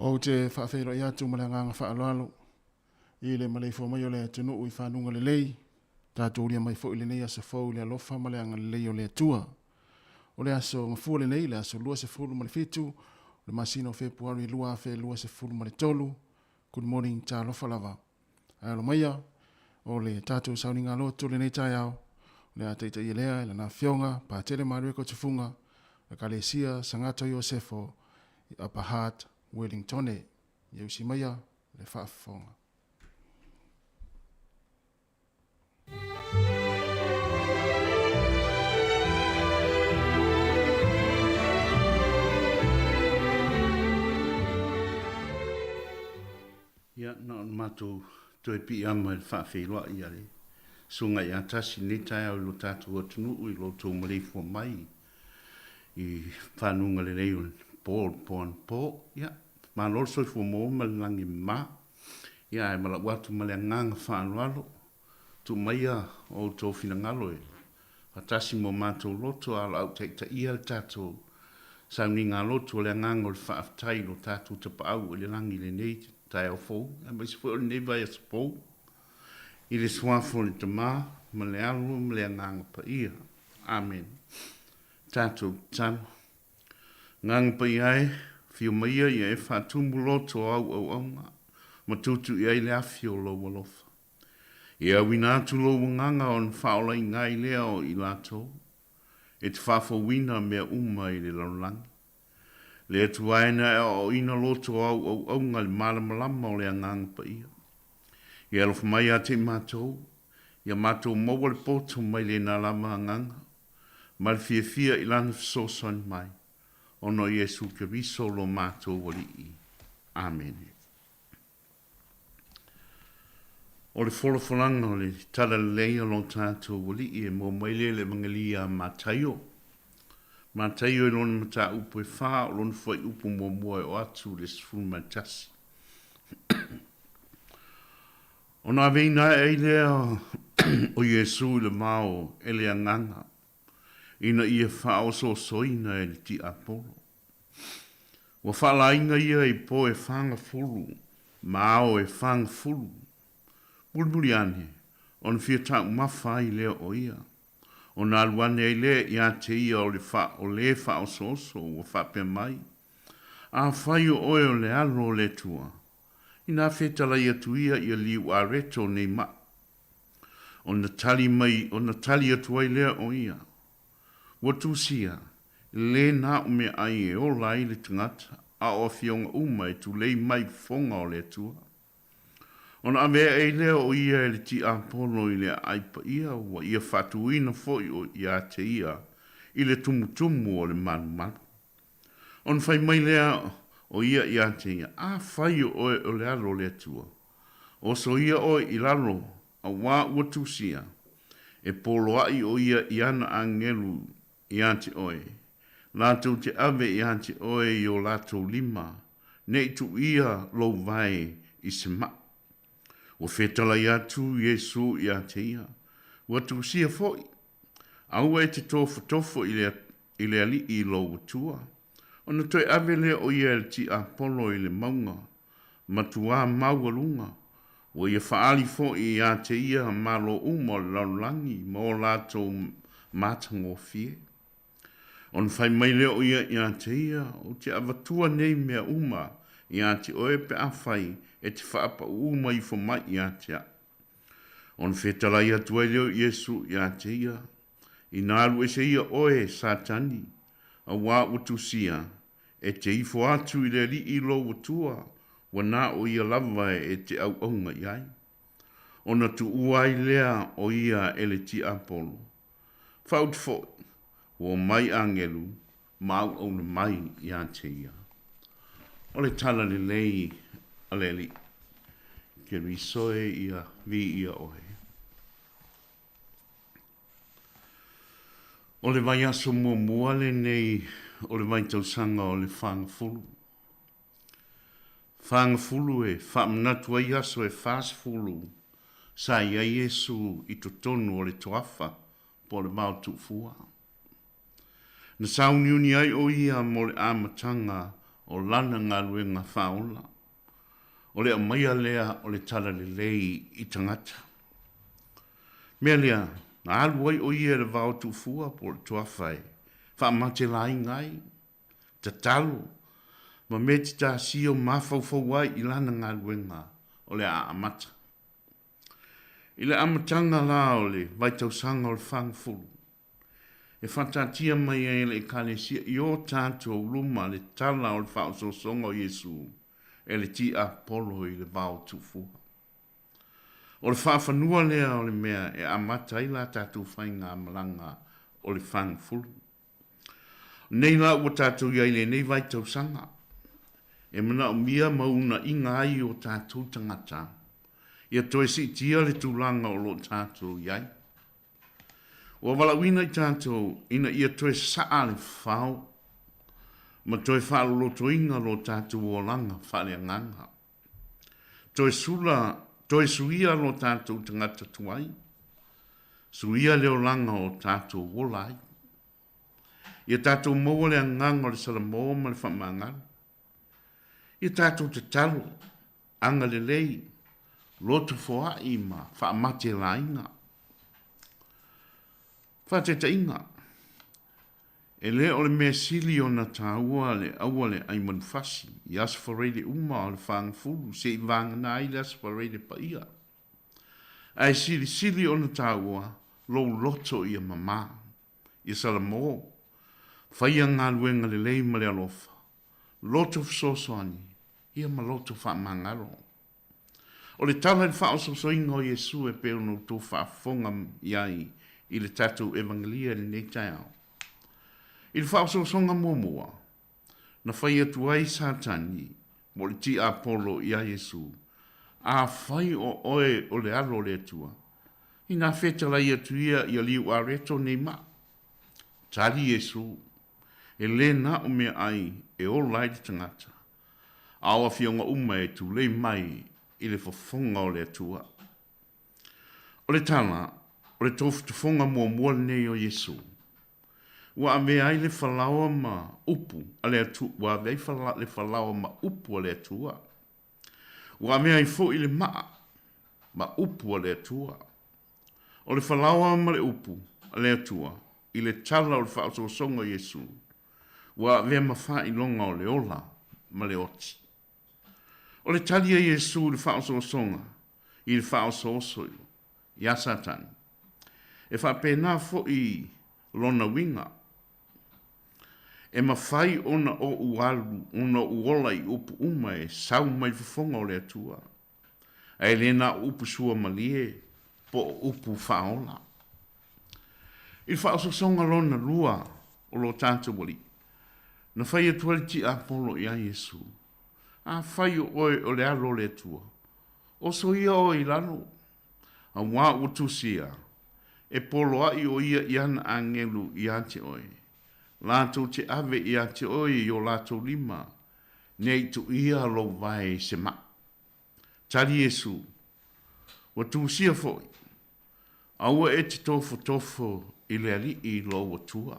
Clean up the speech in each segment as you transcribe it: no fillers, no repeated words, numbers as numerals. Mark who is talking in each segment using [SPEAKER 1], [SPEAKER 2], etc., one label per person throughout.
[SPEAKER 1] O te whaafeiro i atu malanganga whaaloalo. I le malei mai o le tunu ui whanunga le lei. Tātou lia mai fo i le nei asa fau le alofa malanga le lei o le atua. O le aso ngafua le nei le aso lua se fulu ma le fitu. Le masino Februari lua fe lua se fulu ma le tolu. Good morning ta alofa lava. Alo maia o le tātou sauninga loto le nei tai au. Le a teita i lea le na fionga pa tele marue ko tufunga. Le kalesia sangato Iosefo i Apahat Wellingtone. Yeusi maia le whaafonga.
[SPEAKER 2] Ia na matou toi pi ama le whaawhiroa ia le. Sunga ia tasi ni tai au lo tātou atunu ui lo tō marifo mai. I whanunga le reo Paul Pon Po. Ia, ma lor soi fu mo malangi ma. Ia e mala watu male nganga whaanoalo. Tu maia o tō whina ngalo e. Atasi mo mātou loto ala au teita ia tātou. Sauni ngā loto le nganga o le whaaftai lo tātou tapa au le langi le nei tai au fou. A mai se fo le nei vai a sepou. I le swafo le tama, ma le alu, ma le nganga pa ia. Amen. Tātou tano. Nganga pa iai, fio maia ia e whātumbu loto au au nga. Ma tutu iai le afio lo walofa. Ia wina atu lo nganga on whaola i ngai lea o i lato. E te whafo wina mea uma i le laulangi. Le atu aina e o ina loto au nga le malamalama o le nganga pa ia. Ia alofa mai a te mātou. Ia mātou maua le poto mai le nā lama nganga. Ma le fia i lana fisoson mai. Ono Yesu Keriso lo mātou wali i. Amen. O le wholawhalanga o le tala leia lo tātou wali i e mō maile le mangalia mātaio. Mātaio e lona mata upo e wha o lona fwai upo mō mua o atu le sfuma tasi. O nā veina e lea o Yesu le mao e lea nganga. Ina ia wha o so soina e le ti apolo. Wa wha lainga ia i po e whanga fulu. Mao e whanga fulu. Bulbuli ane, on fia tau mawha i lea o ia. O nā luane e lea i a te ia o le wha o so o wha pe mai. A whai o oe o le alo o le tua. Ina whetala ia tu ia liu a reto nei ma. O na tali mai, o na tali atua i lea o ia. Watu sia, le na ume ai e o lai le tangata, a o fionga uma e tu lei mai fonga o le tua. Ona avea e lea o ia e le ti apono i le aipa ia, wa ia fatuina foi o ia te ia, i le tumutumu o le manu manu. On fai mai lea o ia te ia, a fai o le alo le tua. O so ia o i lalo, a wā uatusia, e polo ai o ia i ana angelu i ante oe. Lātou te ave i ante oe i o lātou lima, ne tu ia lo vai i se maa. O whetala i atu Yesu i ate ia. Watu sia foi. Aua e te tofo i le ali i lo watua. Ona toi ave lea o ia le ti apolo i le maunga. Matua maualunga. O ia faali fo i ate ia malo umo laulangi mo lato matango fie. On fai mai lea o ia i ate ia. O te avatua nei mea uma i ate oe pe awhai e te whaapa uma i fo mai i atea. On whetala i atua leo Yesu i atea. I nāru e se ia oe satani, a wā utusia, e te ifo atu i le li i lo utua, wa nā o ia lava e te au aunga iai. Ona tu uai lea o ia ele ti apolo. Faut fo, o mai angelu, mau ona mai i atea. O le tala le lei, aleli, ke risoe ia vi ia ohe. O le vai aso mua lenei, o le vai tausanga o le whangafulu. Whangafulu e whamnatu ai aso e whasfulu, sa ia Yesu i to tonu o le toafa, po le mautu fua. Na sauniuni ai o ia mo le amatanga o lana ngā luenga whaola. O le amaia lea o le tala le lei i tangata. Mea lea, na aluai o ia le vau tu fua po le tuawhai. Whaamate lai ngai, ta talo, ma me te ta sio mawhauwhau ai i lana ngā luenga o le a amata. I le amatanga la o le vai tausanga o le whangfulu. E whatatia mai e le kalesia i o tātou luma le tala o le whaososonga o Yesu. E le ti apolo i le vau tufu. O le whaafanua lea o le mea e amata i la tātou whainga malanga o le whangfulu. Nei la ua tātou iai le nei vai tausanga. E mana o mia mauna inga ai o tātou tangata. Ia toi si tia le tūlanga o lo tātou iai. O walawina i tātou ina ia toi saa le whao. Ma toi whaalo loto inga lo tātou o langa whale nganga. Toi suia lo tātou tangata tuai. Suia leo langa o tātou wolai. Ia tātou moa le nganga o le salamoa ma le whamangara. Ia tātou te talo, anga le lei, loto foa ima, whaamate la inga. Whaateta inga. E le o le mea sili o na tāua le awale ai manufasi, i asfarele uma o le whangfulu, se i vangana ai le asfarele pa ia. Ai sili o na tāua, lo loto ia mama, i salamo, whaia ngā luenga le lei ma le alofa, loto fsosoani, ia ma loto whaamangaro. O le tala le whaososo ingo Yesu e peo no tō whaafonga iai, i le tatu evangelia le nei taiao. I le whaososonga mua, na whai atu ai satani, mo le ti apolo ia Yesu, a whai o oe o le alo le atua. I nga whetala i atu ia i a liu a reto nei ma. Tali Yesu, e le na o mea ai e o lai te tangata. Awa fionga uma e tu le mai i le whafonga o le atua. O le tala, o le tofu tufonga mua nei o Yesu. Wa ame ai le whalawa ma upu a le atua. Wa ame ai le whalawa ma upu a le atua. Wa ame ai fo i le maa ma upu a le atua. O le whalawa ma le upu a le atua. I le tala o le whaososonga Yesu. Wa ame ma wha i longa o le ola ma le oti. O le talia Yesu le whaososonga. I le whaososoi. Ia Satan. E wha pēnā fo i lona winga. E mawhai ona o ualu, ona uola i upu uma e sau mai whafonga o le atua. Ai lena upu sua malie, po upu whaola. I whaososonga lona lua o lo tātou wali. Na whai atuari ti apolo ia Yesu. A whai o le alo le tua. O so ia o i lano. A wā utusia. E polo ai o ia iana angelu i ate oi. Lātou te ave i ate oi o lātou lima. Nei tu ia lo vai se ma. Tari Yesu. Wa tusia foi. Aua e te tofo i le ali i lo wa tua.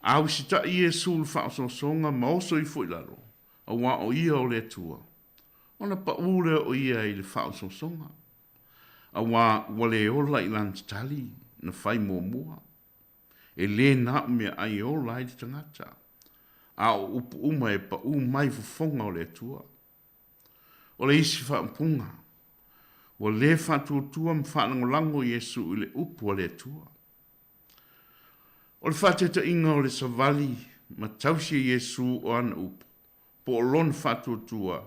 [SPEAKER 2] Au si ta i Yesu le whaososonga maoso i foi laro. A wā o ia o le tua. Ona pa ule o ia i le whaososonga. A wā wale ola i lan tali na whai mua. E le na mea ai ola i te tangata. A o upu uma e pa mai fufonga o le tua. O le isi whaampunga. O le whatuatua mwhanangolango Yesu i le upu o le tua. O le whateta inga o le savali ma tausia Yesu o ana upu. Po o lona whatuatua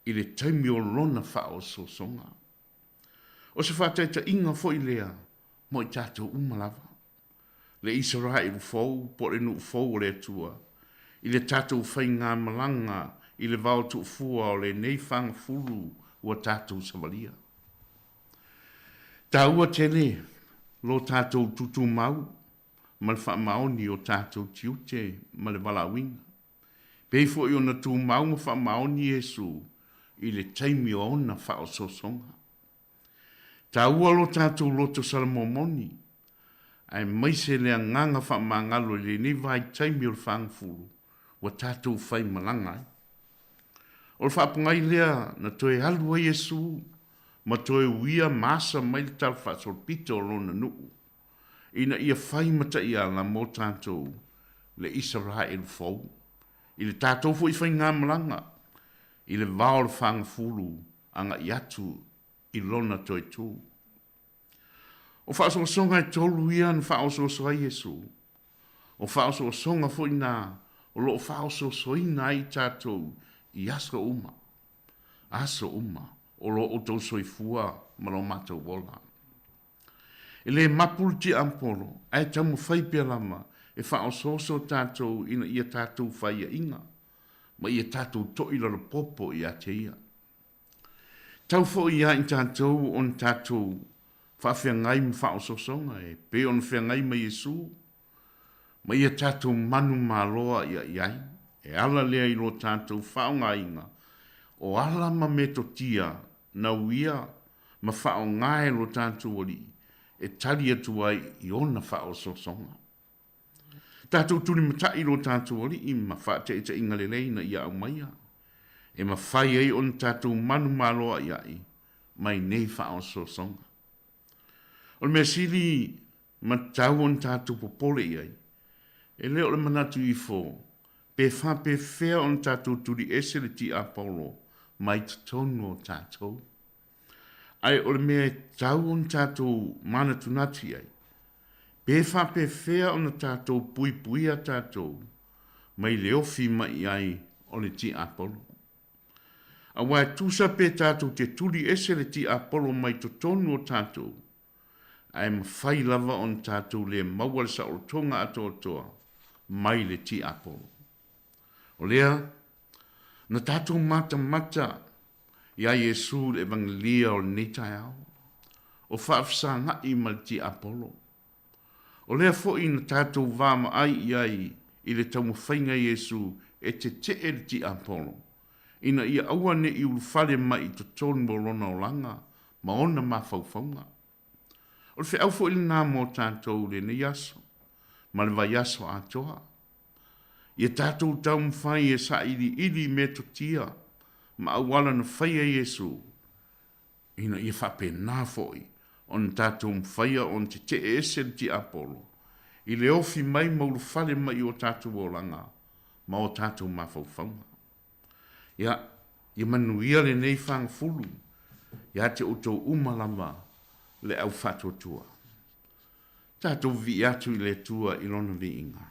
[SPEAKER 2] i le taimi o lona whaososonga. O se whateta inga fo i lea mo i tātou umalava. Le Israel fau, po le nu fau o le tua. I le tātou whai ngā malanga i le vau tu fua o le nei whanga furu ua tātou savalia. Tā ua tele lo tātou tutu mau, ma le wha maoni o tātou tiute ma le walawinga. Pei fo i ona tu mau ma wha maoni Yesu i le taimi o ona wha o sosonga. Tā ua lo tātou loto salamomoni, ai maise lea nganga wha mangalo le ni vai taimi o le whanga furu, ua tātou whai malanga. O le whapungai lea na toe halua Yesu, ma toe uia masa mai le tal whasolpito o lona nuu. Ina ia whai mata ia la mo tātou le Israel fau. I le tātou fu i whai ngā malanga. I le vao le whanga fulu anga i atu i lona toi tū. O whaosonga e tolu ia na whaosonga Yesu. O whaosonga fu i nā, o lo whaosonga i tātou i aso uma. Aso uma. O lo o tau soifua ma lo mātou wola. E le mapulti ampolo, ai tamu whai pia lama, e whaososo tātou ina ia tātou whai inga, ma ia tātou toila lo popo i a te ia. Tau fo ia in tātou on tātou whawhia ngai ma whaososonga e, pe on whia ngai ma Yesu, ma ia tātou manu maloa ia iai, e ala lea i lo tātou whaonga inga, o ala ma meto tia, na uia ma whao ngai lo tātou oli, e tali atu ai i ona whao sosonga. Tātou tuni matai lo tātou oli i ma whaate e ta inga lelei na ia au maia. E ma whai ei on tātou manu maloa iai, mai nei whao sosonga. O le mea sili ma tau on tātou popole iai, e leo le manatu i fo, pe whape whea on tātou turi ese le ti Apollo, mai tonu o tātou. Ai o le mea tau on tātou mana tunati ai. Pe whape whea on tātou pui pui a tātou, mai le ofi mai ai o le ti Apollo. A wai tusa pe tātou te turi ese le ti Apollo mai to tonu o tātou. Ai ma whai lava on tātou le maua le sa o tonga atoa mai le ti Apollo. O lea, na tātou mata, ia Yesu le evangelia o le netai au. O whaafsa ngai ma le ti Apollo. O lea fo i na tātou vāma ai iai i le tau mawhainga Yesu e te le ti Apollo. Ina ia aua ne i ulufale mai i to tonu mo lona o langa, ma ona ma faufaunga. O le whi au fo i le nā mō tātou le ne yaso, ma le vai yaso atoa. Ia tātou tau mwhai e sa ili me to tia, ma awala na whaia Yesu, ina ia whape nā foi, on tātou mwhaia on te ese ti Apollo, i le ofi mai maulu whale mai o tātou o langa, ma o tātou mawhauwhaunga. Ia manuia le nei whang fulu, ia te utou umalama le au whatotua. Tātou vi atu i le tua i lona vi inga.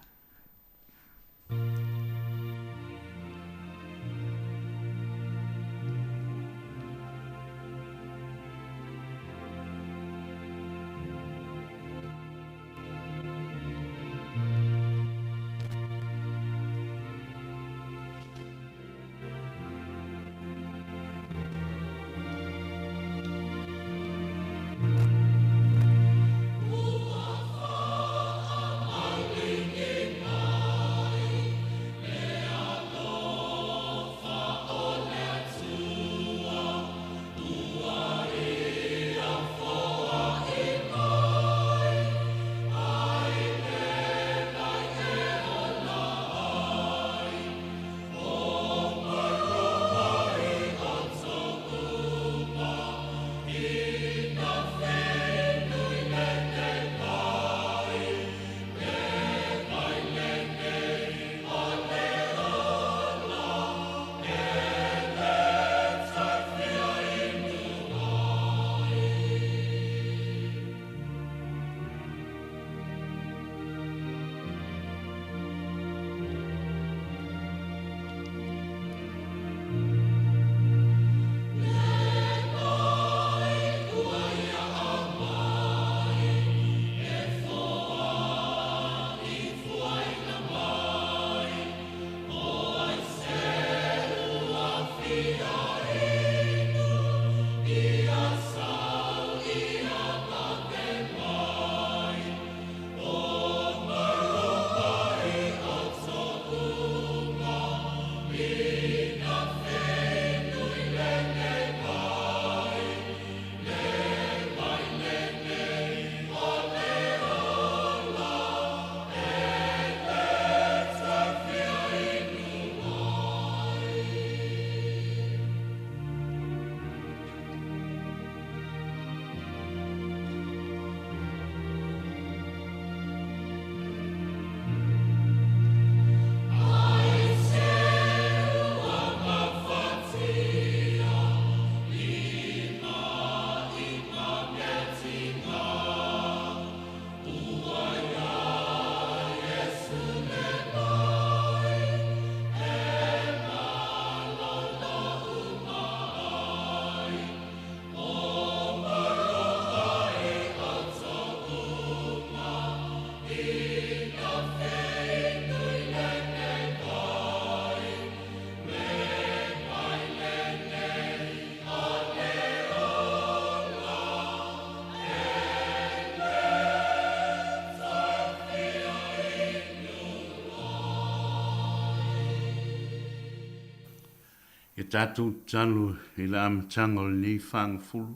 [SPEAKER 2] E tātou tanu i la amatanga o lenei whangafulu.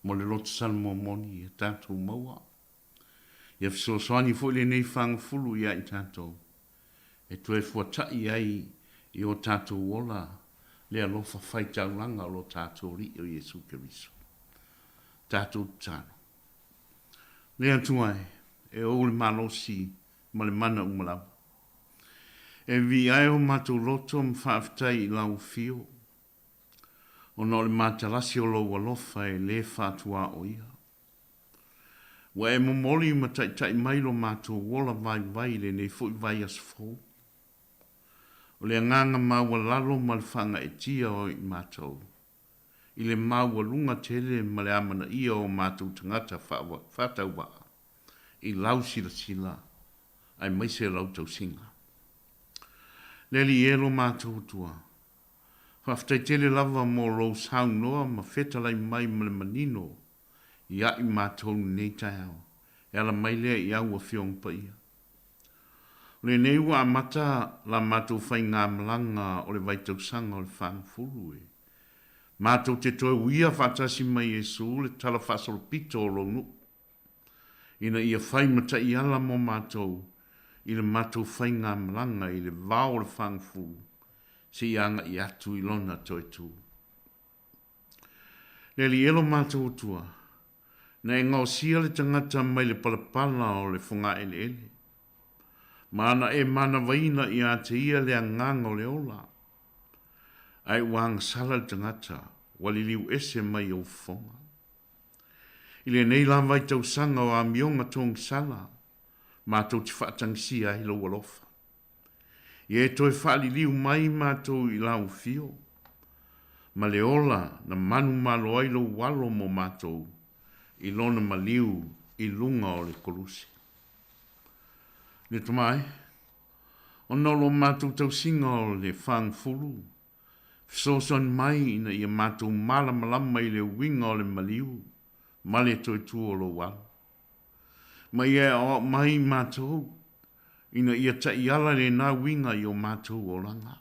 [SPEAKER 2] Mo le loto salmomoni e tātou maua. Ia fisoasoani fo lenei whangafulu ia i tātou. E tue fuatai ai i o tātou ola le alofa whaitaulanga o lo tātou ri o Jesu Keriso. Tātou tanu. Le atuai e o le malosi ma le mana umalau. E vi ai o mātou loto mwhaafitai i lau fio. O no le mātalasi o lo walofa e le whātua o ia. Wa e momoli ma tai mai lo mātou wola vai le nei fui vai as fo. O le nganga maua lalo ma le whanga e tia o i mātou. I le maua lunga tele ma le amana ia o mātou tangata whātau wa. I lau sila ai mai se lau tau singa. Leli elo mātou tua. Whaftai tele lava mō rou saung noa ma whetalai mai ma le manino. Ia i mātou nei tai au. E ala mai lea i au a whiong pa ia. Le nei ua amata la mātou whai ngā malanga o le vaitau sanga o le whang furu e. Mātou te toi uia whatasi mai Jesu le tala whasolo pito o ronu. Ina ia whai mata i ala mo mātou. I le mātou whai ngā malanga i le vāo le whangfu, si anga i atu i lona toi tū. Le li elo mātou tua, na e ngau sia le tangata mai le palapala o le whunga ele. Mana e mana waina i ate ia le anganga o le ola. Ai wang sala le tangata, wali liu ese mai o whonga. I le nei la vai tau sanga o a mionga tong sala, mātou te whaatangsia i lau alofa. I e toi whaali liu mai mātou i lau fio. Ma le ola na manu malo ai lau walo mo mātou i lona maliu i lunga o le kolusi. Le tamai, o nolo mātou tau singa o le whang fulu. Fisoson mai ina i a mātou malama i le winga o le maliu, ma le toi tu o lo walo. Mai e o mai mātou, ina ia tai ala le nā winga i o mātou o langa.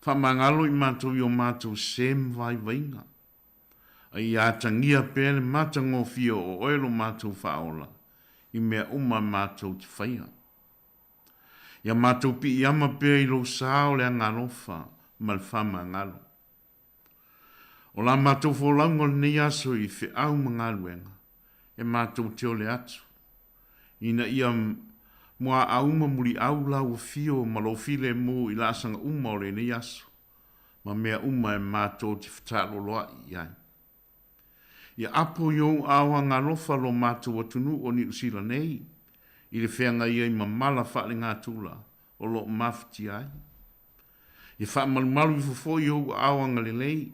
[SPEAKER 2] Whamangalo i mātou i o mātou sem vai vainga. Ai atangia pēle mātango fio o oelo mātou whaola, i mea uma mātou te whaia. Ia mātou pi i ama pēr i lo sāo le angalofa, mal whamangalo. O la mātou wholaungo nei aso i whi au mangaluenga. E mātou te ole atu. Ina ia mua auma muri au lau fio ma lo file mo i lasanga uma o le nei aso. Ma mea uma e mātou te whatalo loa i ai. Ia apo iou awa ngā lofa lo mātou atunu o ni usila nei. I le whenga ia i mamala whaale ngā tula o lo mafti ai. Ia wha malumalu i fufo iou awa ngā lelei.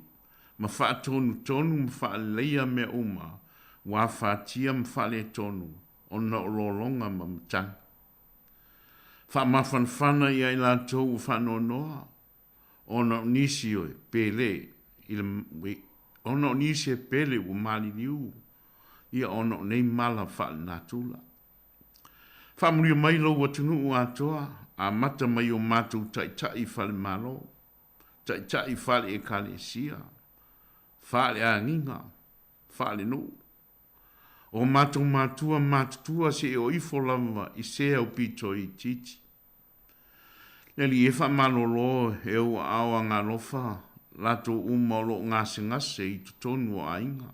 [SPEAKER 2] Ma wha tonu ma wha leia mea uma. Wa whātia mwhale tonu, o na ololonga ma mtang. Wha mawhanwhana ia i la tau whano noa, o na nisi o pele, o na nisi e pele u mali liu, ia o na nei mala whale nā tula. Wha muri mai lo watunu u atoa, a mata mai o mātou tai whale malo, tai whale e kale sia, whale a nginga, whale no. O mātou mātua se o ifo lava i se au pito i titi. Neli e wha malolo e o awa ngā lofa, lato uma o lo ngase i tutonu o ainga.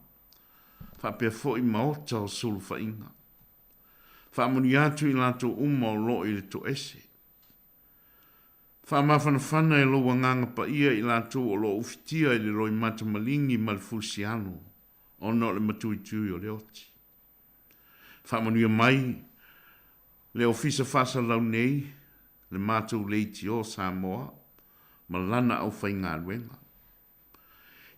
[SPEAKER 2] Wha pia fo i maota o sulu wha inga. Wha muni atu i lato uma o lo i le to ese. Wha mawhanawhana e lo wanganga pa ia i lato o lo ufitia i le roi mata malingi malfusiano, o no le matuitui o le oti. Whamanuia mai, le ofisa whasa lau nei, le mātou leiti o Samoa, ma lana au whai ngā ruenga.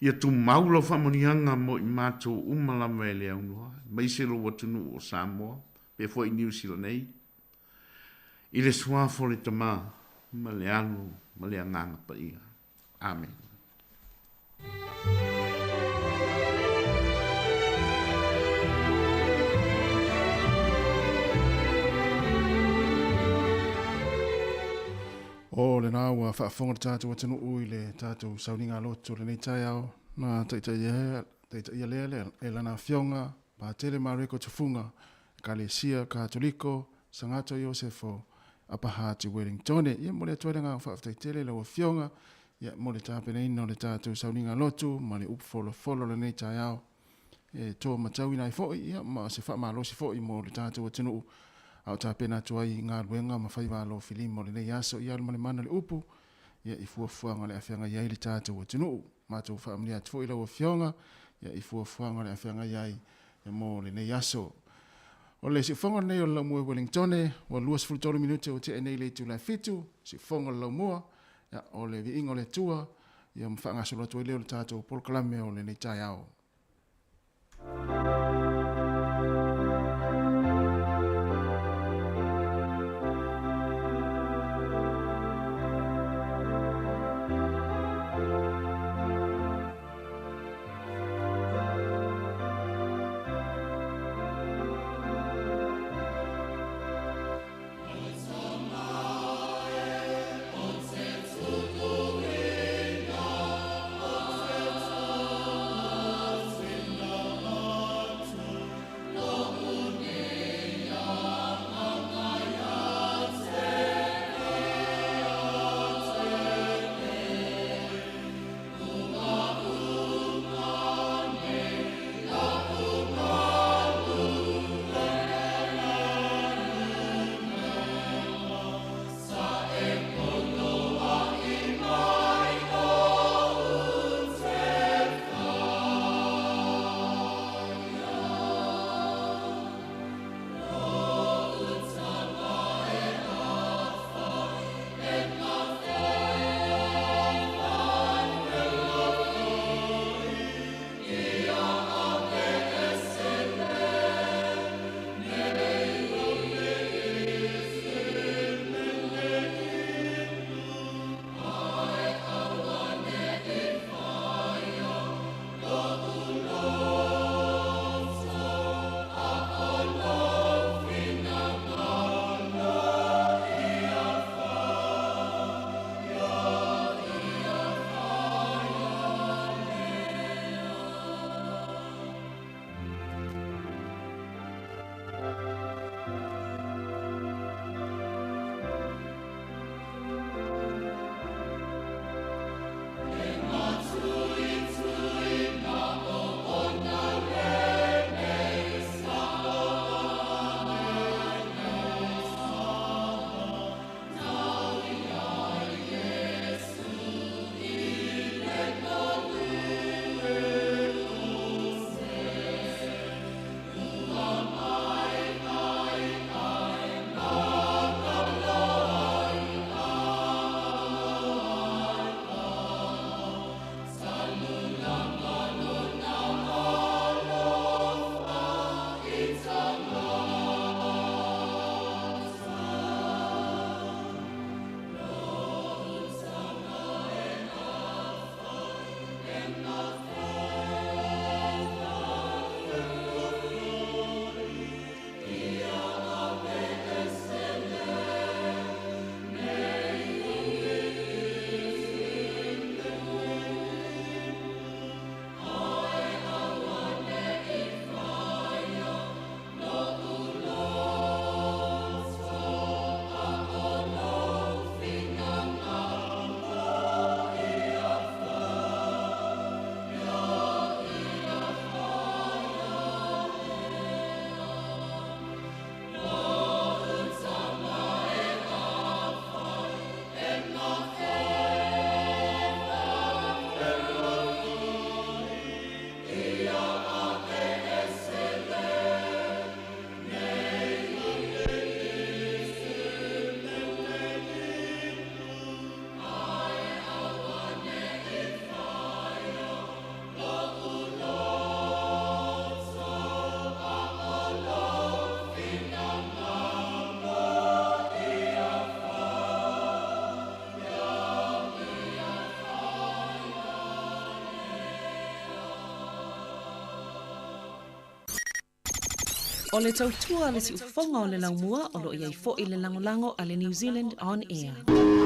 [SPEAKER 2] Ia tu maula whamanianga mo i mātou umalama e le aunua, mai se lo watunu o Samoa, pe fo i New Zealand nei. I le suafo le tamā, ma le anu, ma le anganga pa ia. Amen.
[SPEAKER 1] O le nā ua whaafonga te tātou atanu ui le tātou sauninga lotu le nei tai au. Nā teita ia lea e lana fionga, pa tele mareko tufunga, ka le sia katoliko, sangato Iosefo, apahati Wellingtone. Ia mo le atuarenga whaaftai tele la ua fionga, ia mo le tāpene ino le tātou sauninga lotu, ma le upfolo le nei tai au. E tō matau ina i fōi, ia ma se wha malosi fōi mo le tātou atanu au tāpena tuai ngā luenga ma whai wālo filimo le nei aso ia le mana le upu ia i fuafuanga le awhianga iai le tātou atunu mātou whaamni atu fo i lau awhionga ia i fuafuanga le awhianga iai e mō le nei aso o le si whonga nei o lau mua Wellingtone o luas fulutoro minute o te e nei le tu lai fitu si whonga lau mua ia o le vi ingo le tua ia mwhaanga solo atu i leo le tātou polkalame o le nei tai au.
[SPEAKER 3] O le tautua le si ufonga o le laumua o lo iai fo i le langolango a le New Zealand On Air.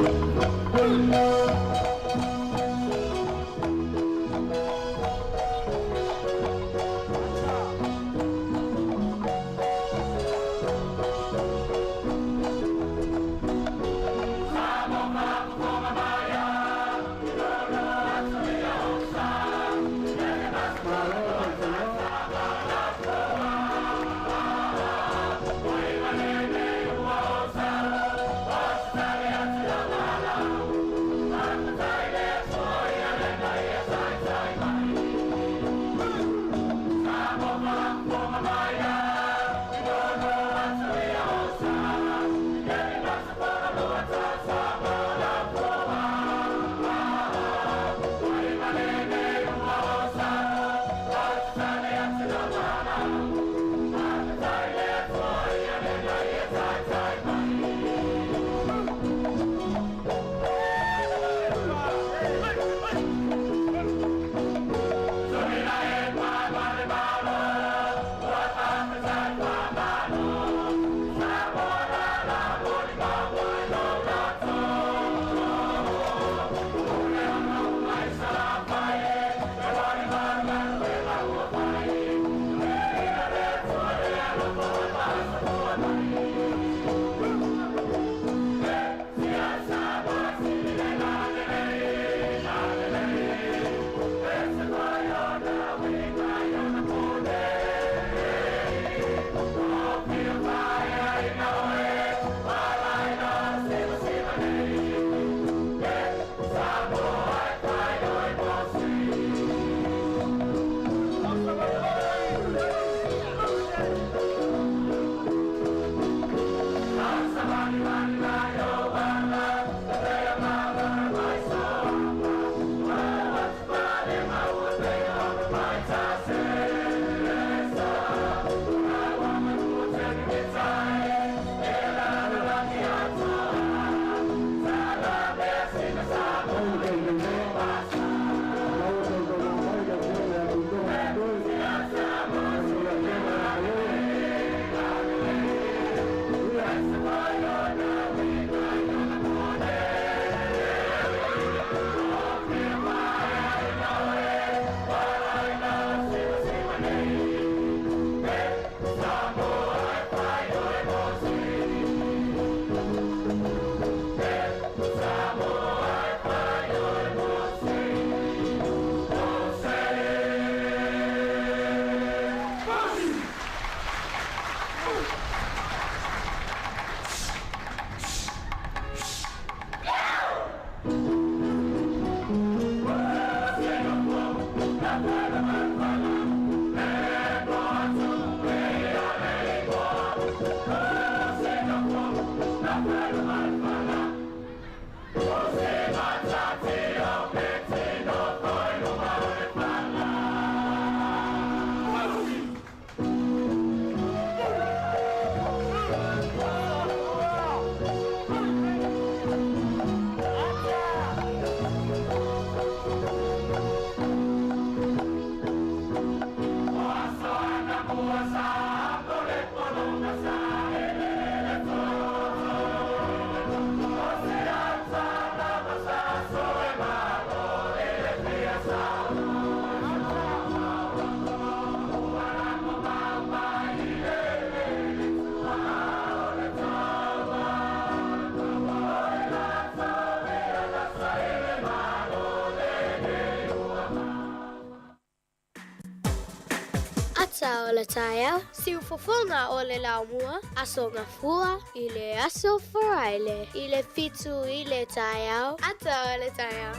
[SPEAKER 3] Ata o le taia, si ufofonga o le laumua, aso ngafua, i le aso faraile, i le fitu i le taia, ata o le taia.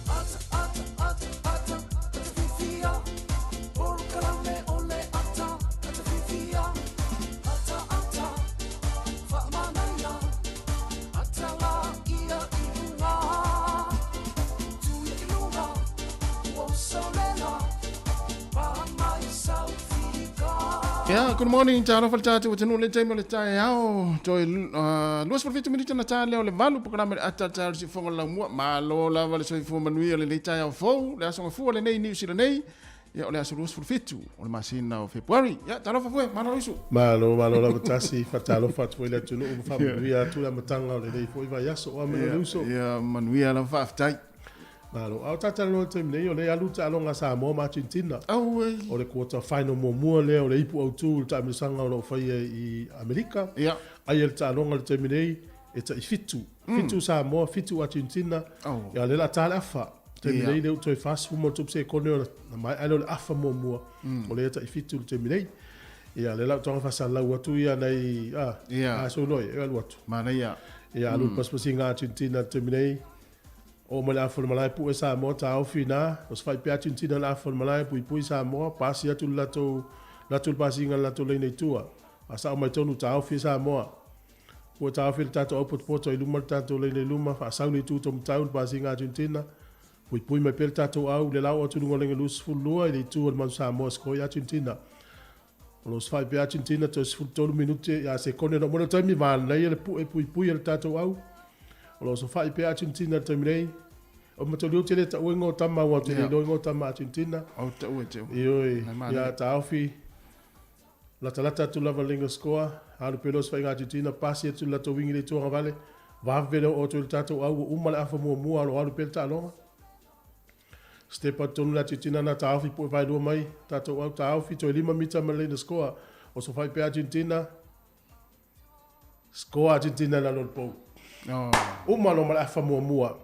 [SPEAKER 4] Ata, ata, ata, ata, ata,
[SPEAKER 1] Yeah, good morning. Talo fal tatu wa tanu le temo le tai ao. Toi luas for 20 minutes na tale o le valu programa ata talo si fonga la mua malo la vale so fo manui le tai ao fo le aso fu le nei ni si le nei. Ya ole aso luas for fitu o le masina o February. Ya talo fa foi malo isu.
[SPEAKER 4] Malo la tasi fatalo fatu le tunu o fa manui atu la matanga o le nei fo iva yaso o manui uso.
[SPEAKER 1] Ya manui la fa tai.
[SPEAKER 4] Malo, au tata no te mnei o le aluta alonga Samoa ma Argentina.
[SPEAKER 1] Au e.
[SPEAKER 4] O le quarter final mua le o le ipu au tu ta misanga o fai i Amerika.
[SPEAKER 1] Ya.
[SPEAKER 4] Ai el ta alonga le te mnei e ta i fitu. Fitu Samoa, fitu Argentina. Ya le la tala afa. Te mnei le to fast fu mo tu se kone na mai alo le afa mua. O le ta i fitu le te mnei. Ya le la tonga fa sala watu ya nei so noi e watu.
[SPEAKER 1] Mana ya.
[SPEAKER 4] Ya alu paspasinga Argentina te mnei. O mele afol malai pu e Samoa ta au fina, os fai pe Argentina la afol malai pu Samoa, pasi atu lato pasinga lato lenei tua. Asa o mai tonu ta au fi Samoa. Ua ta au fi tato au poto i luma tato lenei luma, fa sau ni tu tom taun pasinga Argentina. Pui mai pe tato au le lau atu lungo lenga lus fulua i le tu al man Samoa skoi Argentina. Os fai pe Argentina to sful tolu minute ya se kone no mo taimi van nei le pui el tato au. O so fai pe Argentina terminei. O matolio tele ta uengo tama wa tele loingo tama Argentina.
[SPEAKER 1] O ta ue te.
[SPEAKER 4] Ioi, ya ta aufi. La talata tu lava linga score. Halu pelos fai Argentina pasi tu la to wingi le tonga vale. Va vele o tu tato au umala afa mua lo halu pel ta longa. Stepa tonu la Argentina na ta aufi po vai do mai. Tato au ta aufi to 5 mita malena score. O so fai pe Argentina. Score Argentina na lol po. Uma no mala fa mua.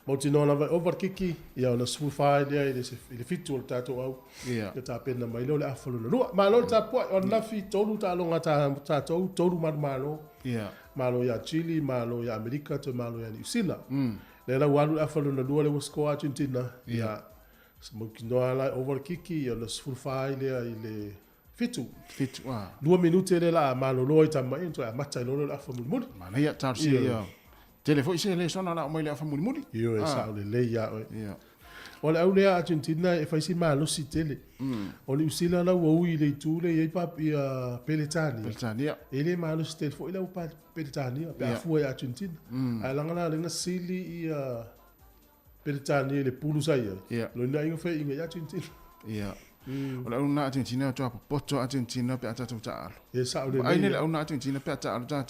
[SPEAKER 4] Mo tino na over kiki ya na sufai dia ile fitu o tato au. Ya ta pena mai lo le afalo no. Ma lo ta po on la fi tolu ta longa ta tolu malo.
[SPEAKER 1] Ya.
[SPEAKER 4] Malo ya Chile, malo ya America, to malo ya New Zealand. Le la walu afalo no le was Argentina. Ya. Mo kino ala over kiki ya na sufai dia ile fitu. 2 minute le la malo lo ita mai to ya mata lo la afalo mul.
[SPEAKER 1] Mana ya tar si ya. Telefoni se le sona la mai le fa muli.
[SPEAKER 4] Yo e sa le ya. Ya. O le aule Argentina e fai si malo si tele. O le usila la wo i le tule e pa Peletani.
[SPEAKER 1] Peletani.
[SPEAKER 4] Ele malo si tele fo ile pa Peletani pe fu e Argentina. Ai langa la lenga sili i Peletani le pulu sai. Lo ina inga fe inga Argentina.
[SPEAKER 1] Ya. O le una Argentina to poto Argentina pe ata ta.
[SPEAKER 4] E sa le.
[SPEAKER 1] Ai le una Argentina pe ata ta.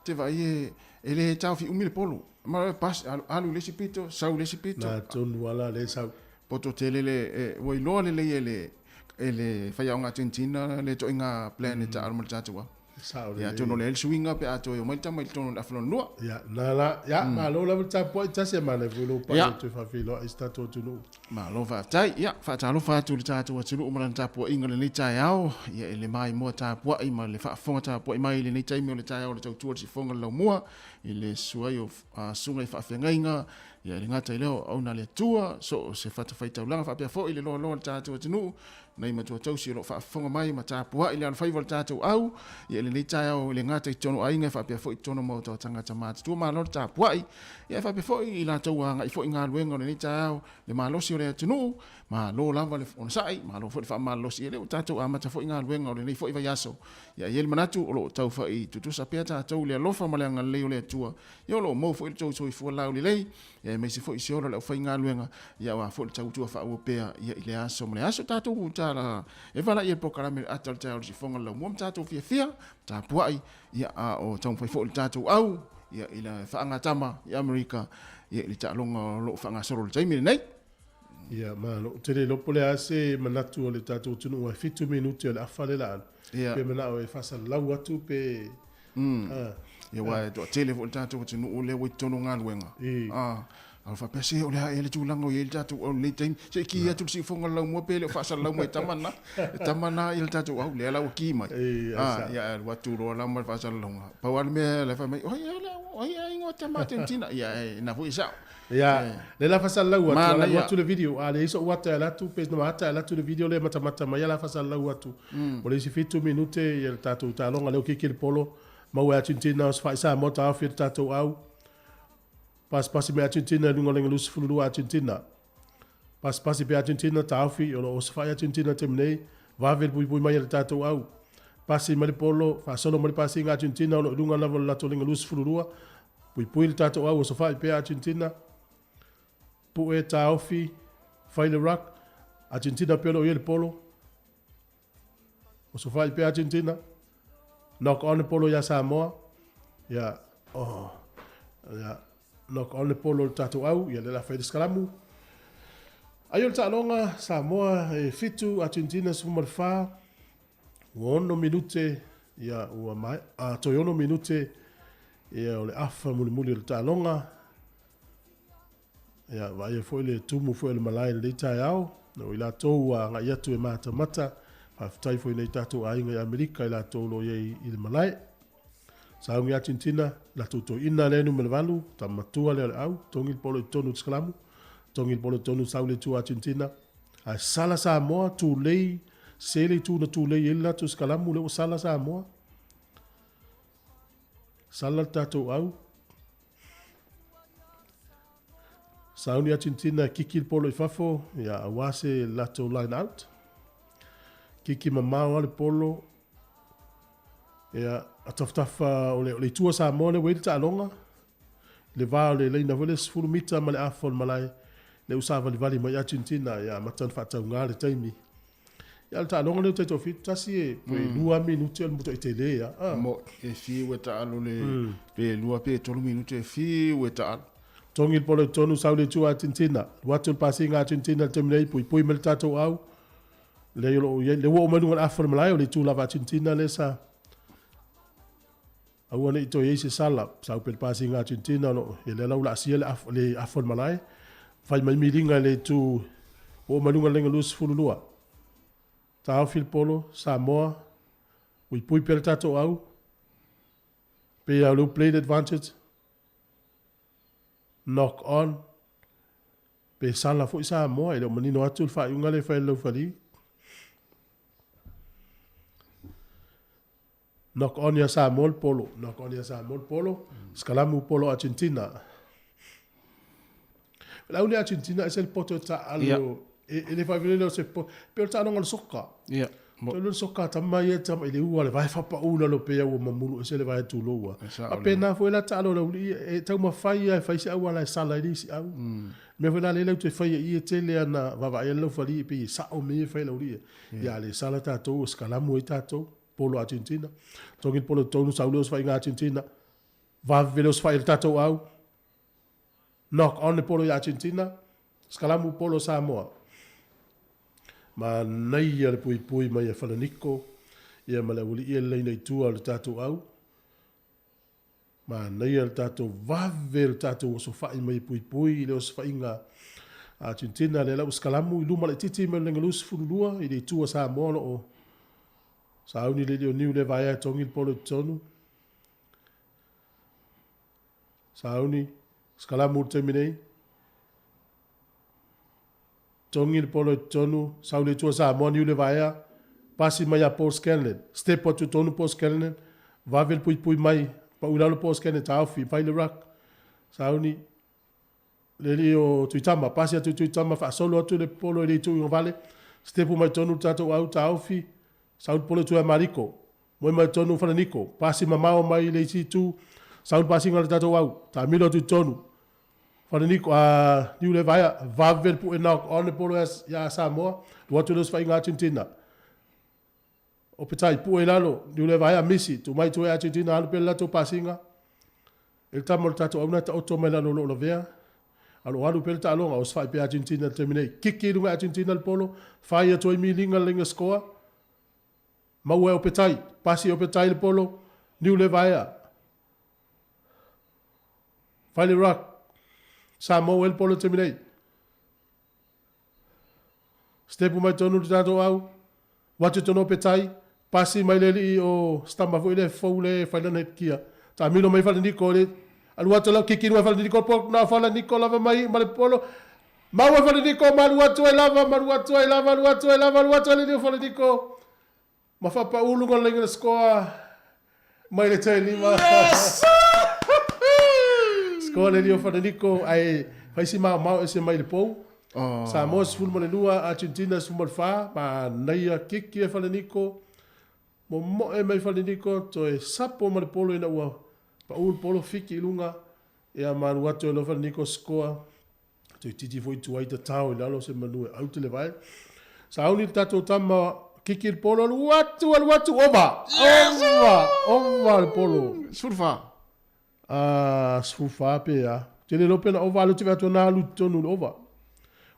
[SPEAKER 1] Te vai ele tau fi umile polo. Ma pas alu le sipito, sau le sipito.
[SPEAKER 4] Na tonu ala le sau.
[SPEAKER 1] Poto tele le wo lo le ele fai nga Argentina le to inga planet al mo tatua.
[SPEAKER 4] Sau
[SPEAKER 1] ya tono le swinga pe ato yo mai tamai tono la flon lua.
[SPEAKER 4] Ya na la ya ma lo la ta po ta se ma le volo pa to fa filo sta to tu.
[SPEAKER 1] Ma lo fa tai ya fa ta lo fa tu ta tu tu mo ta po inga le tai ao ya ele mai mo ta po i ma le fa fonga ta po i mai le tai mo le tai ao le tu si fonga lo mua ile suai o sunga fa fengainga ya le ngata ile o na le tua so se fa ta fa ta langa fa pe fo ile lo ta tu tu nei ma tu si lo fa fonga mai ma ta po ile al fa volta tu au ya le tai ao le ngata tono ainga fa pe fo tono mo to tanga tama tu ma lo ta po ai ya fa pe fo i la tu nga i fo nga luenga le tai ao le ma lo si le tu ma lo lava le on sai ma lo fo fa ma lo si le ta tu ama ta fo nga luenga le fo i va yaso ya yel manatu o lo tau fa i tu sa pe ta tu le lo fa ma le nga le le tua yo lo mo fo i tu so i fo la le le ya me si fo i si o le fa nga luenga ya wa fo tau tu fa o pe ya le aso mo le aso ta tu ta la e fa la i programa atal ta o si fonga lo mo ta tu fia ta puai ya o tau fo ta tu au ya ila fa nga tama ya America ya le ta longa lo fa nga soro le taimi nei.
[SPEAKER 4] Ya malo tele lo pole ase manatu le tato tunu wa fitu minuti le afale la pe mana o fa sa la watu pe
[SPEAKER 1] ya wa to tele fo tato tunu le wi tonu nga luenga al fa pese o le tu lango ye tato o le time se ki ya tu si fonga la mo pe le fa sa la mo tamana il tato au le la o ki mai ya watu ro la mo fa sa longa pa wa me le fa mai o ya ingo tamatina ya na fu isa.
[SPEAKER 4] Ya, le la fasa la watu le video, ale iso wata la tu pes no mata la tu le video le mata ma ya la fasa la watu. O le si fitu minute ya tatu ta longa le kiki polo, ma wa Argentina os fa sa mota af tatu au. Pas me Argentina lunga le lus fulu Argentina. Pas be Argentina ta afi o os fa Argentina temne, va ver bui ma ya tatu au. pasi mali polo fa solo mali pasi nga Argentina o lunga lava la tolinga lus fulurua pui le tato au so fa pe Argentina pu e taofi faile rock Argentina pelo ile polo o so fa pe Argentina knock on polo ya Samoa ya knock on polo tato au ya la faile skalamu ayo talonga Samoa e fitu Argentina sumar fa ono minute ya ua mai toyono minute ya ole afa muli le talonga ya vai foi le tumu foi le malai le taiao no ila toua nga yatu e mata aftai foi nei tatu ainga ya Amerika ila tolo ye il malai sa ngi Argentina la tuto ina le no melvalu tamatua le au tongi polo tonu sklamu tongi polo tonu saule tu Argentina a sala Samoa tu lei sele tu na tu lei ila tu skalamu le sala Samoa sala tatu au Sauni Argentina kiki polo i fafo ya awase lato line out kiki mamao ale polo ya ataftafa ole tua Samoa le wele talonga le va le leina vole sfulu mita male afol malai le usava le vali mai Argentina ya matan fata ngale taimi ya talonga le tato fit tasi e pe 2 minuti al muto itele ya
[SPEAKER 1] mo e fi weta alo le pe lua pe 3 minuti e fi weta alo
[SPEAKER 4] Tongil polo tonu saule tu Argentina. Watul passing Argentina terminate pui mel tato au. Le wo manu afro malai le tu lava Argentina le sa. Au ne to yesi sala sau pel passing Argentina no ele la sia le afro malai. Fai mai milinga le tu wo manu lenga lus fululua. Tau fil polo Samoa. Pui pel tato au. Pe au played advantage. Knock on pe sala fo isa mo ele manino atul fa yunga le fa lo fali knock on ya sa mol polo skalamu polo Argentina la uni Argentina es el poto ta allo ele fa velo se per ta non socca Tolu soka tama ye tama ile ua le vai fapa una lo pe ua mamulu se le vai tu loa. Apena foi la talo lo e tau ma fai e fai se au la sala ili si au. Me foi la le te fai e tele ana va va lo fali pe sa o me fai lo ri. Ya le sala ta to skalamu e ta to polo Argentina. Tongil polo tonu saulos fai nga Argentina. Va velos fai ta to au. Knock on the polo Argentina. Skalamu polo Samoa. Ma nei ale pui mai e whananiko, ia ma le uli ia leina i tua le tātou au. Ma nei ale tātou vave le tātou oso whai mai pui le oso whai ngā Argentina le lau skalamu i luma le titi me lenga lusi furulua i le tua Samoa o sauni le leo niu le vai tongi le polo tonu. Sauni skalamu terminei. Tongi le polo tonu, saule tua Samoa niu le vaia, pasi mai a Paul Scanlon, step o tu tonu Paul Scanlon, vavel pui mai, pa ulalo Paul Scanlon taufi, pai le rak, sauni, le li o tuitama, pasi a tuitama, fa solo atu le polo le tu vale, step mai tonu tato au taufi, saul polo tua mariko, moi mai tonu fananiko, pasi mamao mai le si tu, saul pasi ngal tato au, ta milo tu tonu, Fananiko niu le vai vavel pu ena on le polo ya Samoa watu los fai Argentina o petai pu elalo niu le vai misi tu mai tu Argentina al pela to pasinga el tamol tato una ta automela lo vea alo alu pel ta longa os fai pe Argentina terminate kiki lu Argentina al polo fai to milinga lenga score mau o petai pasi o petai le polo niu le vai fai le rock Samoa el polo terminei. Stepu mai tonu tato au. Watu tono petai. Pasi mai leli o stamba fo ile foule failana kia. Ta milo mai fala niko le. Alu watu la kiki wa fala niko po na fala niko lava mai male polo. Mau fala niko malu watu e lava le fala niko. Ma fa pa ulu ngon lenga score. Mai le tai lima. Yes! Skola le Federico ai fai si mau ese mai le pou. Samoa fulma le lua Argentina fulma fa ma nei kiki e Federico mo e mai whaliniko to e sapo ma le polo ina ua pa ul polo fiki ilunga e a maru atu e lo whaliniko skoa to i titi fo i tuai ta tau i lalo se manu e au te le vai sa auni tato tama kiki le polo alu watu ova ova le polo
[SPEAKER 1] Surfa.
[SPEAKER 4] Sfufa pe ya te le lope na ova alu te vatu na alu tonu ova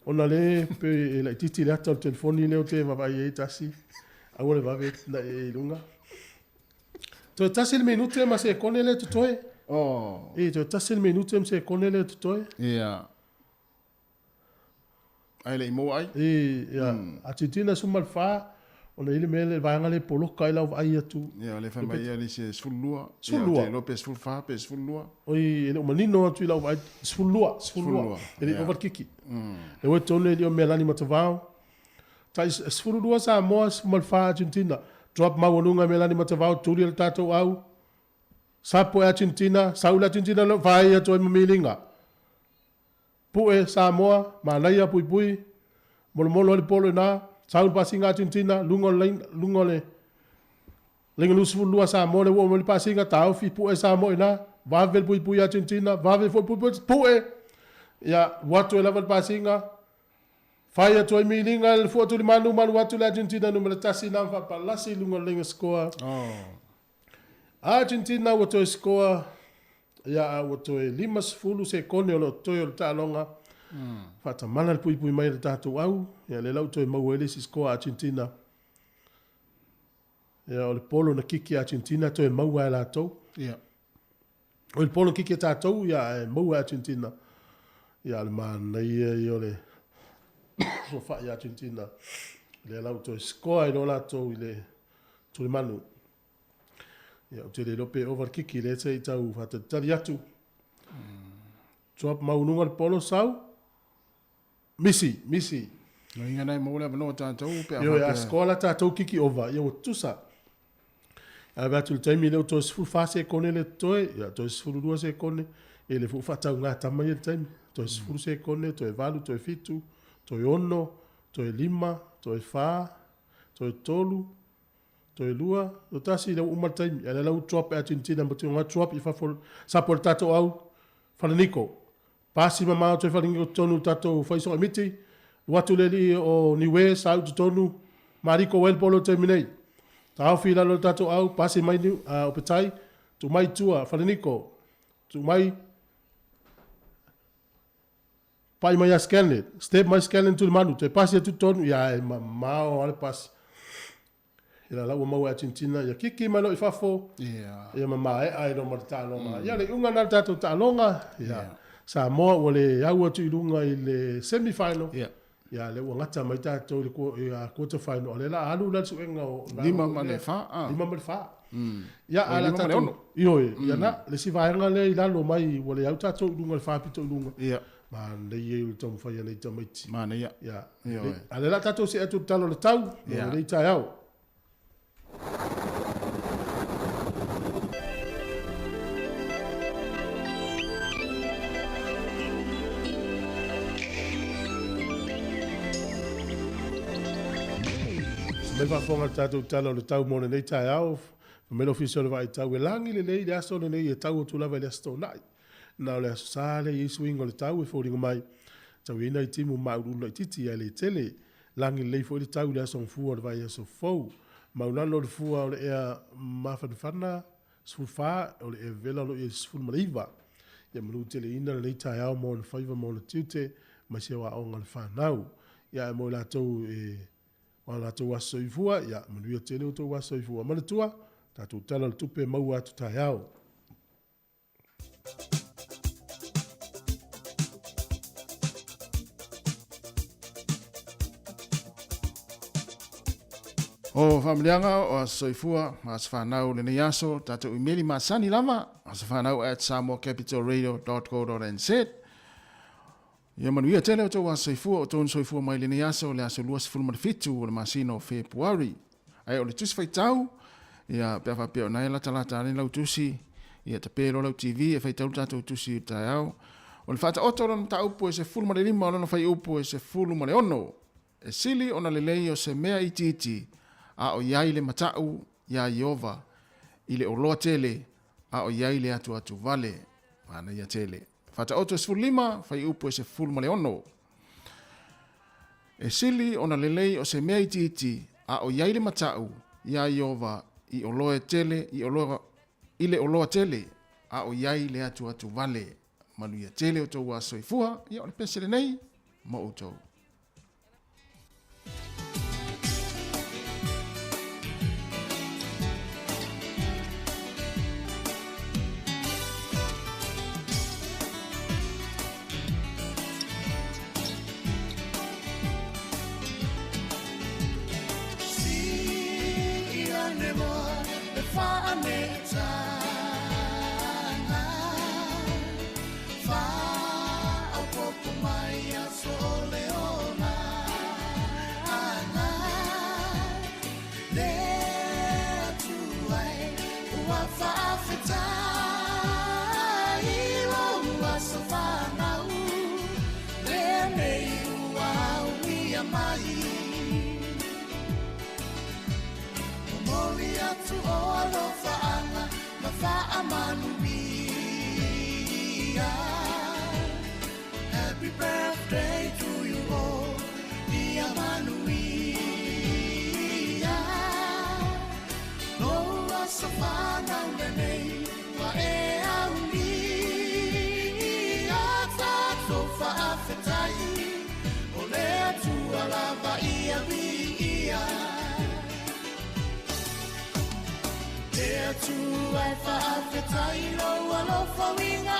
[SPEAKER 4] ona le pe e la titi le ata o telefoni leo te vavai e tasi au le vave na e lunga to tasi le minute ma se kone le tutoe
[SPEAKER 1] Oh.
[SPEAKER 4] e to tasi le minute ma se kone le tutoe
[SPEAKER 1] Yeah. Ai le imo ai.
[SPEAKER 4] e ya atitina sumal fa ona ile mele vanga le polo kai la vai atu
[SPEAKER 1] Yeah, le fa mai ali se sulua.
[SPEAKER 4] Sulua.
[SPEAKER 1] Te lope sulfa, pe sulua.
[SPEAKER 4] oi ele manino atu la vai sfulua ele over kiki e o tone le melani matavao tai sfulua sa mo sumal fa Argentina drop mawonunga melani matavao tuli le tato au sapo Argentina saula Argentina lo vai atu mamilinga pue Samoa malaya pui molo le polo na saul pasinga Argentina lungo le lenga lusu lua Samoa le wo le pasinga tau fi pue Samoa na vavel pui Argentina vavel pue ya watu e level pasinga fai to milinga le foto le manu watu le Argentina no le tasi na fa palasi lungo lenga score
[SPEAKER 1] Oh.
[SPEAKER 4] Argentina wato score ya wato e limas fulu se kone o toyo le talonga fata mana le pui mai le tatu au ya le lau to e mawele si score Argentina ya o le polo na kiki Argentina to e maua la to
[SPEAKER 1] Yeah.
[SPEAKER 4] o le polo kiki tatu ya e maua Argentina ya le mana o le so fa ya Argentina le lau to score i la to ile to le manu ya te le lope over kiki le te tau fata tali atu drop maununga le polo sau misi
[SPEAKER 1] No inga nai mo le no tanto pe
[SPEAKER 4] yo ya skola tatou kiki over yo tusa a vatu le taimi leo to sfu fase kone le toe ya to sfu dua se kone e le fu fata nga tama ye taimi to sfu se kone to e valu to e fitu to e ono to e lima to e fa to e tolu to e lua to tasi le umar taimi ya le lau drop Argentina mo te nga drop i fa fol sapo le tatou au falaniko pasi mama to e falaniko tonu tatou faiso emiti watu le li o niwe sa u tonu mariko wel polo terminate tau fila lo tato au pasi mai ni o petai tu mai tua falaniko tu mai pai mai scannet step mai scannet tu manu te pasi tu tonu ya ma o ale pas ila la mo Argentina ya kiki malo ifafo
[SPEAKER 1] Yeah.
[SPEAKER 4] ya mama ai no marta longa ya le unga na tato ta longa ya Samoa wole ya watu ilunga ile semi final
[SPEAKER 1] Yeah.
[SPEAKER 4] ya le wangata mai tato le ko ya quarter final le la alu la suenga o
[SPEAKER 1] Lima ma le fa.
[SPEAKER 4] lima ma le fa ya ala
[SPEAKER 1] lima ma le ono.
[SPEAKER 4] tato yo ya na le si vaenga le ila lo mai wole ya tato ilunga le fa pito ilunga
[SPEAKER 1] Yeah.
[SPEAKER 4] ma le ye tom fa ya le tamiti
[SPEAKER 1] Mana ya.
[SPEAKER 4] ya
[SPEAKER 1] Yo.
[SPEAKER 4] ale la tato se atu talo le tau
[SPEAKER 1] Ya.
[SPEAKER 4] le ta yao me va fonga tato talo le tau mo nei tai au me lo fisio le vai tau e langi le nei aso le nei e tau tu lava le sto nai na le sale i swing le tau e fo mai tau ina i timu mauru le titi e le tele langi le fo le tau le aso fu le vai aso fo maulano le fu o le e mafana su fa o le e vela lo e su maliva ya manu tele ina le tai au mo le faiva mo le tute ma se wa o ngal fa nau ya mo la tau e wala to waso ifua ya manuia tele to waso ifua mana tua tatu tala le tupe mau atu taiao
[SPEAKER 1] O familianga o soifua ma sfanau le niaso tatu imeli masani lama sfanau at samocapitalradio.co.nz. Ia manuia tele o tau a soifua o tonu soifua mai le niaso le aso luas fulma fitu o le masino Februari. Ai o le tusi faitau ia pe fa pe na la talata ni lau tusi ia te pero lau TV e faitau tatu tusi taiao. O le fata oto lona ta upo e se fulma le lima lona fai upo e se fulma le ono. E sili ona le lei o se mea iti a o iai le matau ia Iova i le oloa tele a o iai le atu vale mana ia tele. Whataoto 15 fai upu e se fulma le ono. E sili ona lelei o se mea iti a o iai le matau ia Iova i oloa tele i le oloa tele a o iai le atu vale manu ia tele o tau aso i fua ia o le pesele nei ma o tau.
[SPEAKER 5] Happy birthday to you all, dear Manuia. No Safana lenei wa e auni ata tofa afetai ole tu alava ia via. There to I fa afetai lo alofa winga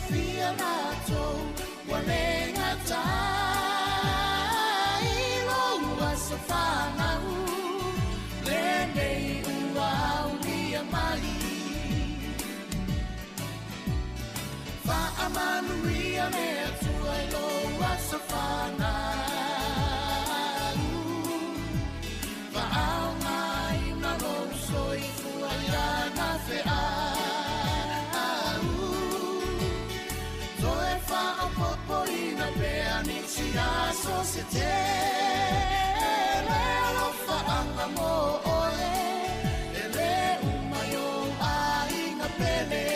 [SPEAKER 5] Fia nato walenga tai lo wasafana lenei ua ulia mali fa amanuia me atua lo wasafana fa aungai na lo soi fuaya na fea Poina peanitia societe Lelo faanga mo ole Ele umayo aina pele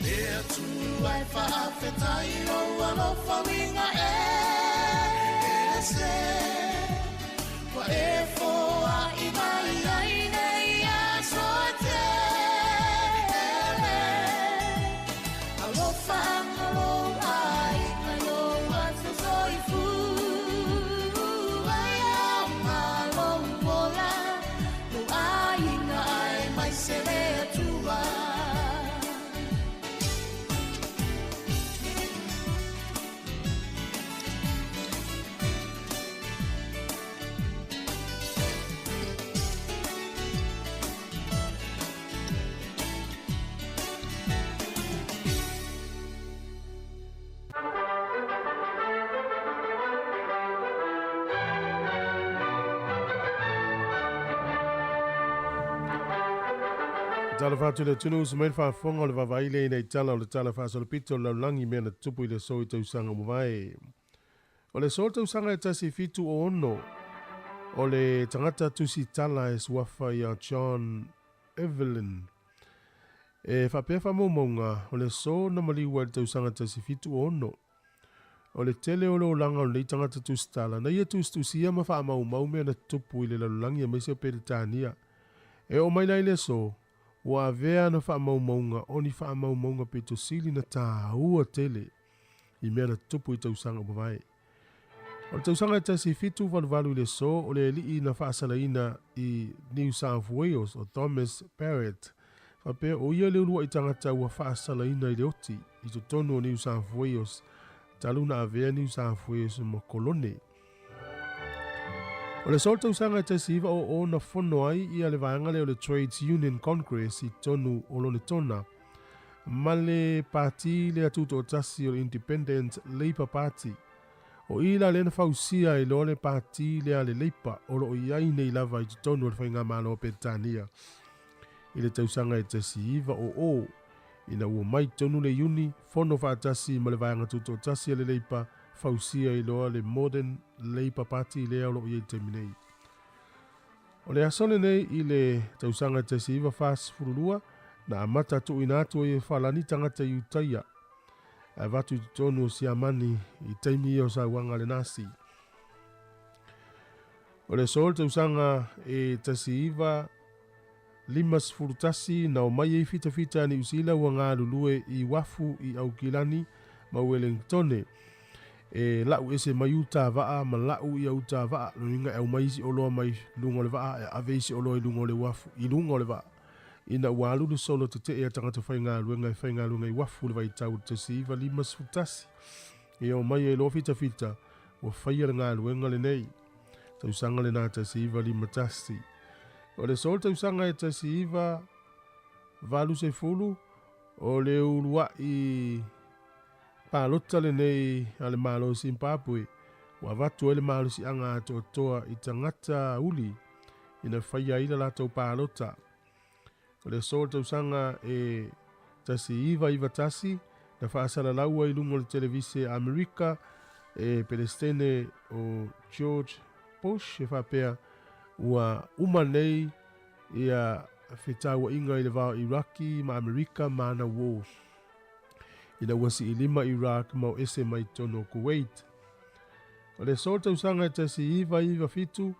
[SPEAKER 5] Lea tu ai faafetai o alofa winga se Wa e foa imai aine ia sote
[SPEAKER 4] Tala whātu le tunu sa meil whaafonga o le wawaile nei tala o le tala whaasolo pito lau langi mea na tupu i le so i tausanga mawai. O le so tausanga e tasi fitu o ono o le tangata tusi tala e suafa i a John Evelyn. E whapea whamomonga o le so na maliwa le tausanga tasi fitu o ono o le tele o lo langa o le tangata tu stala na ia tu sia ma fa mau mau me na tupu ile la langi me se peritania e o mai le so wa vea na fa mau maunga oni fa mau maunga pe to sili na ta ua tele I mea na tupu I tausanga o mawai o le tausanga ta si fitu valu le so o le li na fa asalaina I New South Wales o Thomas Barrett fa pe o ia le ulua I tangata ua fa asalaina I le oti I to tonu o New South Wales taluna avea New South Wales mo kolone. O le solta usanga te siva o na fono ai I ale vaanga le o le Trades Union Congress I tonu o lone tona. Ma le parti le atuto o tasi o Independent Labour Party. O ila le na fausia I lo le parti le ale Labour o lo iai nei lava I tonu o le whainga malo o Petania. I le tausanga te siva o ina ua mai tonu le uni fono faatasi ma le vaenga tuto tasi le leipa fausia I loa le Modern Labour Party le au lo I terminei. O le asole nei I le tausanga te siiva fas furulua na amata tu inatu I falani tangata I utaia. A vatu tonu o siamani I teimi o sa wanga le nasi. O le sol tausanga te siiva limas furutasi na o mai e fita ni usila ua ngā lulue I wafu I Aukilani ma Wellingtone. E lau ese mai uta vaa ma lau I uta vaa luinga e o mai isi oloa mai lungo le vaa e ave isi oloa I lungo le wafu I lungo le vaa. Ina ua alulu solo te te e tangata whai ngā luenga I wafu le vai tau te siiva limas furutasi. E o mai e lo fita ua whai ngā luenga le nei. Tau sanga le nā te siiva limatasi. O le solta usanga e tasi iwa valu se fulu o le ulua I palota le nei ale malo Zimbabwe wa vatu ele malo si anga toa I tangata uli ina whaia ila lato palota. O le solta usanga e tasi iwa tasi na whaasala laua I lungo le televise Amerika e pelestene o George Bush e whapea ua umanei ia whetau inga I le vau Iraki ma Amerika ma na wo. Ina wasi I lima Iraq mau ese mai tono Kuwait. O le solta usanga te si iwa fitu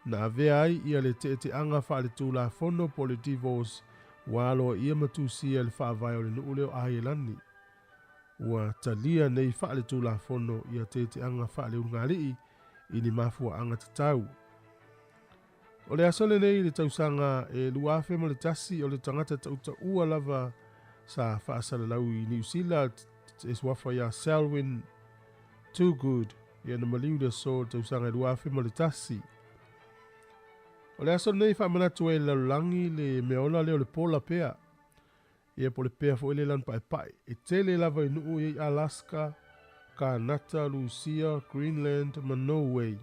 [SPEAKER 4] na avea ai ia le te anga wha le tūla fono politivos walo ia matusia le wha vai o le nuu leo ahielani. Ua talia nei wha le tūla fono ia te anga wha le ungarii ini mafua anga tatau. O le asole nei le tausanga e luafe ma le tasi o le tangata tauta ua lava sa whaasala lau I New Zealand e swafa ia Selwyn Too Good ia na maliu le so tausanga e luafe ma le tasi. O le asole nei whamanatu e laulangi le meola leo le pola pea ia po le pea fo ele lan pai e tele lava I nuu I Alaska, Kanata, Lucia, Greenland ma Norway.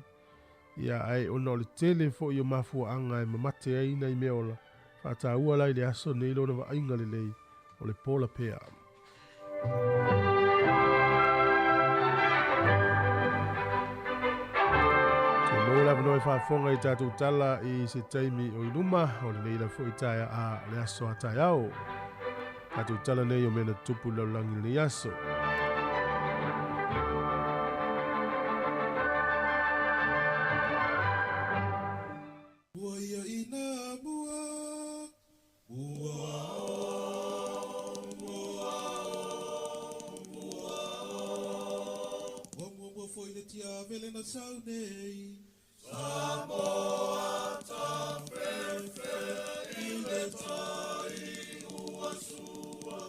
[SPEAKER 4] Ia ai ona o le tele fo I o mafua anga e mamate aina I meola. Whata ua lai le aso nei lona wa ainga le lei o le pola pea. Te mola vanoi whafonga I tātou tala I se taimi o iluma o le leila fo I taia a le aso a tai au. Tātou tala nei o mena tupu laulangi le aso.
[SPEAKER 5] Samoa ta fefe I le tai ua sua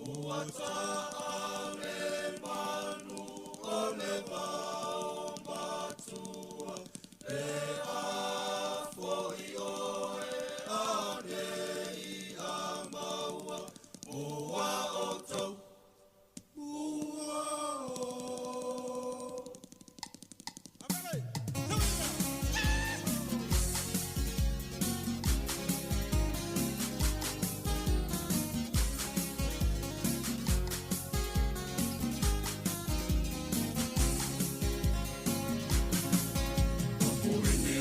[SPEAKER 5] ua ta ale manu o le vau matua e a foi o e a nei a maua ua o tau ua o Rini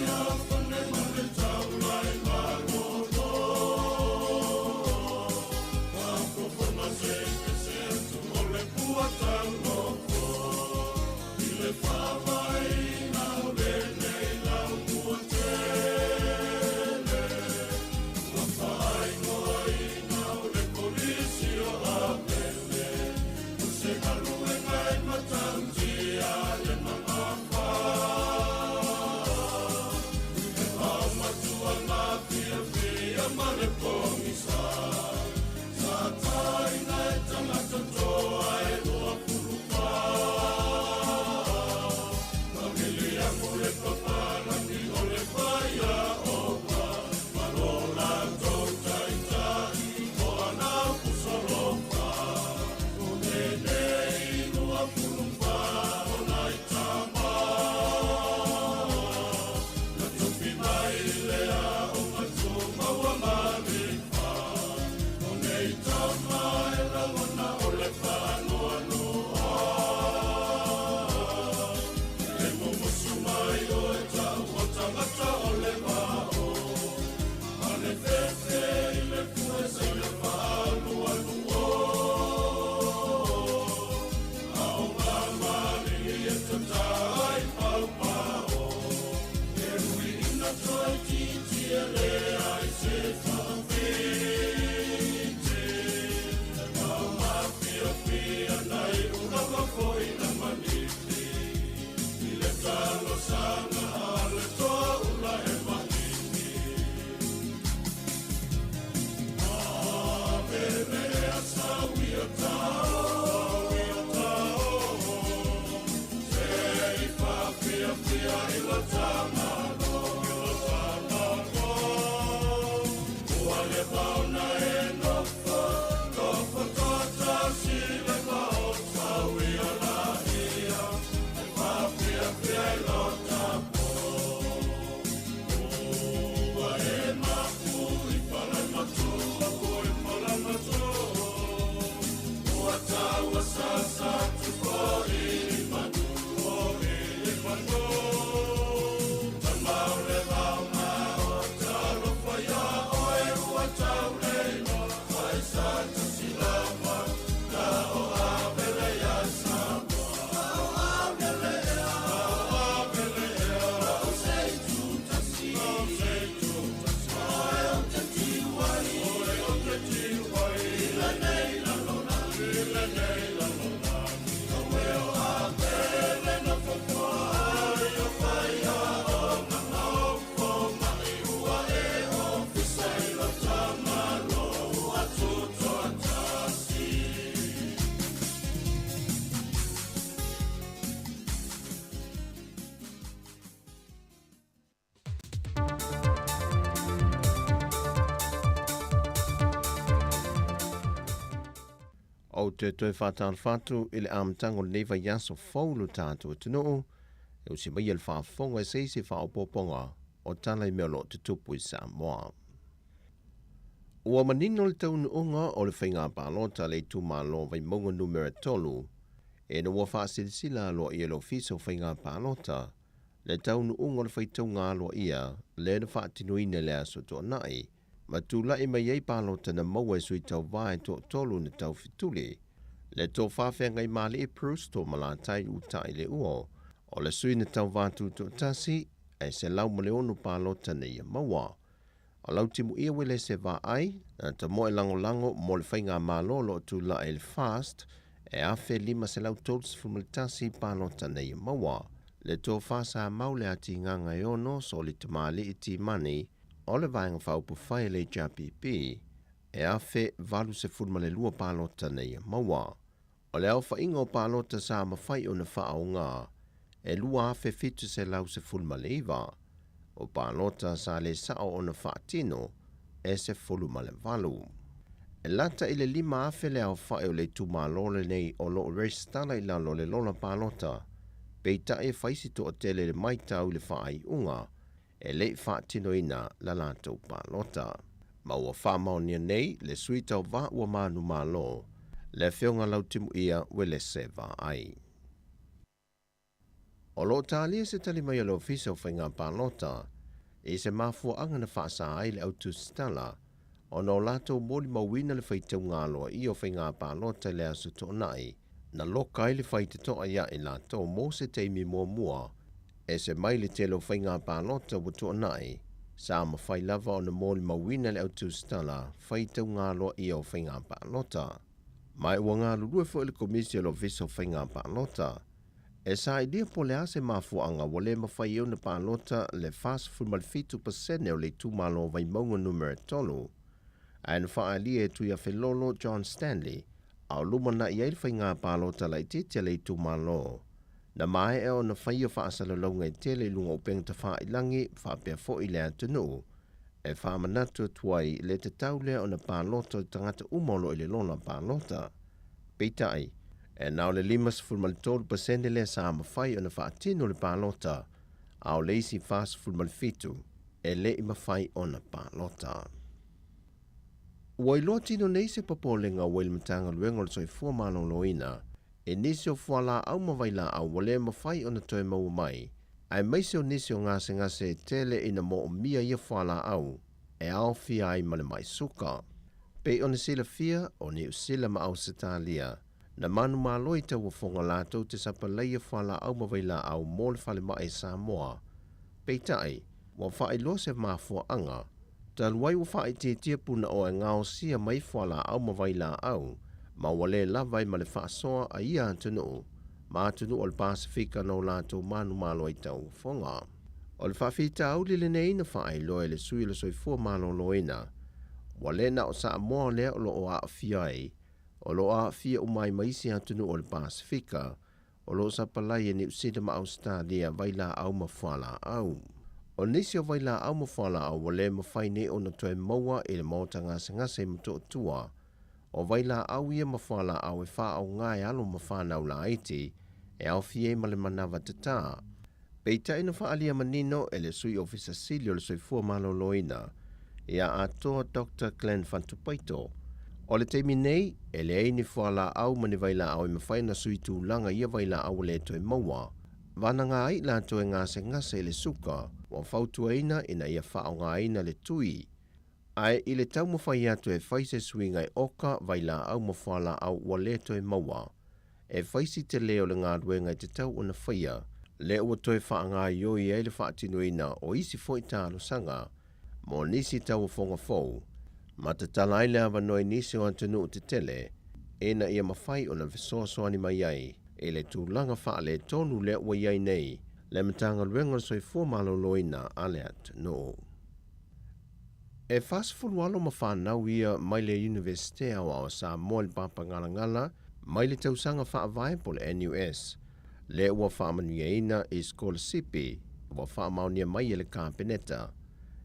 [SPEAKER 6] O te toi whātāra whātu i le amtango neiva yaso whaulu tātou tunuu, e usi mai el whaafonga e seisi whaopoponga o tālai melo te tupu i Samoa. Ua manino le taunu unga o le whainga pālota le tūmalo vai monga numera tolu, e na ua whaasilisila aloa i elo fiso whainga pālota, le taunu unga le whaitaunga aloa ia, le na whaatinuine le aso tō nai, ma tūla i mai ei pālota na maua e sui tau vai tō tolu na tau fituli, le tō whawhenga i mali e prus tō malatai utai le uo, o le sui na tau vātu tō tasi, e se lau male onu pālota na ia maua. O lau timu ia wele se vā ai, na ta moe lango mo le whainga mālolo tūla e le fast, e awhe lima se lau tōls fumaltasi pālota na ia maua. Le tō whasa maule ati nganga e ono so li tamali i ti mani, o le vaenga whaupu whai le JPP, e awhe valu se fulma le lua pālota na ia maua. O le au whainga o pālota sa ma whai o na whaau ngā, e lua awhe fitu se lau se fulma le iwa, o pālota sa le sao o na whaatino, e se fulma le valu. E lata i le lima awhe le au whai o le tūmālole nei o lo restana i lalo le lola pālota, peita e whaisi to o tele le maitau le whai unga, e le whaatino ina la lātou pālota. Ma ua whamaonia nei le suitau wā ua mānu mālo, le whionga lau timu ia wele se wā ai. O lo tālia se tali mai alo fiso whainga pālota, e se mafua anga na whaasa ai le autu stala, o no lātou mōli mawina le whaitau ngāloa i o whainga pālota le asu tō nai, na loka i le whaite toa ia i lātou mō se teimi mua, e se mai le telo whainga pālota watu anai, sa ma whai lava o na mōli mawina le autu stala, whaitau ngāloa i o whainga pālota. Mai ua ngā lurue fo ili komisi lo viso whainga pālota, e sa idea po le ase mafuanga wale ma whai eo na pālota le fast fulmal fitu pasene o le tūmalo vai maunga numera tolu, a na wha ali e tuia whelolo John Stanley, au luma na i eil whainga pālota la i titia le tūmalo. Na mai e o na whaia whaasala launga i tele lunga o peng ta wha ilangi wha pia fo i lea tunu, e wha manatu tuai le te taule o na pālota tangata umolo i le lona pālota. Peitai, e nao le 5% le sa mawhai o na wha atino le pālota, au leisi fast fulmal fitu, e le i mawhai o na pālota. Ua i loa tino nei se papolenga o Wailematanga luenga le soi fua malong loina, e nisi o fuala au mawaila au wale mawhai o na toi mau mai, ai maise o nisi o ngase tele ina mo o mia ia fuala au, e au fia ai male mai suka. Pei o na sila fia o ni usila ma au setalia, na manu maloi ta wafonga lātou te sapa leia fuala au mawaila au mole fale mai Samoa. Pei tai, wa whae lo se mafua anga, taluai wa whae te tia puna o e ngao sia mai whala au mawai la au, ma wale lavai ma le whaasoa a ia tunu, ma tunu o le Pasifika no lato manu malo i tau fonga. O le whawhita au li lenei na whae loe le sui le soifua malo loina, wale na o Samoa lea o lo o a fiai, o lo a fia umai maisi atunu o le Pasifika, o lo sapalai e ni usida ma Australia vaila au mawhala au. O nisi o vaila au mawhala au wale mawhai ne o na toe maua e le mauta ngase mto tua, o vaila au ia mawhala au e wha au ngai alo mawhana u la iti, e au fie male manawa tata. Peita ina wha alia manino e le sui ofisa sili o le soifua malo loina, ia Atua Dr. Glenn Fantupaito. O le teimi nei, e le eini whala au mani vaila au e mawhai na sui tūlanga ia vaila au le toe maua. Vana ngā ai la toe ngase le suka, wa whautua ina ina ia whao ngā ina le tui. Ai i le tau mawhai atu e whaise sui ngai oka vaila au mawhala au wa le toe maua. E whaisi te leo le ngā ruenga te tau o na whaia, le ua toe wha ngā ioi e le whaatino ina o isi fo i tālo sanga, mo nisi tau o whonga fau. Ma te tala ai le awa noi nisi o antanu o te tele, ena ia mawhai o na visoasoani mai ai, e le tūlanga wha le tonu le ua iai nei, le matanga ruenga soi fōmalo loina ale atanu. E whasfulu alo ma whanau ia mai le Universite o Samoa le Papa Ngala mai le tausanga whaavai po le NUS, le ua whaamanuia ina i skolasipi, ua whaamaunia mai e le kāpeneta,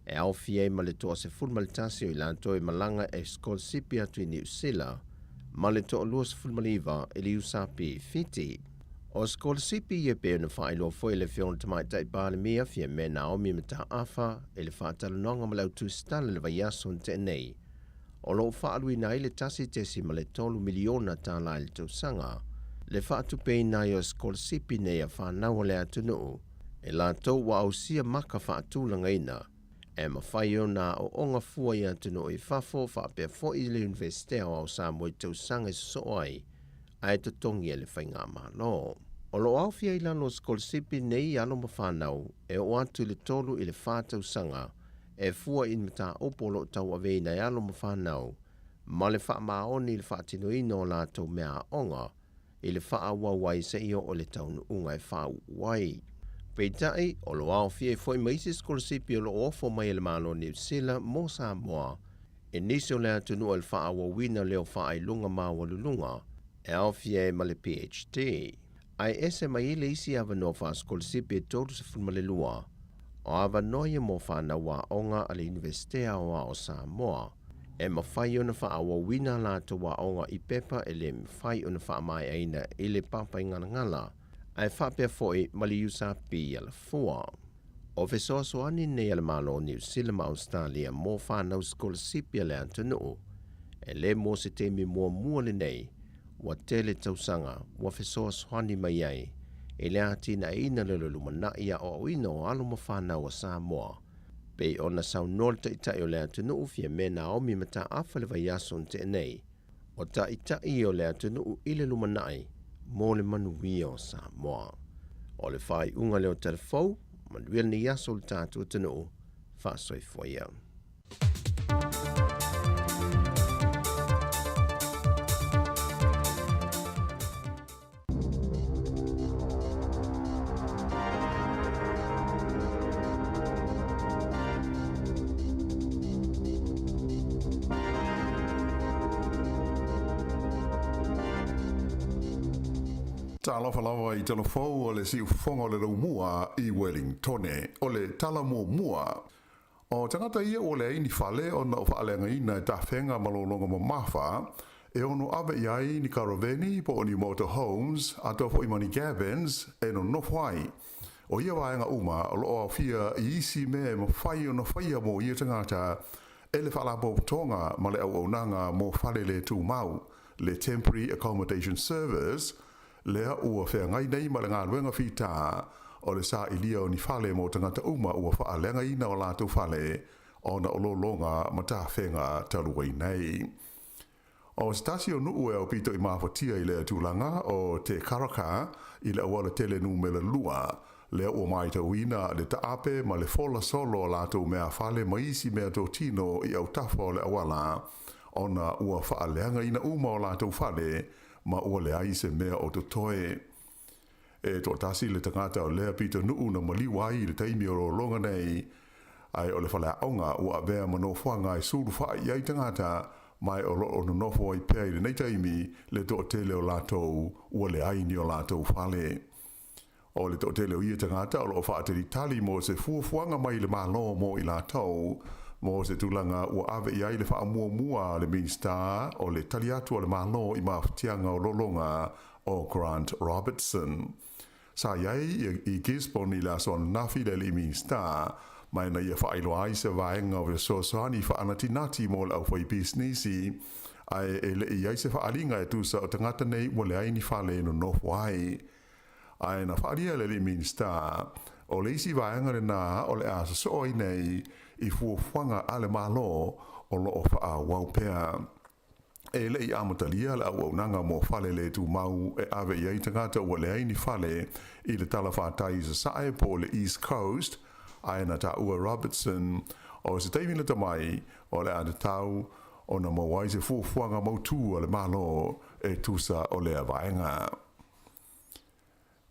[SPEAKER 6] e au fie ma le toa se fulmalitasi o i lanto e malanga e skolasipi atu i New Zealand, ma le toa lua se fulmaliva e li usapi fiti. O skolasipi e pe na whaelo foi le fiona tamai tai bāle mia fie me Naomi mata afa e le whaatalonga ma lau tūstana le vaiaso te nei. O lo whaalui nai le tasi tesi ma le tolu miliona tā lai le tausanga, le whaatupei nai o skolasipi nei a whanau le atunu, e la tau wa au sia maka whaatulanga ina, e mawhai o nā o onga fua i atunu i whafo whaapea fo i le Universite o Samoa i tausanga i soai, ai to tongi e le whainga malo. O lo au fia i lano skolasipi nei alo mawhanau e o atu le tolu i le whātau sanga e fua i mata opolo tau aveina e alo mawhanau ma le wha maoni le whaatino ino o la tau mea onga i le wha wawai se io o le taunu unga e wha wai. Peitai o lo au fia i fwoi maisi skolasipi o lo ofo mai e le malo New Zealand mo Samoa e nisi o le atunu al wha wawina leo wha ai lunga ma walulunga e au fia e ma le PhD. Ai ese mai le isi avanoa wha skolasipi e tolu se fulmale lua, o avanoa ia mo whana wa onga a le Universite o Samoa, e mawhai o na wha awawina la to wa onga i pepa e le mawhai o na wha mai aina i le papa i ngala, ai whapea foi mali usa pi ala fua. O fesoasoani nei ala malo New Zealand ma Australia mo whanau skolasipi ale antanu, e le mo se temi mua le nei, wa tele tausanga, wa fesoasoani mai ai, e le atina ina le lumana ia o ino o alo mawhana wa Samoa. Pei o na saunol ta itai o le atunu fia me Naomi mata afa le vaiaso te nei, o ta itai o le atunu ile lumanai, mo le manuia o Samoa. O le whai unga leo telefou, manuia ni yaso le tātu atunu, whasoi fwaya.
[SPEAKER 7] Talawhalawa i telefou o le siufonga o le raumua i Wellingtone o le tala mua. O tangata ia o le ini whale o na whaalenga ina e tawhenga malolonga mo mawha e ono awe iai ni Caraveni po o ni Motorhomes a tofo i Mani Gavins e no nofwai. O ia waenga uma o loo fia i isi me mo whai o no whaia mo ia tangata e le whalapo tonga ma le au nanga mo whale le tū mau le Temporary Accommodation Service lea ua whea ngai nei ma le ngā luenga whita o le sā ilia o ni whale mo tangata uma ua whaalenga ina o lātou whale o na ololonga ma tā whenga taruai nei. O stasi o nuu e o pito i mawhatia i lea tūlanga o te karaka i le awala tele numela lua le o mai te wina le taape ma le fola solo la to mea fale maisi mea to tino I au tafo le awala ona ua faaleanga ina uma o la to fale ma ua le ai se mea o to toe. E to tasi le tangata o lea pita nuu na maliwai le taimi o longa nei ai o le fale aonga ua bea manofuanga I suru faa iai tangata mai o loo no nofo ai pea I le nei taimi le to tele o latou ua le ai ni o latou fale. O le to tele o ia tangata o loo faa te tali mo se fuafuanga mai le malo mo I latou mo se tulanga ua ave iai le faa mua le minsta o le tali atu o le malo I mafutianga o lolonga o Grant Robertson. Sa iai I Gisborne I la son nafi le minsta mai na ia whaelo ai se vaenga o so soani wha anatinati mo le au whai businessi ai e le iai se whaalinga e tusa o tangata nei mo le aini whale no nofu ai. Ai na whaalia le minsta o le isi vaenga le na o le asa sooi nei I fuafuanga ale malo o lo o wha waupea. E le I amatalia le au nanga mo whale le tu mau e ave iai tangata o le aini whale I le tala whātai sa sae po le East Coast ai na ta ua Robertson o se teimi le tamai o le ane tau o na mawai se fuafuanga mautu o le malo e tusa o le avaenga.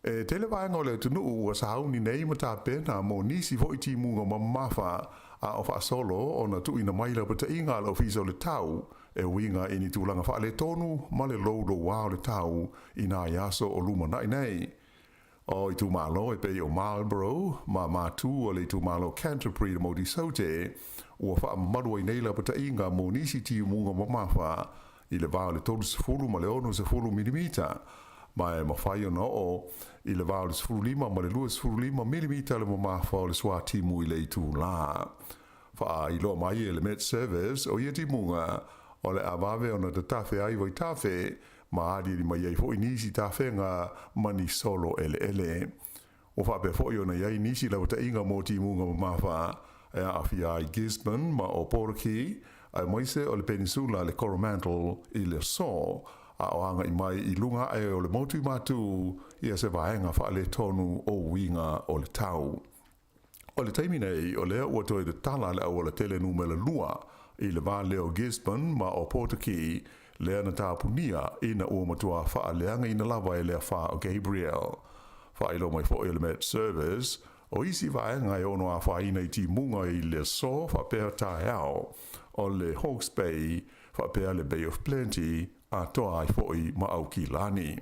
[SPEAKER 7] E tele vaenga o le tunu ua sauni nei mata pena mo nisi vo iti munga mamafa a o fa solo o na tu ina maila pata inga le ofisa o le tau e winga ini tulanga fa le tonu ma le lodo wa o le tau ina yaso o luma nai nei. O I tu malo e pe o Marlborough, ma matu o le tu malo Canterbury mo di saute, ua wha maru I neila pata inga mo nisi ti munga mamafa I le vao le tolu sefulu ma le ono sefulu milimita, ma e mawhai o no o I le vao le sefulu lima ma le lua sefulu lima milimita le mamafa o le swa timu I le tu la. Wha I lo mai e le Met Service o ia ti munga o le avave o na te tafe ai voi tafe, ma adi li mai ai fo inisi ta fenga mani solo ele. O fa pe fo yo na ai nisi la ta inga moti munga mafa e afia I Gisborne ma o Porky ai moise o le peninsula le Coromandel I le so a oanga I mai I lunga e o le motu matu ia se vaenga fa le tonu o winga o le tau. O le taimi nei o lea ua toi de tala le au le tele numela lua I le va leo Gisborne ma o Porky lea na tāpunia ina ua matua wha leanga ina lava e lea wha o Gabriel. Wha ilo mai fo I le Met Service, o isi vaenga e ono a wha ina I ti munga I le so wha pēr tae au, o le Hawke's Bay, wha pēr le Bay of Plenty, a toa ai fo I ma au ki lani.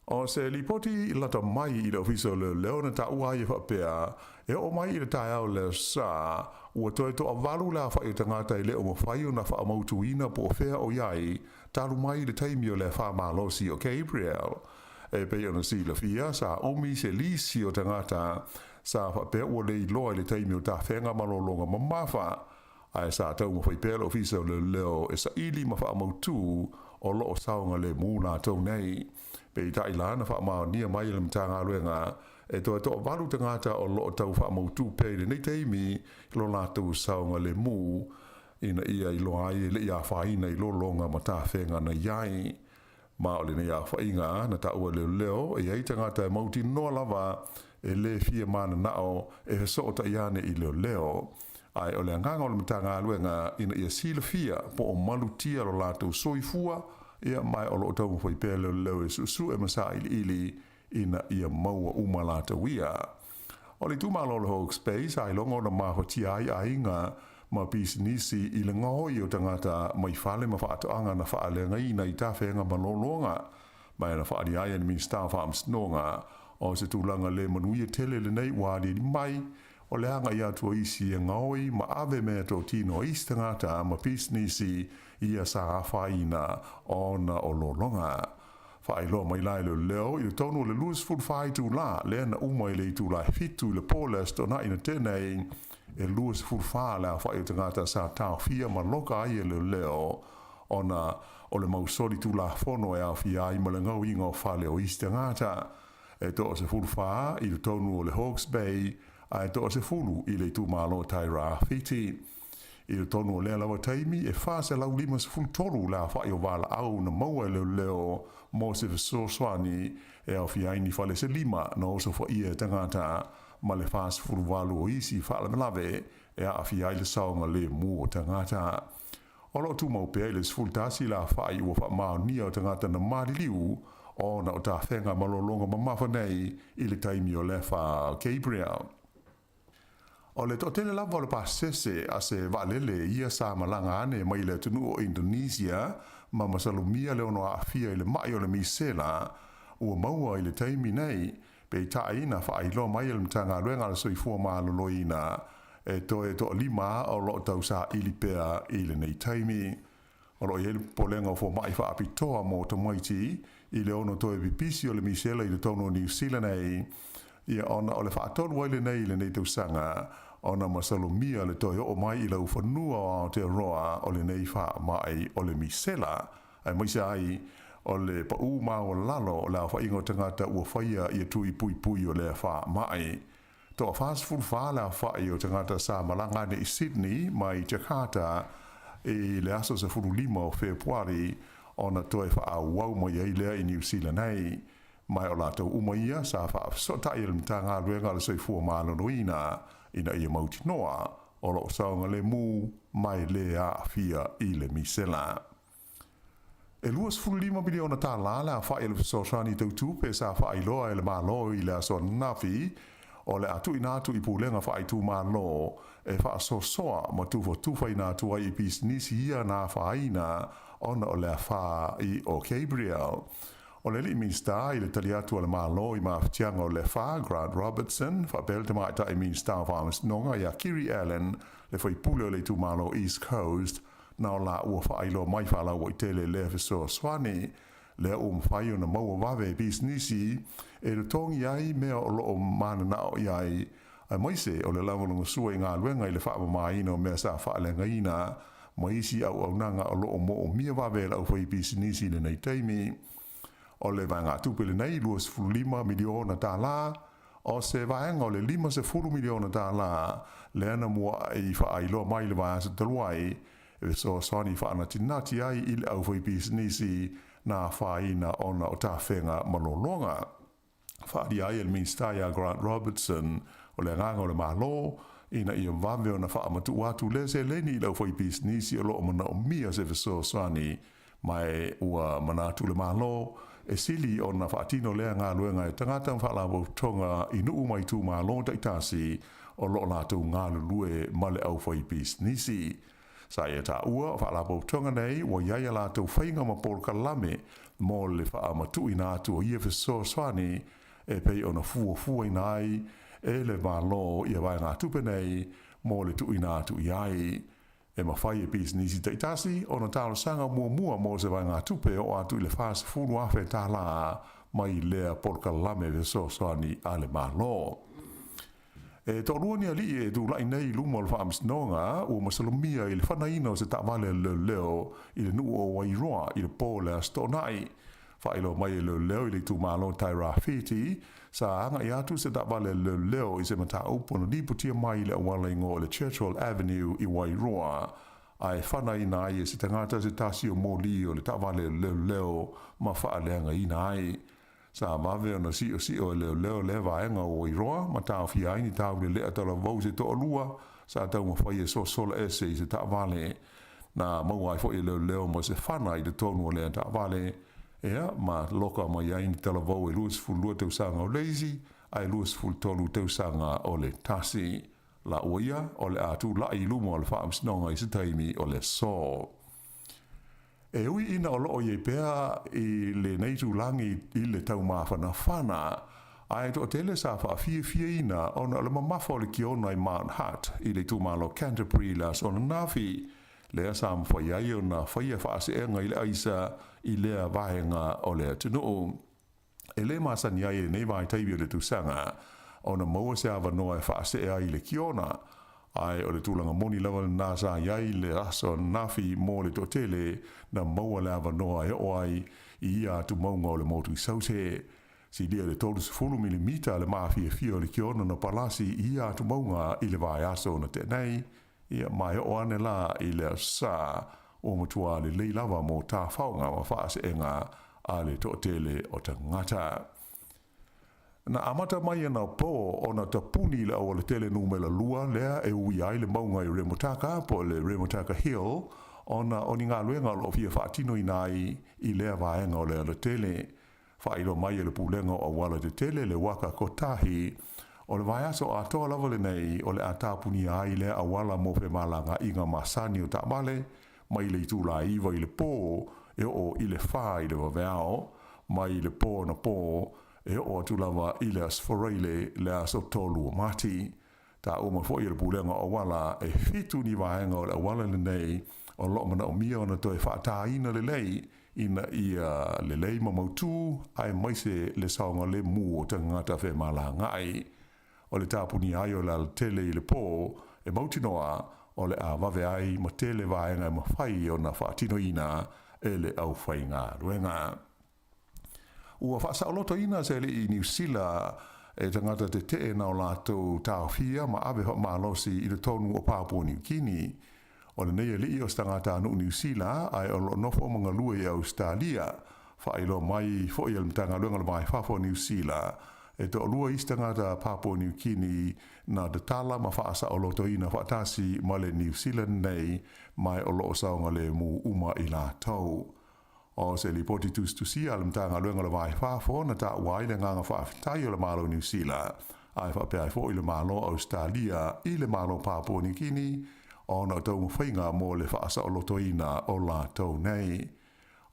[SPEAKER 7] O se lipoti lata mai I le ofiso le leo na ta ua I wha pēr, e o mai I le tae au le sa, ua toi to avalu la wha I tangata I le o mawhai o na wha amautuina po whea o iai, talu mai le taimi o le wha malosi o Gabriel. E pe ona si la fia sa omi se lisi o tangata sa wha pēr ua le iloa le taimi o ta whenga malolonga mamafa, ai sa tau mawhai pēr o fisa o le leo e sa ili ma wha amautu o lo o saunga le mūna tau nei. Pe I ta ilana wha maa nia mai le mtanga aluenga, e toa toa walu tangata o lo tau wha mautu pēre nei teimi lo lātou saunga le mū ina ia I lo ai le ia whaina I lo longa ma tā whenga na iai. Ma o le nei a whainga na ta ua leo leo e ai tangata e mauti noa lava e le fia mana nao e he so ta iane I leo leo. Ai o le nganga o le mtanga aluenga ina ia sila fia po o malutia lo lātou soifua ia mai o lo tau mwhai pēr leo leo e susu e masa ili ina ia maua umalata wia. O le tumalo le Hawke's Bay sa ilongo na mahotia ai ainga ma pisinisi I le ngahoi o tangata mai whale ma whaatoanga na whaalenga ina I ta whenga malolonga mai na whaari ai ni minsta whaamsnonga o se tūlanga le manuia tele le nei wāri mai o le anga ia tua isi e ngahoi ma ave mea tō tino isi tangata ma pisinisi ia sa awhaina o na o lolonga. Whae loa mai lai leo I tonu le luas ful whae tu la le na umai le tu la fitu le polest o na ina tenei e luas ful whae la whae tangata sa tau fia ma loka ai leo o na o le mausori tu la fono e au fia I malangau inga o whale o isi tangata e to o se ful whae I tonu o le Hawke's Bay a e to o se fulu I le tu malo tai rā fiti. I le tonu o lea lawa taimi, e wha se lau lima se fulu toru la wha i o wala au na maua leo mo se so swani e au fi aini whale se lima na oso wha ia tangata ma le wha se fulu walu o isi wha la melawe e a fi aile saonga le mu o tangata. Olo tu mau pea i le se fulu tasi la wha i ua wha mao nia o tangata na mariliu o na o ta whenga malolonga mamafa nei i le taimi o le wha Gabriel. O le totele lava o le pasese a se valele ia sa malanga ane mai le tunu o Indonesia ma masalumia le ono a fia i le mai o le misela ua maua i le taimi nei pe ta ina fa ilo mai le mtanga luenga le soifua maaloloina e to lima o lo tau sa ili pea i le nei taimi. O lo iele polenga o fo mai fa apitoa mo to maiti i le ono to e vipisi o le misela i le tono New Zealand nei ia ona o le whaatonu wai le nei tau sanga ona masalomia le toi o mai i lau whanua o Aotearoa o le nei wha mai o le misela ai maisa ai o le pau ma o lalo o la wha ingo tangata ua whaia i tui pui o le wha mai to a fast food wha la wha i o tangata sa malanga ne i Sydney mai Jakarta i le aso se furu lima o Februari ona toi wha a wau mai ai lea i New Zealand nei mai o lato umaia sa wha sota i le mtanga ruenga le soifua maalanoina ina ia mauti noa o lo saunga le mu mai le a fia i le misela. E luas fulu 5 miliona ta lala wha i le sosani tautu pe sa wha i loa i le malo i le aso nafi o le atu inatu i pulenga wha i tu malo e wha so soa ma tufo tufa inatu ai i pisnisi ia na wha ina ona o le wha i o Gabriel. O le li minsta i le taliatu o le malo i maaftianga o le wha Grant Robertson, wha belta maita i minsta o whamas nonga i a Kiri Allen, le whai pule o le tu malo East Coast, na o la ua wha ilo mai wha lau i tele le fiso swani, le whai o na maua wawe bisnisi, e le tongi ai mea o loo mana nao i ai, a maise o le laungalunga sua i ngā luenga i le wha maina o mea sa wha lenga ina, maisi au nanga o loo mo o mia wawe lau whai bisnisi le nei taimi, o le vanga tupele nei luas fulu 5 miliona ta la o se vanga o le 5 miliona ta la le ana mua i wha ailo mai le vanga se taluai e so swani wha ana tinati ai i le au whai bisnisi na whaina ona o ta whenga malolonga wha di ai el minstaya Grant Robertson o le nganga o le malo ina i wame o na wha amatu watu le se leni i le au whai bisnisi o lo o mana o mia se so swani mai ua manatu le malo e sili o na whaatino lea ngā luenga e tangata whaalabo tonga i nuu mai tū mālo taitasi o lo lātou ngā lue male au whai bisnisi. Sa e tā ua whaalabo tonga nei wa iaia lātou whainga ma por kalame mō le whaamatu i nātu o ia fiso swani e pei o na fua i nai e le mālo i a vai ngā tupe nei mō le tu i nātu i ai. E mawhai e bisnisi taitasi, o na tālo sanga mua mō se vai ngā tupe o atu i le whāsa funu awhe tā la mai lea porka lame ve so soani a le mālo. E tō ruani ali e tu lai nei luma o le whaamis nonga o masalomia i le whanaina o se tāwale leo i le nuu o wairoa i le pōle a stonai. Whailo mai e leo i le tu mālo taira whiti, sa anga i atu se tāwale leo i se mata upona niputia mai le awala ingo le Churchill Avenue i Wairoa. Ai whanai na ai e se tangata se tasi o mōli o le tāwale leo ma whaaleanga ina ai. Sa mawe ona si o leo le vaenga o Wairoa, ma tāo fi aini tāu le lea tala vau se to alua, sa tau ma whai e so sola ese i se tāwale. Na mau ai fo i leo mo se whanai de tonu o lea tāwale. Ea, ma loka mai aini tala vau e luas fulua tau sanga o leisi, ai luas ful tolu tau sanga o le tasi. La oia, o le atu la i lumo o le whaamsinonga i se taimi o le so. E ui ina o loo ye pea i le neitu langi i le tau mawhana whana, ai to tele sa wha fia ina o na le mamafa o le kiona i Mount Hutt i le tumalo Canterbury la so na nafi, lea sa mwhai o na whaia whaase enga i le aisa i lea vahenga o lea tunu. E le masani ai e nei vai taibi o le tusanga, o na maua se awa noa e whaase ea i le kiona, ai o le tūlanga moni lawa na sa iai le aso nafi mō le totele na maua le awa noa e oai i ia atu maunga o le motu i sause. Si lia le tolu 10 mm le maafi e fio le kiona na palasi i ia atu maunga i le vai aso na tenei, ia mai o ane la i le sa o matua le lava mo tā whaunga ma whaase e ngā a le to tele o te ngata. Na amata mai ana po o na tapuni le o le tele numela lua lea e ui ai le maunga i Remotaka po le Remotaka Hill ona oni ngā luenga lo fia whaatino i nai i lea vaenga o le tele. Whairo mai le pulenga o wala te tele le waka kotahi o le vaiaso a toa lava le nei o le atapuni ai le a wala mo pe malanga i ngā masani o tamale mai le tula iwa i le pō e o i le wha i le waweao mai le pō na pō e o atulawa i le asforeile le aso tolu o mati. Ta o mafo i le pulenga o wala e fitu ni vaenga o le wala le nei o lo mana o mia o na toi whaataina le lei ina ia le lei mamautu ai maise le saonga le mu o te ngata whe malanga ai. O le tāpuni ai o le tele i le pō e mautinoa o le a wawe ai ma tele vaenga ma whai o na whaatino ina e le au whai ngā ruenga. Ua whaasa o loto ina se le i New Zealand e tangata te te na o lātou tāwhia ma awe hot mālosi i le tonu o Papua New Guinea. O le nei li o tangata anu New Zealand ai o lo nofo mga lua i Australia whailo mai fo i almtanga luenga le mai whafo New Zealand e to lua i tangata Papua New Guinea na de tala ma whaasa o loto ina whaatasi ma le New Zealand nei mai o lo saonga le mu uma i lātou. O se li poti tustusi almtanga luenga le mai whafo na ta wai le nganga whaafitai o le malo New Zealand ai whapea fo i le malo Australia i le malo Papua New Guinea o na tau mwhainga mo le whaasa o lotoina o la tau nei.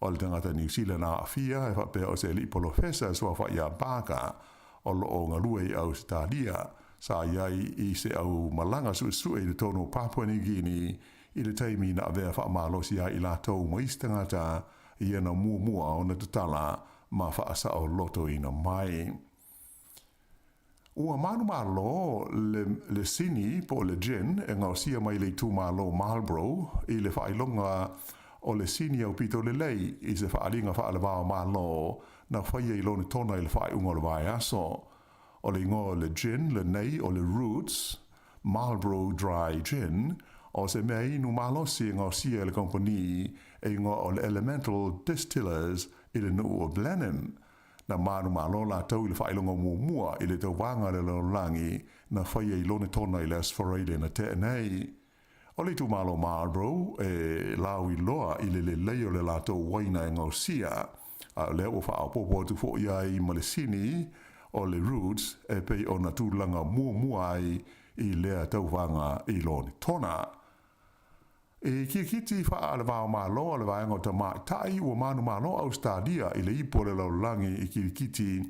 [SPEAKER 7] O le tangata New Zealand a awhia e whapea o se li polofesa sua whaia baka o lo o ngalue i Australia sa iai i se au malanga su e le tono Papua New Guinea i le teimi na avea whaamalosi ai i la tau maistangata i ena mua o na tatala ma whaasa o lotoina mai. Ua manu malo le sini po le gin e ngau sia mai le tu malo Marlborough i le whailonga o le sini au pito le lei i se whaalinga whaalawao malo na whaia i lone tona i le whaiunga le vai aso. O le ingo le gin, le nei o le roots, Marlborough Dry Gin, o se mea inu malosi e ngau sia le kompani e ingo o le Elemental Distillers i le nuu o Blenheim. Na manu malo la tau i le whailonga mua i le tau wanga le langi na whaia i lone tona i le asforeile na te nei. O le tu malo Marlborough e lau i loa i le leo le la tau waina e ngau sia. A le o wha apopo tu fo ia i malesini o le roots e pei o na tūlanga mua ai i lea tau wanga i lone tona. E kia kiti wha ale wao malo ale waenga o ta mai tai ua manu malo Australia i le ipo le lau langi i kia kiti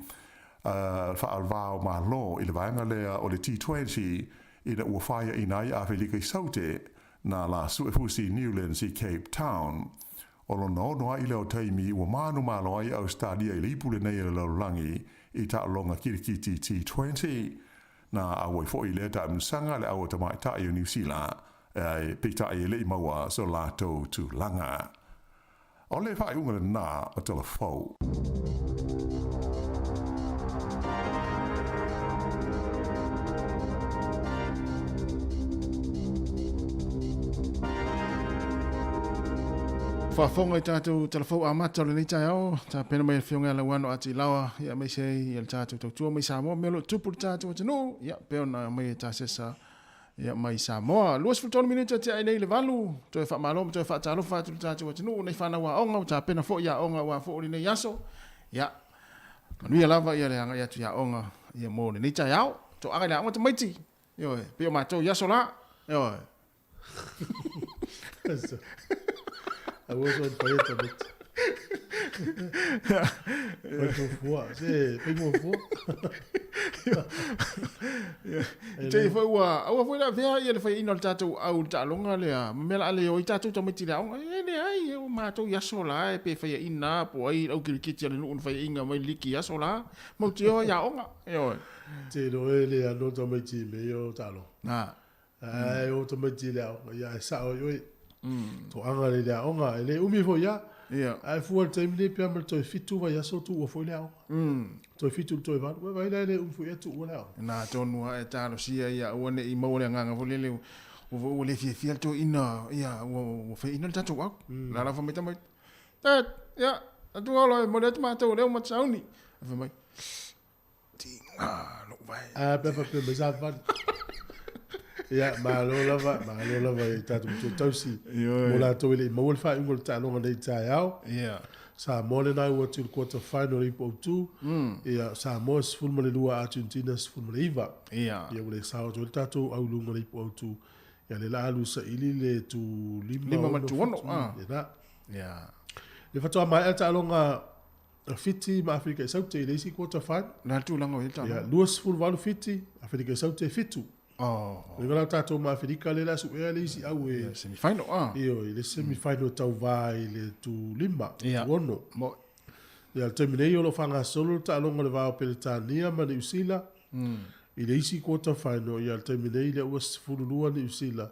[SPEAKER 7] wha ale wao malo i le waenga lea o le T20 i na ua whaia i nai a whelika i saute na la Suefusi Newlands i Cape Town. O lo no ai leo taimi ua manu malo ai Australia i le ipo le nei le lau langi i ta longa kia kiti T20 na awai fo i lea ta msanga le awa ta mai tai o New Zealand. Pita e le maua so lato tu langa. O le whai unga na o tala fau.
[SPEAKER 1] Whafonga i tātou telefou a mata o le neitai au, tā pena mai whionga la wano ati lawa, ia mai sei, ia le tātou tautua mai Samoa, melo tupu le tātou atanu, ia peona mai tā sesa, ia mai Samoa. Luas fultonu minuta te ai nei le valu, toi wha maloma, toi wha tālo whātu le tātou atanu, nei whana wa onga, tā pena fo ia onga wa fo ori nei yaso, ia, manuia lava ia le anga ia tu ia onga, ia mo le neitai au, to anga le anga te maiti, ia, peo mātou yaso la, ia.
[SPEAKER 4] I was on fire a bit.
[SPEAKER 1] Te fua, awa fua la vea ia le fai ino le tātou au tālonga lea, mela ale o i tātou tamiti lea, ele ai, o mātou yaso la, e pe fai ina, po ai au kirikiti ale nukun fai inga mai liki yaso la, mauti o ia onga,
[SPEAKER 4] Te roe lea no tamiti me o tālo. Ai, o tamiti lea, ia sa o yoi. To anga le lea onga, ele umi fo ia, ai fua le taimi le pia mal toi fitu vai yaso tu ua fo lea. Toi fitu toi vanu, vai le umi fo ia tu ua lea.
[SPEAKER 1] Nā tonua e tālo sia ia uane i maule nganga fo leleu. o le fia to ina ia o fe ina tatu au la la fa mai tamai ya atu alo mo le tamato le o matsauni fa mai tinga no vai
[SPEAKER 4] pe me sa van ya ma lo lava e tatu tausi mo la to le mo fa ngol ta lo ngai ta yao sa mo le na o til quarter final ipo tu ya sa mo full mo le lua Argentina full mo le iva ya le sa o tatu au lu mo le ipo tu ya le la lu sa ili le tu lima
[SPEAKER 1] ma tu ono
[SPEAKER 4] ya le fa mai ta lo nga fiti ma Afrika South te le si quarter final
[SPEAKER 1] na tu lango ta
[SPEAKER 4] ya luas full valu fiti Afrika South te fitu le gala tato ma Afrika le la su e le si au e
[SPEAKER 1] semi final
[SPEAKER 4] io le semi final tau vai le tu lima ono
[SPEAKER 1] mo
[SPEAKER 4] ya terminei lo fanga solo ta longo le va pe Tania ma le usila ile isi quarter final ya terminei le was fululua ni usila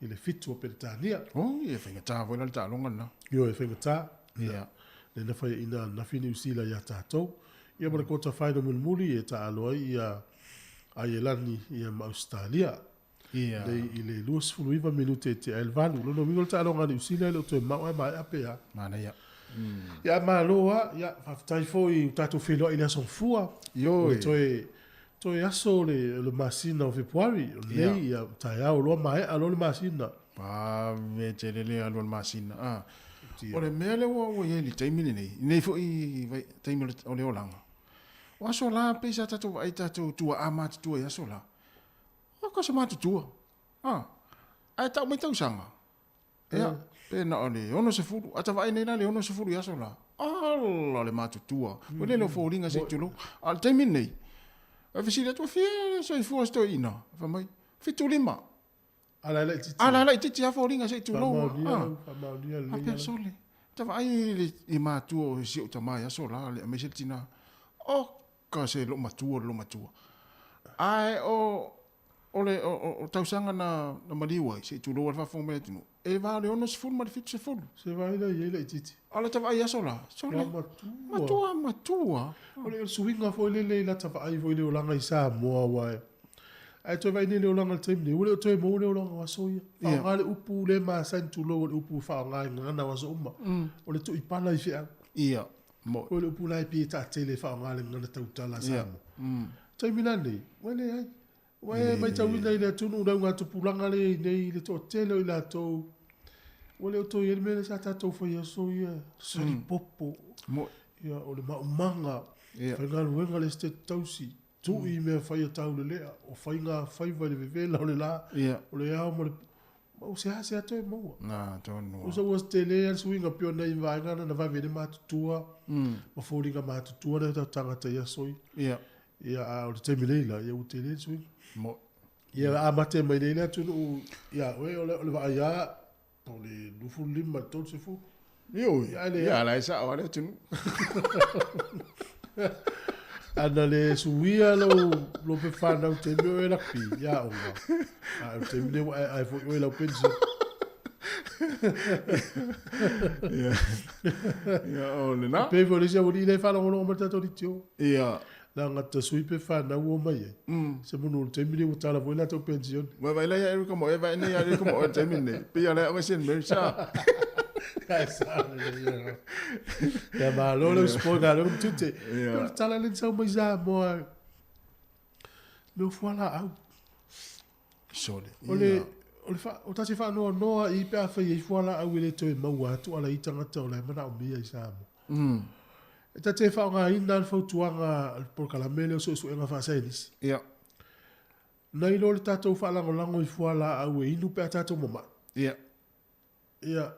[SPEAKER 4] ile fitu pe Tania
[SPEAKER 1] ia fa ta vo ta longo na
[SPEAKER 4] io e fenga ta le na fa ina na fini usila ya tato ia ma le quarter final muli e ta aloi ia Aielani ia ma Australia.
[SPEAKER 1] Ia.
[SPEAKER 4] Ile luas fuluiva minute te el valu. Lono mingol ta longa ni usila ile to ma mai apea.
[SPEAKER 1] Mana ia.
[SPEAKER 4] Ya ma loa ya faftai foi tatu filo ile son fua.
[SPEAKER 1] Yo.
[SPEAKER 4] To aso le masina o February. Le ia ta o lo mai alo le masina.
[SPEAKER 1] Pa ve te le alo le masina. Ore mele wo ye ni taimini nei. Nei fo I vai taimini o le olanga. Wa so la pe sa tatu ai tatu tua ama tua ya so la. O ko se ma tua. Ai ta mai tau sanga. Ya, pe na ole ono se furu. Ata vai nei na le ono se furu ya so la. Alla le ma tua. O le fo ringa se tulo. Al taimini nei. A visita tua fie so I fu sto ina. Fa mai. Fitu lima.
[SPEAKER 4] Ala la titi.
[SPEAKER 1] Ala la titi a fo ringa se tulo.
[SPEAKER 4] A
[SPEAKER 1] pe sole. Ta vai le I ma tua si o ta mai ya so la le me se tina. O ka se lo matua. Ai o tausanga na maliwa se tu lo fa fo me tinu. E va le ono se fulu ma fit se fulu.
[SPEAKER 4] Se vai la ye le titi.
[SPEAKER 1] Ala ta vai asola. Matua.
[SPEAKER 4] O le suinga fo le la ta vai fo le olanga I Samoa wa. Ai to vai ni le olanga time ni. O le to mo le olanga wa soia. Fa le upu le ma san tu lo le upu fa nga ngana wa so uma. O le to I pala I fia.
[SPEAKER 1] Ia.
[SPEAKER 4] Mo o le pula pi ta tele fa nga le ngana tau tala Samoa. Tai minani. Wele ai. Wa mai tau ina ile tunu da nga tu pulanga le nei le to tele ila to. Wele to ye me sa ta to fo ye so ye. So di popo.
[SPEAKER 1] Mo
[SPEAKER 4] ya o le manga. Fa nga luenga le ste tausi. Tu I me fa ye tau le lea. O fa nga fa va le vela o le la. O le ya mo o se ha to mo.
[SPEAKER 1] Na to no.
[SPEAKER 4] O so was tele an swinga pio na I va nga na va vene ma tua. Ma fo ringa ma tua na ta tanga te ya so.
[SPEAKER 1] Ia.
[SPEAKER 4] Ia o te milela ia o tele swing.
[SPEAKER 1] Mo
[SPEAKER 4] ia a mate mai le tu ia o le va ia po le lu fu lima to se fu
[SPEAKER 1] Io ia la sa o le tunu.
[SPEAKER 4] ana le suia lo pe fa na te me e la pi ia o a te me ai fo o la pensi
[SPEAKER 1] Ia o le na.
[SPEAKER 4] pe vo le sia o le fa lo mo ta to di tio
[SPEAKER 1] Ia.
[SPEAKER 4] la ngata sui pe fa na o mai se mo no te me o tala vo la to pension
[SPEAKER 1] Wa vai la ia ko mo e vai nei ia ko mo o te mine. Pe ia la o sen me sa.
[SPEAKER 4] Ya ma lo spoga lo tutte. Tala le sa mai za mo. Me fuala au.
[SPEAKER 1] Sole.
[SPEAKER 4] O fa o tasi fa no I pe fa I fuala au le to mau atu ala I tanga to le mana o mia I sa mo. E ta te fa nga ina fo tuanga por calamele so nga fa selis.
[SPEAKER 1] Ia.
[SPEAKER 4] Nei lo le tato fa lango I fuala au e inu pe tato mama.
[SPEAKER 1] Ia.
[SPEAKER 4] Ia.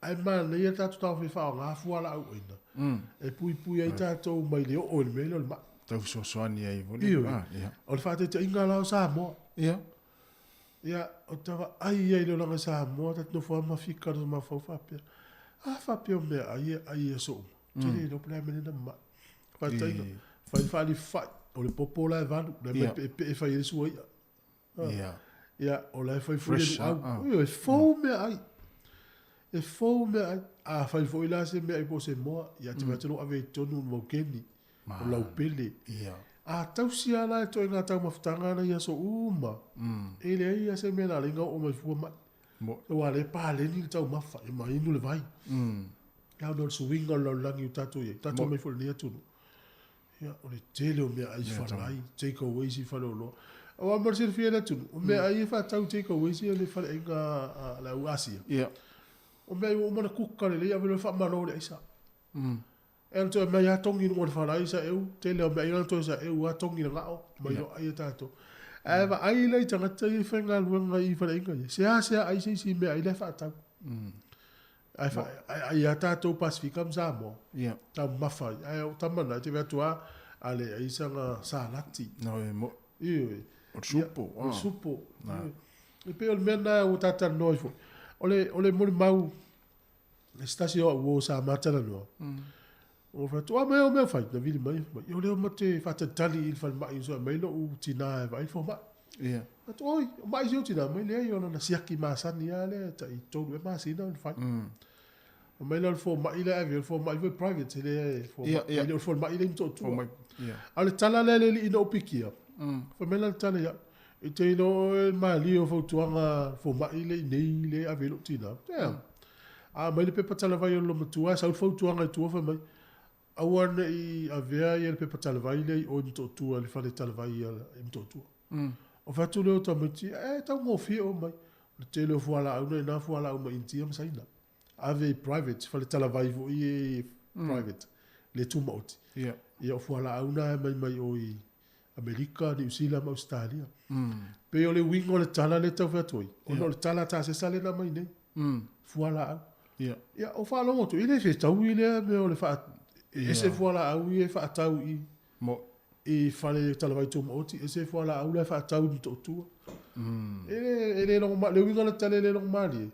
[SPEAKER 4] Ai man le tato ta fa nga fuala au ina. E pui ai tato mai le o le mele o ma.
[SPEAKER 1] Tau so ani ai vo.
[SPEAKER 4] Ia. O le fa te inga la sa mo.
[SPEAKER 1] Ia.
[SPEAKER 4] Ia o tava ai le langa sa mo ta no fo ma fika no ma fo fa pe. Fa pe o me ai so. Tele no problema ni ma. Fa tai. Fa fa o le popola e vanu. Le pe fa ye so ia.
[SPEAKER 1] Ia.
[SPEAKER 4] Ia o le fa fu le. E fo me ai. E fo me ai. A fa la se me ai po se mo. Ia te va te no ave tonu mo keni. O lau pele.
[SPEAKER 1] Ia.
[SPEAKER 4] A tausia la to inga tau mafutanga na ia so uma. Ele ia se mena linga o mai fua mai. E wale pa le ni tau mafa e mai inu le vai. Ia no swinga lo langi tatu ye. Tatu mai fua ni atu. Ia o le tele o mea ai whalai. Take away si whalo lo. O a marasir fia na tunu. O mea ai e wha tau take away si le whale inga la uasia.
[SPEAKER 1] Ia.
[SPEAKER 4] O mea i o mana kuka le lea velo wha maro le aisa. E anto e mai a tongi no ngore whalai sa eu. Tele o mea i anto sa eu a tongi na ngao. Mai no ai a tato. E wa ai lei tangata i whenga luenga i whale inga ye. Sea ai si mea i le wha tau. Ai a tato Pasifika Samoa.
[SPEAKER 1] Ia.
[SPEAKER 4] Tau mawhai. Ai o tamana te vea tua ale ai sanga sa lati.
[SPEAKER 1] No e mo.
[SPEAKER 4] Ioi.
[SPEAKER 1] O supo.
[SPEAKER 4] O supo. E pe o le mena o tata noi fo. Ole mori mau. Le stasi o uo sa matana noa. O fa tua mea o mea fai. Na vili mai. I o leo mate fata tali il fal mai. So mai lo u tina e vai fo mai.
[SPEAKER 1] Ia.
[SPEAKER 4] Atu oi. Mai si o tina. Mai lea i ona na siaki maasani a le. Ta i tolu e maasina o fai. O mai lo fo mai le avi. Fo mai voi private. Ele fo mai. Ele fo mai le mto tu. Ale tala le le ina o pikia. Fo mai le tala ya. I te ino e mali o fautuanga fo mai le nei le avi lo tina. A mai le pepa tala vai o lo matua. Sa fautuanga i tua fa mai. Awana i avea i le pepa tala vai le o mto tua. Le fale tala vai i mto tua. O fatu leo tamiti. Tau mo fia o mai. Le te leo fuala au na fuala au mai intia masaina. Ave private. Fale tala vai vo i private. Le tu mauti. Ia o fuala au na mai o i Amerika, New Zealand, Australia. Pe o le wingo le tala le tau fatoi. O no le tala ta se sale na mai nei. Fuala au. Ia o fa longo tu ile se tau ile me o le fa ese fuala au i fa tau i
[SPEAKER 1] mo
[SPEAKER 4] i fale tala vai tu mauti ese fuala au le fa tau to tu. Ele longo ma le wingo le tala le longo mali.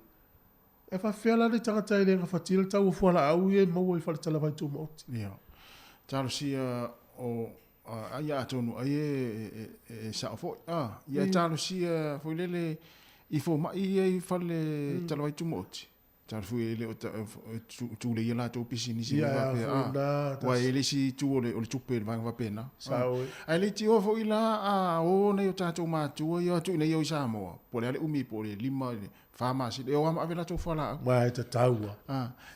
[SPEAKER 4] E fa fela le tanga tai le fa tila tau fuala au i mo i fale tala vai tu mauti.
[SPEAKER 1] Ia. Talo si o ai atonu ai e sa fo ia talo si fo lele I fo mai I fale talawai tumoti tal fu ele o tu le la to pisini si va wa ele si tu o le tupe va va pena ai le ti o fo ila o ne o tato ma tu yo tu ne yo Samoa po le umi po le lima fama si le o ma avela to fala
[SPEAKER 4] ma te taua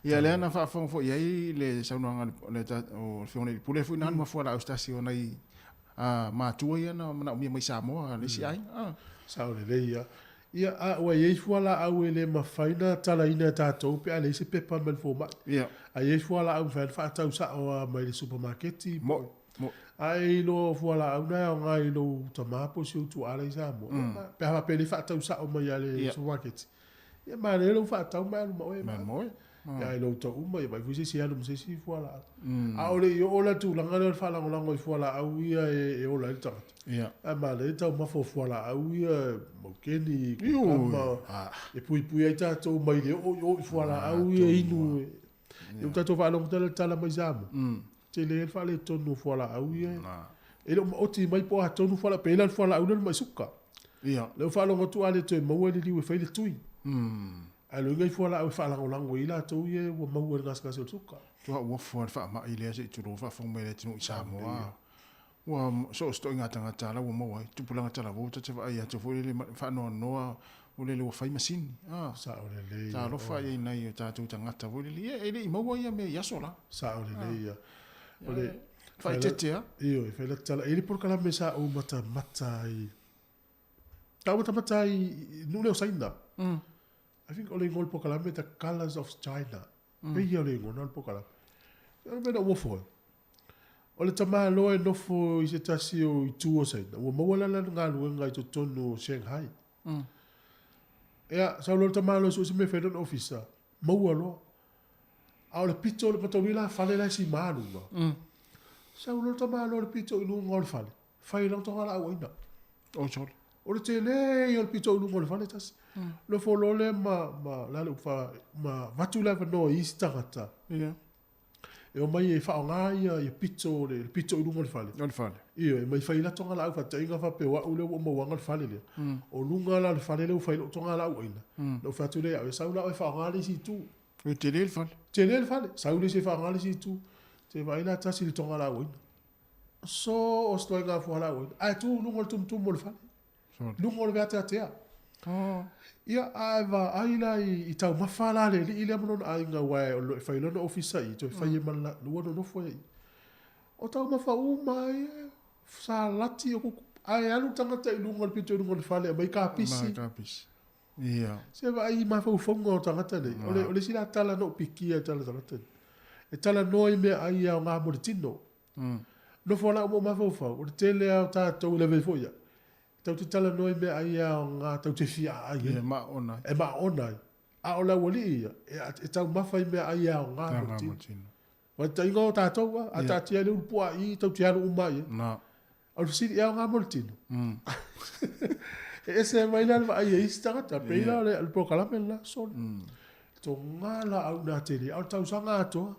[SPEAKER 1] ia le na fa fo ia le sauna le o fo ne po le fu na ma fo la station ai ma tu ia na mi mai Samoa le si ai
[SPEAKER 4] sa le ia ia wa ye fuala au ele mafaina tala ina tatou pe ale se pepa mel foma
[SPEAKER 1] ia
[SPEAKER 4] a ye fuala au fa tau sa o mai le supermarket
[SPEAKER 1] mo
[SPEAKER 4] ai lo fuala au na ngai lo tamapo si tu ale sa mo pe ha pe le fa tau sa o mai ale supermarket ia ma le lo fa tau ma mo ia lo to mai vai fusi si alu se si fuala a ole yo ola tu langa le fa langa ngoi fuala au ia e ola el tata
[SPEAKER 1] ia
[SPEAKER 4] ma le tau ma fo fuala au ia mo keni e pui ai tatou mai le o fuala au ia inu e tatou fa long tala mai zamo te le fa le tonu fuala au ia e lo o ti mai po a tonu fuala pe la fuala au le mai suka
[SPEAKER 1] ia
[SPEAKER 4] le fa long tu ale te mo le li we fa le tui alo ngai fuala au fa lango ila to ye wo mo ngas ngas suka
[SPEAKER 1] tu wa fo fa ma ile se tu fa fo me le tinu Samoa wa so sto inga tanga tala wo mo ai tu pulanga tala wo te fa ia tu fo le fa no o le wo fa masini
[SPEAKER 4] sa o le
[SPEAKER 1] ta lo fa ia nei ta tu tanga ta wo le ele mo ia me ia sola
[SPEAKER 4] sa o le ia o le
[SPEAKER 1] fa tete
[SPEAKER 4] io fa le tala ele por kala me sa o mata i ta mata i no le saina I think ole ngol por kala me the colors of China pe ia le ngol por kala eu me no wo fo ole tama lo e no fo I se tasi o I tu o saina wo mo wala la ngalu ngai to tonu Shanghai ia sa lo tama lo so se me fedon officer mo lo a le pito le patolila fale la si malu sa lo tama lo le pito no ngol fale fai lo to ala oina
[SPEAKER 1] o chol
[SPEAKER 4] o le tele o le pito no ngol fale tas lo fo lo le ma la le fa ma vatula no istagata
[SPEAKER 1] ia
[SPEAKER 4] e o mai e fa nga ia pito no ngol fale ia e mai fai la tonga la fa tinga fa pe wa o le mo wa ngol fale le o lunga la fale le fai lo tonga la oina lo fa tu le a sa la fa nga le si tu
[SPEAKER 1] o tele fale
[SPEAKER 4] sa le si fa nga le si tu te vai la tasi le tonga la oina so o stoi ngā fuala o. Ai tu lungo tum mo le fale. Lungo le vea tea. Ia aiva aina I tau mawhala le li ile mono ai ngā wae o lo e whailona ofisa I to e whaie mana lua no nofo e. O tau mawha mai sa lati o kuku. Ai alu tangata I lungo le pito lungo le fale a mai ka pisi.
[SPEAKER 1] Mai ka pisi. Ia.
[SPEAKER 4] Se va ai mawha ufonga o tangata nei. Ole sila tala no piki e tala tangata nei. E tala noi me ai au ngā mo le tino. No fola mo mawha ufau. O le tele au tātou le vefoia. Tau te tala noi me ai au ngā tau te fia ai.
[SPEAKER 1] E ma ona.
[SPEAKER 4] E ma ona. A o la wali ia. E tau mawhai me ai au ngā mo le tino. Wa ta inga o tātou wa. A tātia le urpua I tau te haru umai.
[SPEAKER 1] Na.
[SPEAKER 4] Au siri au ngā mo le tino. E se mai nana wa ai e isi tangata. Peila le prokalame la soli. To ngā la au nā tele. Au tau sanga atoa.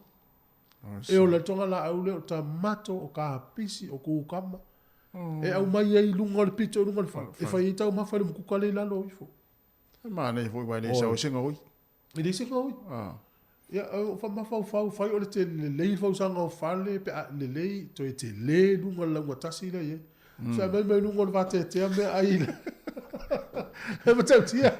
[SPEAKER 4] E o la tonga la au le o ta mato o ka pisi o kukama. E au mai ai lunga le pito lunga le whao. E whai I tau mawhai le mukukale la lo ifo.
[SPEAKER 1] E ma nei foi vai nei sa o singa oi.
[SPEAKER 4] E nei singa oi. Ia au wha mawhau whai o le te lei whau sanga o whale pe a le lei to e te le lunga la ua tasi la ye. Sa mai lunga le vate te me ai la. E ma tau tia.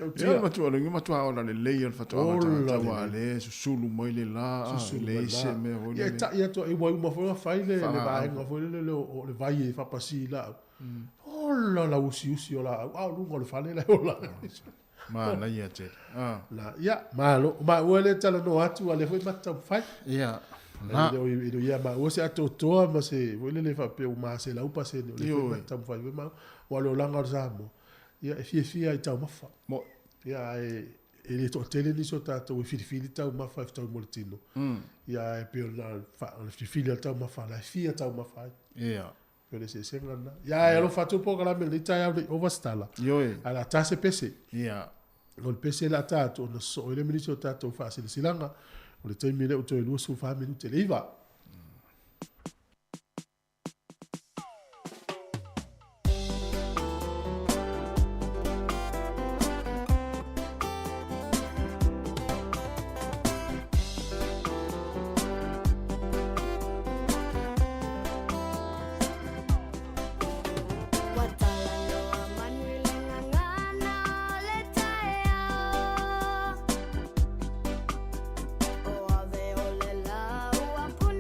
[SPEAKER 1] Ia matua le matua ona le lei al fatua tawa le sulu mai le la le se me o le.
[SPEAKER 4] Ia to e wai ma foi fai le vai nga foi le o le vai e fa pasi la. Ola la usi o la au lungo le fale la ola.
[SPEAKER 1] Ma na ia te.
[SPEAKER 4] La ia ma lo ma o le tala no atu ale foi mata fai.
[SPEAKER 1] Ia.
[SPEAKER 4] Na o ia ma o se ato toa ma se o le fa pe o ma se la upa se le foi mata fai ma o lo langa samo. Ia e fia I tau mafa.
[SPEAKER 1] Mo
[SPEAKER 4] ia e le to tele ni so tatou e filifili tau mafa e tau moltino. Ia e pe na fa le filifili tau mafa la fia tau mafa.
[SPEAKER 1] Ia.
[SPEAKER 4] Pele se senga na. Ia e lo fatu po kala me le tai au overstala.
[SPEAKER 1] Yo e.
[SPEAKER 4] Ala tase pese.
[SPEAKER 1] Ia.
[SPEAKER 4] O le pese la tatou na so le minito tatou fa se silanga. O le tai mele o to e lu su fa minute le iva.
[SPEAKER 5] Puna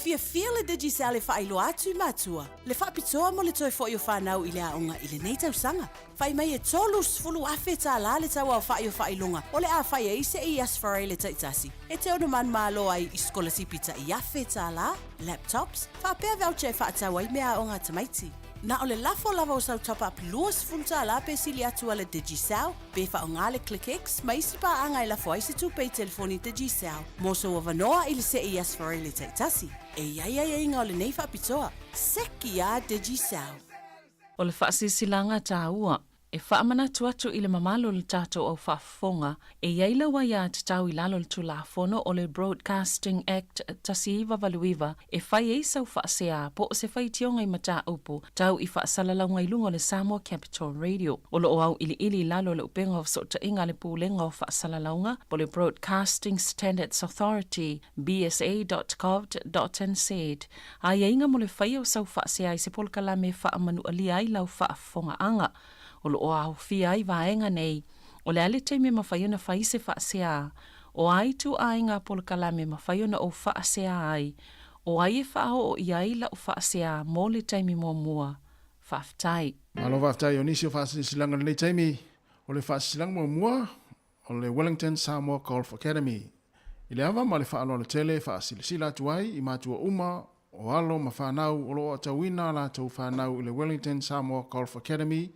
[SPEAKER 8] e fia le digicel e whaelo atu i mātua. Le whapitoa mo le toi fo i o whanau i le aonga i le nei tausanga. Whai mai e tolu sfulu awhi tā la le tau au whai o whaelonga o le a whai e ise i asfarai le taitasi. E te ono man malo ai i skolasipita i awhi tā la, laptops, whapea voucher whaatau ai mea aonga tamaiti. Na ole lafo lava o sau top up luas funta la pe sili atu ale digicel, pe fa o ngale ClickX, ma isi pa anga i lafo aisi tu pe telefoni digicel. Moso o vanoa ili se i asfarai le taitasi. E ia inga ole nei whapitoa, seki a digicel.
[SPEAKER 9] O le whaasisilanga tā ua, e whaamana tuatu i le mamalo le tātou au whaafonga, e iaila wa ia te tau i lalo le tulafono o le Broadcasting Act tasiiva valuiva, e whai e sau whaasea po o se whai tionga i mata upu, tau i whaasalalanga i lunga le Samoa Capital Radio. O lo o au ili lalo le upenga o sota inga le pūlenga o whaasalalanga, po le Broadcasting Standards Authority, bsa.gov.nz. A inga mo le whai o sau whaasea i se polkala me whaamanu alia i lau whaafonga anga. O lo o au fia i vaenga nei, o le ale te me mawhaiona whai se whaasea, o ai tu ainga polkala me mawhaiona o whaasea ai, o ai e whao o iai la o whaasea mō le taimi mō mua, whaftai.
[SPEAKER 1] Alo whaftai o nisi o whaasisilanga nei taimi, o le whaasisilanga mō mua, o le Wellington Samoa Golf Academy. I le awa ma le whaalo le tele whaasilisila tuai i mātua uma, o alo ma whanau o lo o tauina la tau whanau i le Wellington Samoa Golf Academy,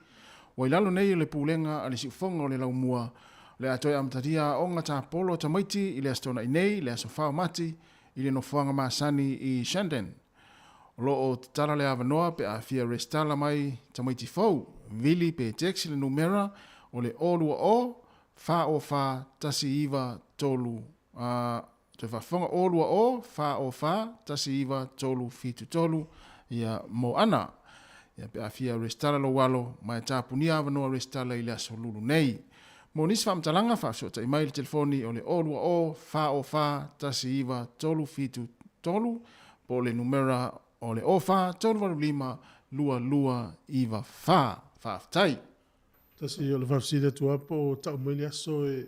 [SPEAKER 1] o ilalo nei le pūlenga a le siufonga o le laumua, le atoe amataria o ngata polo tamaiti i le astona i nei, le aso whao mati, i le nofuanga maasani i Shandon. O lo o tala le avanoa pe a fia restala mai tamaiti fau, vili pe teksi le numera o le olua o, wha o wha tasi iwa tolu, te whafonga olua o, wha o wha tasi iwa tolu fitu tolu, ia mo ana. Ia pe afia restala lo walo, mai tāpunia avanoa restala i le aso lulu nei. Mo nisi whamtalanga whafsota i mai le telefoni o le olua o, wha o wha, tasi iwa, tolu fitu tolu, po le numera o le o wha, tolu waru lima, lua iwa wha, whaftai.
[SPEAKER 4] Tasi o le whafsida tua po tau mai le aso e,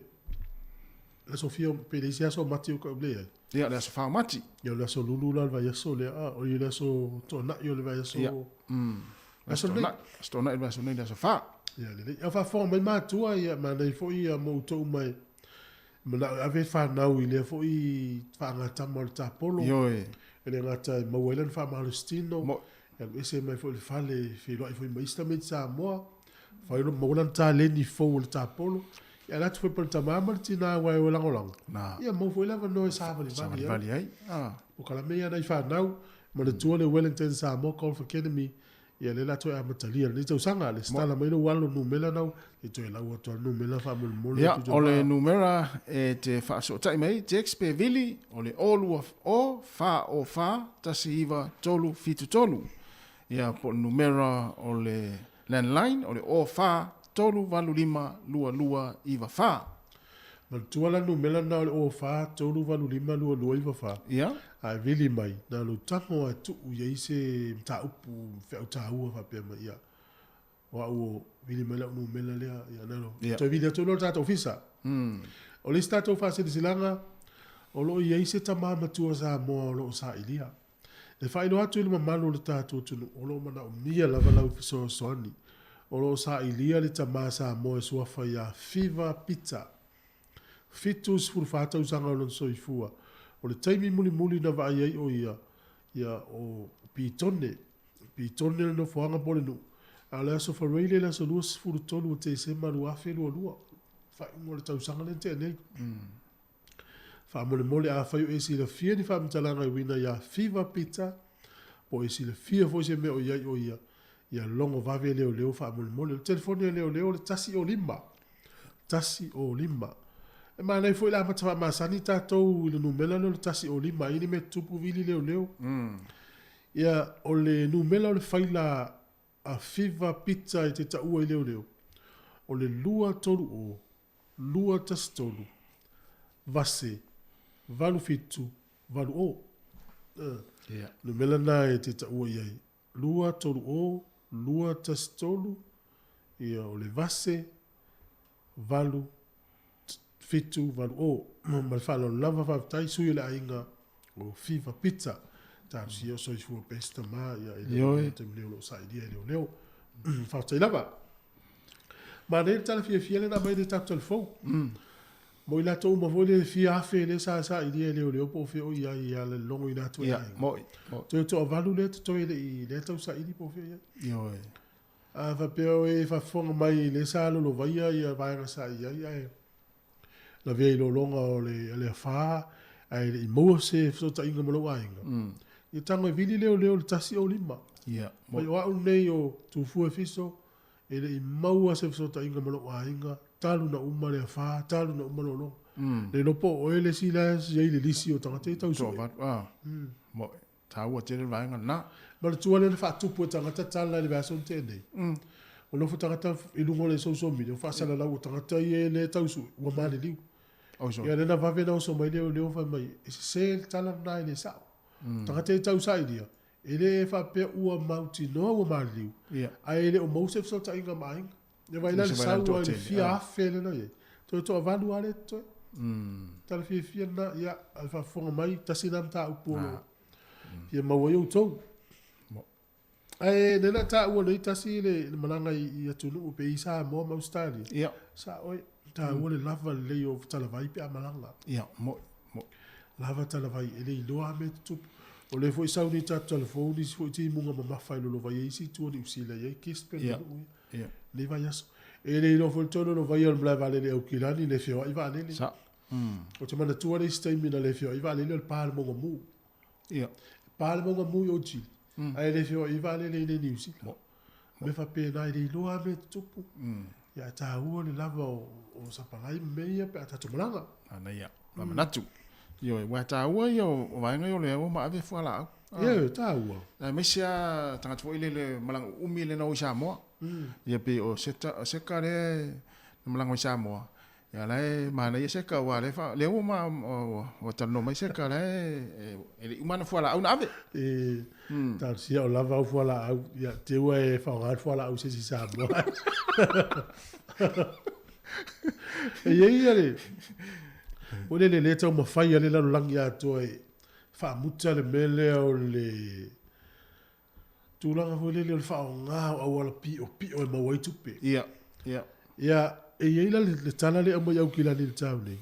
[SPEAKER 4] le sofia pe le isi aso mati o ka ublea.
[SPEAKER 1] Ia le aso wha mati.
[SPEAKER 4] Ia le aso lulu la le vai aso le a, o i le aso tona i o le vai aso.
[SPEAKER 1] Ia. Aso nei le aso nei le aso wha.
[SPEAKER 4] Ia le a wha mai mātua ia, ma nei fo i a moutou mai, ma na ave whanau i le fo i whangatama o le tāpolo.
[SPEAKER 1] Ioe.
[SPEAKER 4] E le ngata i mauelan whamalustino. Ia le ese mai fo i le whale, whiloa i fo i maista me Samoa. Whailo mauelan tā leni fo o le tāpolo. Ia latu fo i pala tamama le tina wai o langolango. Ia mau fo i lava no e Savali
[SPEAKER 1] Vali ai.
[SPEAKER 4] O kala mea nei whanau, ma le tua le Wellington Samoa Golf Academy, ia le lato e amatalia, ni tau sanga, le stala mai no walo numela nau, e toi lau atua numela whamulmole.
[SPEAKER 1] Ia, o le numera e te whaasotai mai, te expe vili, o le olua o, wha o wha, tasi iwa tolu fitu tolu. Ia, po numera o le landline, o le o wha, tolu walu lima, lua iwa wha.
[SPEAKER 4] Ma tua la numela na o le o wha, tolu walu lima, lua iwa wha.
[SPEAKER 1] Ia.
[SPEAKER 4] Ai vili mai, na lo tango a tu ia ise mta upu whau ta ua whapea mai ia. Wa uo vili mai la numela lea, ia nalo. Toi vili atu lo tato ofisa. O le stato fa se silanga, o lo ia ise tamama tua sa moa o lo sa ilia. E whaino atu ili mamalo le tato tunu, o lo mana o mia lava lau fiso soani. O lo sa ilia le tamama sa moa e suafa ia FEB pizza. Fitu sifuru fata usanga o lo soifua. O le taimi muli na vai ai o ia o pitone no foanga pole no. A le aso whareile le aso luas furu tonu o te se maru afe lua. Whai ungo le tausanga le te nei. Wha mole a whai o esi le fia ni whamtalanga i wina ia FEB pizza. Po esi le fia fo se me o iai o ia longo vave leo wha mole. Le telefoni leo le tasi o lima. E ma nei foi la matawa masani tātou i le numela le tasi o lima ini me tupu vili leo. Ia o le numela o le whaila a FEB pizza i te taua i leo. O le lua tas tolu, vase, valu fitu, valu o. Numela na e te taua i ai. Lua tas tolu, ia o le vase, valu, fitu valu o ma le whalo lava whaftai sui le ainga o FEB pizza Ta si o soi fu pesta ma ia
[SPEAKER 1] Yo,
[SPEAKER 4] e te leo lo sai dia leo. Fa te lava. Ma ne tala fia le na mai de tap telefon. Mo ila to mo vole fia fe le sa dia leo po fe o ia le longo ina to
[SPEAKER 1] Ya, mo.
[SPEAKER 4] To valu le to ile I le to sa ili po fe ia.
[SPEAKER 1] Yo.
[SPEAKER 4] A fa peo e fa fonga mai le sa lo vai ia vai sa ia. La vei lo longa o le fa ai le mo se so ta inga mo lo ainga. I tango vili leo tasi o lima.
[SPEAKER 1] Ya.
[SPEAKER 4] Mai wa nei o tu fu fiso e le maua se so ta inga mo lo ainga talu na uma le fa talu na uma lo. Le no po o ele si la ye le lisi o tanga te tau so.
[SPEAKER 1] Mo ta wa te le vai na.
[SPEAKER 4] Ma le tua le fa tu po tanga tala le baso te nei. O lo fu tanga ta I lungo le so mi o fa sala la o tanga ta ye le tau so wa ma le liu. Ia le na va ve na so mai leo fa mai se tala na le sa. Tanga te tau sa idia. Ele fa pe ua mauti no o maliu. Ai ele o Moses so ta inga mai. Ne vai na sa o fia fele no ye. To valu ale to. Tal fia na ya alfa fonga mai tasinam ta upolo. Ia mau yo to. Ai ne na ta o le tasi le malanga I atunu pe isa mo maustali.
[SPEAKER 1] Ia.
[SPEAKER 4] Sa oi ta o le lava le yo tala vai pe malanga.
[SPEAKER 1] Ia, mo.
[SPEAKER 4] Lava tala vai ele loa me tu. O le foi sauni ta telefoni foi ti munga mama fai lo vai isi tu ni usila ye kispe no.
[SPEAKER 1] Ia.
[SPEAKER 4] Le vai aso. Ele no foi todo no vai al bla vale le okilani le fio I vale le.
[SPEAKER 1] Sa.
[SPEAKER 4] O te mana tu le stai mina le fio I vale le par mo mu.
[SPEAKER 1] Ia.
[SPEAKER 4] Par mo mu o ti. Ai le fio I vale le ni usila. Me fa pe na le loa me tupu. Ya ta o le lava o sapalai meia pe ata tumanga.
[SPEAKER 1] Ana ia. Lama natu. Yo, wa ta wa yo, wa nga yo le o ma ave fu ala.
[SPEAKER 4] Ye, ta wa.
[SPEAKER 1] Na me sia tanga fo ile le malang umi le no Samoa. Ia pe o seka le malang o Samoa. Ya le mana ia seka wa le fa le o ma o tano mai seka le ele umana fu ala au na ave.
[SPEAKER 4] Ta sia o lava fu ala au ya te wa e fa ngal fu ala au se si Samoa. Ye le. O le tau mawhai ale lalo langi ato e whaamuta le mele o le tūlanga fo le o le whao ngā au ala pi o e mawai tupe.
[SPEAKER 1] Ia.
[SPEAKER 4] Ia, e ieila le tala le amai au kilani le tau nei.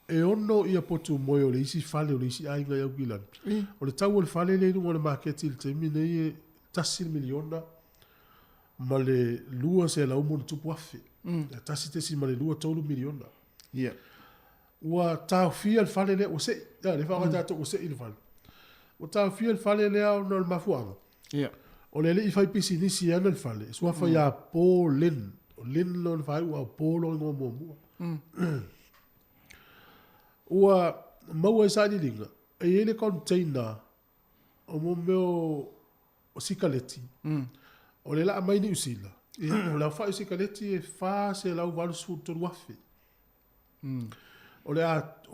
[SPEAKER 4] E ono ia potu moe o le isi fale o le isi ainga au kilani. O le tau o le fale le inunga le marketi le teimi nei e tasi miliona ma le lua se la umo le tupu afe. Tasi tesi ma le lua tolu miliona.
[SPEAKER 1] Ia.
[SPEAKER 4] Ua tau fia le fale le o se, ya le whaka tato o se i le fale. Ua tau fia le fale le au na le mafuanga.
[SPEAKER 1] Ia.
[SPEAKER 4] O le i fai pisi nisi ana le fale, sua fai a pō len, o len lo le fai ua pō lo ngō mua. Ua maua e sa ni linga, e ele container, o mo meo o sikaleti, o le la mai ni usila. O la fai sikaleti e fa se lau walu su tonu wafi. O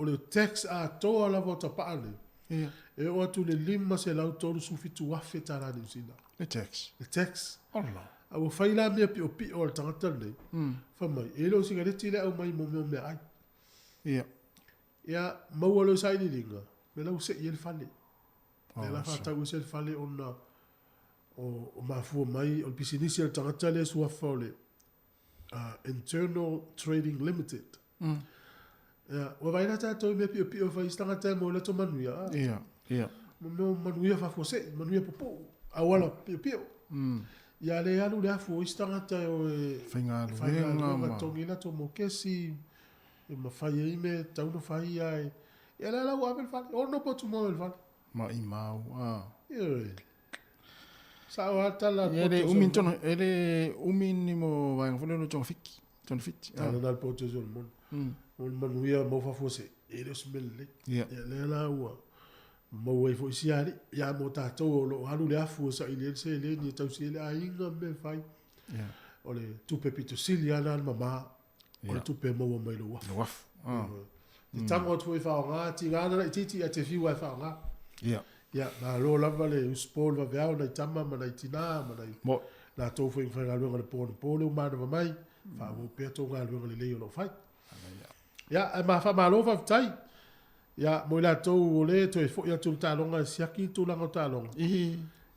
[SPEAKER 4] le tax a toa la vota paane. E o atu le lima se lau tonu su fitu wafe tarani usina.
[SPEAKER 1] Le tax.
[SPEAKER 4] Le tax.
[SPEAKER 1] Allah.
[SPEAKER 4] A o fai la mea pi o le tangata nei. Fa mai. E lo sigareti le au mai mo mea ai.
[SPEAKER 1] Ia.
[SPEAKER 4] Ia maua lo sai ni linga. Me lau se i el fale. Me la fa tau se el fale ona o mafua mai o pisinisi al tangata le suafa o le Internal Trading Limited. Ya, wa vai na tato me pi o fai stanga te mo le to manuia.
[SPEAKER 1] Ia.
[SPEAKER 4] Mo manuia fa fose, manuia popo. Awala pi. Ya le alu le afu stanga te o
[SPEAKER 1] Fainga
[SPEAKER 4] ma tongina to mo kesi e ma fai e me tau no fai ai. Ya la wa vel fa. O no potu mo vel fa.
[SPEAKER 1] Ma i mau.
[SPEAKER 4] Sa wa tala
[SPEAKER 1] ele umin ni mo vai ngfole no tong fiki. Tong fiki.
[SPEAKER 4] Tala dal potu zon mon. O manuia mo fa fose. Ele smelle. Ya le la wa. Mo wai fo siari ya mo tato lo halu le afu sa ile se le ni tau se le ainga me fai.
[SPEAKER 1] Ya.
[SPEAKER 4] O le tupe pito siliana mama. O le tupe mo mai lo waf.
[SPEAKER 1] Waf.
[SPEAKER 4] Ni tango tu fa nga ti ngana titi a te fiwa fa nga.
[SPEAKER 1] Ya.
[SPEAKER 4] Ya, na lo lava le uspol va vea na tama ma na tina ma na.
[SPEAKER 1] Mo
[SPEAKER 4] Na to fo fa nga lo le polo ma na mai. Fa wo pe to nga lo le le lo fai. Ya, ma fa ma lo fa tai. Ya mo la to ole to fo ya tu talonga siaki tu la talonga.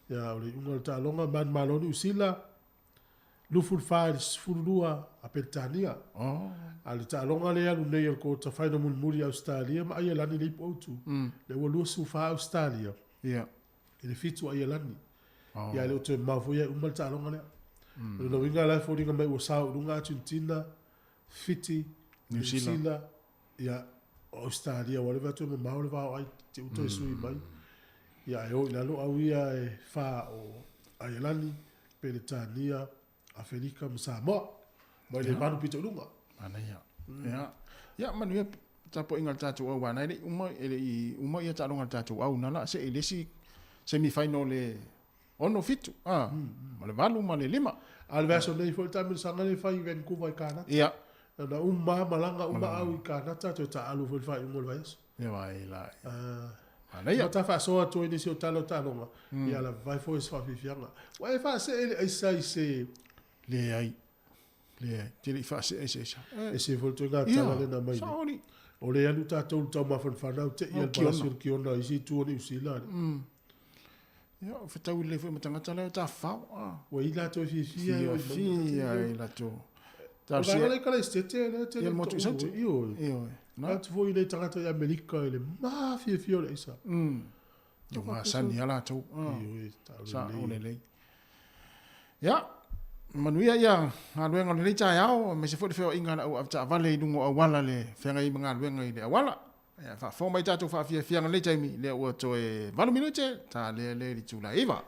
[SPEAKER 4] Ya ole unga talonga man maloni usila. Luful fais fulua a Petania. Ale talonga le alu nei ko ta faina mun muri Australia ma ai lani le potu. Le wo su fa Australia.
[SPEAKER 1] Ya.
[SPEAKER 4] Ele fitu ai lani. Ya le to ma fo ya unga talonga le. No winga la fo dinga mai wo sa unga Argentina fiti New Zealand. Ya Australia whatever to me maule va ai te uto sui mai. Ya yo la lo au ia fa o ai lani Petania. Afrika Samoa mai le panu pito lunga
[SPEAKER 1] ana ya ya manu tapo ingal tatu au wana ile uma ia talonga tatu au nala se elesi semi final le ono fitu male valu male lima
[SPEAKER 4] al verso nei fo tamu sanga le fai Vancouver kana
[SPEAKER 1] ya
[SPEAKER 4] na malanga au kana tatu ta alu fo fai mo vais
[SPEAKER 1] ya vai la
[SPEAKER 4] ana ya ta fa so to ini si talonga ya la vai fo es fa fianga wa fa se ele se
[SPEAKER 1] le ai tiri fa se
[SPEAKER 4] se volto ga tala le na mai
[SPEAKER 1] sorry
[SPEAKER 4] o le anu tatou tau mawhanwhanau te ia palasir ki ona isi tua ni usilani
[SPEAKER 1] ia o whetau le fwe matangata leo ta whau
[SPEAKER 4] wa i lato e fia
[SPEAKER 1] i lato
[SPEAKER 4] o gana le kala istete
[SPEAKER 1] ia motu isante
[SPEAKER 4] iyo na tu fo i le tangata i Amerika i le maa fia le isa
[SPEAKER 1] ia maa sani ala tau sa o le lei ia manuia ia ngaluenga le leita iao me se fo le feo inga au avta vale i dungo awala le whenga i mga ngaluenga i le awala ia fa fo mai tatu fa fia nga leita imi le ua toe valu minute ta le li tula iwa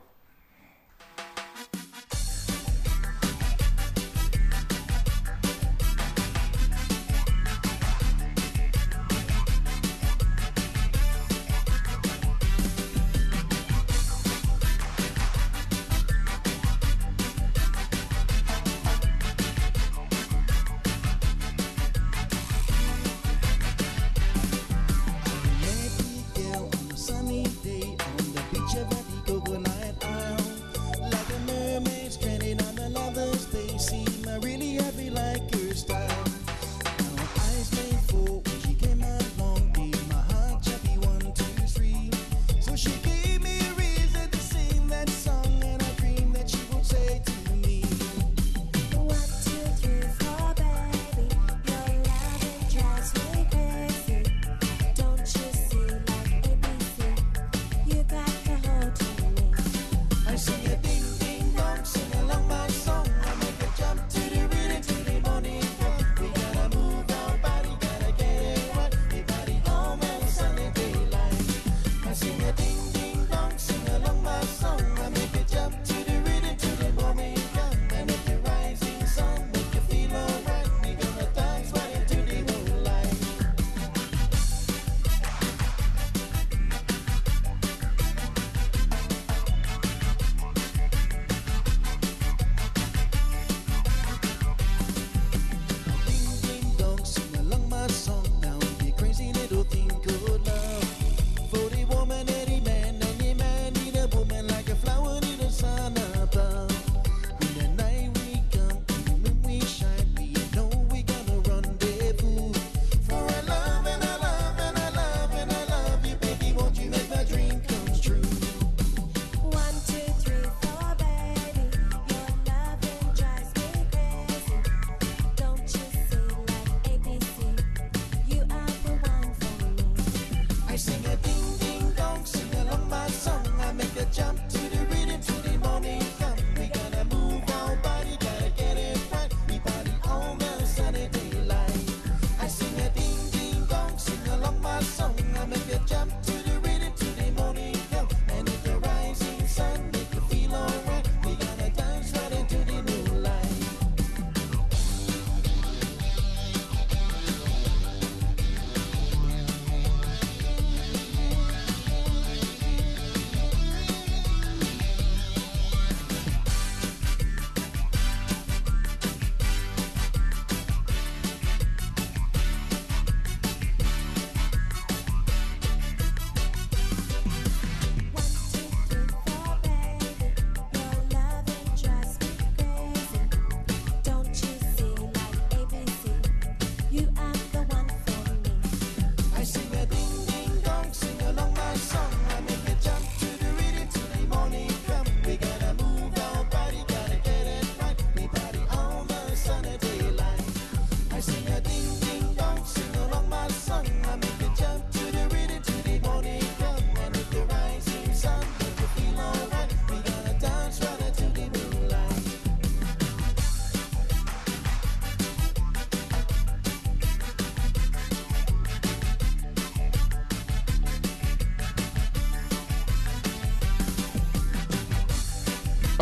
[SPEAKER 5] Sunny day on the beach of the coconut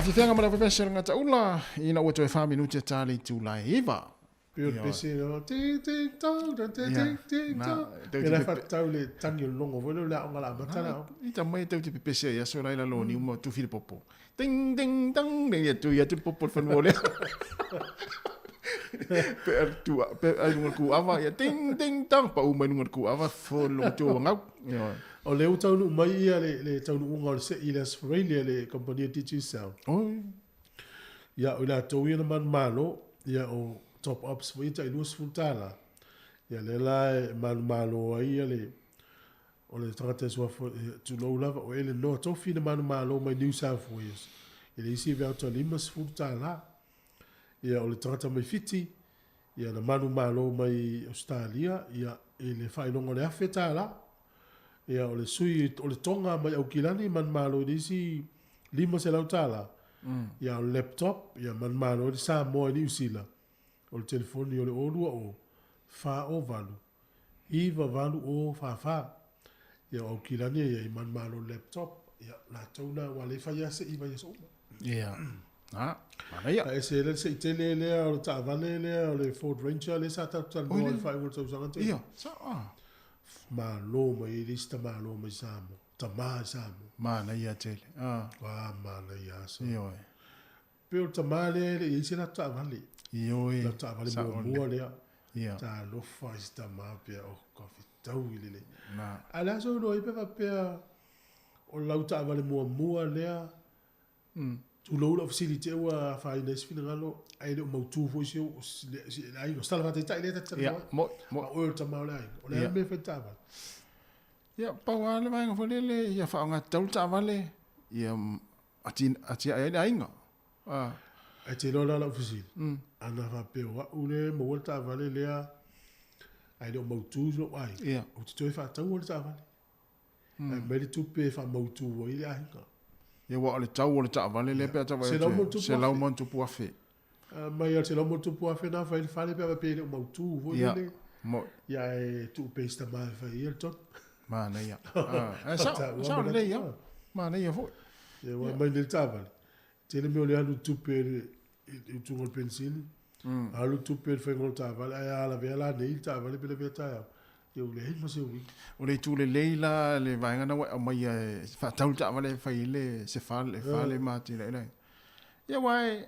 [SPEAKER 1] whawhiwhenga mara whawhesera ngata ula, ina ua toi 5 minuti tali tu lai iwa.
[SPEAKER 4] Pio pese no ting ting tong ting ting tong. Kena whatau le tangi o longo volo le aonga la matana.
[SPEAKER 1] Ita mai tau te pepese ia so laila lo ni uma tu fili popo. Ting ting tong ne ia tu popo whanua lea. Pe nunga ku awa ia ting ting tong pa umai nunga ku awa wholo tō ngau.
[SPEAKER 4] O leo taunu mai ia le taunu unga o se Ilas Australia le kompania Teaching Sound. Ia o la tau ia na man malo ia o top ups fo ita ilus funtala. Ia le la man malo ia le o le tangata sua fo tu lo lava o ele no tofi na man malo mai New South Wales. Ia le isi vea to limas funtala. Ia o le tangata mai fiti ia na manu malo mai Australia ia ele whainonga le awhetala. Ia o le sui o le tonga mai au kilani man malo i isi lima se lautala. Ia o le laptop ia man malo i Samoa i New Zealand. O le telefoni o le olua o wha o valu. Iwa valu o wha. Ia o kilani ia i man malo laptop. Ia la tauna wale whaiase iwa ia souma.
[SPEAKER 1] Ia. Mana ia.
[SPEAKER 4] E se le se itele lea o le taavale lea o le Ford Ranger le sa tau noa i whai ua tau sangante.
[SPEAKER 1] Ia.
[SPEAKER 4] Malo mai lista malo mai Samoa. Tama Samoa.
[SPEAKER 1] Mana ia tele.
[SPEAKER 4] Mana ia so.
[SPEAKER 1] Ia.
[SPEAKER 4] Pero tama le i se la taavale.
[SPEAKER 1] Ioi.
[SPEAKER 4] La taavale mua lea.
[SPEAKER 1] Ia.
[SPEAKER 4] Ta lofa i tama pia o kofi tau i lele.
[SPEAKER 1] Na.
[SPEAKER 4] Ala so no i pepa pia o lau taavale mua lea. Tu lo la facility ua fa ina sfina ngalo ai le mautu fo isi ai o stala vate tai le tata
[SPEAKER 1] mo
[SPEAKER 4] o ta mau lai o le me fa tava
[SPEAKER 1] ya pa wale vai ngo le ya fa nga tau ta vale ya ati ai ainga
[SPEAKER 4] ai te lo la facility ana va pe wa ule mo ta vale le ai le mautu lo ai o te toi fa tau o ta vale ai me tu pe fa mautu o ile ainga
[SPEAKER 1] ia wa le tau o le ta vale le pe ta vai se lau mon tu puafe
[SPEAKER 4] mai se lau mon tu puafe na fa il fale pe pe le mautu vo le
[SPEAKER 1] mo
[SPEAKER 4] ia e tu pe sta mai fa il tot
[SPEAKER 1] mana ia sa le ia mana ia fo
[SPEAKER 4] ia wa mai le ta vale te le me le alu tu pe tu ngol pensil alu tu pe fa ngol ta vale ai ala vela nei ta vale pe le veta eu le mo se ui
[SPEAKER 1] o le tu le leila le vainga na wa mai fa tau ta vale fa ile se fale mati le ia wai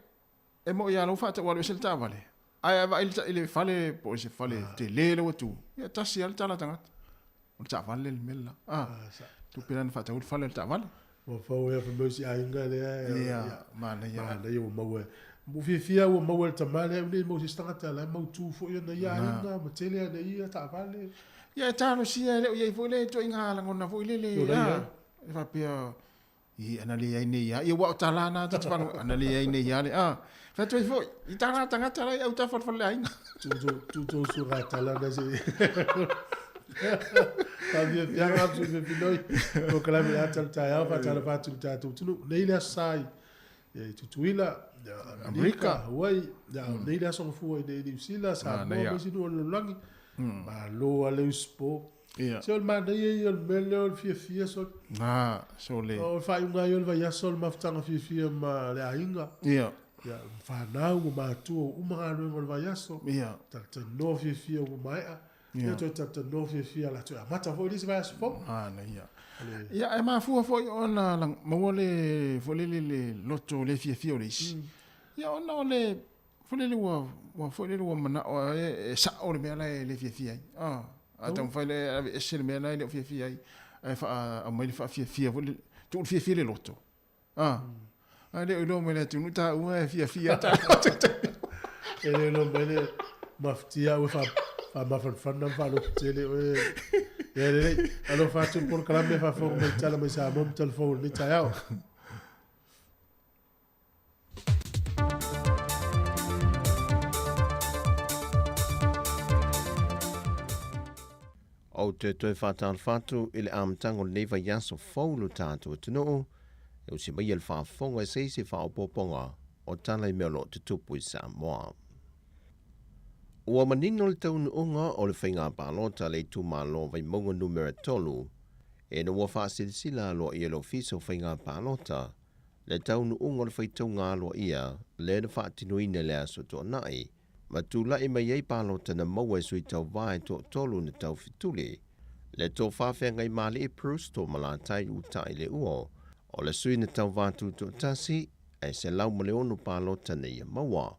[SPEAKER 1] e mo ia lo fa ta wa se ta vale ai va ile fale po se fale te le lo tu ia tasi al tala tanga o ta vale le mella tu piran fa ta u fale ta vale
[SPEAKER 4] o fa o ia fa mo si ainga le
[SPEAKER 1] ia mana
[SPEAKER 4] ia mo mo fia o mo ta male le mo se stanga ta la mo tu fo ia na ia ainga mo tele na ia ta vale
[SPEAKER 1] ia tano sia le ia fo le to inga la ngona fo ile ia fa pia i ana le ai nei ia wa talana ta fa ana le ai nei ia le fa to fo i tana tanga tala ia ta fa le ai
[SPEAKER 4] tu su ra talana se fa via ga tu ve pinoi o kala me ata ta ia fa tala fa tu ta tu nei la sai e tu tuila Amerika Hawaii nei la so fu nei New Zealand sa mo si no langi ma lo ale uspo se ol ma nei ol mele ol fia so
[SPEAKER 1] so le
[SPEAKER 4] o fa un ayo va ya sol ma ftanga fia ma le ainga
[SPEAKER 1] ia
[SPEAKER 4] fa na u ma tu u ma no ngol va ya so ta no fia u mai ia to ta no fia la tu mata vo dis va so
[SPEAKER 1] na ia e ma fu ona mo le fo le loto le fia o le ia ona le fo le wa mana sa o le mela le fia atam fa le se le mela le fia ai fa a mai fa fia tu fia le loto ale lo mele tu nu ta u fia ta
[SPEAKER 4] ele lo mele maftia u fa ma fa na fa lo tele ele alo fa tu por kala me fa fo me tala me sa mom telefon ni ta yao
[SPEAKER 6] o te toi whātāna whātu i le āmtango neiva yaso whaulu tātua tunoo, e o si mai el whāwhonga e seisi whaopoponga o tālai meolo te tupu i Samoa. Ua manino le taunu unga o le whainga pālota le tu mālo vai monga numera tolu, e na ua whāsilisila aloa i elo fiso whainga pālota, le taunu ungo le whaitau ngā aloa ia, le na whaatinuine le aso tō nai, ma tūlai mai ei palota na maua sui tau vai tō tolu na tau fituli, le tō whawhenga i mali e Proust tō malatai utai le uo, o le sui na tau vātu tō tasi, e se lau ma le onu palota na ia maua.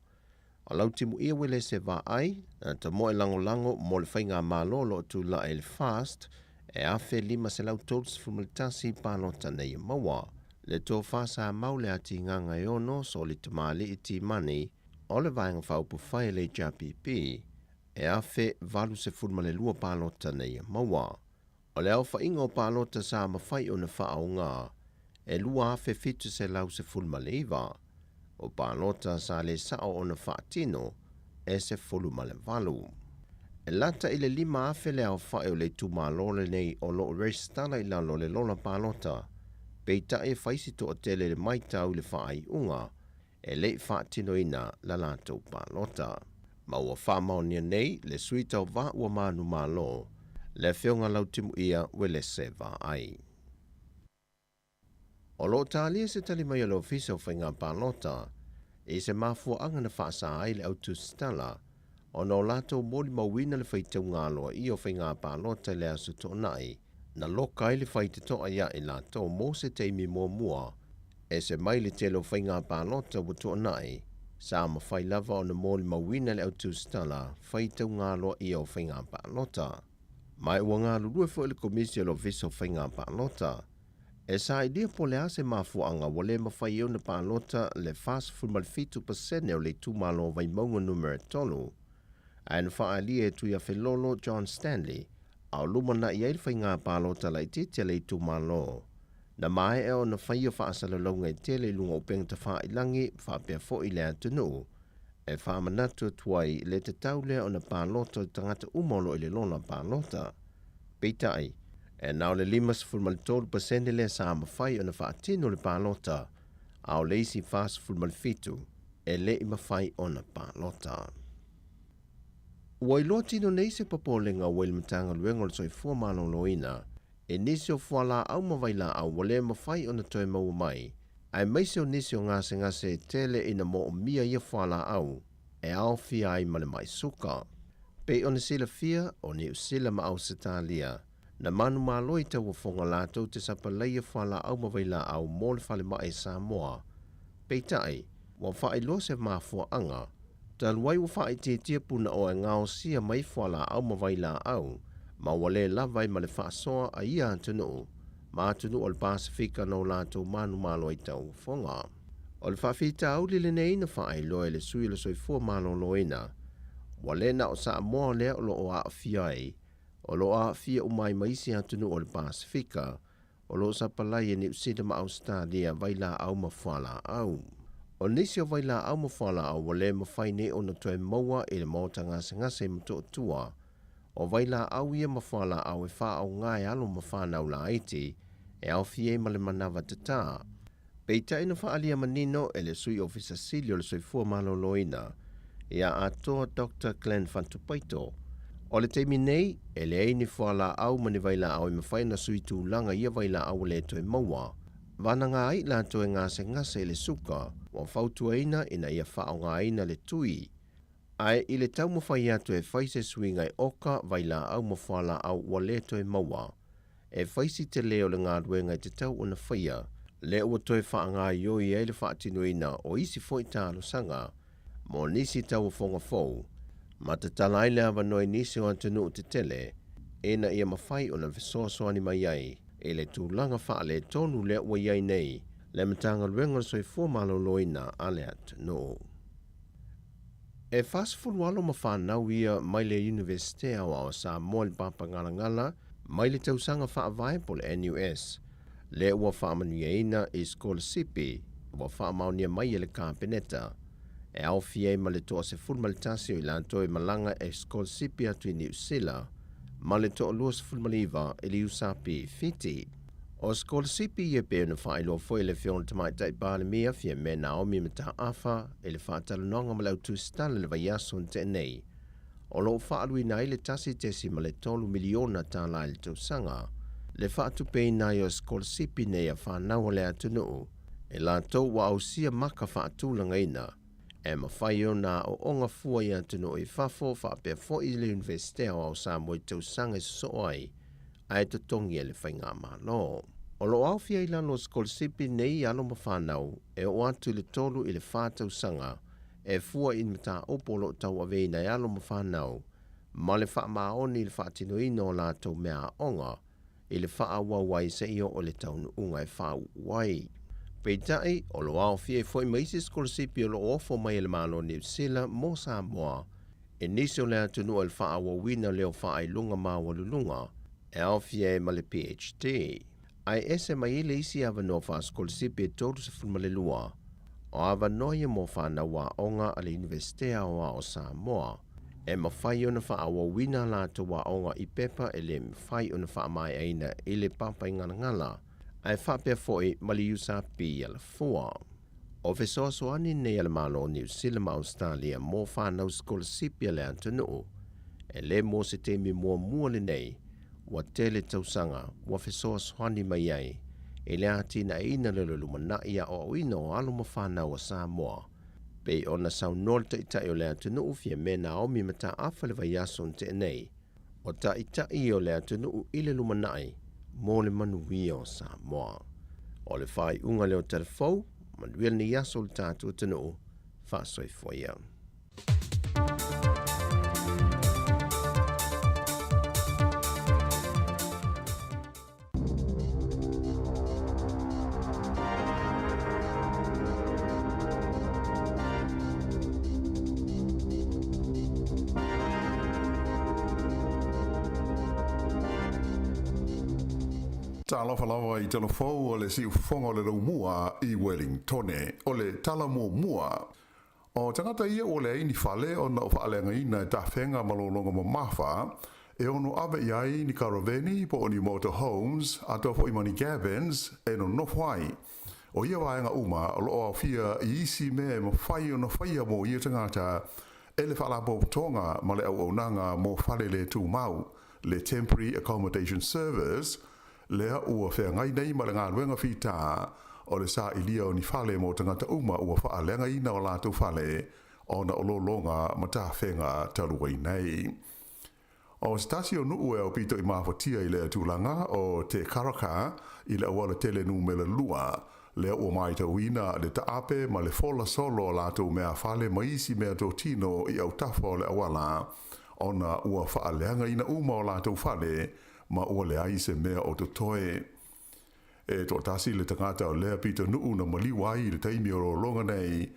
[SPEAKER 6] O lau timu ia wele se vā ai, na ta moe lango mo le whainga malolo tūlai le fast, e awhe lima se lau tōls fumaltasi palota na ia maua. Le tō whasa maule ati nganga e ono so le tamali i ti mani, o le vaenga whaupu whai le JPP, e awhe valu se fulma le lua palota na ia maua. O le au whainga o palota sa mawhai o na whaau ngā, e lua awhe fitu se lau se fulma le iwa, o palota sa le sao o na whaatino, e se fulma le valu. E lata i le lima awhe le au whai o le tumalole nei o lo restana i lalo le lola palota, peita e whaisi to o tele le maitau le whaai unga, e le whaatino ina la lātou palota. Maua whamaonia nei le suitau wā ua manu malo, le whionga lautimu ia wele se wā ai. O lo tālia se tali mai o lo fiso whainga palota, e se mafua anga na whaasa ai le autu stala, o no lātou mōli mawina le whaitau ngāloa i o whainga palota le asu tō nai, na loka i le whaite toa ia i lātou mō se teimi mō mua, e se mai le telo whainga palota wa tō nai, sa ma whai lava o na mōli mawina le autu stala, whaitau ngāloa i o whainga palota. Mai ua ngā lulue fo le komisi o lo viso whainga palota, e sa idea po le ase mafuanga wale mawhai o na palota le fast fumal fitu pasene o le tumalo vai maunga numero tolu, a na whaalia e tuia Felolo John Stanley, au lumana i eil whainga palota lai tete le tumalo, na mai e o na whaia whaasala launga i tele lunga o pengta wha ilangi whapea fo i le atunu, e whamanatu tuai le te taule o na palota tangata umolo i le lona palota. Peitai, e nao le 5.3% le sa mawhai o na whaatino le palota, au leisi fast fulmalfitu, e le i mawhai o na palota. Ua ilo tino nei se papolenga o ilmatanga luenga le soi fua maloloina, e nisi o fuala au mawaila au wale mawhai o na toi mau mai, ai maise o nisi o ngase tele ina mo o mia ia fuala au, e au fia ai male mai suka. Pe o na sila fia o ni usila ma au setalia, na manu maloi ta wafonga lātou te sapaleia fuala au mawaila au mole fale mai Samoa. Peitai, wa whae lo se mafua anga, taluai wa whae te tia puna o e ngao sia mai fuala au mawaila au, ma wale lavai ma le whaasoa a ia atunu, ma atunu o le Pasifika no lātou manu maloi ta wafonga. O le whawhita au li lenei na whae loe le sui le soifua malo loina, wale na o Samoa lea o lo o a fiai, o lo a fia umai maisi atunu o le Pasifika, o lo sapalai e ni usida ma Australia vaila au mawhala au. O nisi o vaila au mawhala au wale mawhai ne o na toe maua e le mauta ngase mto tua, o vaila au ia mawhala au e wha au ngai alo mawhana u la iti, e au fie ma le manawa tata. Peita ina whaalia manino e le sui ofisa sili o le soifua malo loina, e a atoa Dr. Glenn Fantupaito. O le teimi nei, e le eini whala au mani vaila au i mawhaina sui tūlanga ia vaila au le toe maua. Vana ngā ai la toe ngase le suka, wa whautua ina ina ia whao ngā ina le tui. Ai i le tau mawhai atu e whaise sui ngai oka vaila au mawhala au wa le toe maua. E whaisi te leo le ngā rue ngai te tau o na whaia, le ua toe wha ngā ioi e le whaatino ina o isi fo i tālo sanga, mo nisi tau whonga fau. Ma te talai le awa noi nisi o antunu te tele, ena ia mawhai o na visoasoani mai ai, e le tūlanga wha le tonu le ua iai nei, le matanga luenga soi fōmalo loina a le atunu. E whasfulu alo ma whanau ia mai le Universite au Samoa le Papa Ngalangala, mai le tausanga whaavai po le NUS, le ua whaamanuia ina i skolasipi, ua whaamaunia mai e le kāpeneta, e au fie ma le toa se fulmalitasi o ilanto e malanga e skolasipi atu i New Zealand, ma le toa lua se fulmaliva e li usapi fiti. O skolasipi e pe na whaelo foi le fiona tamai tai pāle mia fie me Naomi mata afa e le whātalanonga ma lau tūstala le vaiaso te nei. O lo whaalui nai le tasi tesi ma le tolu miliona tā lai le tausanga, le whaatupei nai o skolasipi nei a whanau le atunu, E lātou wa au sia maka whaatūlanga ina, e mawhai o nā o onga fua ia tino i whafo whaapea fo i le universitea o Samoa i tau sanga so ai, ai to tongi e le whainga malo. O lo au fia i lano skolsipi nei alo mawhanau, e o atu le tolu i le whātau sanga, e fua i mata opolo tau aveina i alo mawhanau, ma le wha maoni le whaatino ino o lātou mea onga, i le wha wai se io o le taunu unga e wha wai. Peitai, o lo au fia i fwoi maisi skolsipi o lo ofo mai le malo New Zealand mo Samoa, e nisi o le atunu o le wha wawina leo wha ai lunga ma walulunga, e au fia i ma le PhD. Ai ese mai le isi avanoa wha skolsipi e tolu se fulmale lua, o avanoa mo whana wa onga a le universitea o Samoa, e mawhai o na wha wawina lātou wa onga i pepa e le mwhai o na wha mai aina i le papa i ngala, ai whapea foi maliusa pi ala fua. O fesoa soani nei ala malo New Zealand ma Australia mo whanau skolsipi ale antunu, e le mo se temi mua lenei, wa tele tausanga, wa fesoa soani mai ai, e le atina ina le lumana ia o ino o alo mawhanau a Samoa, pe ona sau nolta ita o le atunu fia mena o mi mata afa le vaiason te nei, o ta ita i o le atunu ile lumanai, mo le manuia o Samoa. O le whai unga leo telefou, manuia ni yaso le tātua tanu, whasoi foia.
[SPEAKER 7] Ta lava i telefou o le si ufonga o le raumua i Wellington o le tala mua. O tangata ia o le ini fale o na whaalenga ina ta whenga malolonga mamafa e ono ave iai ni Caraveni po o ni motorhomes a tofo i mani cabins e no nofwai. O ia waenga uma o loo fia i isi me ma whai o na whaia mo ia tangata e le whaalapo tonga ma le au nanga mo whale le tu mau le temporary accommodation service lea ua whea ngai nei ma le ngā ruenga whita o le sa ilia o ni whale mo tangata uma ua whaalenga ina o lātou whale o na ololonga ma tā whenga taruai nei. O stasi o nuu e o pito i mawhatia i lea tūlanga o te karaka i le awala tele nu me le lua lea ua mai tawina le taape ma le fola solo o lātou mea whale maisi mea tō tino i au tafo le awala o na ua whaalenga ina uma o lātou whale ma ua le ai se mea o toe. E tō tasi le tangata o lea pita nuu na maliwai i le taimi o longa nei,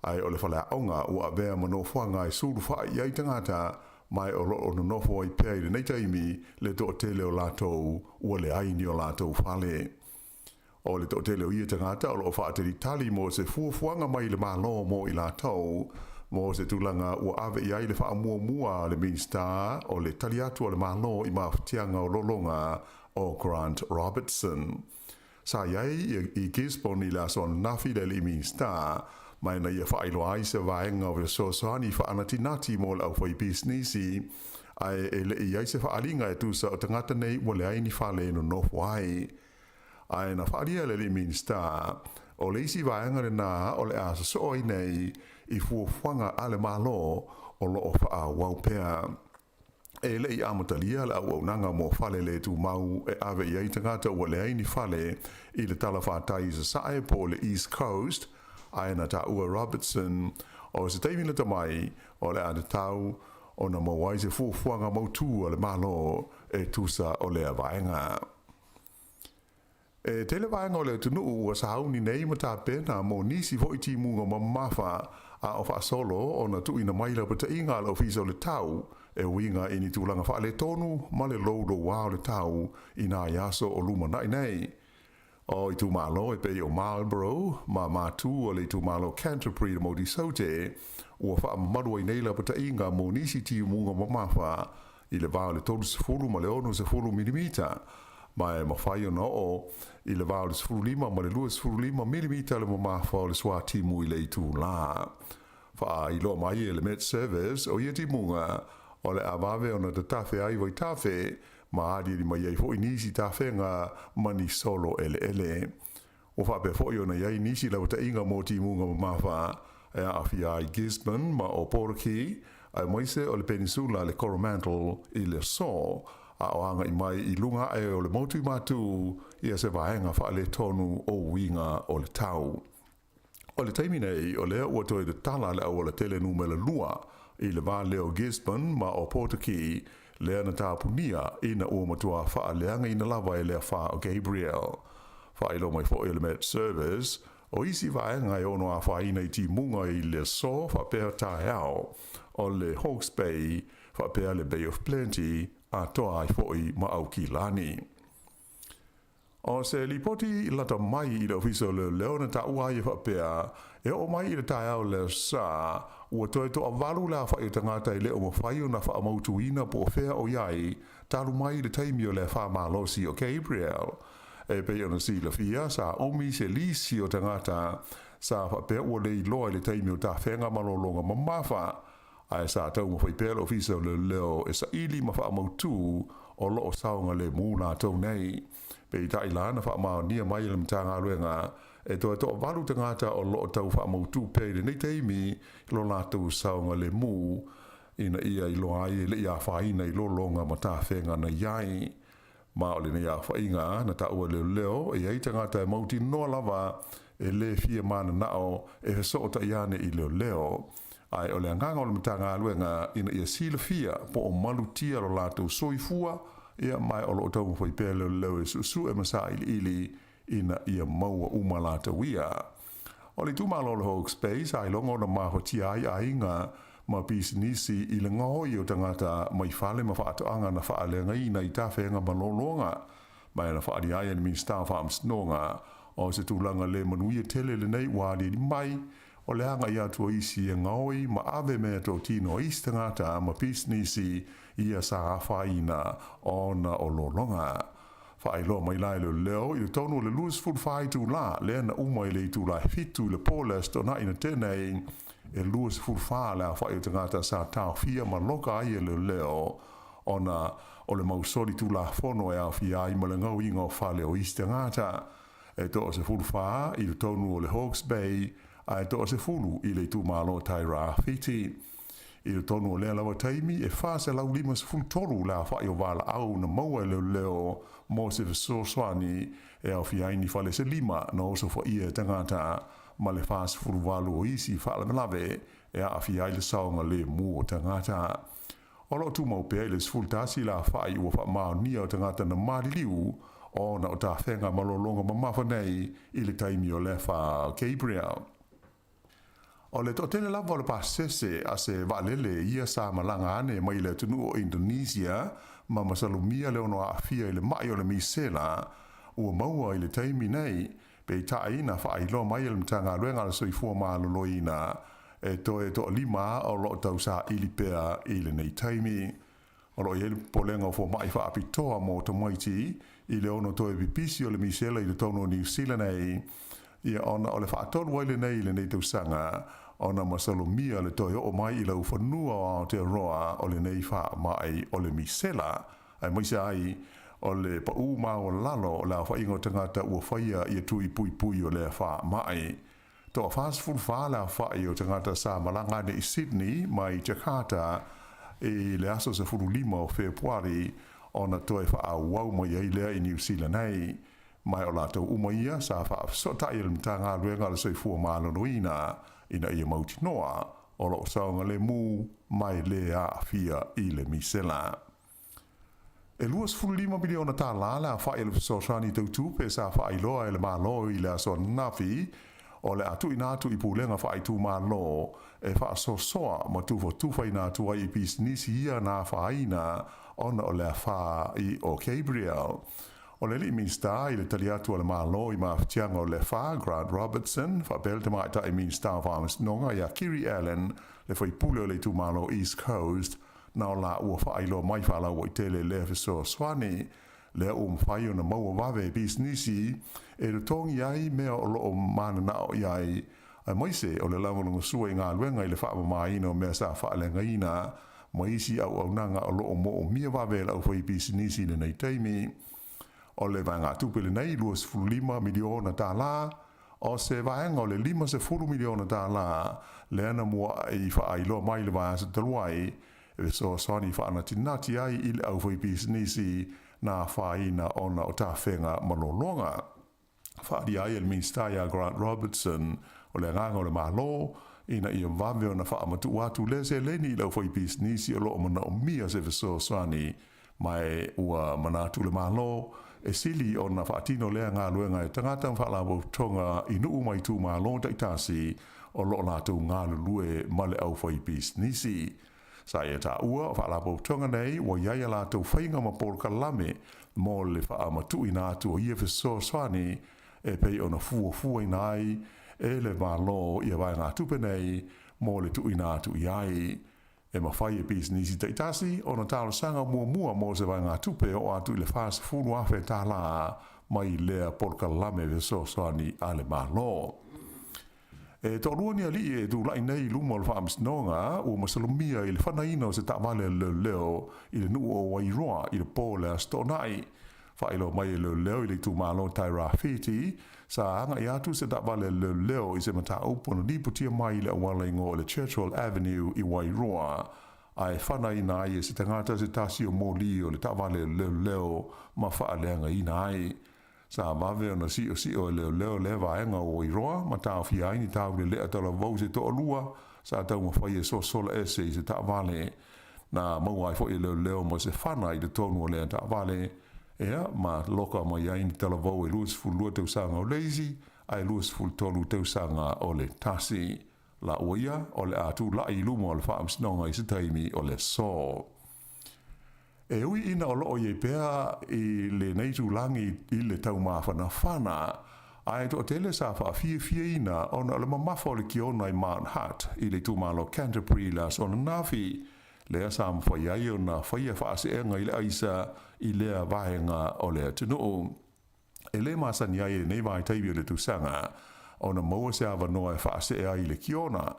[SPEAKER 7] ai o le whale aonga ua bea manofanga i suru wha i ai tangata, mai o lo no nofo i pēi le nei taimi le tō tele o lātou ua le ai ni o lātou whale. O le tō tele o ia tangata o lo whaateri tali mo se fuafuanga mai le malo mo i lātou, mo se tūlanga ua ave i ai le wha mua le minsta o le tali atu o le malo i mawhatianga o lolonga o Grant Robertson. Sa iai i Gisborne i la son nafi le minsta, mai na ia whailo ai se vaenga o le sosoani whaanatinati mo le au whai businessi, ai e le i ai se whaalinga e tūsa o tangata nei mo le aini whale no nofwai. Ai na whaalia le minsta, o le isi vaenga le nā o le asa sooi nei, i fuafuanga ale malo o loo wha waupea. E le i amatalia le au nanga mo whale le tu mau e ave i aitangata ua le aini whale i le tala whātai sa sae po le East Coast, aina ta ua Robertson, o se teimina tamai o le ane tau o na mawai se fuafuanga mautu o le malo e tusa o le avaenga. E tele vaenga o le tunu ua sahauni nei mata pena mo nisi vo iti munga mamafa a o wha solo o na tu ina maila pata inga la ofisa o le tau e winga ini tūlanga wha le tonu ma le laudo wā o le tau ina yaso o luma nai nei. O i tu malo e pei o Marlborough ma matu o le tu malo Canterbury mo di saute ua wha mamadua i neila pata inga mo nisi ti munga mamafa i le vā o le tonu sefulu ma le ono sefulu milimita mai mawhai ona o i le vāo le 15 ma le lua 15 milimita le mamafa o le swa timu i le i tū la. Wha i loa mai e le Met Service o ia timunga o le avave ona te tafe ai vai tafe ma adi li mai ei fo inisi tafe nga mani solo ele. O wha pe fo i ona iai nisi lau ta inga mō ti munga ma mawha e a awhiai Gisborne ma o Poraki, ai moise o le Peninsula le Coromandel i le so, a oanga i mai i lunga e o le motu matu ia se vaenga wha le tonu o winga o le tau. O le taimi nei o lea ua toi le tala le au le tele numele lua i le va leo Gisborne ma o Poraki lea na tāpunia ina ua matua wha leanga ina lava e lea wha o Gabriel. Wha ilo mai fo i le Met Service o isi vaenga e ono a wha ina i ti munga i le so wha pēr tae au o le Hawke's Bay wha pēr le Bay of Plenty a toa ai fo i ma au ki lani. O se li poti lata mai i le ofiso le leo na ta ua i wha pēr e o mai i le tae au le sa ua toi to a walu la wha i tangata i le o mawhai o na wha amautu ina po whea o iai talu mai i le taimi o le wha malosi o Gabriel. E pe ona si la fia sa omi se lisi o tangata sa wha pēr ua le i loa i le taimi o ta whenga malolonga mamafa ai sa tau mo fai pēr ofiso le leo e sa ili ma wha amautu o lo o saunga le mūna tau nei. Pe i ta ilana wha maa nia mai le mtanga luenga e toa toa walu tangata o lo o tau wha amautu pēr nei teimi lo lātou saunga le mū ina ia i loa ai le ia whaina i lo longa ma ta whenga na iai. Ma o le nei a whainga na ta ua leo leo e ei tangata e mauti noa lava e le fia mana nao e he so o ta iane i leo leo. Ai o le anganga o le mtanga luenga ina ia sila fia po o malutia lo lātou soifua ia mai o lo tau mwhai pēr leo leo e susu e masa ili ina ia maua uma lātou ia. O le tūmalo le Hawke's Bay ai longo na mahotia ai ainga ma pisinisi i le ngoi o tangata mai whale ma whaatoanga na whaalenga i na i tawhenga malolonga mai na whaari ai ni Minister Farms nonga o se tūlanga le manuia tele le nei wāri ni mai o le anga i atua isi e ngoi ma ave mea tō tino i tangata ma pisinisi ia sa whaina o na o lolonga. Whaelo mai lai leo i le tonu le luas full whai tū la le na umai le tū la fitu le polest o na ina tenei e luas fulfa la fa i tangata sa tau fia ma loka ai le leo ona o le mausori tu la fono e a fia i malenga winga o fale o istangata e to se fulfa i le tonu o le Hawke's Bay a to se fulu i le tu malo taira fiti i le tonu o le lawa taimi e fa se lau lima se ful tolu la fa i o vala au na maua le leo mo se so swani e a fia ni fale se lima no so fa i tangata ma le fast food walu o isi whaala malawe e a awhi ai le saonga le mu o tangata. O lo tu mau pēr le sfultasi la whai ua wha mao nia o tangata na mariliu o na o ta whenga malolonga mamafa nei i le taimi o le wha Gabriel. O le to tele lava o le pasese a se valele ia sa malanga ane mai le tunu o Indonesia ma masalumia le ono a awhia i le mai o le misela ua maua i le taimi nei pe taina fa i lo mai le mtanga luenga le soifua maloloina e to lima o lo tau sa ili pea ile nei taimi o lo yel polenga fo mai fa apitoa mo to moiti i le ono to e bipisi o le misela i le tono New Zealand nei ia ona o le fa tolu ile nei le nei tau sanga ona masalomia le to o mai i le ufanua o te roa o le nei fa mai o le misela ai mai sai o le pa uma o lalo la fa ingo tangata ua faia i tui pui o le fa mai to fast food fa la fa i o tangata sa malanga de Sydney mai Jakarta e le aso se furu lima o Februari ona to fa au mai ai le i New Zealand nei mai o la to umaia sa fa so ta il mtanga luenga le soi fu malanoina ina i mauti noa o lo saunga le mu mai le a fia i le misela. E luas fulima miliona ta lala fa il so shani tu pe sa fa ilo ele malo i le so nafi o le atu inatu i pulenga fa tu malo e fa so ma tu fa inatu ai business ia na fa ina ona o le fa i o Gabriel o le minsta i le taliatu le malo i ma tianga o le fa Grant Robertson fa belta mai ta i minsta farms nonga ya Kiri Allen le fa i pule le tu malo East Coast na la ua whailo mai whala o i tele le so swani le whai o na maua wawe businessi e le tongi ai mea o loo mana nao iai a moise o le lamalunga sua i ngā luenga i le wha mai ino mea sa whaalenga ina moisi au nanga o loo mo o mia wawe lau whai businessi le nei teimi o le vanga tupe lenei 25 miliona tala o se vaenga o le 50 miliona tala le ana mua i whaailo mai le vaa se taluai e so soni whaana tinati ai i le au FEB nisi na whaina ona o ta whenga malolonga. Whaari ai el Minstaya Grant Robertson o le nganga o le malo ina ia vave o na whaamatu watu le se leni i le au FEB nisi o loo mana o mia se so soni mai ua manatu le malo e sili o na whaatino lea ngā luenga e tangata whaalabo tonga inu mai tu malo taitasi o loo lātou ngā lulue male au FEB nisi. Sa ia ta ua whaalabo tonga nei wa iaia lātou whainga ma pol kalame mo le whaamatu ina atu o ia so swani e pei o na fua ina ai e le malo ia vai ngā tupe nei mo le tu ina atu iai. E mawhai e business taitasi o na tālo sanga mua mo se vai ngā tupe o atu i le whaas fulu awhe tāla mai lea porka lame ve so soani a le malo. E tō ruani ali e tu lai nei lumo le whaamis nonga o masalumia i le whanaina o se tāwale leo i le nuu o wairoa i le pōle a stonai. Whailo mai e leo i le tu malo taira whiti sa anga i atu se tāwale leo i se mata upona niputia mai le awala ingo o le Churchill Avenue i Wairoa. Ai whanaina ai e se tangata se tasi o mōli o le tāwale leo ma whaaleanga ina ai. Sa mave ona si o leo le vaenga o Wairoa ma tāo fi aini tāu le lea tala vau se toa lua sa tau ma whai e so sola ese i se tāwale na mauai fo i leo ma se whana i le tonu o lea tāwale. Ea, ma loka mai aini tala vau e luas fulua tau sanga o leisi, ai luas ful tolu tau sanga o le tasi. La oia, o le atu la i lumo o le whaamsinonga i se taimi o le so. E ui ina o loo ye pea i le neitu langi i le tau mawhana whana, ai to tele sa wha fia ina o na le mamafa o le kiona i Mount Hutt i le tumalo Canterbury las o na nafi, lea sa mwhai o na whaia whaase enga i le aisa i lea vahenga o lea tunu. E le masani ai e nei vai taibi o le tusanga o na maua se awa noa e whaase ea i le kiona.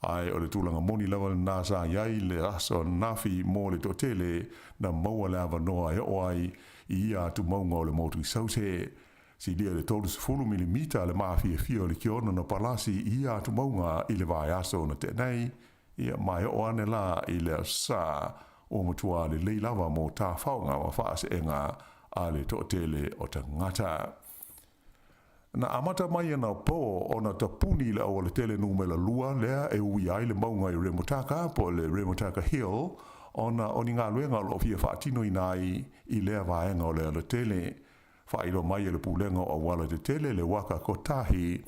[SPEAKER 7] Ai o le tūlanga moni lawa le nasa iai le aso nafi mō le totele na maua le awa noa e oai i ia tu maunga o le motu i saute. Si lia le tolu se 10 mm le maafi e fia o le kiona na palasi i ia tu maunga i le vai aso na tenei. Ia mai o ane la i le sa o matua le leilawa mo tā whaunga wa whaase enga a le totele o ta ngata. Na amata mai ana po o na tapuni le o le tele numela lua lea e ui ai le maunga i Remotaka po le Remotaka Hill o na o ni ngā luenga o fia whaatino i nai i lea vaenga o le tele. Whairo mai e le pulenga o wala te tele le waka kotahi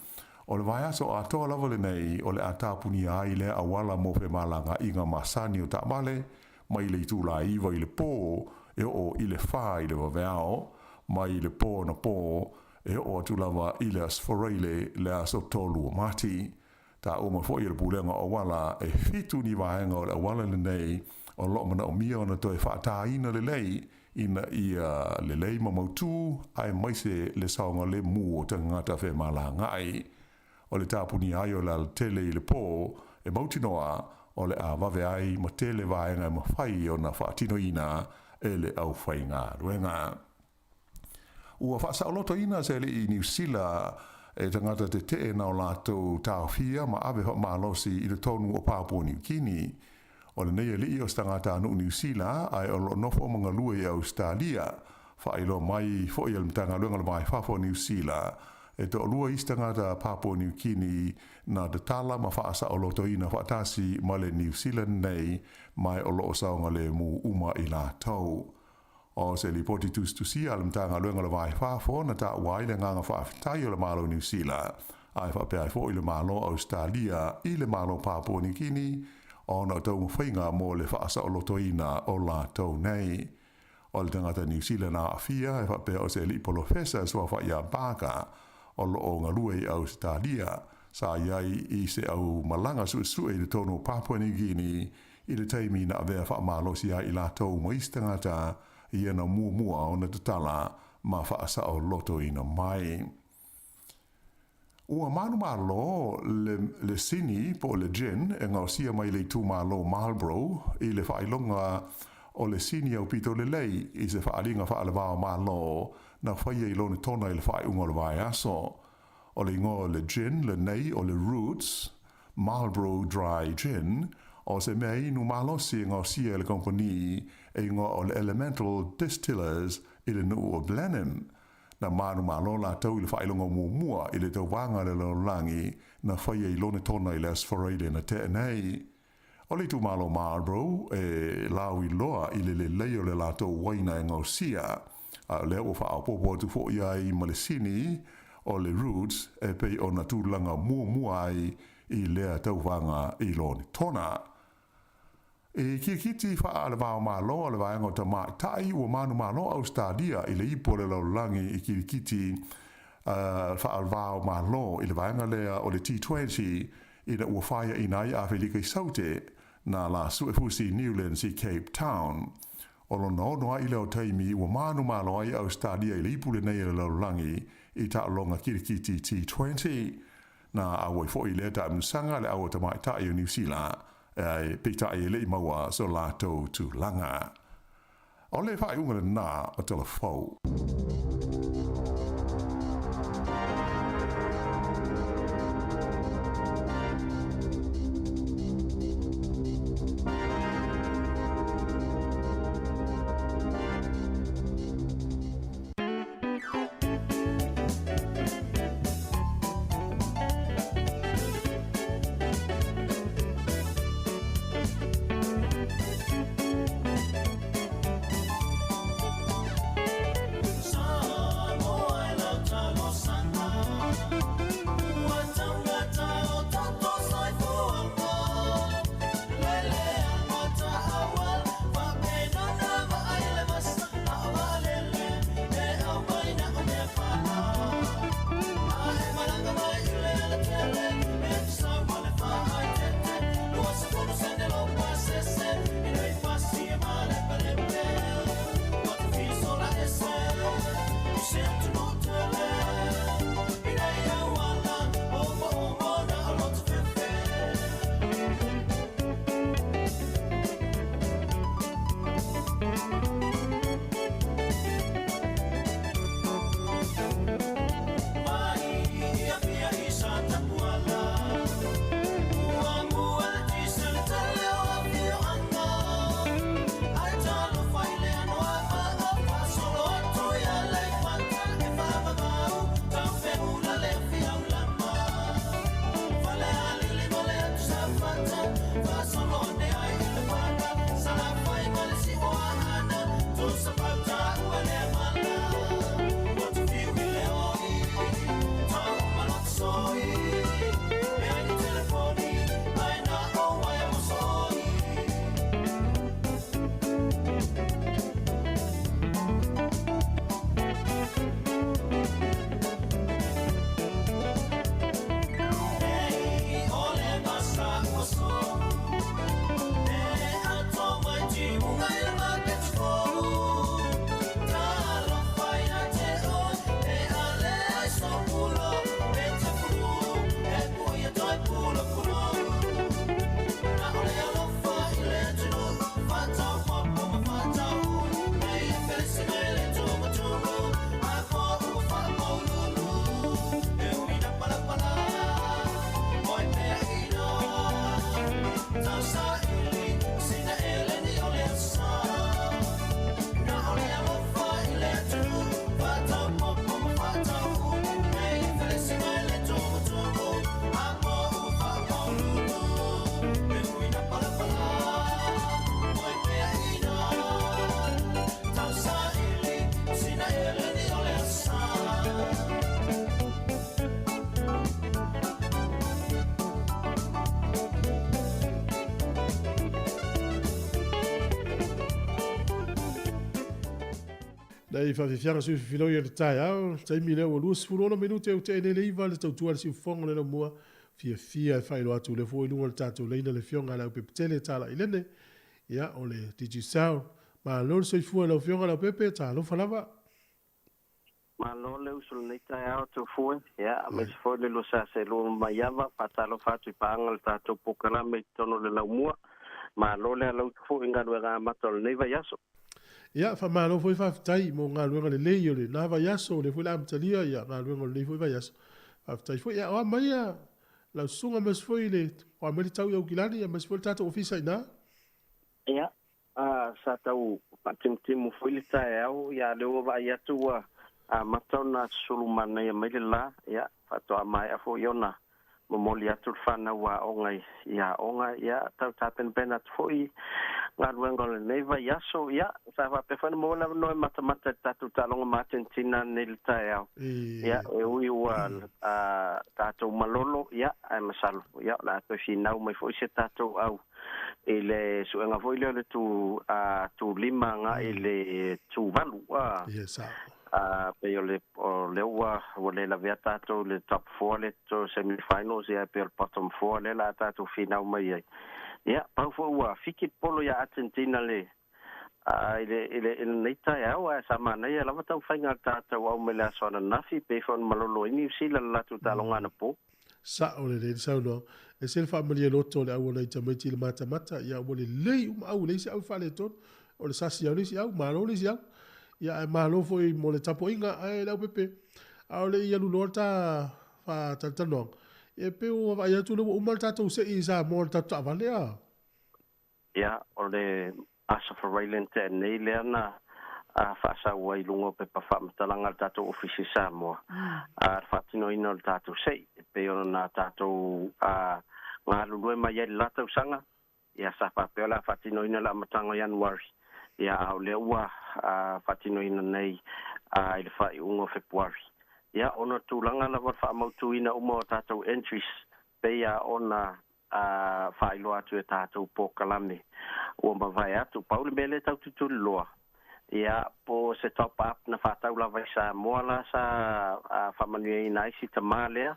[SPEAKER 7] o le vaiaso a toa lava le nei o le atapuni ai le awala mo fe malanga inga masani o tamale mai le itu la iwa i le pō e o i le wha i le waweao mai le pō na pō e o atu lava i le asforeile le aso tolu o mati. Ta o mafo i le pulenga o wala e fitu ni vaenga o le awala le nei o lo mana o mia o na toi whaataina le lei ina ia le lei mamautu ai maise le saonga le mu o tangata fe malanga ai. O le tāpuni ai o le tele i le pō e mautinoa o le a wave ai ma tele vaenga ma whai o na whaatino ina e le au whai ngā ruenga. Ua whaasauloto ina se le i New Zealand e tangata te te na o lātou tāwhia ma awe malosi i le tonu o Papua New Guinea. O le nei li o stangata anu New Zealand ai o lo nofo o mga lue i Australia. Whailo mai fo i almtanga luenga le mai whafo New Zealand. E to lua istangata Papua New Guinea na de tala ma whaasa o loto ina whaatasi ma le New Zealand nei mai o loo saonga le mu uma i la tau. O se li poti tustusi almtanga luenga le vai whafo na ta wai le nganga whaafitai o le malo New Zealand. Ai whapea ai fo i le malo Australia i le malo Papua New Guinea o na tau mwhainga mo le whaasa o loto ina o la tau nei. O le tangata New Zealand a awhia e whapea o se li polofesa sua whaia baka o loo ngalue i Australia sa iai i se au malanga su i le tono Papua New Guinea i le taimi na avea whaamalosi ai i la tau maistangata i ana mua o na tatala ma whaasa o loto ina mai. Ua manu malo le sini po le gin e ngau sia mai le tu malo Marlborough i le whailonga o le sini au pito le lei i se whaalinga whaalawao malo na whaia i lone tona i le whae ungo le vai aso. O le ingo le gin, lenei o le roots, Marlborough Dry Gin, o se mea inu malosi ngā sia le kompani e ingo o le Elemental Distillers i le nuu o Blenheim. Na manu malo la tau i le whailonga mua i le tau wanga le laulangi na whaia i lone tona i le asfareide na te nei. O le tu malo Marlborough e lau i loa i le leo le lato waina e ngau sia. Le o wha apopo tu fo ia i malesini o le roots e pei o na tūlanga mua ai i lea tau wanga i lone tona. E kia kiti wha ale wao malo ale waengo ta mai tai ua manu malo Australia i le ipo le laulangi i kia kiti wha ale wao malo i le waenga lea o le T20 i le ua whaia i nai a Felika i saute na la Suefusi Newlands i Cape Town. O lo no i leo taimi ua manu malo ai Australia i le ipo le nei le laulangi i ta longa kirikiti T20 na awai fo i le ta msanga le awa ta mai tai o New Zealand e pita i le maua so lato tu langa. O le whai unga na o telefou.
[SPEAKER 4] Dai fa fianga su filo ia tai au, tai mi leo lus fulona minute o te ele iva le tautua le siufonga le mua fia fai lo atu le foi lunga le tatu leina le fionga la pepetele tala ilene ia o le digisau ma lo se fu la fionga la pepe ta lo falava
[SPEAKER 10] ma lo le usul nei tai au to foi ia me se foi le lo sa se lo maiava patalo fatu panga le tatu pokala me tono le la mua Ma lo le lo fo inga no ga matol nei vai aso.
[SPEAKER 4] Ia fa malo foi fa tai mo nga luenga le lei le na va yaso le foi la mtalia ia nga luenga le foi va yaso. Fa tai foi ia o mai la sunga mes foi le o mai tau ia kilani ia mes foi tata ofisa ina.
[SPEAKER 10] Ia sa tau patimtimu foi le tai au ia le o vai atua a matona sulumana ia mai le la ia fa to mai a fo iona mo moli atu fana wa ongai ia tau tapen penat foi nga luenga le nei vai aso ia sa va pe fa mo la no mata tatu talonga matentina nel tai au ia e ui wa tatu malolo ia ai masalo ia la pe finau mai foi se tatu au ele suenga foi le tu lima nga ele tu valu
[SPEAKER 4] yes
[SPEAKER 10] pe yo le wa le la viata to le top 4 le to semifinals ia pe el bottom 4 le la tatu finau mai ia pau fo wa fiki polo ya Argentina le ele neita ya wa sama na ya la tau fainga tatu au me la sona nafi pe fon malolo ni sila la tu talonga na po
[SPEAKER 4] sa o le sa no e se fa mali loto le au le tamati le mata ia o le lei au le se au fa le ton o le sasi au le si au malo le si au ia e malo foi mo le tapo inga ai la pepe au le ia lu lota fa tantanong e pe o va ia tu le o mal tato se isa mo tato vale
[SPEAKER 10] ia o le asa for railente nei le na fa sa wai lungo pe pa fa mtalanga tato ofisi Samoa fatino ino tato sei pe ona na tato nga lu mai ia la tau sanga ia sa pa pe la fatino ino la matango January ia au le ua fatino ino nei il fa ungo February ia ona tulanga la fa mautu ina umo tato entries pe ia ona fa ilo atu tato po kalame o ma vai atu paul bele tau tu loa ia po se top up na fata ula vai sa mola sa famani nai si tamale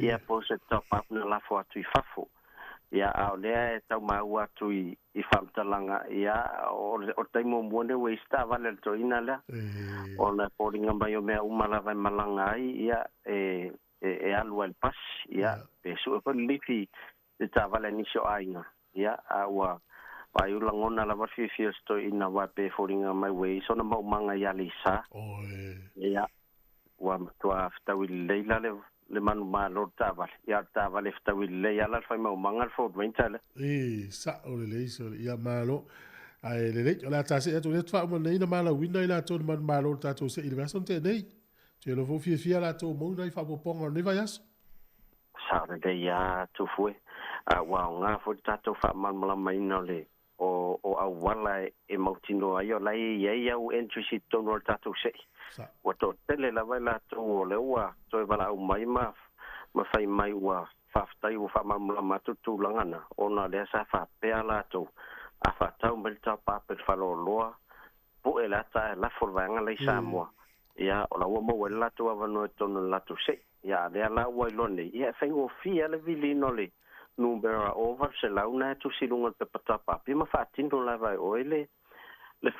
[SPEAKER 10] ia po se top up na la fo atu fafo ia au le tau mau atu I famtalanga ia o taimo mone we sta vale to inala ona poringa mai o me umala vai malanga ia e alu el pas ia pe su ko lifi de tavale ni so ainga ia awa vai ulangona la vafi sto ina wa pe poringa mai we so na mau manga ia lisa ia wa to afta wi leila le manu malo tavale ia tavale afta wi leila fa mau manga fo ventale
[SPEAKER 4] sa o le so ia malo ai le la tase to le fa mo nei na mala winda ila to man malo tato se il version te nei tu lo vo fia la to mo dai fa ponga ne vayas
[SPEAKER 10] sa de ya tu fue wa nga fo tato fa man mala mai no le o awala e mautino ayo lai ia u entry si to no tato se wa to tele la vela to le wa to vala u mai ma fai mai wa fa ftai u fa man mala tu langana ona le sa fa pe ala to a fa tau mel ta pa pe fa lo loa po e la ta la forvanga le Samoa ia o la mo la to ava no to no la to se ia le la wa lo ne ia fa ngo fia le vilino le numero over se la una to silunga pe pa pa pi ma fa tindo la vai o le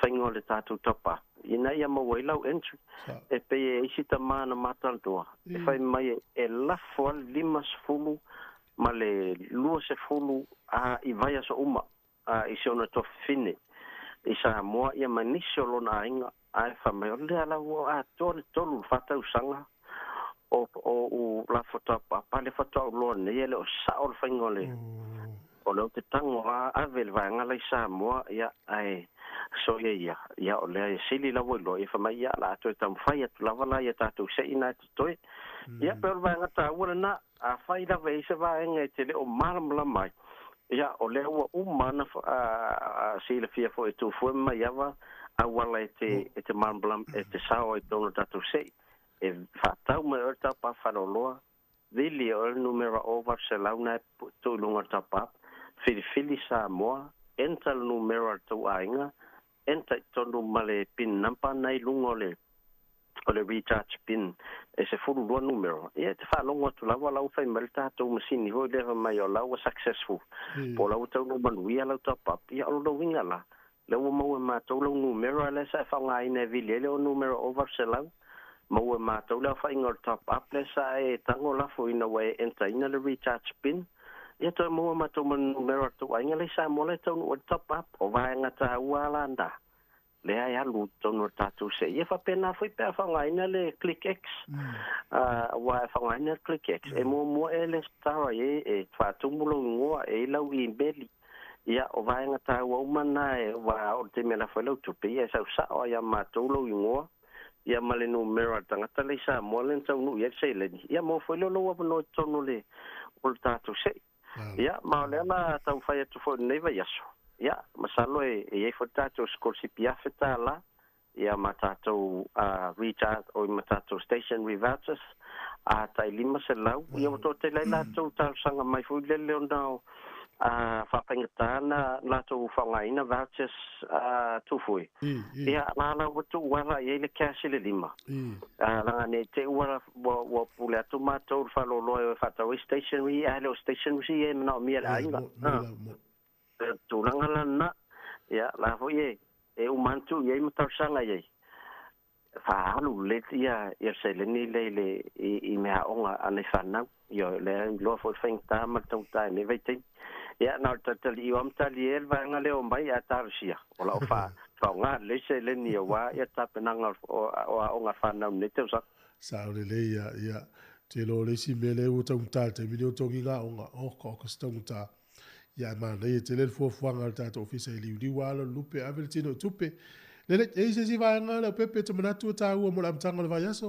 [SPEAKER 10] fa ngo le ta to pa ina ia mo la entry e pe e si ta mana matal to e fa mai e la fo limas fulu ma le lu se fulu I vai so uma I sono to fine I Samoa ia manisio lona inga ai fa mai le ala wo tolu fata usanga o la foto pa le foto lo ne ele o sa o fingole o le te tango vel va ngala Samoa ia ai so ia o le sili la wo lo fa mai ia la to tam fai tu la vala ia tatu se ina to ia per va ngata wala na a fai la ve se va ngai te le o malam la mai ia o le ua umana si le fia fo tu fo mai ava a wala te marblam te sao tono tatu sei e fatau me orta pa faroloa vili o numero over se launa tu lunga tapa fili Samoa ental numero tu ainga enta tonu male pin nampa nai lungo le o le recharge pin e se fulu lua numero e te fa longo tu lava lau fai melta tu masini ho le mai o lau successful po lau tau no manuia lau top up ia o lo winga la le o mo ma tau lau numero le sa fa ngai ne vile le o numero over se lau mo ma tau lau fai ngor top up le sa e tango la fo ina we enta ina le recharge pin ia to mo ma to man numero to ai ngale sa mo le to no top up o vai ngata ualanda le ai alu to no tatu se ia fa pena foi pe fa ngai na le click x wa fa ngai na click x e mo ele star e fa tu mulo ngo e lau I beli ia o vai ngata wa mana e wa o te mena foi lo tu pe ia sa o ia ma to lo ngo ia male numero tangata le sa mo le to no ia se le ia mo foi lo wa no to no le o tatu se ia ma le na tau fai tu fo nei vai aso ia masalo e fo tatu skol si piafeta la ia matato recharge o matato stationary vouchers a tai lima se lau ia to te le la to tal sanga mai fu le le ondao fa pengatana la to fangaina vouchers tu fui ia la tu wala ia le cash le lima la ne te wala wo pula tu mato fa lo lo fa to stationary hello stationary e no mi la inga tu langala na ya la fo ye e o mantu ye mata sanga ye fa alu le ia se le ni le I mea onga ane whanau yo le lo fo fengta matau tai ne veiting ya na tali I am tali el va nga le o mai a tarsia o la fa nga le se le ni wa ya tapenanga o onga whanau ne te
[SPEAKER 4] sa le ya te lo le si mele o tau ta te video to nga onga o ko sta ya ma le te le fo nga ta ofisa li wala lupe avel tino tupe le e se si va nga le pepe te manatu ta u mo la mtanga le vayaso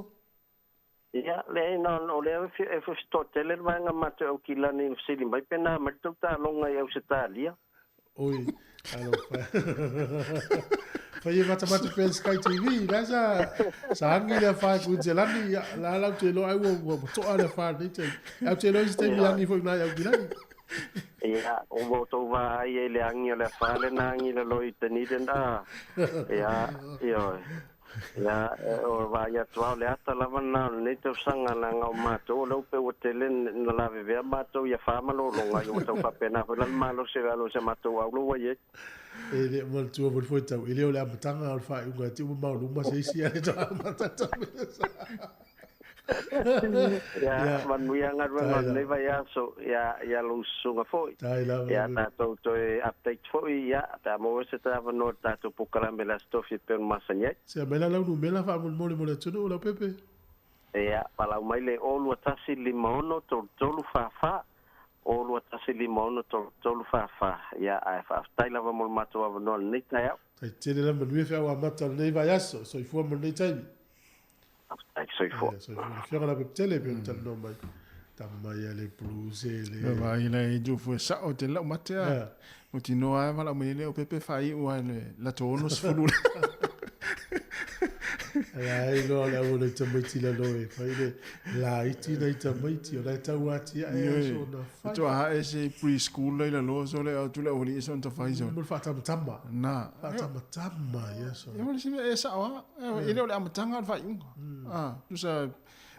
[SPEAKER 10] ya le no le fo sto te le va nga mate o kila ni sili mai pena matu ta longa ya usita lia
[SPEAKER 4] oi alo fa ye mata pe Sky TV la sa angi le fa ku jelani la te lo ai wo to ala fa ni te au te lo ste mi angi fo na ya bilani
[SPEAKER 10] ia o voto va ai le angi le fale na angi le loi teni denda ia o va ia tua le ata la mana ne te sanga na nga mato lo pe o tele na la ve mato ia fa malo lo nga yo to pa pena fa la malo se mato au lo ye
[SPEAKER 4] ele mo tu o foi tau ele o le amtanga al fa u ti mo mau ma se si ale ta mata
[SPEAKER 10] ya man mu yang arwan ne vai aso ya lo sunga foi ya na to update foi ya ta mo se ta no ta to pukala mela stofi per masanye
[SPEAKER 4] se mela la no mela fa mo le tuno la pepe
[SPEAKER 10] ya pala mai le o lu tasi limono to lu fa o lu tasi limono to lu fa ya fa tai la mo mato no ne ta ya
[SPEAKER 4] te le mo mi fa wa mata ne vai aso so I fu mo ne tai
[SPEAKER 10] so fo
[SPEAKER 4] faire la tele pe tal no mai ta mai le plus le
[SPEAKER 1] vai le ju fu sa o te la matea o ti no a vala mai le o pepe fai o la tono sfulu
[SPEAKER 4] ai no la o le tamiti la no e fai le la iti na tamiti o la tawati ai so na fai
[SPEAKER 1] to a ese preschool le lo so le tu le o li so to fai so
[SPEAKER 4] mo fa tama
[SPEAKER 1] na
[SPEAKER 4] tama yes
[SPEAKER 1] e mo si e sa o e le o le amtanga fai tu sa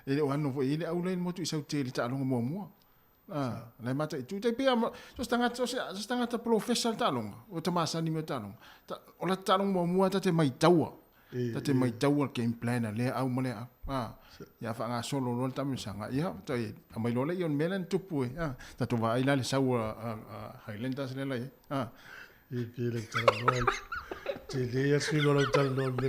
[SPEAKER 1] ele o ano ele au le mo tu sa te le ta longa mo le mata tu te pia so stanga ta professor ta longa o te masa ni mo ta longa o la ta longa mo ta te mai taua ta te mai taua game plan le au mo le ya fa nga solo lo ta mi sanga ya ta mai lo le yon melan tu pu ta to va ila le sa Highlanders le la
[SPEAKER 4] e pile ta no te le sui lo ta no le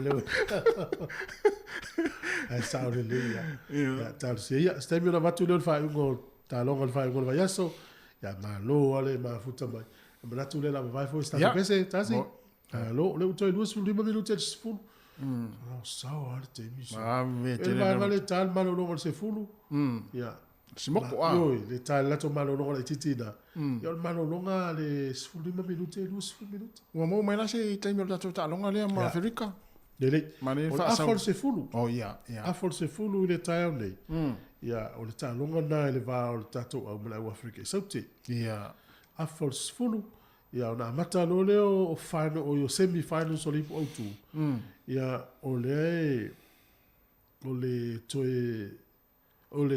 [SPEAKER 4] ai sa le ya ta se ya sta mi na vatu le fa ngo ta longa fa ngo va yaso ya ma lo ale ma futa mai ma la tu le la vai fo sta pese ta si lo le to lu su lima minuti fu sa ora te mi
[SPEAKER 1] ma me te
[SPEAKER 4] le tal ma lo se fulu ya
[SPEAKER 1] si mo ko
[SPEAKER 4] le tal la to ma lo le titina yo ma lo le su lima minuti lu su minuti
[SPEAKER 1] wa mo mai la se te mi la to ta longa le ma Afrika
[SPEAKER 4] Dele,
[SPEAKER 1] a
[SPEAKER 4] forse fulu.
[SPEAKER 1] Oh yeah.
[SPEAKER 4] A forse fulu ile tayo nei. Ya, o le ta longa na ele va o tato au mala u Afrika. Sauti.
[SPEAKER 1] Yeah.
[SPEAKER 4] A forse fulu. Ya, ona mata lo le o final o yo semi final so lipo o tu. Ya, o le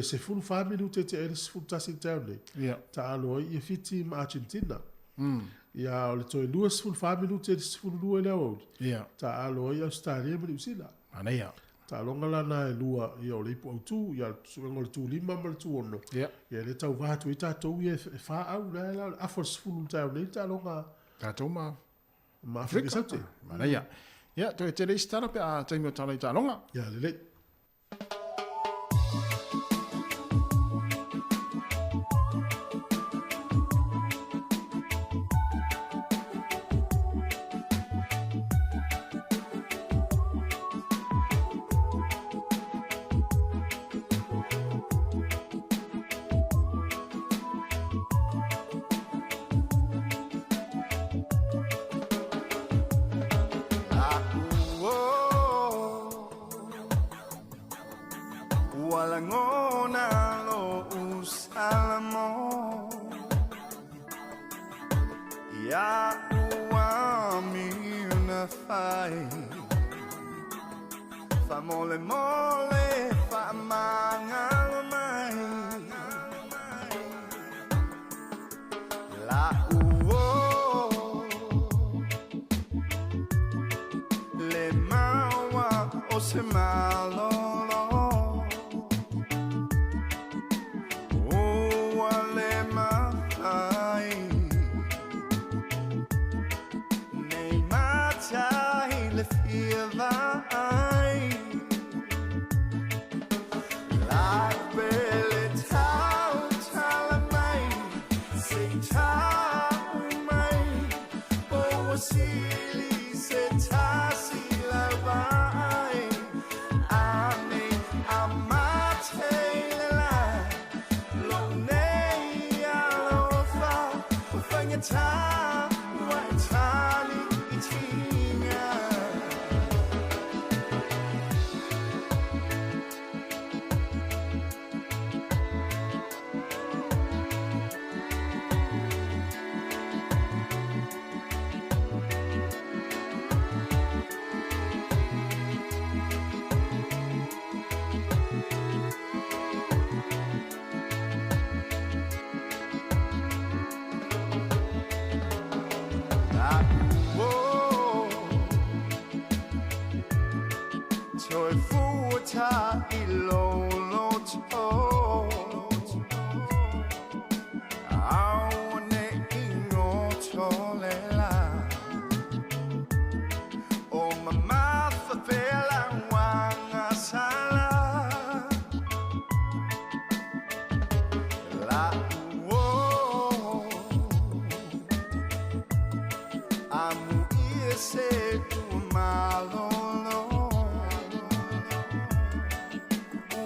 [SPEAKER 4] se fulu fa minute te ele se fulu tasi tayo nei.
[SPEAKER 1] Yeah.
[SPEAKER 4] Ta alo i fiti ma Argentina. Ya o le toi luas ful fa minuti e ful lua le o.
[SPEAKER 1] Yeah.
[SPEAKER 4] Ta alo i Australia ma usila.
[SPEAKER 1] Ana ya.
[SPEAKER 4] Talonga lana e lua ia o le ipu au tū, ia suenga le tū lima ma le tū ono. Ia le tau vātu i tātou ia e wha au na la afo sifunu tau nei talonga.
[SPEAKER 1] Tātou ma
[SPEAKER 4] Afrika saute.
[SPEAKER 1] Mana ia. Ia, toi te reisi tara pe a taimi o tala i talonga.
[SPEAKER 4] Ia le.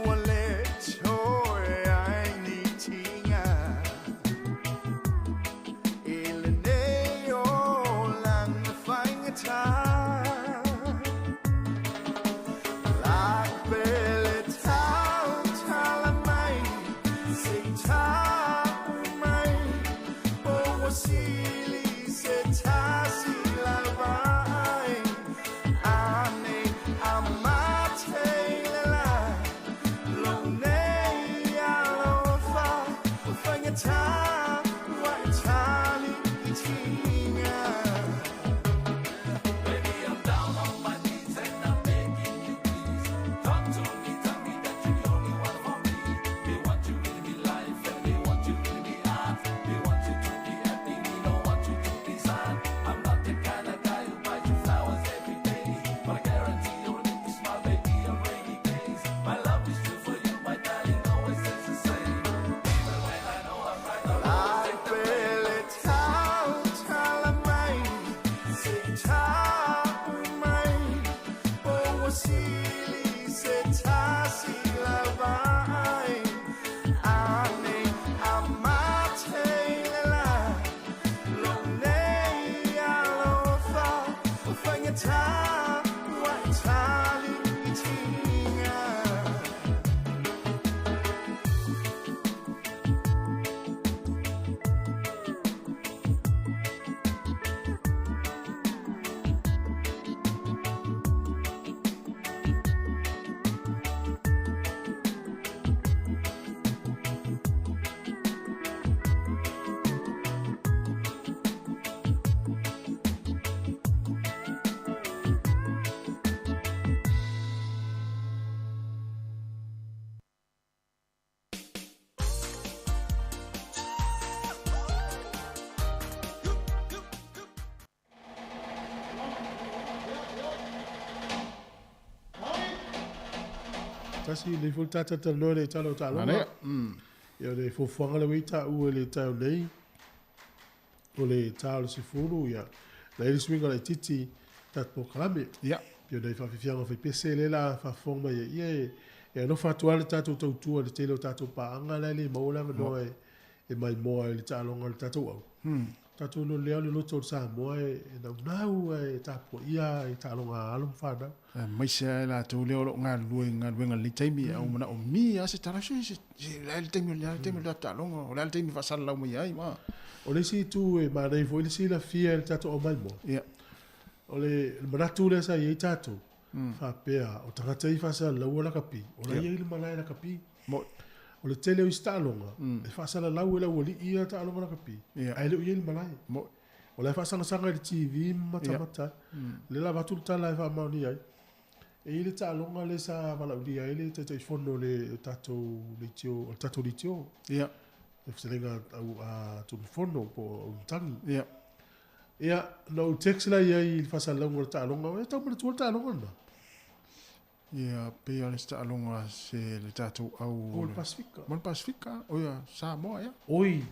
[SPEAKER 5] Wale choya
[SPEAKER 4] tasi le ful tata talo le talo talo.
[SPEAKER 1] Ane.
[SPEAKER 4] Ia le fofuanga le weita ua le tau nei. O le talo si furu ia. La ili swinga le titi tatpo kalame.
[SPEAKER 1] Ia.
[SPEAKER 4] Ia nei whawhiwhianga whi pese le la whawhonga ia ia. Ia no whatua le tatou tautua le telo tatou paanga le maulanga no e mai moa le talonga le tatou au. Tatou no leo le loto o Samoa e nau e tapo ia e talonga alum whana.
[SPEAKER 1] Mai se la tu leo lo ngā luenga le taimi au mana o mi a se tala se le taimi le talonga o le taimi fasala lau mai ai ma.
[SPEAKER 4] O le si tu e ma nei foi le si la fia le tatou o mai moa.
[SPEAKER 1] Ia.
[SPEAKER 4] O le manatu le sa i tatou. Whapea o tangata i fasala lau la kapi. O la iei le malai la kapi.
[SPEAKER 1] Mo.
[SPEAKER 4] O le tele o i stalonga. E fasala lau e lau li ia talonga la kapi. Ai le iei le malai.
[SPEAKER 1] Mo.
[SPEAKER 4] O le fasala sanga le TV mata. Le la vatu tala e whamauni ai. E i le talonga le sa wala uri ai le te fono le tatou li tio.
[SPEAKER 1] Ia.
[SPEAKER 4] E whasenga au a tu fono po tangi.
[SPEAKER 1] Ia.
[SPEAKER 4] Ia, no text la ia i fasala lau ngor talonga. E tau mara tuol talonga na.
[SPEAKER 1] Ia, pe ale sta alonga se le tatou au.
[SPEAKER 4] O le Pasifika.
[SPEAKER 1] Mon Pasifika, o ia, Samoa ia.
[SPEAKER 4] Oi.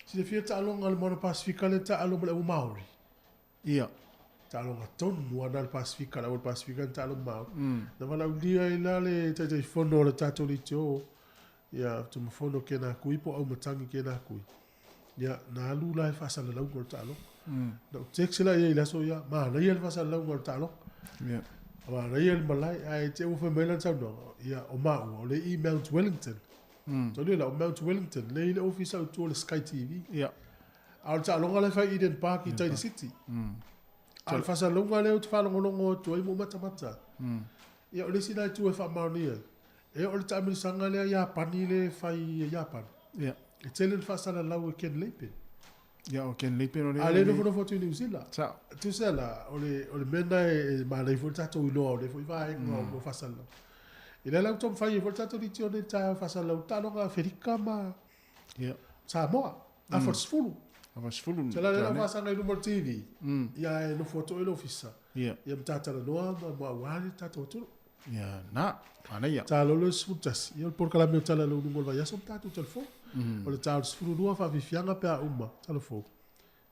[SPEAKER 4] Si le fia talonga le Moana Pasifika le talonga le Maori.
[SPEAKER 1] Ia.
[SPEAKER 4] Talonga tonu ana le Pasifika le Pasifika le talonga Maori. Na wala ulia i la le te fono le tatou li tio. Ia, tu fono ke na kui po au matangi ke na kui. Ia, na alu la e fasala lau ngor talonga. Na text la ia i laso ia, ma na ia le fasala lau ngor talonga.
[SPEAKER 1] Ia.
[SPEAKER 4] Wa real malai ai te ufa melan tau no ia o mau o le i Mount Wellington. So le la o Mount Wellington le ile office au to le Sky TV.
[SPEAKER 1] Ia.
[SPEAKER 4] Al ta longa le fa Eden Park i Taylor City. Al fa sa longa le o fa longo to i mo mata. Ia o le sina tu e fa maunia. E o le tamil sanga le ia pani le fa i Japan.
[SPEAKER 1] Ia.
[SPEAKER 4] E tele fa sa la lau Ken Lepen.
[SPEAKER 1] Ia o Ken Lepen o le.
[SPEAKER 4] Ale no foto New Zealand.
[SPEAKER 1] Sa.
[SPEAKER 4] Tu sa la o le mena e ma le fu tato i lo le fu vai no fa sa la. Ile la tom fai fu tato di tio de ta fa sa la tano ga Afrika ma.
[SPEAKER 1] Ia.
[SPEAKER 4] Samoa. A forsfulu.
[SPEAKER 1] A forsfulu.
[SPEAKER 4] Tela le fa sa ngai no TV. Ia e no foto e lo fissa.
[SPEAKER 1] Ia.
[SPEAKER 4] Ia tata la no ma wali tato tu.
[SPEAKER 1] Ia na. Ana ia.
[SPEAKER 4] Ta lo le sfutas. Ia por kala me tala lo ngol va ya som tato telefon. O le ta sfulu do fa vifianga pe a uma telefon.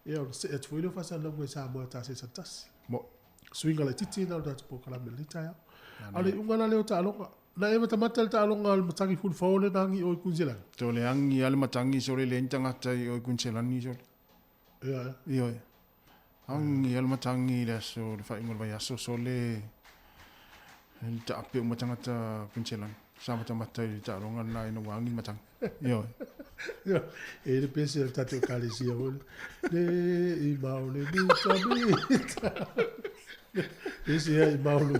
[SPEAKER 4] Ia o se et foi lo fa sa lo sa mo ta se santas. Mo swinga le titi na da por kala me lita ya. Ale ungana le ta lo na e mata mata ta lo ngal matangi ful faole nangi o kunjela.
[SPEAKER 1] To le angi ale matangi so le lentanga tai o kunjela ni so.
[SPEAKER 4] Ia.
[SPEAKER 1] Ia. Angi ale matangi le so le fa ingol va ya so le ta ape matanga ta kunjela. Sama mata i ta lo ngal na ino wangi matang. Ia.
[SPEAKER 4] Ia. E le pese ta te kalisia o le I maule ni ta isi ai maulu.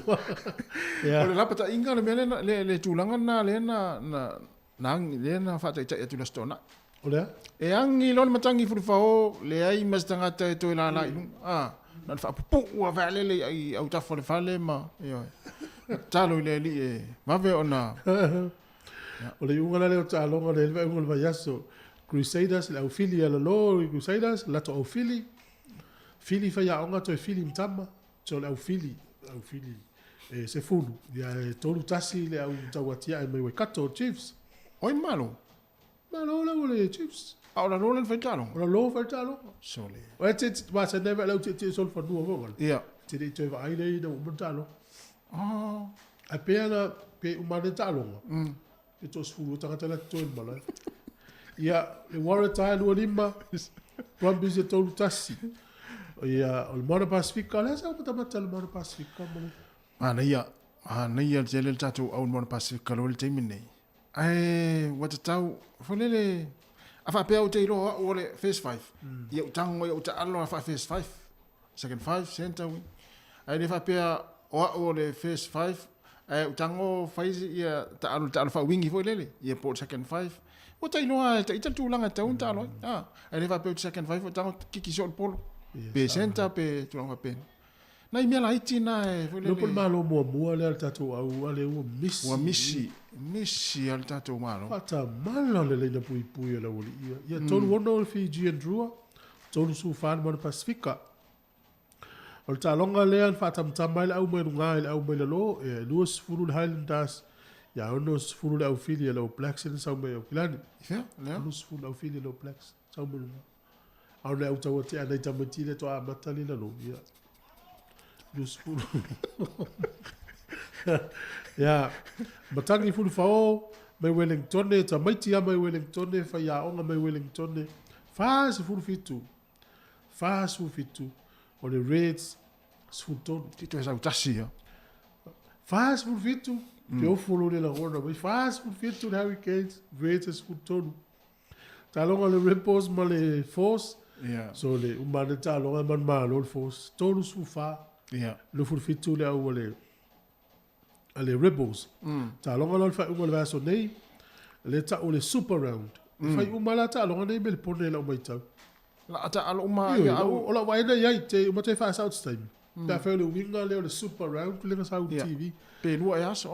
[SPEAKER 1] Ya. Ole lapa ta inga le mele le tulanga na le na nang le na fa ta tu la stona.
[SPEAKER 4] Ole?
[SPEAKER 1] E angi lon matangi fu fa o le ai mas tanga ta to la la ilung. Ah, na fa pu wa vale le ai au ta fo le fale ma. Yo. Talo le li e. Ma ve ona.
[SPEAKER 4] Ole unga le ta longa le ve unga va yaso. Crusaders la ufilia la lo Crusaders la to ufili. Fili fa ya onga to fili mtama. So le ufili e se fulu ia tolu tasi le au tawatia e mai kato Chiefs.
[SPEAKER 1] Oi malo.
[SPEAKER 4] Malo le Chiefs.
[SPEAKER 1] Ora lo le fetalo.
[SPEAKER 4] Ora lo fetalo.
[SPEAKER 1] Sole.
[SPEAKER 4] O te va se neve la te sol fa nuo vogel.
[SPEAKER 1] Ia.
[SPEAKER 4] Te te va ai le no montalo.
[SPEAKER 1] Ah.
[SPEAKER 4] A pena pe umane talo. E to sfulu tanga la to mala. Ia le wara tai no lima. Kwambi se tolu tasi. Ia o Moana Pasifika le sa mata le Moana Pasifika mo.
[SPEAKER 1] Ana ia te le tatu au Moana Pasifika lo le te mine. Ai wata tau folele afa pe au te ro o le phase 5. Ia utango ia uta alo afa phase 5. Second 5 center wi. Ai le fa pe o le phase 5 ai utango phase ia ta alo fa wingi fo lele. Ia po second 5. O tai noa ta ita tulanga ta unta alo. Ah, ai le fa pe second 5 utango kiki so polo. Pe senta pe tulanga pe. Na imia la iti na e
[SPEAKER 4] no por malo mo le tato au ale o missi.
[SPEAKER 1] Wa missi al tato malo.
[SPEAKER 4] Ata malo le na pui la woli. Ia tolu wono Fiji and Drua. Tolu su fan Moana Pasifika. O ta longa le an fata mtamai au mai ngai au mai lo e luas furul Highlanders Ya ono sfulu le aufili le Blacks in Samoa o kilani.
[SPEAKER 1] Ia, lea.
[SPEAKER 4] Ono sfulu aufili le Blacks Samoa. Au le utau te ana tamati le toa matali na lo. Ya. Ono sfulu. Ya, matangi fulu fao mai Wellington ta maiti mai Wellington fa ya onga mai Wellington. Fa se fulu fitu. Fa su fitu. O le Reds sfulu ton.
[SPEAKER 1] Tito e sau tasi, ia.
[SPEAKER 4] Fa se fulu fitu. Te ofolo le la horna, mai fast food fit to the Hurricanes, greatest food tonu. Talonga le Ripples ma le Force, so le umane talonga man malo le Force, tonu su fa, le food fit to le au le Ripples. Talonga le fa umale vaso nei, le ta o le Super Round. Fai umala talonga nei me le pone la umaitau.
[SPEAKER 1] La ata alo uma
[SPEAKER 4] ia au. Ola waina iai te umate fa South time. Ta fa le winga le Super Round, le sa TV.
[SPEAKER 1] Pe lua e aso,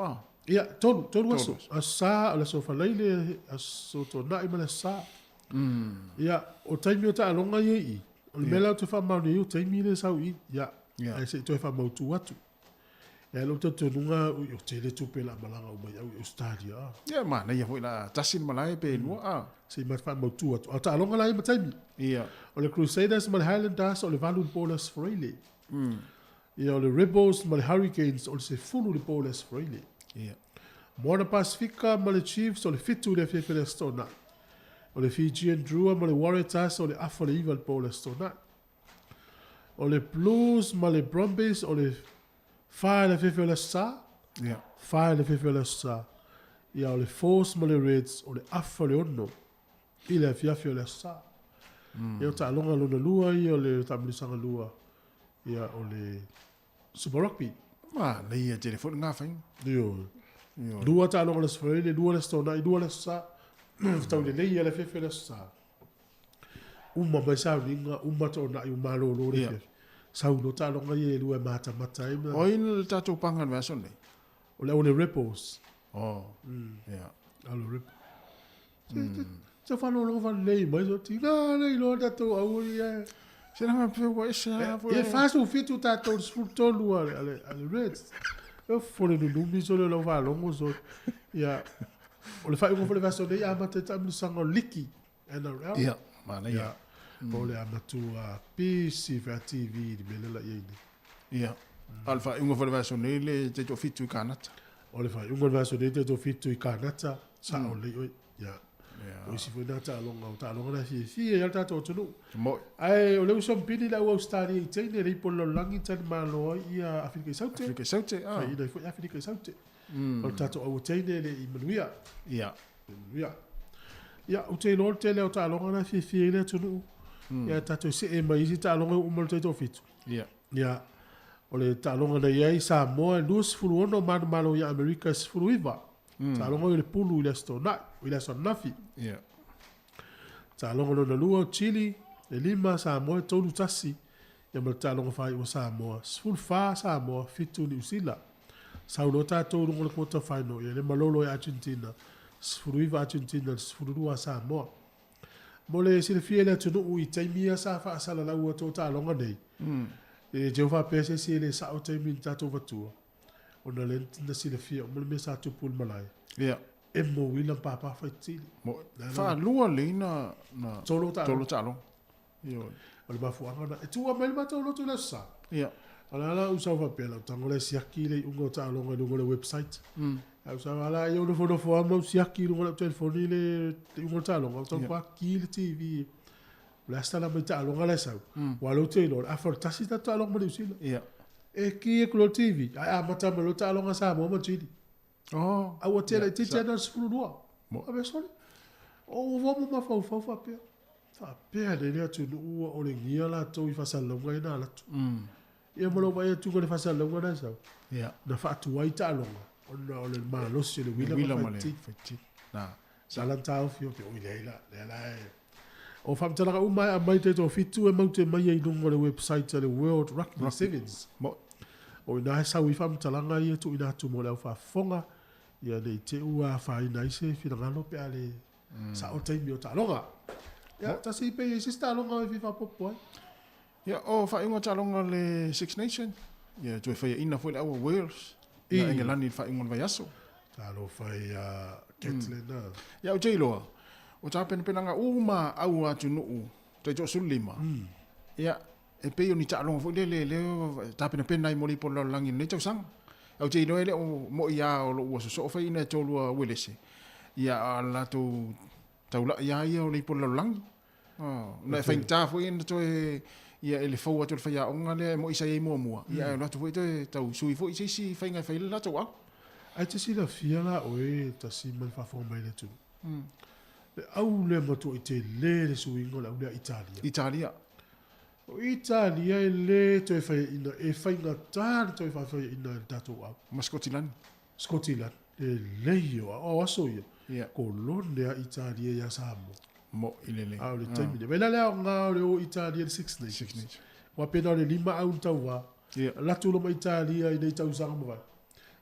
[SPEAKER 4] Ia, tonu aso. A sa, ala so falaile, a so to na ima le sa. Ia, o taimi o ta alonga i. O le mela o te wha mauni i, o taimi le sau i. Ia, e se to e wha mautu atu. Ia, lo te tonunga, o te le tupe la malanga o mai au i stadia.
[SPEAKER 1] Ia, ma, na ia hoi la tasin malai pe lua,
[SPEAKER 4] Se ima wha mautu atu. O ta alonga la ima taimi.
[SPEAKER 1] Ia.
[SPEAKER 4] O le Crusaders ma le Highlanders, o le Valun Ballers Freile. Ia, o le Rebels ma le Hurricanes, o le se fulu le Ballers Freile. Moana Pacifica ma le Chiefs o le fitu le fefe le stona. O le Fijian Drua ma le Waratahs o le afa le iwa le po le stona. O le Blues ma le Brumbies o le whae le fefe le sa. Whae le fefe le sa. Ia o le Force ma le Reds o le afa le ono. I le fiafi o le sa. Ia o ta alonga luna lua i o le tamilisanga lua. Ia o le Super Rugby.
[SPEAKER 1] Ma, na ia telefon ngā whainga.
[SPEAKER 4] Dio. Dua ta alonga le sfrele, dua le stona, dua le sa. Tau le nei le fefe le sa. Uma mai sa ringa, uma to na i malo lo le fefe. Sau no ta alonga i lua mata mata ima.
[SPEAKER 1] O ina le tatou pangan mea son nei?
[SPEAKER 4] O le o le Ripples.
[SPEAKER 1] Ia.
[SPEAKER 4] Alo Ripples. Sa whano lo whan nei mai so tina nei lo tatou au ia.
[SPEAKER 1] Se nanga pe wa isa.
[SPEAKER 4] E fasu fitu tatou sfutolu ale Reds. Eu fore no numi so le lova longo so ia o le fai mo fole vaso nei amate tamu sango liki NRL
[SPEAKER 1] ia mana ia
[SPEAKER 4] o le amatu a PC fa TV di melela
[SPEAKER 1] ia alfa ungo fole vaso nei le te to fitu kanata
[SPEAKER 4] o le fai ungo vaso nei te to fitu i kanata sa o le ia o si foi nata longa na fi ia tato tonu
[SPEAKER 1] mo
[SPEAKER 4] ai o le uso pini la o stari i tene ri polo langi tan malo ia Afrika Saute ai dai foi Afrika Saute o tato o tene le i manuia ia o te no te le o ta longa na fi le tonu ia tato se e mai si ta longa o mo te to fitu ia o le ta longa na ia Samoa lus fulu ono malo ia America fulu iva ta longa le pulu ile stona ile sonafi ta longa no lua Chile e lima Samoa tolu tasi ia ma ta longa fai o Samoa full fa Samoa fitu New Zealand sa no ta tolu ngol quarter final ia le malolo e Argentina fulu iva Argentina fulu lua Samoa mo le sile fiele tunu u taimia sa fa sala la u to ta longa nei e Jehova pese si le sa o taimi ta to vatua ona le na sile fie mo le mesa tu pul malai
[SPEAKER 1] ia
[SPEAKER 4] e mo wila papa fa tili
[SPEAKER 1] mo fa lua le na
[SPEAKER 4] tolo ta
[SPEAKER 1] long io
[SPEAKER 4] o le mafu ana e tu a ma tolo tu la sa
[SPEAKER 1] ia
[SPEAKER 4] ala usa fa pela tango le siaki le ungo ta longa le website usa ala io lo fono fo mo siaki lo telefoni le ungo ta longa to pa ki le TV la sta la meta longa le sa walo te lo a for tasita ta longa le usila
[SPEAKER 1] ia
[SPEAKER 4] e ki e klo TV a mata me lo ta longa sa mo chidi a o tele te tena sfulua mo a besole o vamos ma fa pe le tu no o le ngia la to i fa sa longa ina la tu ia mo lo vai tu ko le fa sa longa na sa
[SPEAKER 1] ia
[SPEAKER 4] na fa tu ai ta longa o le ma lo se le wila ma
[SPEAKER 1] fiti na
[SPEAKER 4] salan ta o fio o le o fa tala ka uma mai te to fitu e mau te mai i lungo le website le World Rugby Sevens
[SPEAKER 1] mo
[SPEAKER 4] o ina sa wi fa talanga i tu ina tu mo le fa fonga ia le te ua fa ina se fi na lo pe ale sa o te mi o talonga ia ta si pe si sta longa e fi fa popo
[SPEAKER 1] ia o fa ingo talonga le Six Nation ia tu fa ina foi le Wales ia England fa ingo vai aso
[SPEAKER 4] Talo fai ketlena.
[SPEAKER 1] Ia o tei loa. O tā pena ngā uma au atu nuu. Toi jo sulima. Ia e pei o ni tā longa fwile le tā pena i mori polo langi nei tau sang. Au tei noe le o mo ia o lo ua so fai ina tōlua welese. Ia la tau la ia o le polo langi. Na fai tā fwoi ina toi ia ele fau atu le fai a onga le mo isa i mua. Ia la tu fwoi toi tau sui fwoi si fai ngai fai le la tau au.
[SPEAKER 4] Ai te sila fia la oe ta si man fa fo mai le tu. Le au le moto i te le suingo la ule Italia. O Italia e le to e fai na tan to e fai ina tato au.
[SPEAKER 1] Ma Scotland.
[SPEAKER 4] E le yo o aso yo. Colonia Italia ya Samoa.
[SPEAKER 1] Mo ilele.
[SPEAKER 4] Au le temine. Vela le nga o Italia 6 Nations. Wa pena le 5 au tau wa. La tu lo ma Italia i nei tau sanga mo.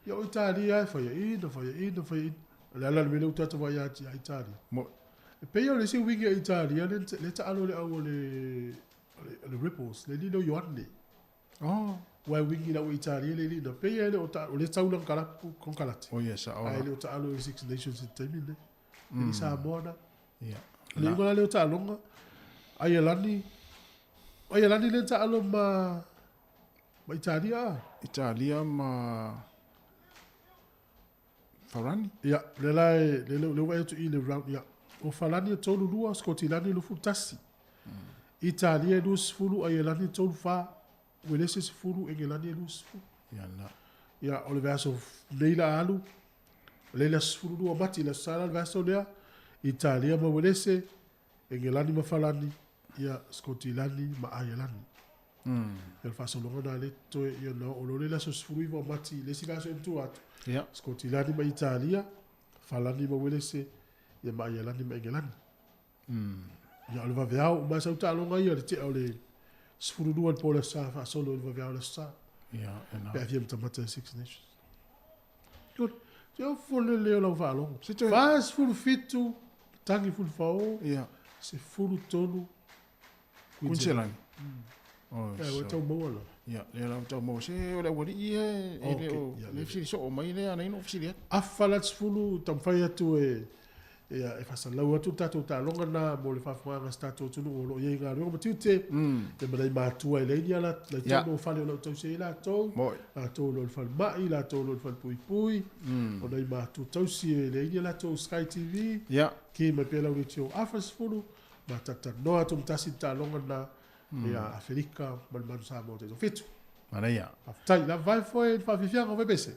[SPEAKER 4] Ia o Italia fai ina. Le ala le utata vai ati a Italia.
[SPEAKER 1] Mo
[SPEAKER 4] e pei o le si wingi a Italia le ta alo le au le ripples le lino Ioanni. Wa wingi la o Italia le lino pei ele o le tau lang kala kon kalati.
[SPEAKER 1] Yes,
[SPEAKER 4] ai le o ta alo le Six Nations in temine. Ni Samoa.
[SPEAKER 1] Ia.
[SPEAKER 4] Le ngola le o ta longa. Ai lani le ta alo ma Italia ma Farani? Ia, le wai tu i le round, ia. O Farani e tolu lua, Scotilani lu futasi. Italia e lus fulu, a Ielani tolu fa, welese se fulu, e Ielani e lus fulu.
[SPEAKER 1] Ia, na.
[SPEAKER 4] Ia, o le verso leila alu, leila fulu lua mati, la sala le verso lea, Italia ma welese, e Ielani ma Farani, ia, Scotilani ma a Ielani. El faso longa na le toe, ia na, o lo leila sos fulu iwa mati, le si verso entu atu.
[SPEAKER 1] Yeah.
[SPEAKER 4] Scotilani ma Italia, Falani ma welese, ia ma Ielani ma Engelani. Ia le vaveao, ma sa uta longa ia le te au le sfurudua po le sa fa solo le vaveao le sa.
[SPEAKER 1] Ia, ena.
[SPEAKER 4] Pe afia mtamata Six Nations. Good. Te au fole leo lau va longa. Fas fulu fitu, tangi fulu fao.
[SPEAKER 1] Ia.
[SPEAKER 4] Se fulu tonu.
[SPEAKER 1] Queensland.
[SPEAKER 4] Ia, tau maua la.
[SPEAKER 1] Ia, le lau tau maua. Se o le wari ia, le fsiri so o mai le ana ino fsiri ia.
[SPEAKER 4] Afalat fulu, tam fai atu e fasalau atu tatou talonga na mo le faafoganga sa tatou tunu o loo iai galuega ma tiute e manai matua i leini ala laitonu o fale o lau tausi ai latou latou loo le falemaʻi latou loo le falepuipui o nai matua tausi e leini ala latou Sky TV ki mai pea lau letio afasfulu ma tatanoa atu matasi talonga na ia Afrika ma le manu sa mo te fitu
[SPEAKER 1] mana ia
[SPEAKER 4] afetai la vai foi faafiafiaga o vepese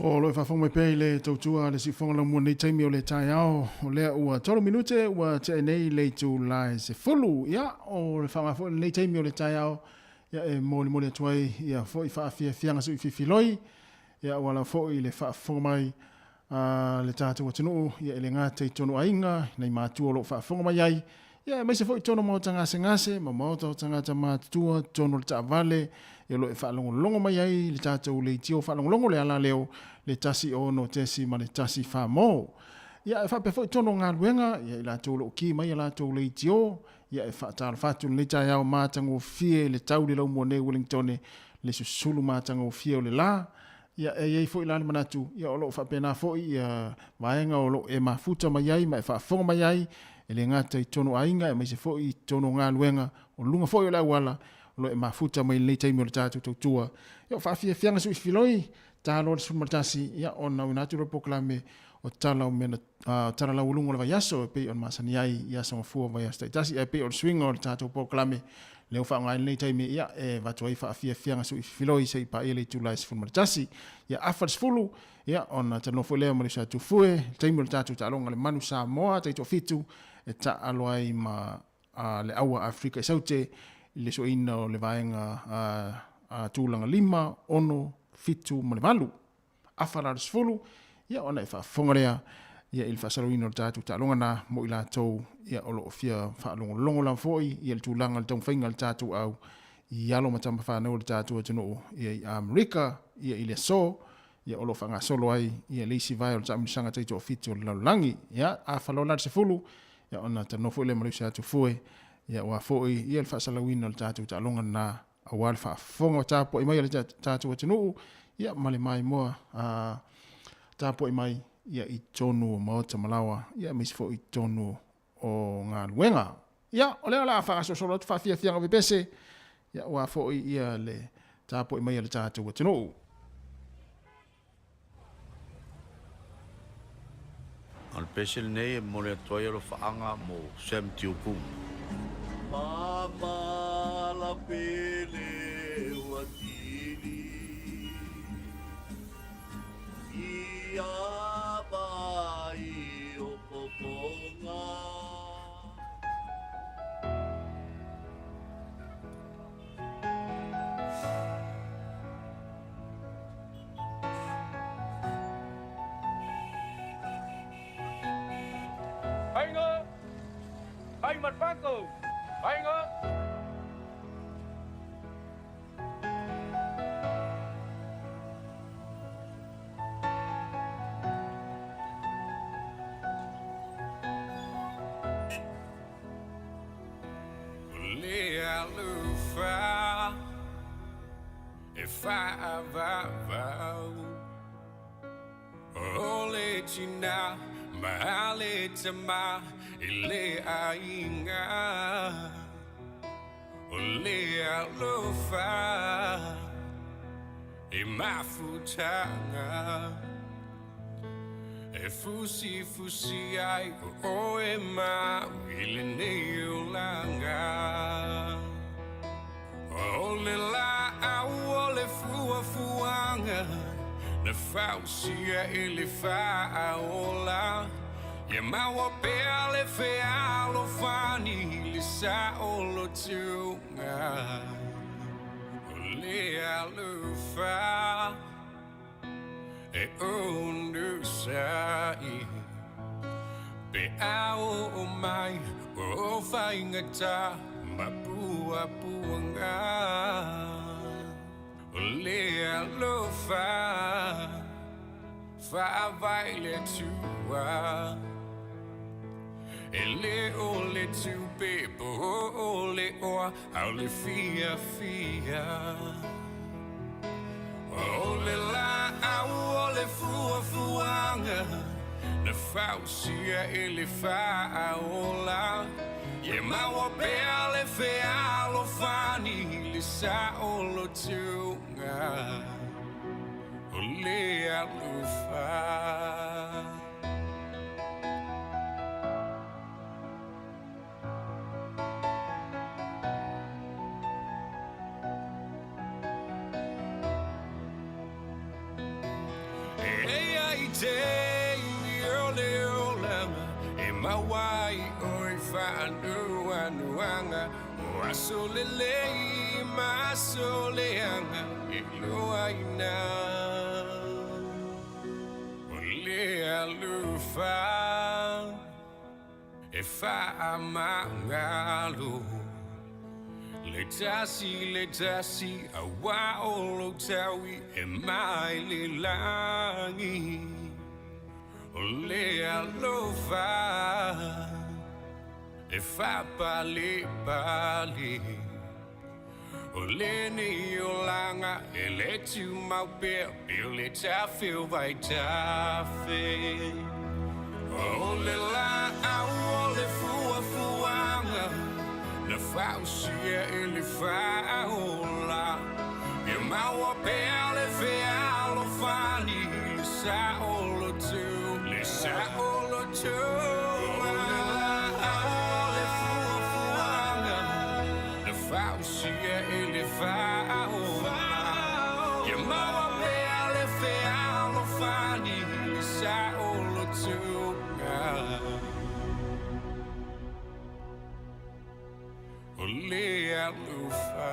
[SPEAKER 1] O lo fa fonga pe le tautua le si fonga la mo nei taimi o le tai ao o le ua 12 minute ua te nei le tu lai se fulu ya o le fanga fo nei taimi o le tai ao ya e mo le tuai ya fo I fa fia fianga su fi filoi ya wala fo I le fa fonga mai le tatu o tunu ya le ngate tonu ainga nei matu o lo fa fonga mai ai ya me se fo tonu mo tanga ngase mo tanga tama tua tonu le tavale e lo e fa longo mai ai le tatu le tio fa longo le ala leo le tasi o no tesi ma le tasi fa mo ya e fa pe fo tonu nga luenga ya la tolo ki mai la tolo le tio ya e fa tal fa tu le tai au matango fie le tau le lo mo ne Wellington le sulu matango fie le la ya e fo ila manatu ya lo fa pena fo ya vaenga o lo e mafuta mai ai ma fa fonga mai ai e le ngata I tonu ainga e mai se fo I tonu nga luenga o lunga fo la wala lo e mafuta mai le taimi o le tatu tua ya fa fie fianga su filoi talo le sumartasi ya ona unatu ro poklame o tala o mena tala la ulungo le vayaso pe on masani ai ya so fu vai sta tasi e pe o swing o tatu poklame le fa ngai le taimi ya e va toi fa fie fianga su filoi sei pa ele tu la sumartasi ya afars fulu ya ona tano fo le mo le tatu fue taimi o tatu talo ngale manu Samoa te to fitu e ta aloi ma le awa Afrika saute le so ina le vaenga tulanga 5 ono fitu mo le malu afara sfulu ya ona fa fongorea ya il fasalino tatu talonga na mo ila to ya olo fia fa longo la foi ya le tulanga le tong fingal tatu au ya lo matamba fa no tatu tino ya America ya ile so ya olo fanga solo ai ya lesi vai o tsam sanga tito fitu la langi ya afalola sfulu ya ona tano fo le mo tatu foi ya wa foi ya il fasalino tatu talonga na awal fa fongo tapo I mai le tatu tino ya male mai moa tapo I mai ya I tonu mo tamalawa ya mis fo I tonu o nga luenga ya ole la fa so solo fa fia fia vipese ya wa fo ya le tapo I mai le tatu tino
[SPEAKER 2] al pesel nei mo le toyo fa anga mo sem tiupu
[SPEAKER 5] Mama la pele watini Ia bai o poponga
[SPEAKER 11] Ainga Ai mặt Paco Ainga If I vow, ole china, mahale tama, ile ainga, ole alofa, e mafutanga, E fusi ai o e ma ile nei o langa. O le la au o le fuanga. Na fausia ele fa ola. Ye maua pea le fea lo fani le sa o lo tunga. O le alufa. E ondu sai Pe ao o mai O whaingata Mapua puanga O lea lofa Wha vai le tua E le o le tupe Po o le oa Au le fia fia O le la au o le fuanga Na fausia ele fa ola Ye maua pea le fea lo fani Le sa o lo tunga O le alufa Mawai oi fanu anuanga o asolele masoleanga iloaina ole alufa e fa amangalo le tasi awa olo tawi e mai le langi Ole alofa E fa pali Ole ni olanga E le tu mau pia Pile ta feel vai ta fe Ole la au ole fuanga Na fausia ele fa ola E mau pia le fea lo fani Sa olo tu Sa olo tu Ole fuanga Na fausia ele fa Ye maua pea le fea lo fani Sa olo tu Ole alufa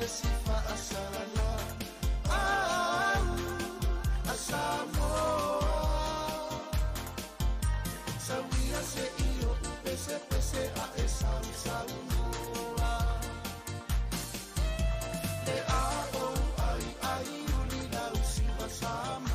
[SPEAKER 5] le sifa asala a Samoa Sawia se iyo pese a esa Samoa Le a o ai uli la usifa Samoa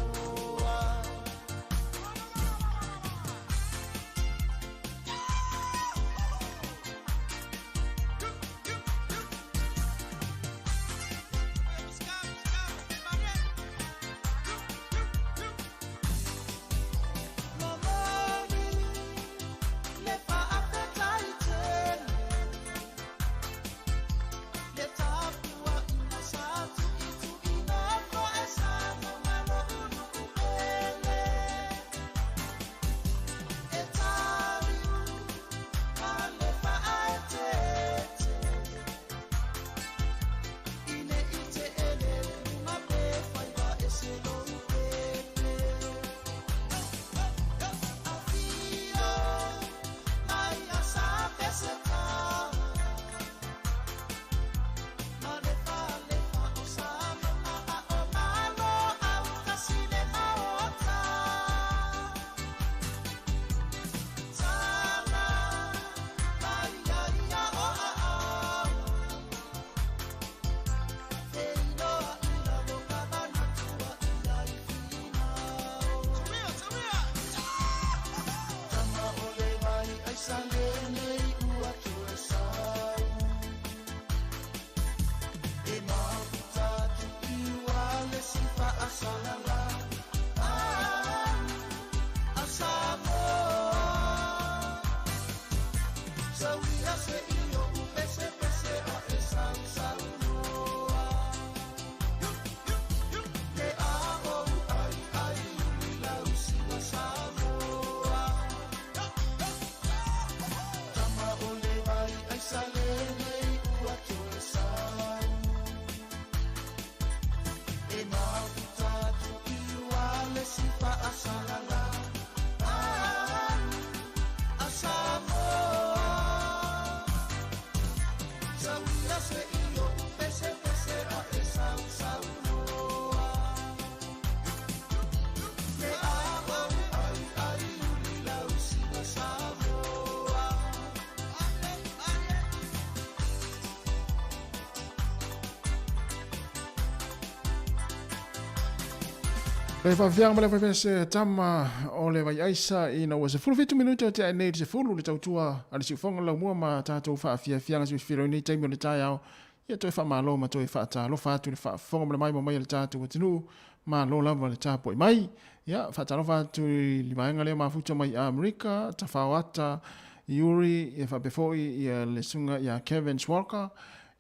[SPEAKER 1] Le whawhianga ma le whawhese tama o le vai aisa i na ua se 45 minuta o te ai nei se fulu le tautua a le siufonga lau mua ma tātou whaawhianga si whiro nei taimi o le tai au ia toi whamalo ma toi whaata lo whaatu le whaafonga ma le mai mai le tātou o tinu ma lo lava le tāpoi mai ia whaata lo whaatu li maenga leo mafuta mai a Amerika ta whawata Yuri ia whapefoi ia le sunga ia Kevin Swalker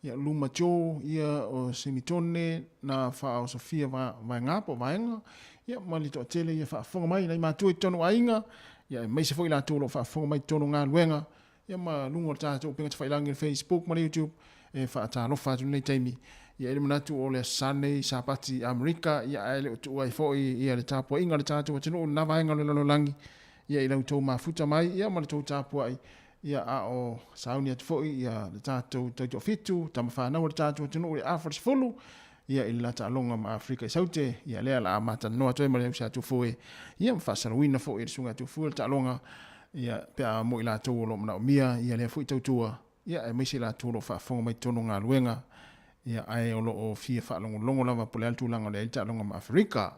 [SPEAKER 1] ia Luma Joe ia o Semitone na whao Sofia vai ngapo vaenga ia mali to tele ia whaafonga mai nei mātua i tonu ainga ia mai se foi la tolo whaafonga mai tonu ngā luenga ia ma lungo tātou pinga te whailangi Facebook ma YouTube e whaata lofa atu nei taimi ia ele manatu o le Sunday Sapati Amerika ia ele o tu ai foi ia le tāpua inga le tātou tino na vaenga le lalolangi ia i lau tau mafuta mai ia ma le tau tāpua ai ia a o sauni atu foi ia le tātou tau fitu tama whanau le tātou tino le Afros Fulu ia i lata alonga ma Afrika i saute ia lea la amata noa toi ma leo sa tu foe ia mfasara wina foe i sunga tu foe ta alonga ia pea mo i la tau lo mna o mia ia lea foe tautua ia e meisi la tau lo whaafonga mai tono ngā luenga ia ai o lo o fia whaalongo longo lava pole altu langa le ta alonga ma Afrika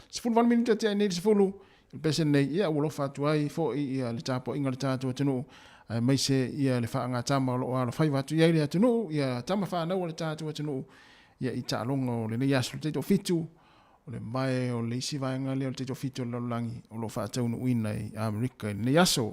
[SPEAKER 1] sifuru vana minuta te ai nei sifuru il pesen nei ia ulo fatu ai foe ia le tapo inga le tātou tino meise ia le whaanga tama o lo alo whai watu ia le tino ia tama whanau le tātou tino ia i tālonga o le nei asu le teito fitu, o le mai o le isi vaenga leo le teito fitu o le langi o lo whaatau no uina i Amerika i nei aso.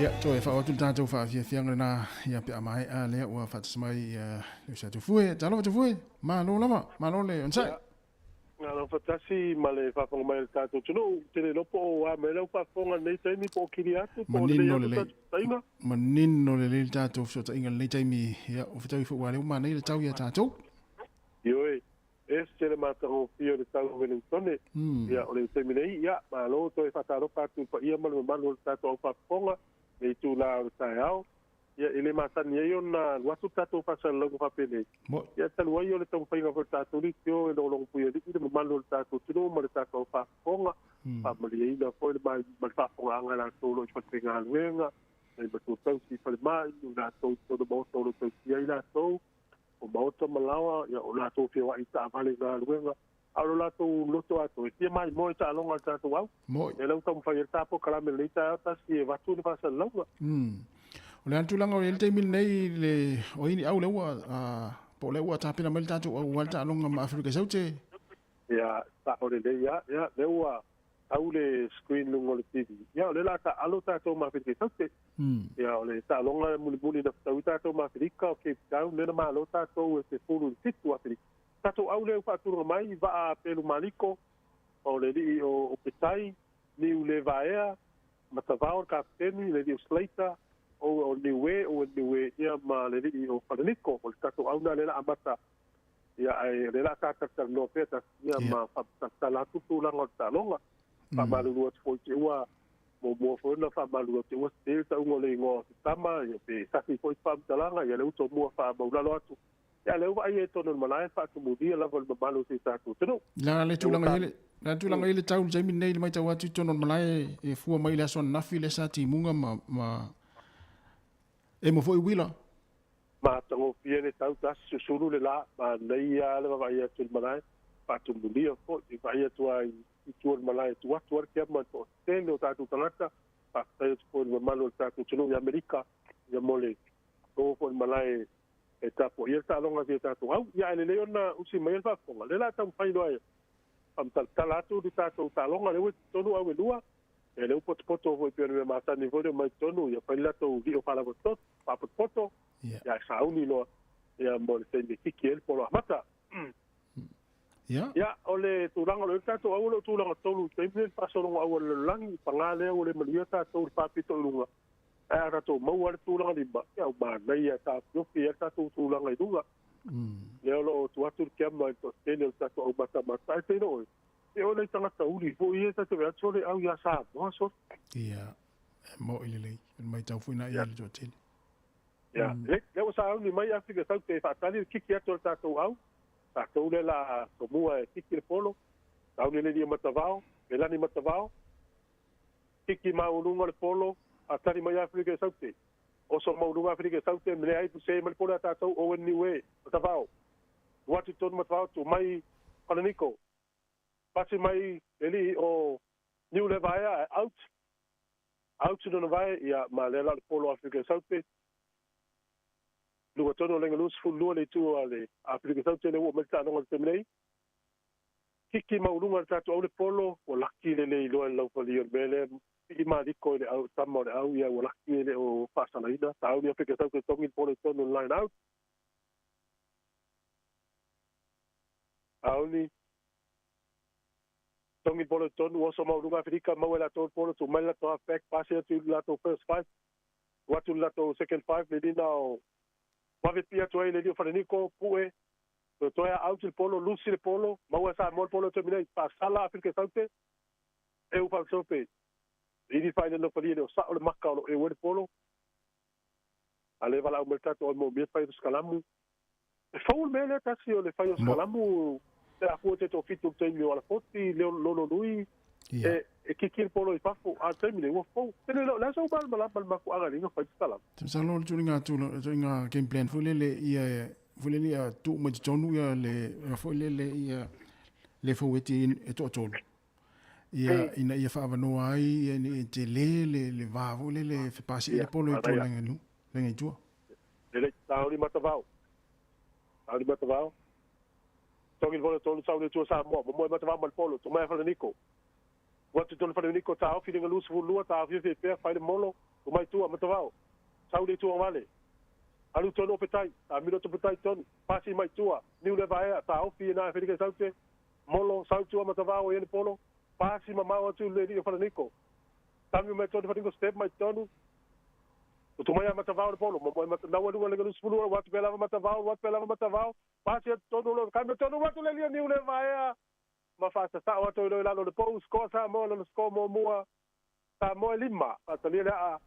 [SPEAKER 1] Ia, to e whaotu tātou whaafia na ia pe amai a lea ua whatasmai le sa tu fue, talo tu fue, ma lo lama, ma lo le onsai.
[SPEAKER 12] Ngā rau whatasi ma le whaponga mai le tātou tunu, tene lopo o a me rau whaponga nei taimi po kiri atu, po le atu tātou tainga.
[SPEAKER 1] Manino le le tātou so tainga le taimi, ia, o whatau i whua leo ma nei le tau ia tātou.
[SPEAKER 12] Ioe, tene mātango pio le tau Wellingtone, ia, o le taimi nei, ia, ma lo to e whataro pātu pa ia manu manu le tātou au whaponga, nei tū la o tai au. Ia, ele matani e ona watu tātou whasalongo whapene. Ia, talu ai o le tau whainga for tātou li, teo e lorong puia li, ile mamano le tātou tino, ma le tātou whaponga, pamali e ina, fo ele mai whaponga anga la tōlo i whatpe ngā luenga, nei matu tau si whale mai, o la tau tono maoto o tau si ai la tau, o maoto malawa, ia, o la tau whiwa i ta avale ngā luenga, alo la tau loto ato, e tia mai moe ta alonga tātou au, e lau tau mwhai e tāpo karame le ta ata si e watu ni whasalonga.
[SPEAKER 1] O le antulanga o le taimi nei le oini au leua po leua tapina mai tātou au walta alonga ma Afrika Saute.
[SPEAKER 12] Ia, ta o le leia, ia, leua au le screen lungo le TV. Ia, o le la ta alo tātou ma Afrika Saute. Ia, o le ta alonga muli muli na tau tātou ma Afrika o Cape Town, lena ma alo tātou e te fulu titu Afrika. Tātou au leu whaaturanga mai, va a pelu maliko, o le li o petai, ni u le vaea, matavao kapteni, le li o Slater, o niwe ia ma le li o Whananiko, o le tātou au na lela amata, ia ai lela tātata no peta, ia ma whatalatutu langa o tālonga, whamalurua te fwoi te ua, mo mua whona whamalurua te ua, te ta ungo le ingo te tama, ia pe sasi fwoi whamtalanga, ia le uto mua whamaulalo atu. Ia leu ai e tono malai whaatu mudia lava le mamalu te tātou tino.
[SPEAKER 1] La le tūlanga i le tau le taimi nei le mai tau atu tono malai e fua mai le aso nafi le sa ti munga ma e mo foi wila.
[SPEAKER 12] Ma tango pia le tau tas susuru le la, ma nei a le vai atu le malai, whaatu mudia fo, i vai atu ai i tua le malai, tu atu ar kia ma to tene o tātou tanata, whaatai atu po le mamalu le tātou tino i Amerika, ia mole, o po le malai, e tapo ia talonga te tātou au, ia ele leona usi mai el whaponga, le la tau whaino ai, am talatu di tātou talonga, lewe tonu au e lua, e leu poto hoi pia me mātani vore mai tonu, ia whaila tau rio whalawatot, poto, ia e sauni loa, ia mo le teime kiki el polo amata. Ia, o le tūranga le tātou au le tūranga tolu, teime le pasoronga au le langi, pangale au le malia tātou le pāpito lunga. Ai rato mau ar tūranga lima, ia o mānei a tātou ki a tātou tūranga i runga. Leo lo tu atur kia mai to tene o tātou au mata e tēno oi. E o nei tangata uri, po i e tātou ea tōre au ia sā, moa sor.
[SPEAKER 1] Ia, mo ili lei, mai tau fuina i ale tō tēne.
[SPEAKER 12] Ia, leo sa au ni mai Afrika Saute e whaatani kiki ato le tātou au, tātou le la tomua e kiki le polo, tau ni le ni matavao, e lani matavao, kiki maurunga le polo, atari mai Afrika Saute. O so maurunga Afrika Saute, mene ai tu se mai pole a tātou o en niwe, matavao. Watu tonu matavao tu mai Whananiko. Pasi mai eli o New Levaia, out no vai, ia ma lela le polo Afrika Saute. Lua tono lenga lus fu lua le tu ale Afrika Saute le o melta no le temlei. Kiki maurunga tātou o le polo, o laki le le iloa lau pali o mele, i mariko le au tama le au ia o laki le o pasalaina, tau ni Afrika Saute tongi polo tono line out. Au ni tongi polo tono, oso maurunga Afrika, mau e la tō polo, tu mai la tō affect, pasi atu la tō first five, watu la tō second five, le dina o mave pia tu ai le dio Whananiko, pue, toia out il polo, lusi le polo, mau e sa mo il polo terminei, pasala Afrika Saute, e upa sope, ini fai no pali no sa o le maka o e wele polo, ale vala o mercato o mo fai do scalamu, e fa un mele tasi o le fai o scalamu, e a fuote to fitu temi o la foti, le lono lui, e kiki il polo i pafu, a termine o fo, tene la so bal bal maku aga ringa fai scalamu.
[SPEAKER 1] Sa lo tulinga game plan fulele ia fulele ia tu mo tonu ia le fulele ia le foweti e to tolu. Ia ina ia whaavanoa ai, ia ni te le vāvo, le whepasi e polo i tō lenga i tua.
[SPEAKER 12] Le tauri matavao. Tauri matavao. Tongi le polo tōnu tauri tua Samoa, mo moe matavao mal polo, tō mai Whananiko. watu tonu fale niko tao fi ngalu su lua tao fi pe fa le molo o mai tu amatavao sau le tu wale alu tonu petai a miro to petai tonu pasi mai tua niu le vai tao fi na fi ke sau te molo sau tu amatavao e polo pasi mama o tu le dio fale niko tami mai tonu fale step mai tonu o tu mai amatavao le polo mo mai na wa le ngalu su lua watu pela amatavao pasi tonu lo kami tonu watu le niu le vai ma fa sa o to lo la lo po sco sa mo lo sco mo mo sa mo lima ata le a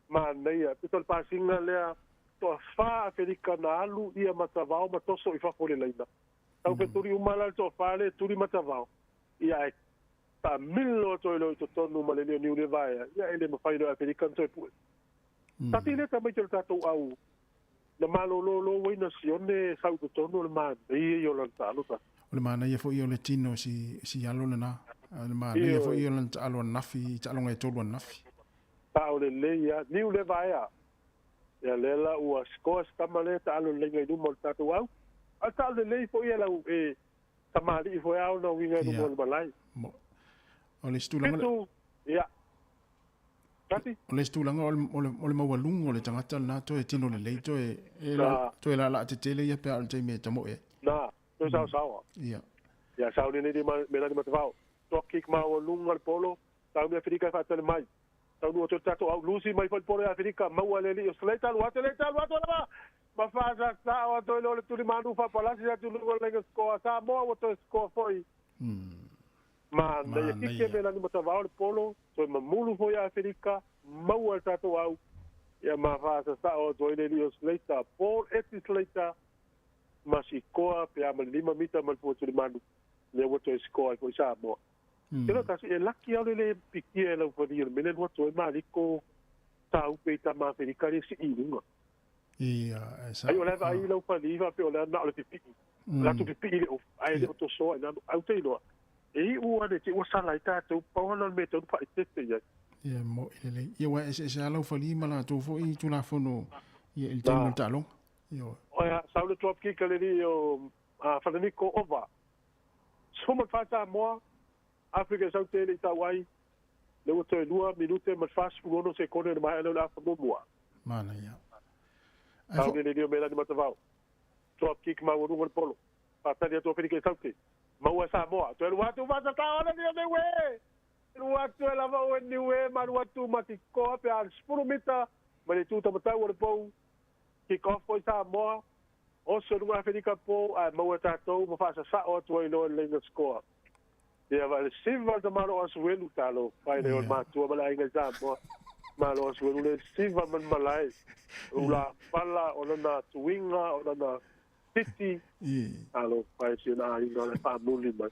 [SPEAKER 12] ma nei a pitol pasinga le to fa Afrika na alu ia matavao ma toso I fa pole leina tau pe turi umala to fa le turi matavao ia ta millo to lo to tonu ma le ni le vai ia ele ma fa lo Afrika to pu ta tile ta mai to au na malo lo we nazione sa to tonu le ma io lo ta lo ta
[SPEAKER 1] o le mana ia fo i o le tino si alo na le mana ia fo i o le alo nafi ta alo ngai tolu nafi
[SPEAKER 12] ta o le ia ni le vai ya lela u skos tamale ta alo le ngai du mo ta tu au a ta le fo ia la e tamali fo ia no winga du mo balai
[SPEAKER 1] o le stulanga
[SPEAKER 12] ya Tati?
[SPEAKER 1] O le stulanga o le mawalunga o le tangata na to e tino le leito to e la te tele ia pe al te me tamo e
[SPEAKER 12] na to sao
[SPEAKER 1] ia
[SPEAKER 12] ya sao ni di me la di matavao to kick ma o lunga al polo ta mi Afrika fa tele mai ta no to tato au lusi mai fal polo Afrika ma wa le li sleta wa ma fa sa o to le tu manu fa pala si tu lo le sko sa mo o to sko foi ma ne ki me la di matavao al polo to ma mulu foi Afrika ma wa tato au ya ma fa sa o to le li sleta por et sleta masikoa pe ama 5 mita mal po tu manu le wato skoa ko sa mo pero kasi e laki au le piki e lo fodi le menen wato e maliko tau pe ta ma Afrika le si inga
[SPEAKER 1] ia esa
[SPEAKER 12] ai ola vai lo fodi va pe ola na le piki la tu piki o ai le to so na au te no e u ane ti o sala ita tu pa ona me to pa tete ya
[SPEAKER 1] ia mo ile ia wa esa lo fodi mala tu fo I tu la fono ia il temo talo io
[SPEAKER 12] oya saule top kick le dio Fadenico ova soma fata mo Afrika South le Tawai le wato 2 minute ma fast uno secondo ma la fa mo
[SPEAKER 1] mana ia
[SPEAKER 12] saule le dio mela di matavao top kick ma uno gol polo pata dia to Afrika South ma wa sa mo to el watu va ta ona dia de we el watu la va o ni we ma watu matiko pe al spurumita ma le tuta mata o po kick off foi sa mo o so no Afrika po a mo ta to mo fa sa o to no le score ia va le silva da malo as welu talo pai le ma tu ba la inga sa mo malo as welu le silva man malai ula pala o na tuinga o na titi alo pai si na inga le pa muli ma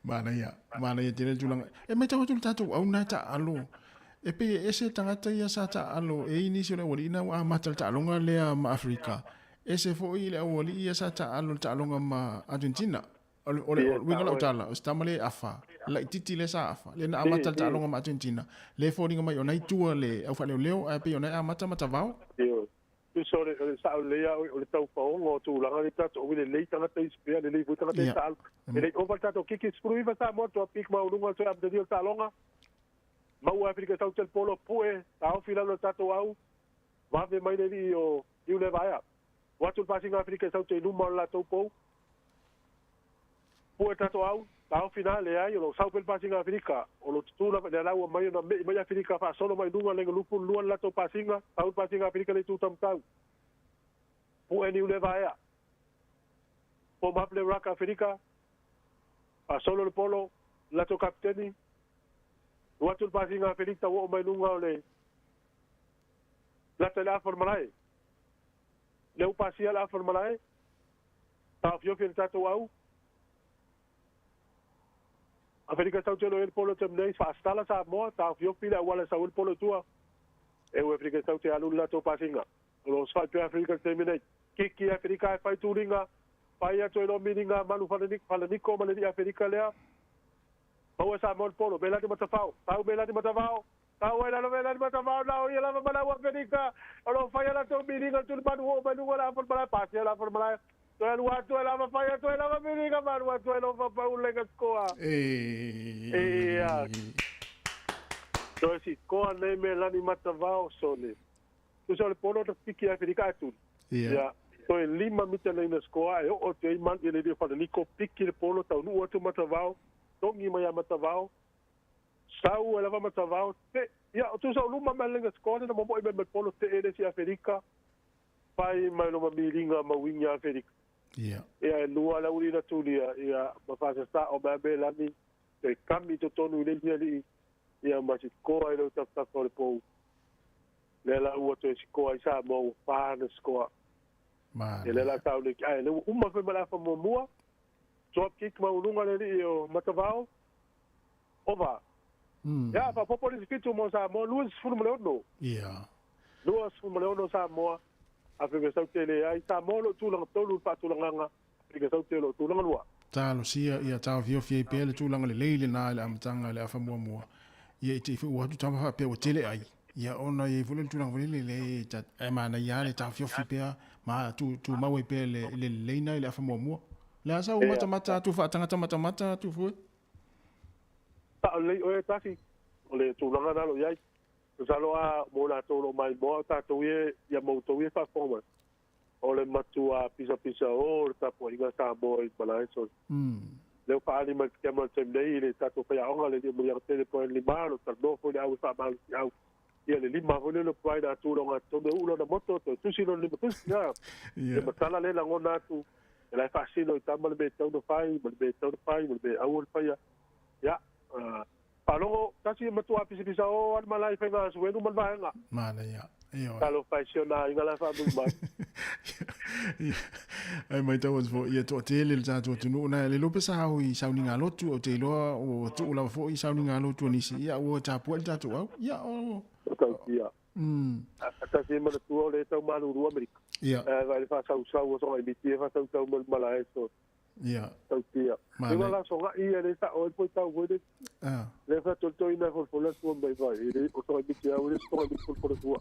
[SPEAKER 1] mana ia tele tulang e me tau tu tatu au na ta alo e pe ese tangata ia sa ta alo e ini se le wali na wa matal ta longa le ma Afrika ese fo I le wali ia sa ta longa ma Argentina ole winga la utala stamale afa la titi le sa afa le na matal ta longa ma Argentina le fo ringa mai ona tua le au fa leo a pe ona mata vao
[SPEAKER 12] tu so le sa le ya o le tau pa o tu la ga ta o le le tanga te spia le vu tanga te sal le o va ta to kiki spruiva sa mo to pik ma lunga so ab de dio ta longa ma u Afrika South el polo pue ta o fila lo tato au va ve mai le dio io le vai watu passing Afrika South e numero la to po pue tato au ta o finale ai lo South el passing Afrika o lo tula le la mai no mai Afrika fa solo mai lunga le lupu luan la to passing South passing Afrika le tu tam tau pue ni le vai po maple rock Afrika a solo el polo la to capteni watu passing Afrika wo mai lunga le la tela formalae le upasia la formalae ta fio que tato au Afrika South el polo temnei fa stala sa mo ta fio pila wala sa el polo tua e o Afrika South alu la to pasinga lo sfa pe Afrika temnei kiki Afrika fa turinga fa ya to lo mininga manu falani ko mali Afrika lea o sa mo polo bela di matafao ta bela di matafao tau ela no vela mata va la ia la mala wa Afrika o lo fa la to miringa tu manu o manu la por para pase la por mala Tuan watu lama faya tuan lama mini kamar watu lama paule ka skoa. So si skoa nei me lani matavao sole. Tu sole polo ta piki Afrika tu. Ya. So 5 mita nei na skoa e o te man ele de fala liko piki le polo ta nu watu matavao. Tongi mai matavao. Sau ela va matavao. Ya, tu sa luma melenga skoa na mo me polo te ele si Afrika. Pai mai no miringa mawinga Afrika.
[SPEAKER 1] Yeah.
[SPEAKER 12] Ia lua la uri na tulia ia mafasa sa o babe lani te kami to tonu le ni ia masi ko ai lo tap tap ko po le la u to ko ai sa mo pa na sko
[SPEAKER 1] ma
[SPEAKER 12] le la ta le ai le uma fe mala fa mo mua drop kick ma ununga le o matavao ova ya pa popo le fitu mo sa mo luis fu mo no
[SPEAKER 1] yeah
[SPEAKER 12] luis fu mo no sa mo Afrika sau tele ai sa molo tulang tolu pa tulanganga Afrika sau tele tulang lua
[SPEAKER 1] talo sia ia tau fio fie pele tulanga le leile na le amtanga le afa mua ia te fu watu tama fa pe o tele ai ia ona e fu le tulanga le ta e mana ia le tau fio fie pe ma tu mawe pe le leina le afa mua le asa o mata tu fa tanga mata tu fu
[SPEAKER 12] ta le o tasi le tulanga na lo ia Salo a mona tolo mai mo ta toye ya mo toye fa forma. Ole matua pisa o ta po inga ta mo i balai so. Le fa ali ma ke mo tem dei le ta to fa ya onga le mo ya tele po li malo ta do fo ya usa mal ya. Ia le lima fo le pai da tu ronga to de ulo da moto to tu si no le tu ya. Le matala le la ngona tu. Le fa si no ta mal be to do fai, mal be to fai, mal be awol fa ya. Ya. Palongo kasi matua pisa o al malai fenga suenu mal vaenga.
[SPEAKER 1] Mana ya. Iyo.
[SPEAKER 12] Kalau fasiona ingala fa bumba.
[SPEAKER 1] Ai mai tau fo ia to tele le tatu tunu na le lope sa ho i sauninga lotu o te loa o tu la fo i sauninga lotu ni si ia o tapu el tatu au. Ia o.
[SPEAKER 12] Ia. Ata se mana tu le tau malu ru Amerika.
[SPEAKER 1] Ia.
[SPEAKER 12] Vai fa sau o so ai bitie fa sau mal malai so.
[SPEAKER 1] Ia.
[SPEAKER 12] Tautia. Ia la songa ia le sa o po tau go de. Le fa to ina fo la tu mai vai. Ele o so bitia o le so bi fo tu.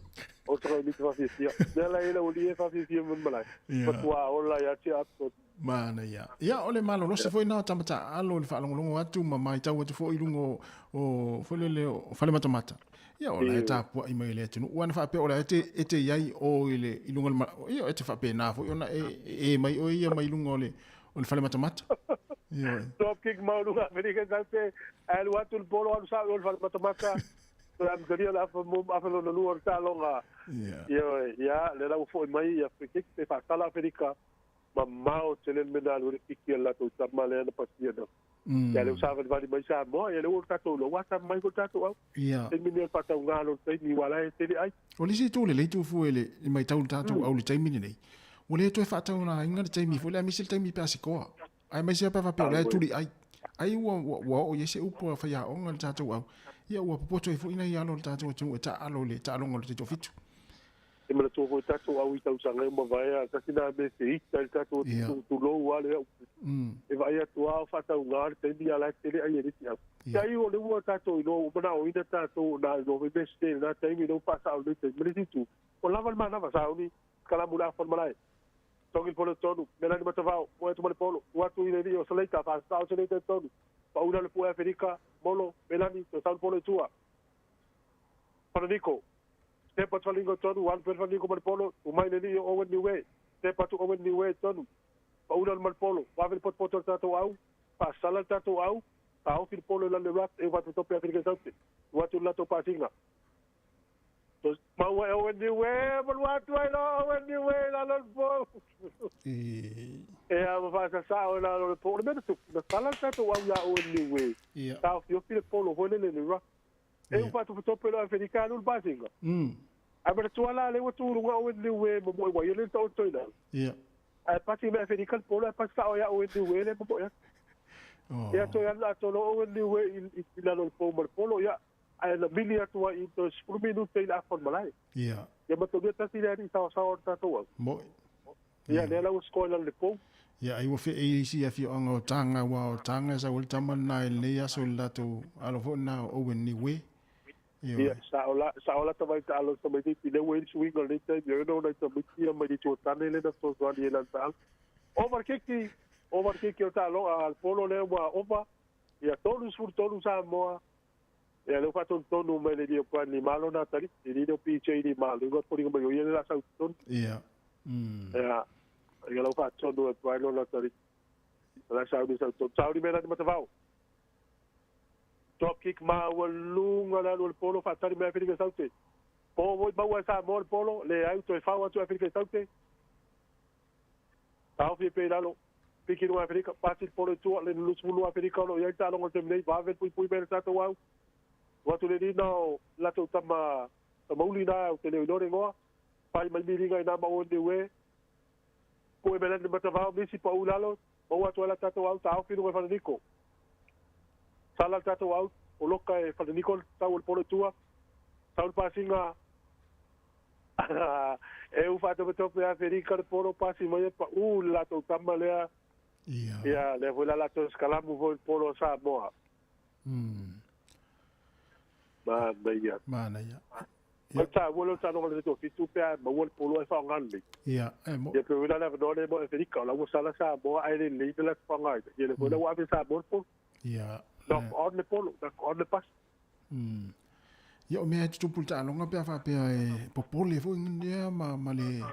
[SPEAKER 12] O so bi fa fia. Dela ele o li fa fia mun malai. Patua o la ya ti ato.
[SPEAKER 1] Mana ia. Ia ole malo no se foi na tamata alo le fa longo atu mai tau atu fo i lungo o fo le o fa le mata. Ia ole ta po i mai le tunu. Wan fa pe ole ete yai o ile i lungo ia ete fa pe na fo ona e mai o ia mai lungo le o le fale mata. Ia.
[SPEAKER 12] Top kick maulu Amerika salte el watu el polo al sa o fale mata. Am queria la fa lo no orta longa. Ia le la fo mai ia kick te fa sala Amerika. Mamao telen menal o piki la to tamale na pasiena. Ya le usava vale mai sa mo ia le orta to lo wata mai ko tato au.
[SPEAKER 1] Ia.
[SPEAKER 12] Te mini pa tau ngalo te ni wala te ai.
[SPEAKER 1] O le si tu le tu fu ele mai tau tato au le taimini nei. O le to fa tau na inga le taimi fu le misil taimi pa sikoa. Ai mai se pa fa pe le tu li ai. Ai wa o yese upo fa ya onga le tato au. Ia wa poto fu ina ia lo tato tu ta alo le ta longa le to fitu.
[SPEAKER 12] E mala to fu tato au i tau sanga mo vai a kasina be se ita le tato tu lo wale au. E vai a tu au fa tau ngar te dia la te ai ri tia. Ia o le wa tato no bona o ina tato na no be ste na taimi no pa sa o le te mri tu. O lava mana va sa ni kala mula for malai. Tongi polo tonu, melani matavao, moe tu male polo, watu ile rio, saleita, fa stao saleita tonu, pa una le pua Afrika, molo, melani, to stao polo tua. Pananico, stepa tu falingo tonu, wan per falingo male polo, umai le rio, owen niwe, stepa tu owen niwe tonu, pa una le male polo, wavel pot poto tato au, pa sala tato au, pa au fil polo la le rat, e watu tope Afrika saute, watu lato pa singa. Mau e niwe, watu ai lo, niwe la lo po. E a fa sa o la lo po, me tu, na sala tato au ya o niwe. Ta fio fil polo hole le rat. E un fatto tope lo africano il basinga. A per tu ala le watu runga o niwe mo mo wa yele to ina. A pati me africano polo pa sa o ya o niwe le mo ya. Ya to ya la to lo o niwe il la lo polo ya. Ai la milia tua i to 10 minuti la for malai.
[SPEAKER 1] Ia.
[SPEAKER 12] Ya mato dia tasi dari sa orta to.
[SPEAKER 1] Mo.
[SPEAKER 12] Ia le la uskola le po.
[SPEAKER 1] Ia ai wo fe e si a fi ongo tanga wa tanga sa ul tamana le ya so la to alo fo na o wen ni we.
[SPEAKER 12] Ia sa ola to vai ta alo to mai ti le we swing le te yo no na to mi ti mai to tane le na so so ni la tal. overkiki o talo al polo le wa opa ia tolu Samoa ia le fato tonu me le dio kwa ni malo na tali ni dio PJ ni malo ngo pori ngo yo la sa ton
[SPEAKER 1] ia
[SPEAKER 12] ia lo fato do kwa lo na tali la sa do sa ton sa di me na mata vau top kick ma wa lunga la lo polo fa tali me Afrika Saute po voi ba wa Samoa polo le auto e fa wa tu Afrika Saute tau fi pe la lo Pikir Afrika pasil polo tu le lusulu Afrika lo ia ta lo temlei va ver pui be ta to wow watu le dino la to tama ulina o tele dore ngoa pai mai miringa ina ma onde we ko e belende mata va misi pa ulalo o watu la ta to wow ta ofi no fa nico sala ta to wow o loka e fa nico ta o polo tua ta o pasinga e u fa to pe Afrika polo pasi mai pa la to tama le ia le vola la to scalamu vol polo Samoa
[SPEAKER 1] mana ia
[SPEAKER 12] ta volo ta no le to fitu pe ma vol polo e fa ngandi
[SPEAKER 1] ia mo
[SPEAKER 12] ia pe vela la no le mo Afrika la sala Samoa ai le le fa ngai ia le vola wa sa bol polo
[SPEAKER 1] ia
[SPEAKER 12] no on le polo on le pas
[SPEAKER 1] ia o me tu pulta longa pe fa pe e popole fo ndia ma le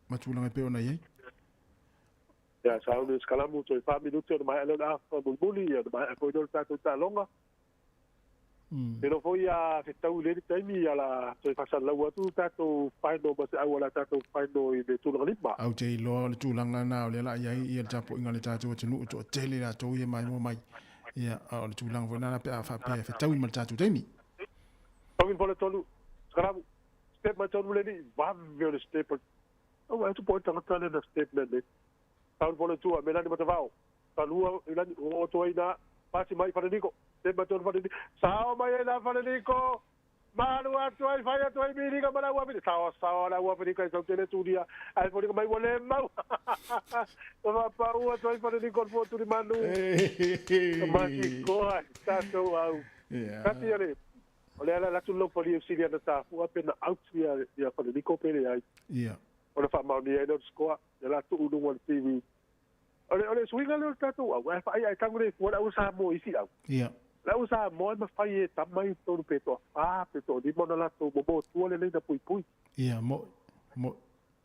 [SPEAKER 1] ma tu longa pe ona ia
[SPEAKER 12] ya sa o scalamu to fa minuto ma ele na fa bulbuli ia ma ko do ta ta longa pero foi a que tau le taimi ala to fa sala wa tu ta to faino ba sa wala ta to faino i de tu lima
[SPEAKER 1] au te lo le tu langa na le la ia ia tapo inga le ta tu nu to tele la to ia mai mo mai ia o le tu langa fo na pe fa pe fa tau ma ta tu taimi
[SPEAKER 12] Pagin pole tolu scalamu step ma tolu le ni va ver step o wa tu porta ta le step le Taun pole tua, me lani matavao. Tanua, ilani, o toa ina, pasi mai whananiko. Te maton whananiko. Sao mai ina whananiko. Manu atu ai whai atu ai miringa mana ua pini. Sao na ua pini kai sau tele turia. Ai whananiko mai wale mau. Tama pa ua atu ai whananiko po turi manu. Maki koa, tato au. Kati ale, ole ala latu lo poli usiria na tafu. Ua pena out ia whananiko pene ai.
[SPEAKER 1] Ia.
[SPEAKER 12] Ona fa mau ni ai no skoa. La tu unu wan TV. Ole swinga le tato au. Ai tangure fora u Samoa isi au.
[SPEAKER 1] Ia.
[SPEAKER 12] La u Samoa ma fai e tamai to peto. Peto di mona la to bobo tu le da pui.
[SPEAKER 1] Ia mo.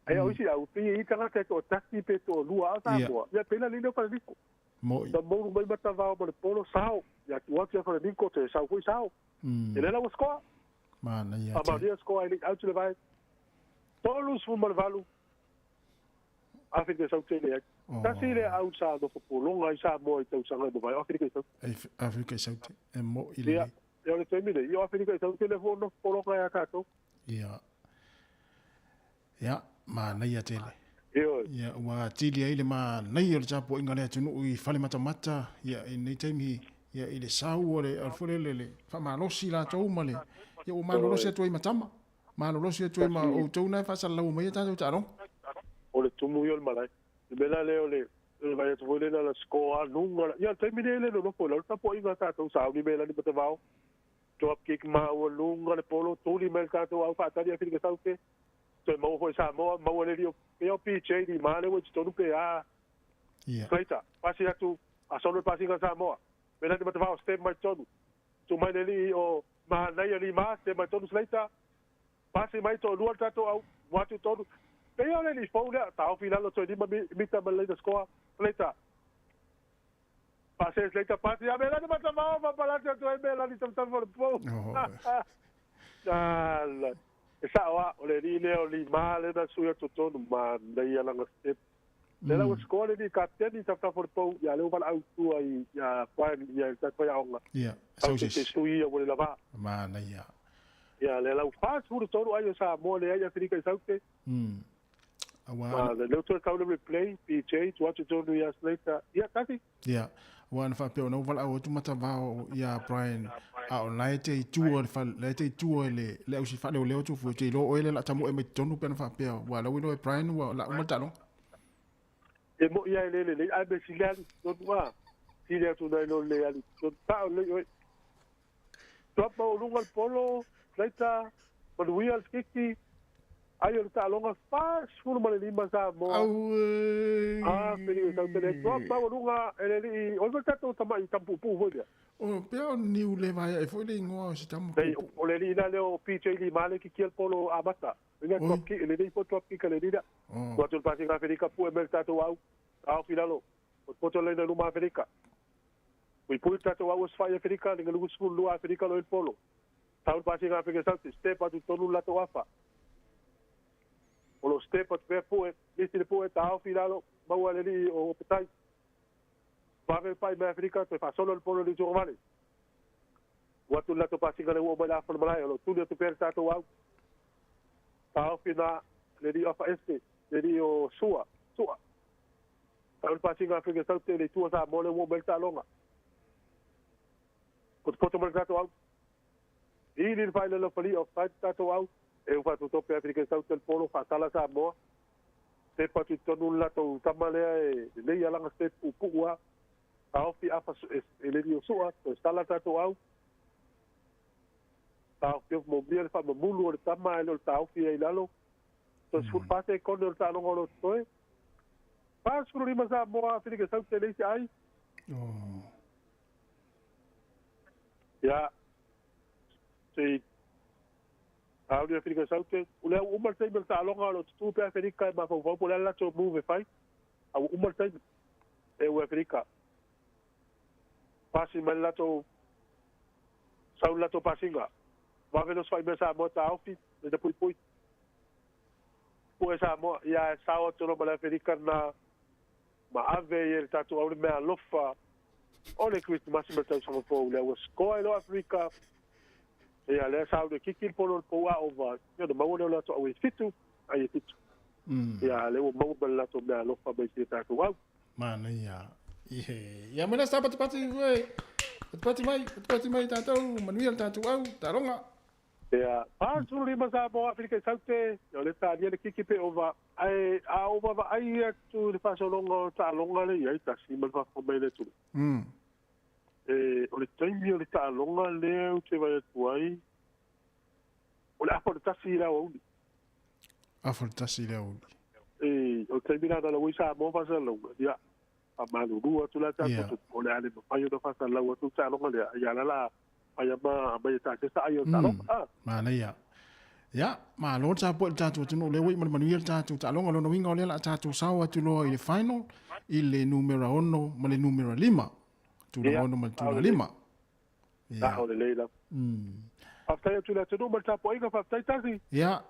[SPEAKER 12] Ai au isi au pi i tanga te to taki peto lua au Samoa. Ya pena lino para diko.
[SPEAKER 1] Mo.
[SPEAKER 12] Da mo mai mata va mo polo sao. Ya tu atu para diko te sao foi sao. Ele la usko.
[SPEAKER 1] Mana ia.
[SPEAKER 12] Ama dia sko ai au le vai. Tolus fu malvalu. Afrika Saute le. Tasi le au sa do popolonga i Samoa i tau sanga do vai Afrika Saute.
[SPEAKER 1] Afrika Saute. E mo ile.
[SPEAKER 12] Ia. E ole temile, i Afrika Saute le fono polonga ya kato.
[SPEAKER 1] Ia. Ia, ma nei a tele.
[SPEAKER 12] Ia.
[SPEAKER 1] Ia, wa tili ai le ma nei o le tapo inga le tunu i fale mata. Ia, i nei taimi, ia i le sau o le alfore le fa malosi la tau ma le. Ia, o malolosi atu ai matama. Malolosi atu ai ma o tau nai fasa lau mai tato taro.
[SPEAKER 12] O le tumu i o le malai. Le mena le o le vai atu foi le na la skoa nunga. Ia, taimine le no po la tapo inga tato sao ni mela ni matavao. Drop kick ma o lunga le polo tuli mel tato au fatari Afrika Saute. So mo foi Samoa, mo le dio. Peo PJ di male o tonu pe a.
[SPEAKER 1] Ia.
[SPEAKER 12] Feita, pasi atu a solo pasi ga Samoa. Mela ni matavao step mai tonu. Tu mai le o ma nei ali ma step mai tonu sleita. Pasi mai to luar tato au watu tonu. Peo le ni fona tau finalo to di mita male da score. Sleita. Pasi sleita pasi a mela ni matavao ma palate to e mela ni tam for po. Dalla. Esa wa ole ni le o li male da suya to tonu ma nei ala step. Nela o score ni captain ni tam for po ya le val au tu ai ya quan ya ta ko ya onga.
[SPEAKER 1] Ia.
[SPEAKER 12] So se sui o le lava.
[SPEAKER 1] Ma nei ia.
[SPEAKER 12] Ia le lau fast food tonu ai sa mo le ai Afrika Saute.
[SPEAKER 1] Awa.
[SPEAKER 12] Le to ka le replay PJ to watch tonu years later. Ia kasi.
[SPEAKER 1] Ia. Wan fa pe no val au tu mata va ia Brian. A o lai te tuo le fa le te tuo le o si fa le tu fu te lo o le la tamu e me tonu pe fa pe wa la wino e Brian wa la o mata no.
[SPEAKER 12] E mo ia le ai be sigali to wa. Si le tu dai no le ali. To ta le top o lunga polo later but we are 50 Ai o talonga fast fulu male lima sa mo. Pili sa tele to pa lunga ele o ka to tama i tampu pu ho dia.
[SPEAKER 1] O pea niu le vai e foi le ngoa se tamu.
[SPEAKER 12] Dei o le ina le o PJ li male ki kiel polo abata. Ina top ki ele dei poto ki kale dida. Ko tu pasi nga Afrika pu e merta to au. Au finalo. O poto le na luma Afrika. Ui pu ta to au sfai Afrika le lu skul lu Afrika lo el polo. Tau pasi nga Afrika sa step atu tonu la to afa. O lo step at pe pu e lisi le pu e ta au finalo. Mau le li o petai. Pavel pai me Afrika te fa solo el polo di giovane. Watu la to pasi ngale wo bala fa malai lo tu tu per ta to wa. Ta fina le di ofa este, le di o sua. Ta pasi ngale Afrika sa te le tu sa mo le wo bel ta longa. Ko poto mer ta to wa. I li fa le lo fali o fa ta to wa. E o fa to pe Afrika sa te polo fa sala sa mo. Te pa tu tonu la to tamale le ya langa step upu wa. Taufi apa ele dio soa, to stala tato au. Taufi mobil fa mulu o tama ele taufi ai lalo. To su pase con el talo ngolo toe. Pas furu lima sa mo Afrika sa tele ai. Ya. Si Audi Afrika sa te, ule umar te bel talo ngolo tu pe Afrika ma fo po la to move fai. Au umar te e o Afrika. Pasi mai lato sau lato pasinga va velo fai mesa mo ta outfit de pui sa mo ya sao to no bala Afrika na ma ave el tatu au me alofa ole Christmas me tau so fo le was coilo Afrika ya le sao de kikil polo po over yo de mo le lato au fitu ai fitu ya le mo bala to me alofa be tatu au
[SPEAKER 1] mana ya ya mana sabat pati gue pati mai tato manuel tato au taronga
[SPEAKER 12] ya pasu lima sa bo Afrika saute yo le ta dia kiki pe over ai a over ai tu le paso longo ta longa le ya ta si mal fa komele tu o le taimi o le ta longa le o te vai tu ai o le apo ta si la o o taimi na la wisa mo fa sa longa ya amalu dua tu la ta o le ale pa yo fa sa la o tu ta longa le ya la ai ma ba ta sa ayo ta longa
[SPEAKER 1] mana ya ma lo ta po ta tu no le wi man manuel ta tu ta longa lo no winga le la ta tu sa tu lo i final il numero 1 ma le numero 5 tu lo no ma tu lo 5
[SPEAKER 12] ya o le la after tu la tu no ma ta po inga fa ta si
[SPEAKER 1] ya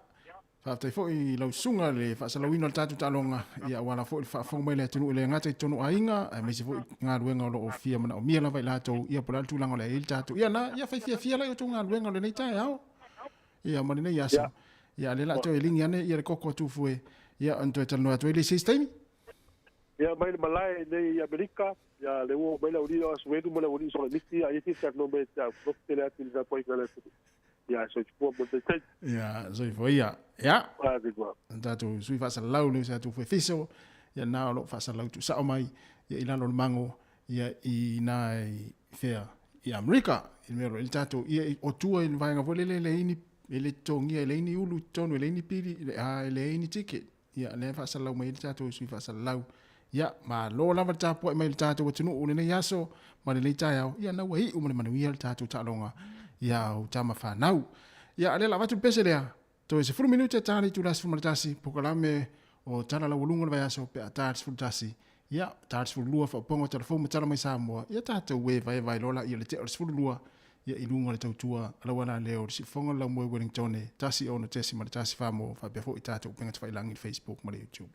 [SPEAKER 1] fa tai fo i lo sunga le fa sa lo wino ta tu ta longa ya wala fo fa fo mai le tu le ngata tu no ainga me si fo nga ruenga lo o fia mana o mia la vai la tu ia pola tu langa le il ta tu ya na ya fa fia la tu nga ruenga le nei ta ya ia mani nei ya ya le la tu e lingi ane ia le koko tu fue ia anto ta no tu le system
[SPEAKER 12] ya mai malai nei Amerika ya le wo mai la uri o suedu mo la uri so le misi ai ti sa no me ta pro tele ati za poi kala tu ya so tu po te te
[SPEAKER 1] ya so foi ya da tu sui fa sa lau le sa tu foi fiso ya na lo fa sa lau tu sa mai ya ila lo mango ya i nai fair ya Amerika il mero il tato ia o tua in vai nga vole le ini ele tongi ele ini ulu tonu ele ini pili ele ini ticket ya le fa sa lau mai il tato sui fa sa lau ya ma lo la va tapo mai il tato o tunu une ya so ma le ta ya na wai o ma ia il tato ta longa ya o tama fa nau ya ale la va tu pese le to se furu minuta tani tu las fumatasi pokalame o tala la ulunga vai aso pe atats futasi ya tats fu lua fa pongo telefon tala mai Samoa ya tata we vai lola ia le te fu lua ya ilunga le tautua ala wana leo si fonga la mo Wellington tasi ona tesi ma tasi fa mo fa be fo itata penga tfai langi Facebook ma YouTube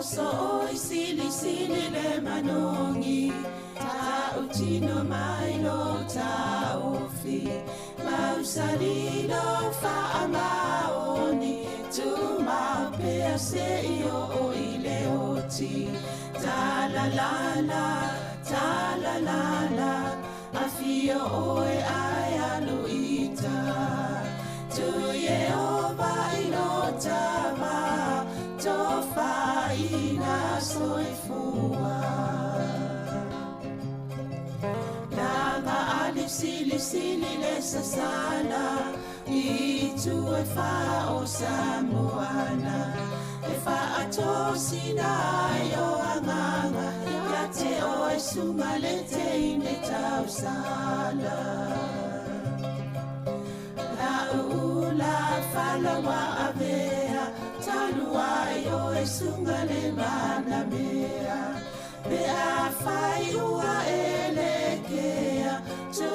[SPEAKER 5] So sili sili le manongi ta utino mailo ta ofi mausali lo fa amaoni tu ma pe se io o ile oti ta la la afio o e ayalo ita tu ye o bailo tava tofa ina soifua lama alif sili le sasana itu e fa o samoana e fa atosina yo anganga ya te o e sumalete ine tausala la ula fala wa avea taluayo e sungale mana mea pe a fai ua elekea tu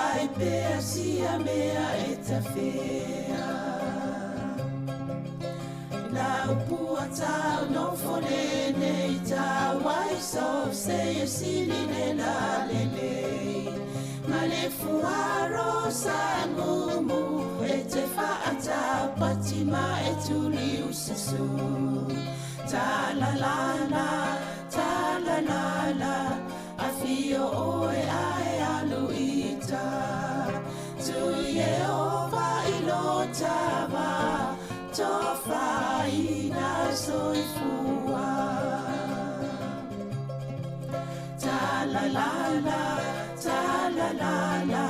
[SPEAKER 5] ai pe sia mea e tafea la upua tau no folene ta wai so se siline la lele male fuaro sangumu e te faata patima e tuli ususu ta la la afio oe ai aluita tu Yehova ilotava tofa ina soifua ta la la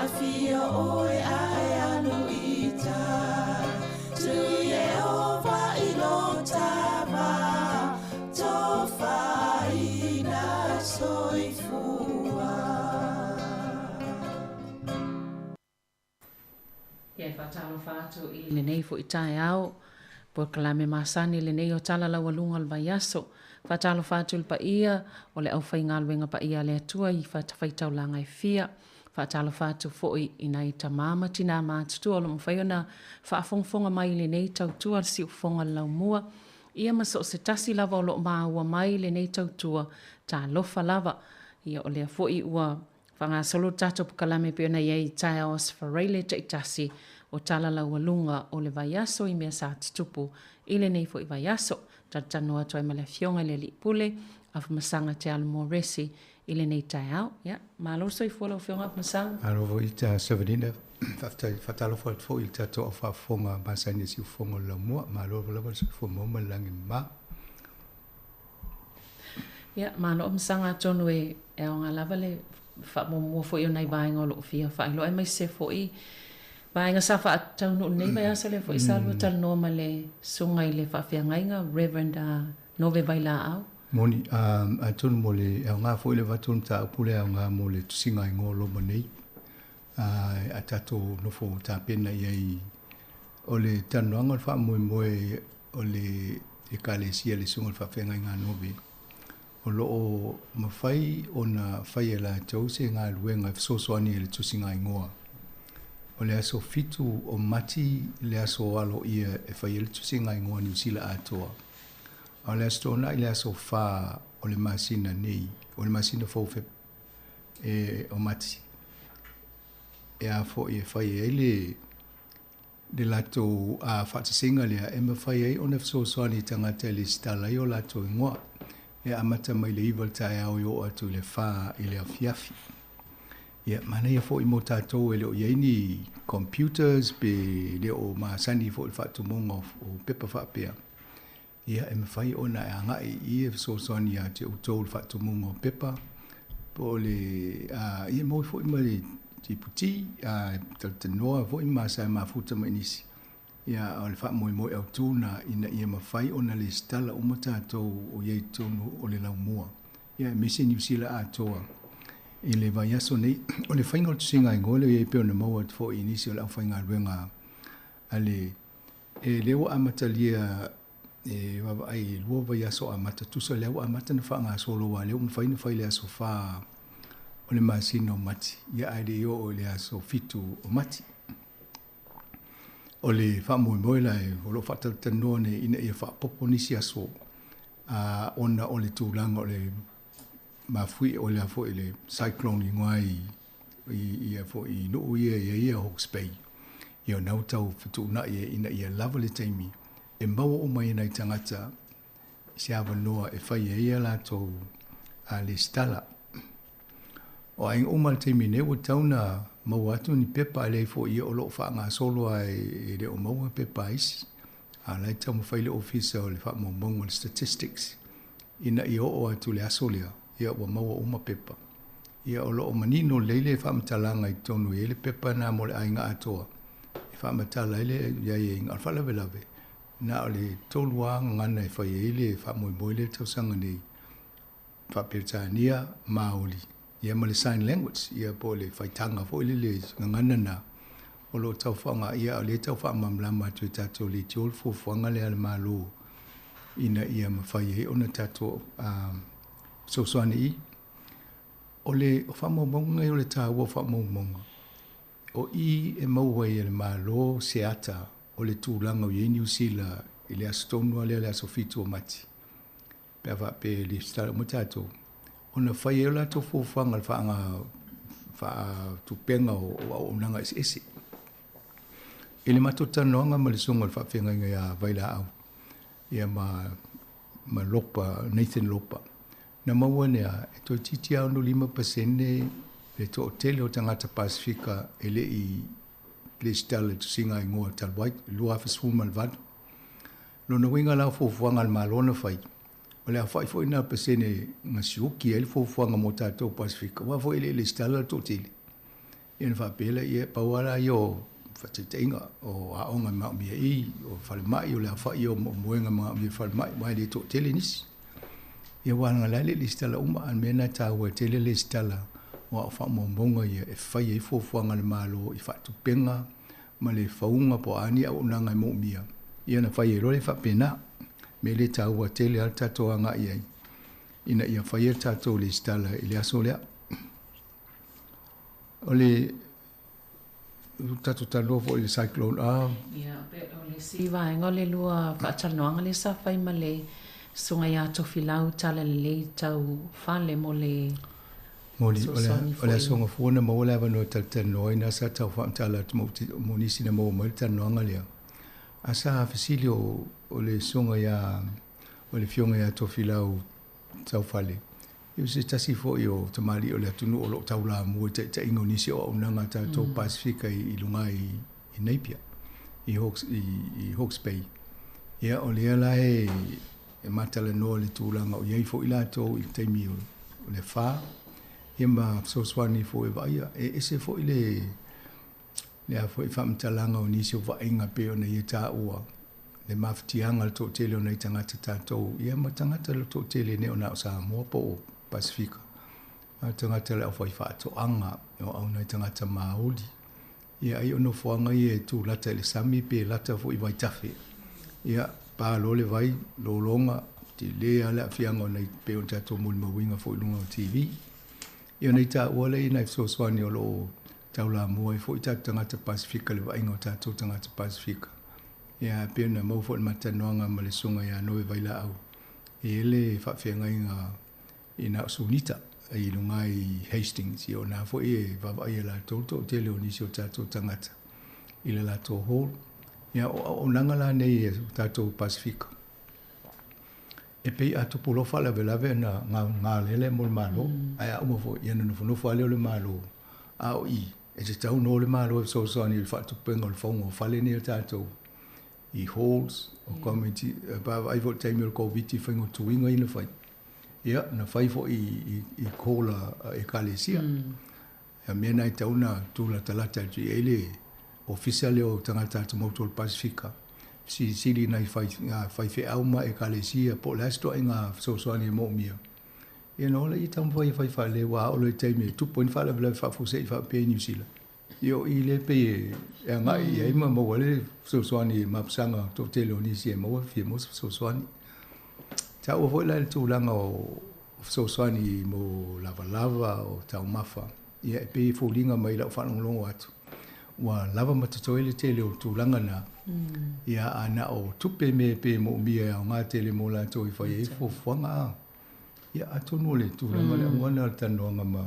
[SPEAKER 5] afio oe ai aluita tu Yehova ilotava
[SPEAKER 9] whatalo whātu I lenei fo I tae au. Po kalame masani lenei o tala lau alunga al vaiaso. Whatalo whātu il pa ia, o le au whainga alwenga pa ia le atua I whaitau langa I fia. Whatalo whātu fo I nai ta mama tina mātutu o lo mwhaiona whaafongfonga mai lenei tautua si ufonga lau mua. Ia maso se tasi lava o lo maua mai lenei tautua ta lofa lava. Ia o lea fo I ua whanga solo tato pukalame pe ona iei tae o sfareile te itasi o tala lau alunga o le vaiaso I mea sa tutupu I lenei fo I vaiaso. Tatano atu ai male fionga le li pule afu masanga te alamo resi I lenei tae au. Ya, malo so I fuala o fionga afu masanga.
[SPEAKER 13] Alo vo ita savanina fatalo fo il tato o whafonga masani si ufonga la mua malo vo lava si ufonga malangi ma.
[SPEAKER 9] Ya, malo o masanga tonu e o ngā lava le wha mo fo I o nei vaenga o lo fia wha ilo e mai se fo I vaenga sa wha tau no nei vai asa le fo I salwa tal noma le sunga I le wha fia ngainga Reverend Nove Vaila au.
[SPEAKER 13] Moni, a tonu mo le e ngā fo I le vatun ta upule e ngā mo le tusinga I ngō loma nei. A tato nofo ta pena iai o le tanuanga wha moe o le e kalesia le sunga wha fia ngainga Nove. O loo mawhai o na whai e la tau se ngā luenga sosoani e le tusinga ingoa. O le aso fitu o mati le aso alo ia e whai e le tusinga ingoa New Zealand Atua. O le aso tona I le aso wha o le masina nei, o le masina FEB e o mati. E a fo I e whai e le lato a whatasinga lea e ma whai e o na sosoani tangata le stala I o lato ingoa. E amata mai le iwa tae au yo atu le wha I le afiafi. Ia mana ia fo I mo tātou e leo iaini computers pe leo maasani fo I whatu monga o pepa whapea. Ia e mawhai ona e angai I e sosoani a te utou le whatu monga o pepa. Po le ia mo fo I ma le tiputi taltanoa fo I maasai mafuta ma inisi. Ia o le wha moe au tūna ina ia mawhai o na le stala o tātou o iei tōnu o le lau mua. Ia mese New Zealand atoa. I le vaiaso nei, o le whainga o tusinga I ngole iei peo na maua te fo inisi o le au whainga ruenga. Ale, e leo amata lia, e wawa ai lua vaiaso amata, tusa leo amata na whaanga solo wa, leo mwhaina whai le aso wha o le masino mati. Ia ai le io o le aso fitu o mati. O le wha moe lai, o lo whatatanoa ne ina ia wha popo nisi aso. Ona o le tūlanga o le mawhui o le afo I le cyclone I ngwai I afo I nuu ia Hawke's Bay. Ia nau tau fitu na ina ia lava le taimi. E maua o mai nei tangata se awa noa e whai ia la tau le stala. O aing o mal taimi ne o tauna mau atu ni pepa le fo ia o lo fa nga solo ai le o mau pepa isi a lai tau mo faile officer o le fa mo mongo statistics ina I o atu le asolia ia o mau o ma pepa ia o lo manino leile fa mtalanga I tonu ele pepa na mo le ainga atoa fa mtala ele ia inga fa la velave na le tolwa ngana fa ele fa mo boile tau sanga nei fa Britania Maoli ia ma le sign language, ia po le whaitanga fo ili le ngangana na o lo tau whanga ia o le tau wha mamlama tu tato le tiol fo whanga le ala malo ina ia ma whai e ona tato sosoani I o le whamomonga I o le tāua whamomonga o I e mauwai e le malo se ata o le tūlanga o i New Zealand I le astonua le asofitu o mati pe awa pe le stara mo tato ona fai e la to fo fanga le fa tu penga o nanga ese ele matota nonga ma le songa le fa fenga ia vaila au ia ma lopa Nathan lopa na mawane a to titi au no 5% le to hotel o tangata Pasifika ele I le stale to singa ngoa tal white lua fa suma le vad lo no winga la fo fanga le malona fai o le a whai fo ina pasene nga siuki ele fo fuanga mo tātou Pasifika. Wa fo ele le stala to tili. Ina whapela ia pawara i o whatiteinga o aonga maa mia I o whalemai o le a whai o moenga maa mia whalemai mai le to tili nisi. Ia wānga lale le stala an mena tāua tele le stala o a wha mombonga ia e whai e fo fuanga le malo I whatupenga ma le faunga po ani au nanga mo mia ia na fai ero le whapena me le tau a tele al tato anga iai ina ia fai e tato le stala i le aso lea o le tato talo fo le cyclone
[SPEAKER 9] ia pe o le siva e ngole lua whaatanoanga le sa fai ma le sunga ia tofi lau tala le tau fale mo le
[SPEAKER 13] ole songa fuona mo le avano tal ina sa tau fa tala mo nisi na mo tanoanga lea asa fasilio o le songa ia o le fionga ia tofi lau tau fale eu se tasi fo io tamali o le tunu o lo tau la mo te ingo nisi o unanga tau Pasifika i lunga i Napier i Hawke's Bay ia o le ala e matala no le tūlanga o iei fo ila tō i teimi o le whā ia ma soswani fo e vaia e ese fo i le a fo i whamtalanga o nisi o vainga pe o nei e tā ua le mawhitianga le tō tele o nei tangata tātou ia ma tangata le tō tele ne o na o Samoa po o Pasifika a tangata le au whai whaatoanga o au nei tangata Māori ia ai ono whanga i e tū lata le sami pe lata fo i vai tawhi ia pa lo le vai lo longa ti le ala fianga nei pe o tato mo mawinga fo lunga o TV ia nei ta wala i nei so swani o lo taula mo i fo ta tangata Pasifika le vai ngota tato tangata Pasifika ia pe na mo fo mata noanga ma le sunga ia no vai la au e le fa fianga inga ina sunita i lunga i Hastings i ona fo e va vai la toto te le oni so tato tangata i le la to hall ia o nangala nei tato Pasifika e pei atu polo fala velave na nga lele mo malo ai o mo fo ia no fo ale le malo au i e te tau no le malo so ni il fatto pengo il fongo fale ni tato i halls o community ba ai vo time il covid fingo tu winga ina fai ia na fai fo i kola e kalesia ia mena i tauna tu la talata ti ele officially o tangata to motor Pasifika si sili nai fai fe auma e kalesia po lasto inga so ni mo mia e no le itam fai le wa o le time 2.5 level fa fo sei fa pe New Zealand io i le pe e nga i ai ma mo le so ni mapsanga to tele ni si mo fi mo so ni ta o voi la tu langa o so ni mo lava o tau mafa ia pe fo linga mai la fa longo atu wa lava matatoile tele o tūlanga na ia ana o tupe me pe mo mia o ngā tele mo la toi whai e fōwhanga ia atonu le tūlanga le ngwana tanoanga ma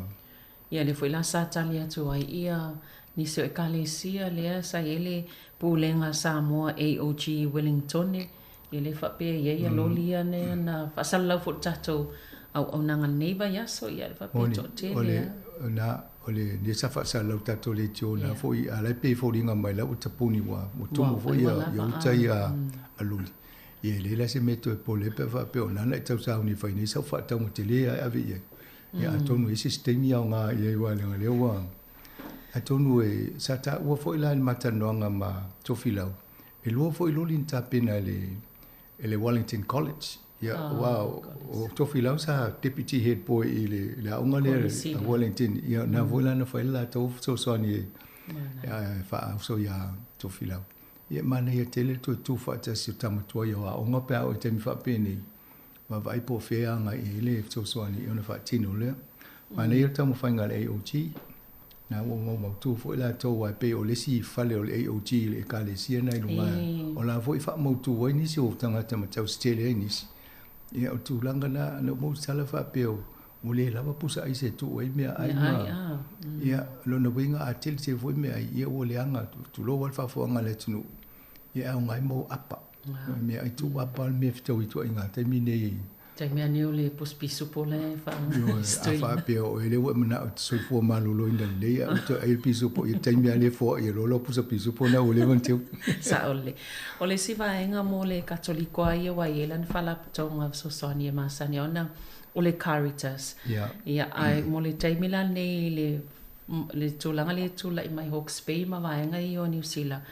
[SPEAKER 9] ia le fwoi la sa tali atu ai ia nisi o e kalesia lea sa ele pūlenga Samoa AOG Wellington i le whape ia lolia ne na whasalau fo tatou au nanga neiva yaso ia le whape to tele
[SPEAKER 13] ole ni sa fa sa lo tato le tio na foi ala pe fo linga mai la utapuni wa mutumo foi ya utai ya aluli ye le la se meto e pole pe va pe ona na tau sa uni fai ni sa fa tau mutele a vi ya atonu e sistemi ya nga ye wa le wa atonu e sa ta wa foi la mata noanga ma tofilau e lo foi lo linta pena le Wellington College ya wow o tofilau sa deputy head boy ile la unga le Wellington ya na vola na faila to so ni ya fa so ya tofilau ye mana ye tele tu fa ta si tamatua ya unga pa o te mi fa peni ma vai po fe anga ile so ni ona fa tino le mana ye tamu fa ngal AOG na mo tu fo la to wa pe o le si fa le AOG le ka le si na lunga o la fo fa mo tu wa ni si o tanga tama tau stele ni ia o tūlanga na mo sala wha peo mo le lava pusa ai se tu ai mea ai ma ia lona winga a tele se foi mea ia o le anga tu lo wal whafuanga le tunu ia au ngai mo apa mea ai tu apa me fitau i tu ai ngā taimi nei
[SPEAKER 9] tai mea neo le pospisu po le
[SPEAKER 13] wha peo e le wa mana o soi fua malolo ina lea o tu ai pisu po i taimi a le fua i lolo pusa pisu po na o le vanteu
[SPEAKER 9] sa o le siva enga mo le katoliko ai wa ielan whala tonga sosoni e masani ona o le Caritas ia ai mo le taimi la nei le tūlanga le tūla i mai Hawke's Bay ma vaenga i o New Zealand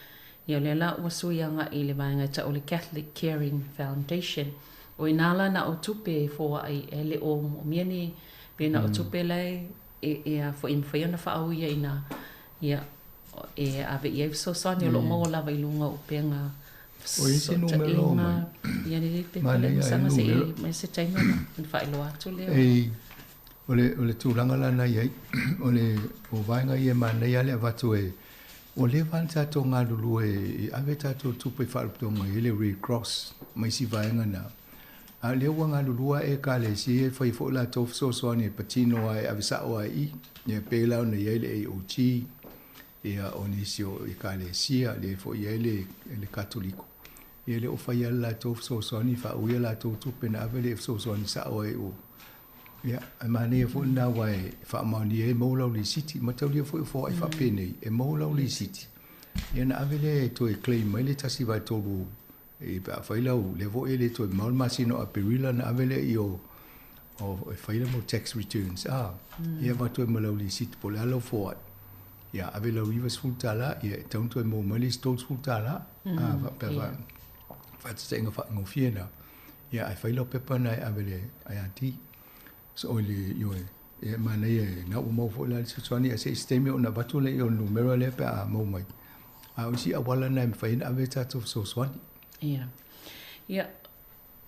[SPEAKER 9] ia le la wasuianga i le vaenga ta o le Catholic Caring Foundation o inala na o tupe fo ai ele o mieni pe na o tupe lai e a fo in fo na fa au ia ina ia e ave ia so sani lo mo la vai lunga o penga
[SPEAKER 13] o isi numero mai
[SPEAKER 9] ia ni pe pale sana se mai se taima na fai lo atu le
[SPEAKER 13] e ole tūlanga lana iai ole o vainga ia mana ia le avatu e o le van tato ngā lulu e ave tato tupe whalputonga i le recross mai si vainga na a le ua ngā lulua e ka le si e whai fo la tofu so soani e patino ai ave sa o ai e pēlau na iai le e o chi ia o nisio i ka le sia le fo iai le katoliko ia le o whai ala la tofu so soani wha uia la tofu tupe na ave le so soani sa o ai o ia e mani e fo na wai wha mauni e maulau li siti matau lia fo i fo ai wha pene e maulau li siti ia na ave le to e claim mai le tasi vai tolu e pa failau le vo ele to mal masino a perila na avele io o faila mo tax returns ia va to malau li sit po la lo fo ia avele riva sultala ia tanto mo mali sto sultala va per fa tsenga fa no fiena ia ai faila pepa na avele ai ati so le io e mana ia na mo fo la situani se sistemi ona batule io numero le pa mo mai a usi awala na me faina ave tato so swani
[SPEAKER 9] ia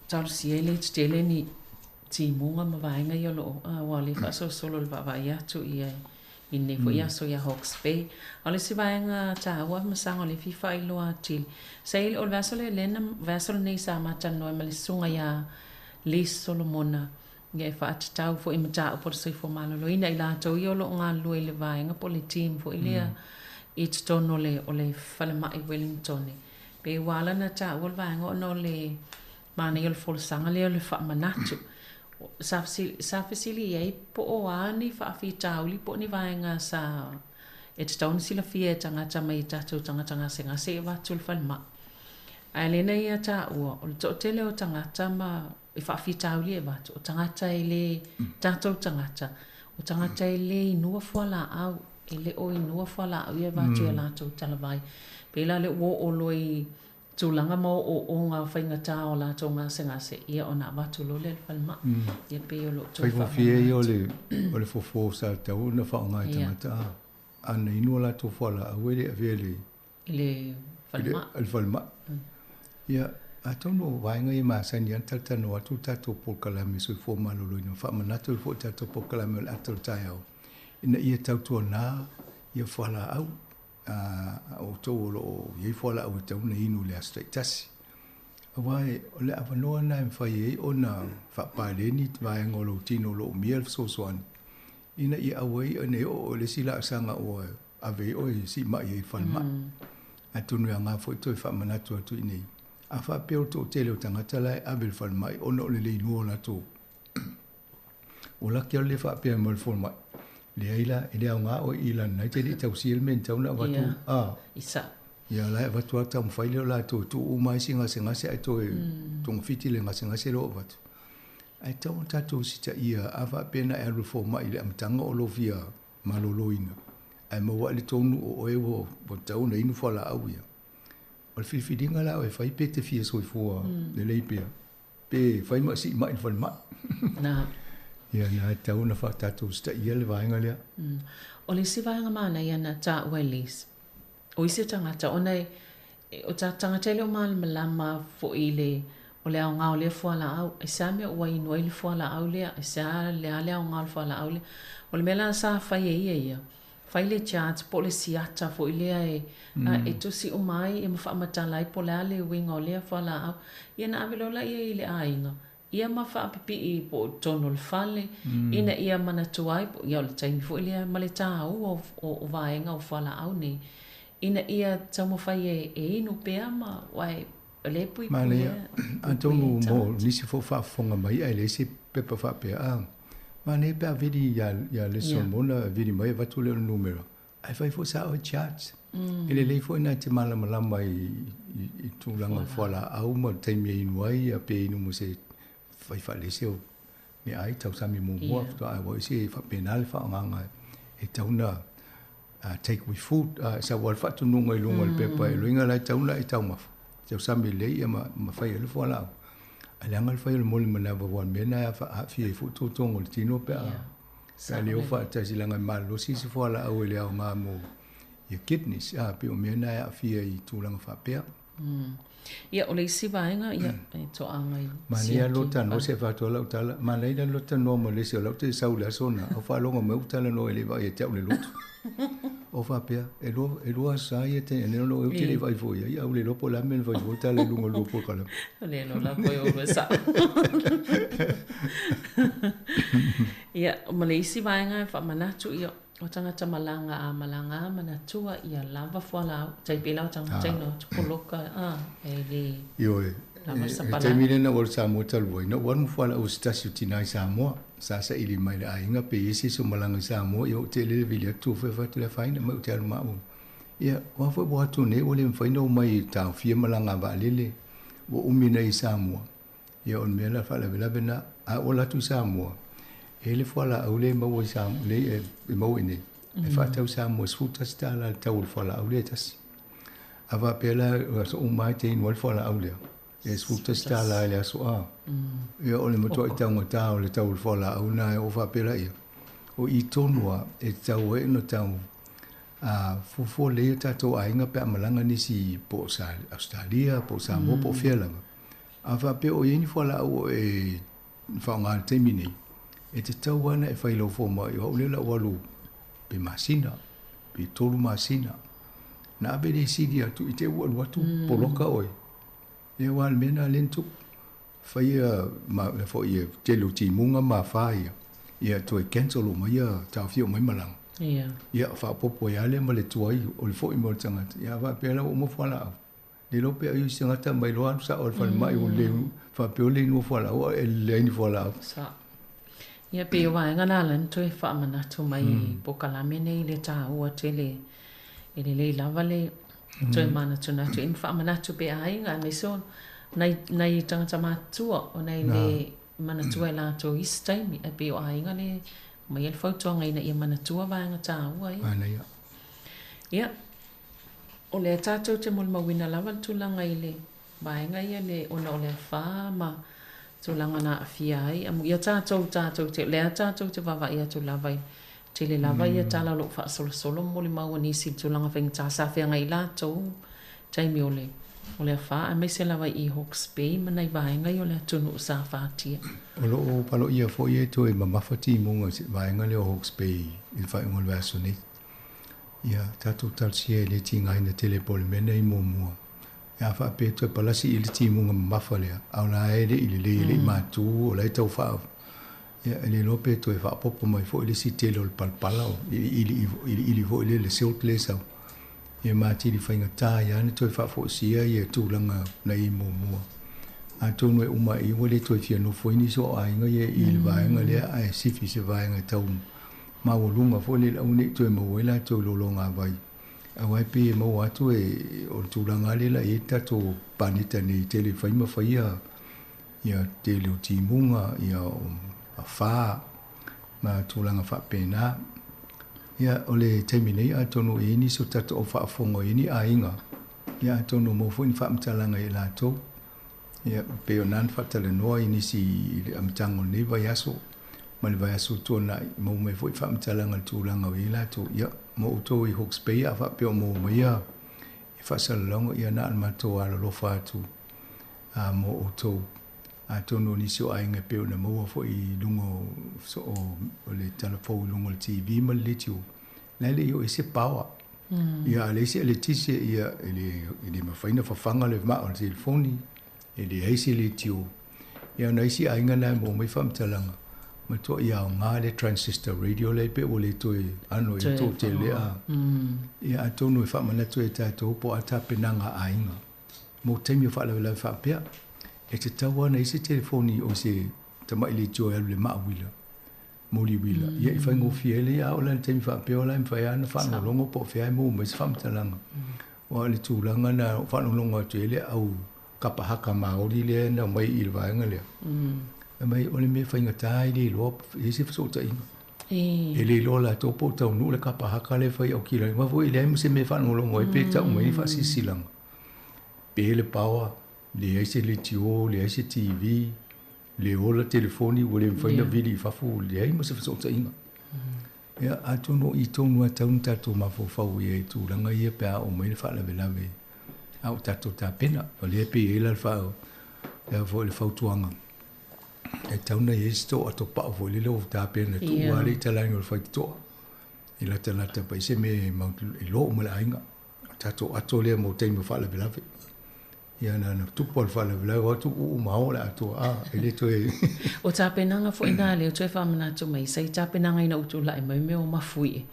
[SPEAKER 9] tar siele stele ni ti munga mavainga yo lo wale fa so solo le va ia tu ia inne fo ia so ia Hawke's Bay ale si vainga ta wa masanga le fifa ilo atil sai ol vasole lena vasole nei sa mata no mali sunga ia le solomona ia fa tau fo imata por so fo malo lo ina ila to yo lo nga lo le vainga po le team fo ile it tono le ole falma I Wellington pe wala na ta wal vainga no le mana yo fo sanga le fa manatu sa fasili ai po o ani fa fi tauli po ni vainga sa et town sila fie tanga mai tatu tanga senga se va tul falma alena ia ta o to tele o tanga ma fa fi tauli e va to tanga ile tatu tanga ile no fola au ele o no fola au e va tu la to tala vai pela le o loi tulanga mo o nga whainga tā o la tonga senga se ia ona watu lo le falma ia pe o lo to
[SPEAKER 13] fa fie o le fofo sa tau na fa nga tangata ana inu la to fola awele avele
[SPEAKER 9] ile
[SPEAKER 13] falma ia atono vainga I ma sani antata no atu tato pokala me so fo malolo no fa manato fo tato pokala me atul tayao ina ia tau to na ia fola au o tolo ye fola o tau na inu le astaitas awai ole avanoa na mfai ona fa paleni vai ngolo tino lo miel so soan ina I awai ane o le sila sanga o ave o si ma ye falma atunu nga fo to fa manatu atu ini afa pe o to tele o tangata lai ave falma ona le inu na to ola kia le fa pe mal forma le ila ele nga o ila na te di tau silmen tau na watu
[SPEAKER 9] isa
[SPEAKER 13] ia la watu ata mfaile la to u mai singa se to tong fiti le nga se lo watu ai tau tatu sita ia ava pena e reforma ile amtanga o lo via maloloina ai mo wa le tonu o ewo bo tau na inu fala au ia o le filfidinga la o fai pete fie so fo le leipe pe fai ma si ma informa
[SPEAKER 9] na
[SPEAKER 13] ia na tau na fatatu sta ia le vainga lea
[SPEAKER 9] o le si vainga mana ia na ta welis o isi tangata o nei o ta tangata le o malama fo ile o le au ngau le fuala au e sa me o ino le fuala au le e sa le ale au ngau fuala au le o le mela sa fai ia fai le chat po le siata fo ile e tu si o mai e mafa matalai po le ale winga o le fuala au ia na avelola ia ile ainga ia mafa pipi I po tono le fale ina ia mana tuai po ia le taimi fo ile male tau o vaenga o fala au ni ina ia tamo fai e ino pea ma wai le pui
[SPEAKER 13] pui antonu mo nisi fo fa fonga mai ai le si pepa fa pea ma ne pe vidi ya le somona vidi mai va tu le numero ai fai fo sa o chat ele le fo na te mala I tu langa fala au ma taimi ino ai a pe ino mo se fai fa le seo ni ai tau sami mo mo to ai wo si fa penal fa nga e tau na take with food sa wal fa tu nunga lunga le pepa e luinga la tau na e tau ma tau sami le ma fai le fo la ala ngal fai le mol mana va wan mena fa fi fu tu tongo le tino pe sa le fa ta silanga mal lo si fo la au le nga mo ia kidneys pe o mea nai afia I tūlanga whapea.
[SPEAKER 9] Ia o le isi vaenga ia to anga I
[SPEAKER 13] Mania lota no se whātua lau tala. Manaida lota no mo lesi o lau te saule asona. Au whalonga meu tala no ele vai e te au le lotu. O whapea. E loa sa ia te ene no te le vai foi. Ia au le lopo la men vai foi tala lunga lopo kala.
[SPEAKER 9] Le no la poi o sa. Ia o le isi vaenga fa manatu ia o tangata malanga a manatua ia lava fuala tai pela tanga no poloka ele
[SPEAKER 13] yo te mire na wor Samoa talwoi no wan fuala o stasiu tinai Samoa sa ili mai la inga pe isi so malanga Samoa yo te le vile tu fa tu le faina mo te alma o ia wa fo bo tu ne o le faina o mai ta fia malanga ba lele o umina I Samoa ia on mela fa la vela bena a o la tu Samoa ele fuala au le mo Samoa le e mo ine e fa tau Samoa sfuta sta la tau fuala au le tas ava pela so mai te in wal fuala au le e sfuta sta la le so a ia o le mo to tau ngata o le tau fuala au na o fa pela ia o I tonua e tau e no tau a fufo le tato ainga pe malanga ni si po sa Australia po Samoa po fiela ava pe o ini fuala au e fa nga termine e te tau ana e whailo fo mai o le la walu pe masina pe tolu masina na abere sidi atu I te walu atu poloka oi e wal mena lentu whaia ma le fo ia te luti munga ma whaia ia to e cancel o mai ia tau fio mai malang ia wha popo ia le ma le tuai o le fo I mo tangata ia wha pēla o mo whala au le lope au singata mai loan sa o le whale mai o le wha peo le no whala au e le ni whala au
[SPEAKER 9] ia pe wa nga la lan to fa mana to mai pokalame nei le ta o tele ele le lava le to mana to na to in fa mana to pe ai nga me so nai tanga tama tu o nei le mana to la to is time e pe ai nga le mai el foto nga ina ia mana to va nga ta o ai ia o le ta to te mol mawina lava tu la nga ile ba nga ia le ona o le fa ma so langa na fia ai amu ia tātou te lea tātou te wawa ia tu lavai te le lava ia tala lo fa solo mo le mau nisi tu langa whainga tā sawhia ngai lātou taimi o le fa a me se lava I Hawke's Bay manai vaenga I o le tunu sa whātia
[SPEAKER 13] o lo o palo ia fo ia to e mamawhati munga vaenga le o Hawke's Bay I whainga le asoni ia tātou talsia le tinga ina telepole mena I mua ya fa pe to palasi il ti munga mafale au la ele il le matu o la tau fa ya ele lo pe to fa popo mai fo ile si telo il palpala il vo ile le silk le sa e ma ti di fainga ta ya ne to fa fo si ya tu langa na I mo a to no uma I wo le to fia no fo ni so ai nga ye il va nga le ai si fi se va nga tau ma wo lunga fo le au ne to mo la to lo longa vai a wai pe mo atu e o tūranga le la e tato panita ni tele whaima whaia ia tele o timunga ia o a wha ma tūranga wha pēnā ia o le taimine a tono e ni so tato o wha fongo e ni a inga ia tono mo fwini wha mtalanga e lato ia pe o nan wha tale noa i nisi amtango ne vai aso ma le vai aso tōna mo me fwini wha mtalanga tūranga o e lato ia mo to I Hawke's Bay a fa pe mo ia e fa salongo ia na ma to ala lo fa tu a mo to a to no ni so ai nge pe na mo fo I lungo so o le telefone lungo le TV ma le tu la le yo ese power ia le se le tise ia ele ma fa ina fa fanga le ma o telefoni ele ese le tu ia na isi ai nga na mo me fa mtalanga ma to ia nga le transistor radio le pe o le to ano e to te le a ia to no fa mana to e ta to po ata penanga ainga mo te mi fa le fa pe e te tawa na isi telefoni o se te mai le jo le ma wila mo li wila ia fa ngo fiele ia o le te mi fa pe o la mi fa ia na fa no longo po fe ai mo me fa mtalanga o le tu langa na fa no longo te le au kapahaka maori le na mai I va nga le mai ole me fa inga le lo e se so ta inga ele lo la to po ta no le kapa haka le fa o kila ma vo ile me se me fa no lo mo e pe ta mo e fa si silang pe le power le se le tio le se TV le o la telefoni o le fa na vidi fa fu le mo se so ta inga Ia atono I tonu ataun tatou mafofau ia I tūlanga ia pe a o mai le whaalawe au tatou tā pena o le pe ila le whao ia fo le whautuanga e tauna i esto ato pa o fo le lo tā pena tu wale I talangi o le whaitoa I la talata pa ise me I lo o mala ainga tatou ato lea mo teimu whaalawe ia na tupo al whaalawe o atu u mao le ato ele toe
[SPEAKER 9] O tā penanga fo ina le o toi whamanatu mai sai tā penanga ina utu lai mai me o mafui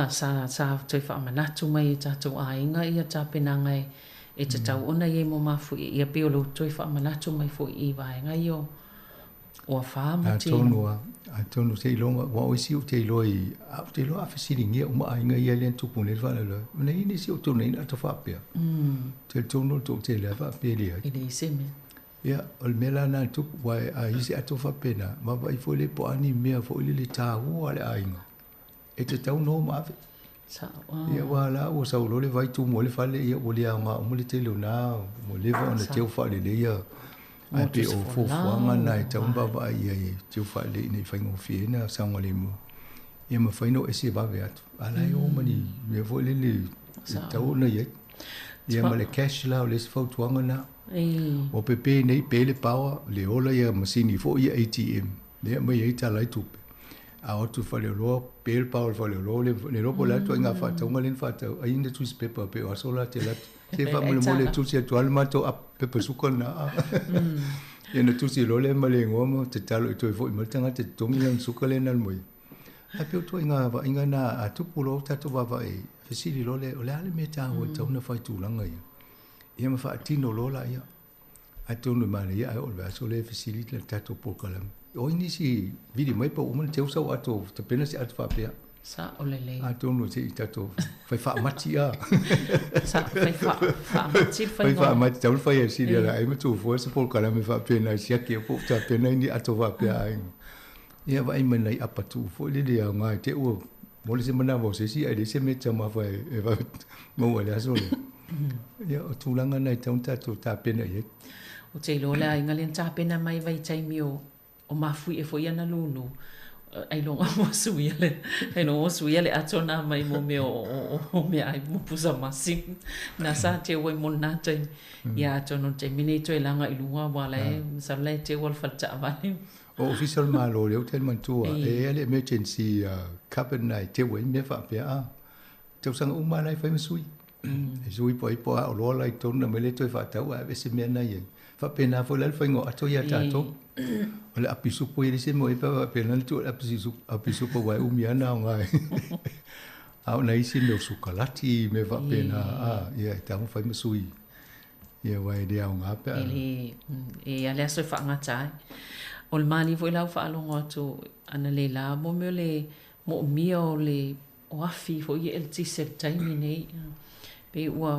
[SPEAKER 9] sa toi whamanatu mai tātou ainga ia tā penanga e te tau ona i mo mafui ia peo lo toi whamanatu mai fo I vaenga i o whaamati
[SPEAKER 13] a tonu te ilonga wa o si o te iloi te lo afisiri ngia o ainga ia len tupu le whaala na ini si o tonu ina ato whapea te tonu to te le whapea lia
[SPEAKER 9] ine I seme
[SPEAKER 13] ia o le mela na tupu wai a isi ato whapena ma vai fo le po ani mea fo le tā ua le ainga e te tau no maawe ia wala o sa ulole vai tu mo le whale ia o le anga o mo le te leo na mo le wa ona teo whale le ia ai pe o fofuanga na e tau mbaba ia i teo whale ina I whaingo whiena saunga le mo ia ma whaino e se bawe atu ala i o mani mea fo le le tau na ia ia ma le cash la o le se whautuanga na o pepe nei pele power le ola ia masini fo ia ATM le mai ia tala tupe a o tu fale lo pele power fale lo le lo pola tu nga fa tu ngalen fa tu ainda tu paper pe o sola te la te fa mo le tu se tu alma to a pepe sukona ia na tu si lo le male ngomo te talo tu fo mo tanga te tu mi sukale na mo a pe tu nga va nga na a tu pulo ta tu va va e fesili lo le o le ale me ta o tu na fa tu langa ia ma fa tino lola ia a tonu mane ia o le so le facility le tato por kalam o ini si vidi mai pa o man teu sau ato te pena si atu fa pea
[SPEAKER 9] sa o le le
[SPEAKER 13] a tonu te tato fai fa mati a
[SPEAKER 9] sa fai fa mati
[SPEAKER 13] fai fa mati tau fai si le ai ma tu fo se por kalam fa pena si ke po ta pena ni ato fa pea ai ia va ai mai apa tu fo le le nga te o mo le se mana vo se si ai le se me chama fa e va mo le aso ia o tūlanga nei tau tātou tā pena i
[SPEAKER 9] o te lola inga len tā pena mai vai taimi o mafui e foi ana lulu ai longa mo suia le ai no suia le atona mai mo me o me ai mo pusa masi na sa te o mo na te ia tono te mini to langa I lunga wala e sa le te wal falta vale
[SPEAKER 13] o official malo le hotel mantua e ele emergency cabin night te o me fa pe a te sanga uma nei fa sui e sui poi po o lo lai tona me le to fa tau a vese me na ye fa pena fo le fa ngo ato ya tato o le apisu po ile se mo e pa pena tu apisu po wa umiana ngai au na isi no sukalati me va pena ia ta mo fa me sui ia wa de au nga pe
[SPEAKER 9] e ale so fa nga tai o le mali vo la fa lo ngoto ana le la mo me le mo mio le o afi fo ye el ti se taimi nei pe ua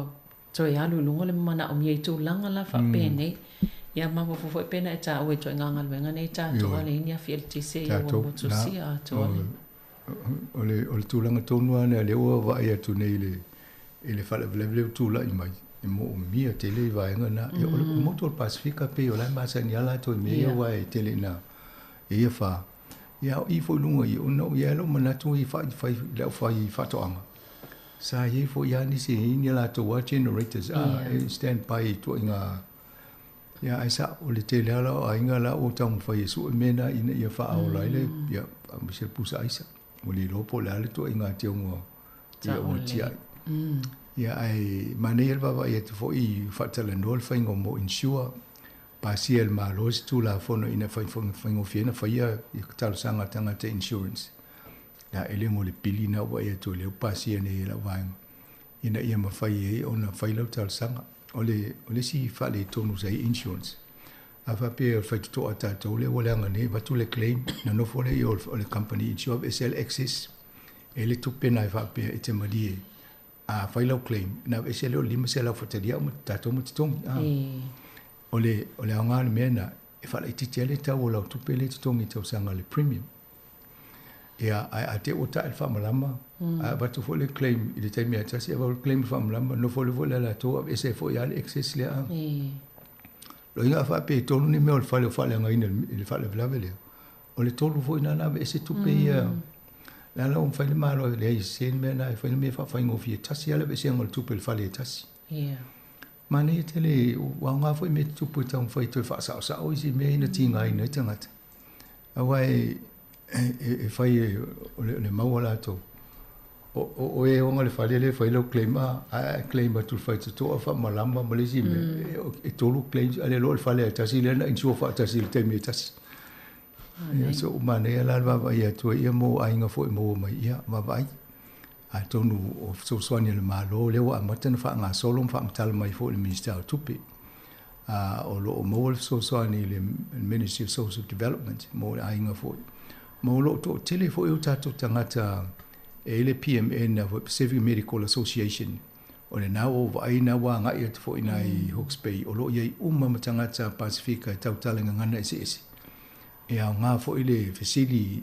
[SPEAKER 9] toi alu lungo le mana o miei tu langa la fa pene ia ma fo pena e ta o e toi nganga le ngana e ta to le nia fiel ti se ia o tu si a to
[SPEAKER 13] o le tu langa tonu ana le o va ia tu nei le fa le tu la i mai e mo mia te le va ngana e o mo to Pacifica pe o la ma sa ni ala to me wa e te le na e fa ia I fo lungo I no ia lo mana tu I fa to anga sa ye fo ya ni se ni la to watch generators stand by to inga ya isa o le te la o inga la o tang fa yesu mena ina ia fa o lai le ya se pusa isa o li lo po la le to inga te ngo ya o tia ya ai manel va ya to fo I fa tele no fa ngo mo insure pa si el malos tu la fo no ina fa ngo fiena fa ya tal sanga tanga te insurance na ele mo le pili na wa ia to le pasi ne la wa ina ia ma fai e ona fai lo tal sanga ole si fa le tonu sai insurance ava pe fa to ata to le wala ngane va to le claim na no fo le yo le company insure SL access ele tu pena fa pe e te madi a fai lo claim na SL lima se la foteria mo tato mo tong ole anga le mena e fa le titele ta wala tu pele tong i to sanga le premium ia a te o ta fa malama a ba tu fo le claim I le time ya tasi ba claim fa malama no fo le vola la to e se fo ya le excess le a lo inga fa pe tonu ni me o fa le nga ina le fa le vela vele o le tolu fo ina na e se tu pe ia La la fai le malo le sen me na fai me fa fai ngofi tasi ala be sen ngol tupe fa le tasi.
[SPEAKER 9] Yeah.
[SPEAKER 13] Mane te le wa nga fai me tupe tau fai to fa sa o isi me ina tinga ina tangata. Awai fai le mawala to. O e onga le fale le fai lo claim tu fai to fa malamba malisi me e tolu claim ale lo fale tasi le na insu fa tasi le temi tasi. So mane la va ia tu ia mo ainga fo mo mai ia va vai. A tonu o so soani le malo le wa matan fa nga solo fa tal mai fo le minister tupi. O lo mo so soani le Ministry of Social Development mo ainga fo. Mo lo to tele fo eu tato tangata e le PMN of Pacific Medical Association o le nao o vai na wa nga ia fo ina i Hawke's Bay o lo ia matangata Pacifica tau talenga ngana ese. E a ngā fo ile fesili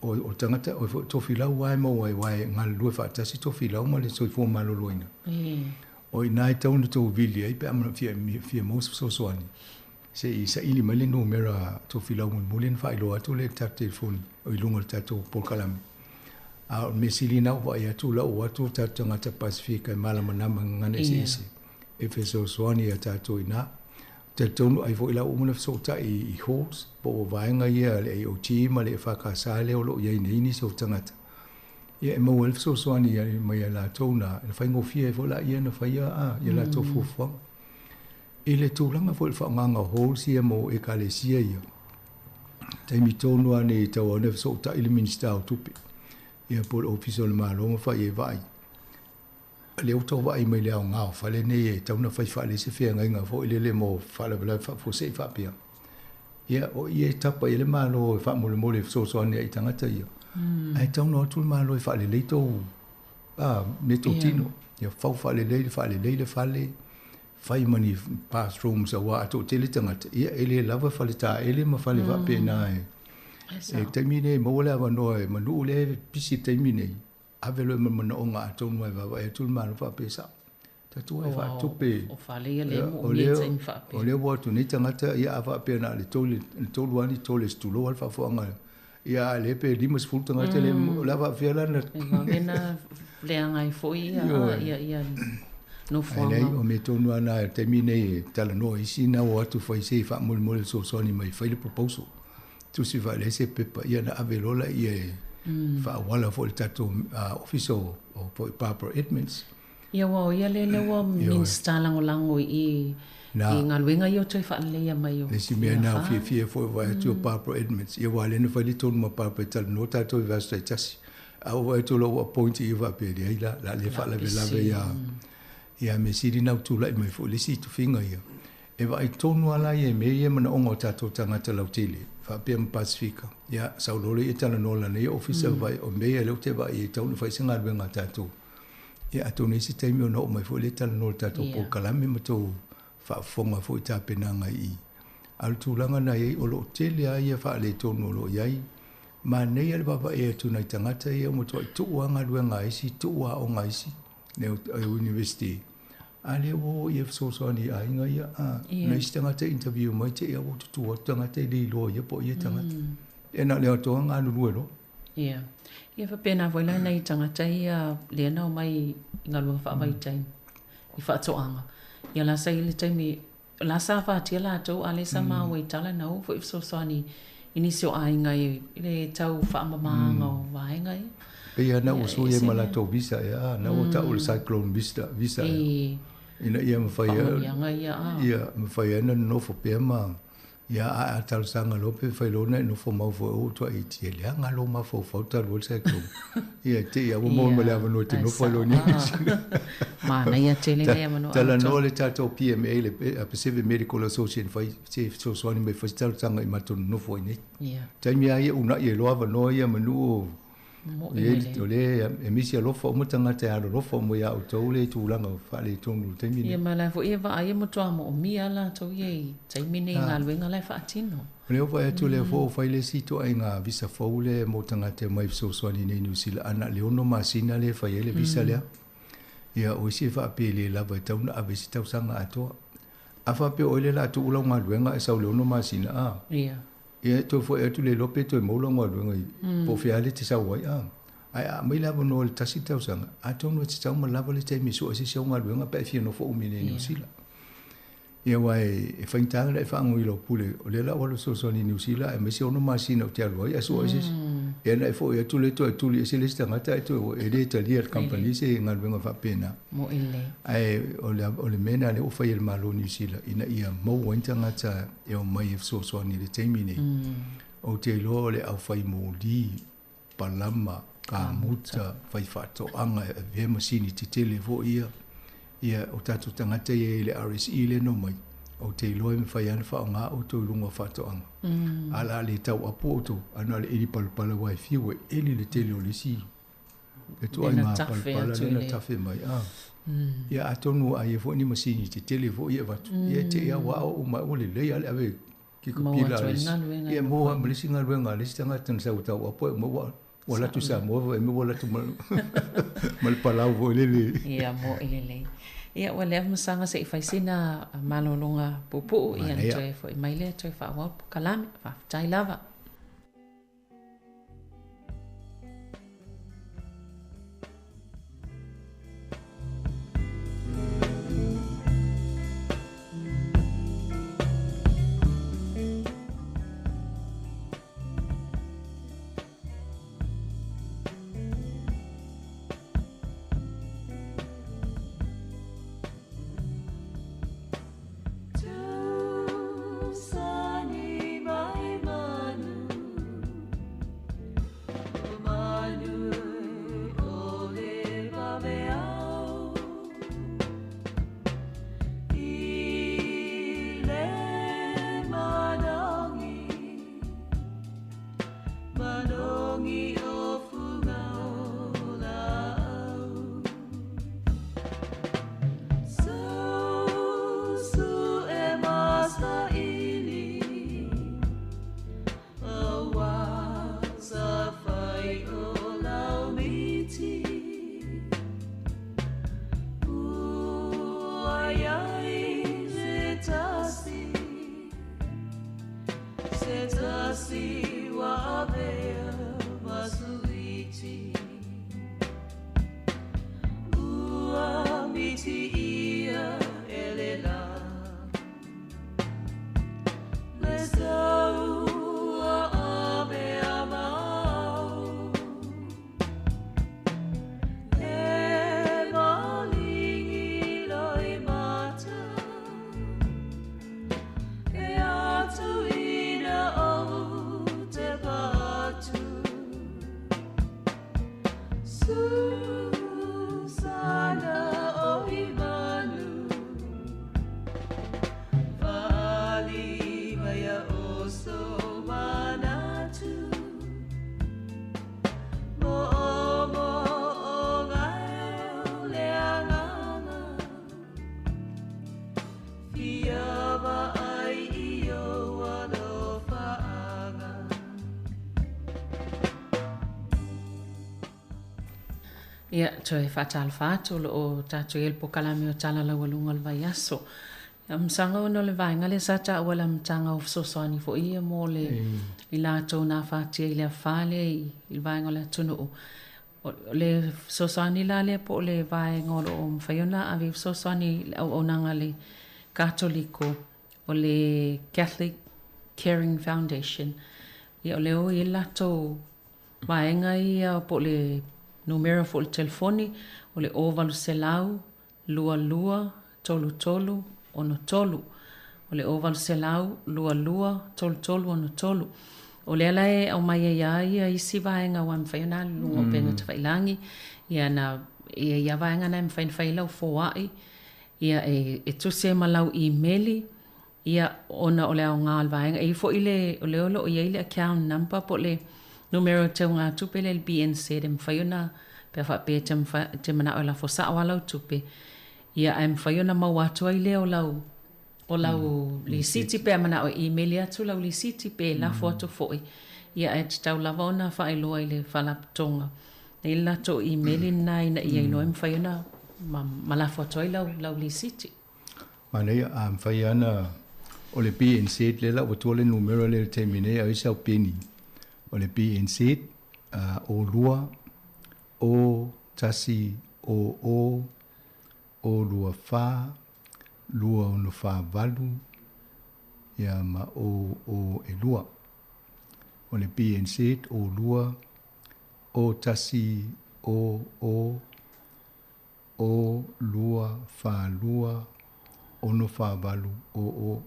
[SPEAKER 13] o tangata o tofilau wai mo wai ngā lua whaatasi tofilau ma le soi fō maloloina. O i nai taunu tō vili ai pe amana fia mōs sosoani. Se i sa ili mele no mera tofilau mulin whailo atu le tak telefoni o i lunga tato polkalami. A me sili nau wai atu lau atu tato tangata Pasifika i malama nama ngana ese. E fe sosoani a tato i nā. Te tonu ai fo ila umuna so ta I horse po vainga ia le o ti ma le fa ka sa le o lo ia ni so tangata ia e mo wel so ani ia mai la tona le fa ngo fie fo la ia na fa ia ia la to fu fo ile tu langa fo fa nga horse ia mo e ka le sia ia te mi tonu ani te o ne so ta ile minister o tupi ia po official ma lo fa ia vai le auto vai mai le nga fa le ne ta una fa le se fia nga fo ile le mo fa le fa fo se fa pia ia o ia tapa ile malo fa mo le so ani ai tangata ia ai tau no tu malo fa le to me to tino ia fa le fa mani pass rooms wa to tele tangata ia ele lava fa le ta ele ma fa le va pe na e termine mo le va no e manu le pisi termine avelo mo no nga to no va e tu malo fa pe sa ta tu e fa tu pe
[SPEAKER 9] o fa le le mo ni tsen fa pe
[SPEAKER 13] o le wo tu ni tangata ia fa pe na le to luani to le stu lo fa fo nga ia le pe limas fu tangata le lava fiala na
[SPEAKER 9] na le ngai fo ia no fo
[SPEAKER 13] ai o me tonu ana termine tala no isi na o tu foi se fa mol so ni mai fa le proposo tu si va le se pepa ia na avelola ia fa wala fo tato official o Barbara Edmonds
[SPEAKER 9] ia wa ia le wa minister lango I ngā luenga i o tui wha leia mai o.
[SPEAKER 13] Le si mea nā fie fo wa tu Barbara Edmonds ia wa le na fa le tonu ma Barbara tala no tato I vasta tasi a wa tu lo appoint I va pe le la le fa la vela ia me siri nau tula I mai fo le si tu finga ia. E wa I tonu ala ia me ia mana ongo tato tangata lautele. Fa pia ma Pasifika. Ia saulole I tala nola na ia ofisa vai o mea leo te wa I taunu fai singa luenga tato. Ia ato nesi taimi o na o mai fo le tala nola tato po kalame ma tau fa fonga fo I ta penanga I. Al tūlanga na iei o lo tele a ia fa le tonu o lo iai. Ma nei ale baba e atu na I tangata ia mo toi tua ngā luenga isi, tua o ngā isi. Ne university ale wo ia so ni ainga ia na istangata interview mai te ia wo tu tangata I lo ia po ia tangata e na le to nga lu lo
[SPEAKER 9] ia fa pena voila nei tangata ia le na mai ngalu fa mai tai I fa to anga ia la sai le tai mi la sa fa ti la to ale sa ma we tala na fo so ni inisio ainga I le tau fa mama nga vai ngai
[SPEAKER 13] ia na usu ia malato visa ia na o ta ul cyclone visa ina ia mafai ia mafai na no fo pema ia a tal sanga lope fai lona no fo mau fo o to I ti ia nga lo ma fo ta ul cyclone ia te ia mo mo le no te no fo lo ni
[SPEAKER 9] ma na ia te le ia no
[SPEAKER 13] tala no le tato PMA le Pacific Medical Association fai se so ni me fai tal sanga I mato no fo ni
[SPEAKER 9] ia
[SPEAKER 13] taimi ia una ia lo ava no ia manu le emisia lo fo mutanga te alo lo fo mo ya o tole tu langa fa le tonu te mini
[SPEAKER 9] ia mala fo ia va ai mo toa mo mi ala to ye te mini nga luenga le fa tino
[SPEAKER 13] le o va tu le fo fa le sito ai nga visa fo le mo tanga te mai so so ni nei nusila ana le ono masina le fa le visa le ia o si fa pe le la va tauna a visita usanga ato a fa pe o le la tu ulo nga luenga e sa le ono masina
[SPEAKER 9] ia
[SPEAKER 13] ia to fo e tu le lope to mo lo nga luenga po fiale te sa wai ai mai lava no le tasi tau sanga a tonu te tau ma lava le te mi so se nga luenga pe fia no fo umine New Zealand ia wai e faintanga le fango ilo pule o le la wala so ni New Zealand e me se ono masina o te alua ia so ese e na e fo ia tule to e tuli e se le stanga ta e to e le Italian company se nga luenga fa pena
[SPEAKER 9] mo ile
[SPEAKER 13] ai o le mena le o fai el malo New Zealand ina ia mo wentanga ta e o mai e so ni le te mine o te lo le au fai mo li palama ka muta fai fato anga e ve masini te tele vo ia o tatu tangata e le RSE le no mai o te loe me fai ana fa nga o to lunga fato anga ala le tau apoto ana le ili palpala wai fiwe eli le tele o le si e tu ai ma palpala le na tafe mai ia atonu ai vo ni masini te tele vo ia vatu ia te ia wa o ma o le le ale ave ki ko pila ia mo a mlisinga luenga le stanga tan sa utau apo mo wala tu Samoa e me wala tu mal palau vo le
[SPEAKER 9] ia mo ele ia wala masanga se faisina malolonga pupu ia toe foi maile toe fa wa kalame fa tai lava ia toe fatal fatu o tatu el pokalami o tala la walunga le vai aso msanga ono le vainga le sata wala mtanga o sosani fo ia mo le ila to na fatia ile fale il vainga le tunu le sosani la le po le vainga o mfaiona ave sosani o nanga le katoliko o le Catholic Caring Foundation ia le o ila to vainga ia po le numero fo il telefoni o le ovalu selau lua lua tolu tolu ono tolu o le ovalu selau lua lua tolu tolu ono tolu o le ala e au mai ia isi vaenga wa mwhaiona lungo penga tawhailangi ia na ia vaenga na mwhailau fōai ia e tuse malau emaili ia ona o le au ngā vaenga e fo ile o le olo o ia ile account number po le numero te ngā tupe le BNC de mwhaiona pe wha pe te mana o la fosa o lau tupe ia ai mwhaiona mawatu ai leo o lau li siti pe mana o email atu lau li siti pe la foto foi ia e te tau lava ona wha ai loa i le whalatonga nei la to email nai na ia ino e mwhaiona ma la foto ai lau li siti
[SPEAKER 13] mana ia a mwhaiona o le BNC le la o le numero le termine a isa o peni o le BNC o lua o tasi o lua wha, lua ono wha valu, ia ma o e lua. O le BNZ o lua, o tasi o lua wha lua, ono wha valu o.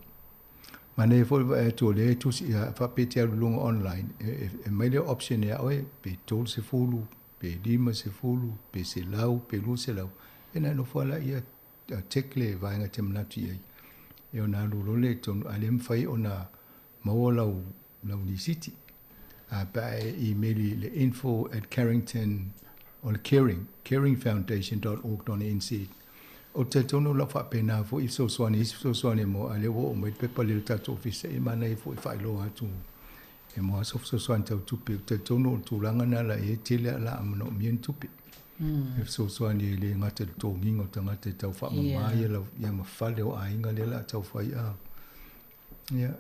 [SPEAKER 13] Mane foi e to le tu ia fa pete lunga online e mai le option ya oe pe tol se fulu pe lima se fulu pe se lau pe lu se lau e na no fala ia tekle vai nga temna ti ai e ona lu le ton alem fai ona mawala lau ni city a pa email le info@carrington on caringfoundation.org.nz o te tono la fa pena fo so soani mo ale wo mo pe pa le tato office e mana e fo fa lo atu e mo so soani tu pe te tono tu langa na la e tele la amno mien tu pe e so soani le ngate to ngingo tanga te tau fa ma ya la ya ma fa le o ainga le la tau fa ya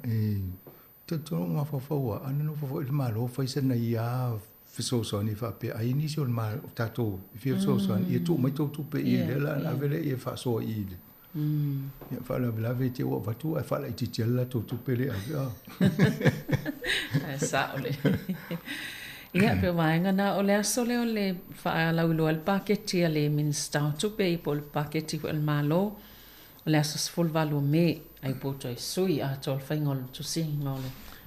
[SPEAKER 13] e te tono ma fa wa ana no fa il malo fa se na ya so soani fa pe ai ni so ma tato fi so soani e tu mai tu pe i le la avele e fa so i le ya fa la vete o va tu fa la ti la tu pe le
[SPEAKER 9] sa ole ia pe vaenga na ole asole ole fa la ulo al paketi ale min sta tu pe pol paketi el malo ole asos fol valo me ai poto sui a tol fingol tu singol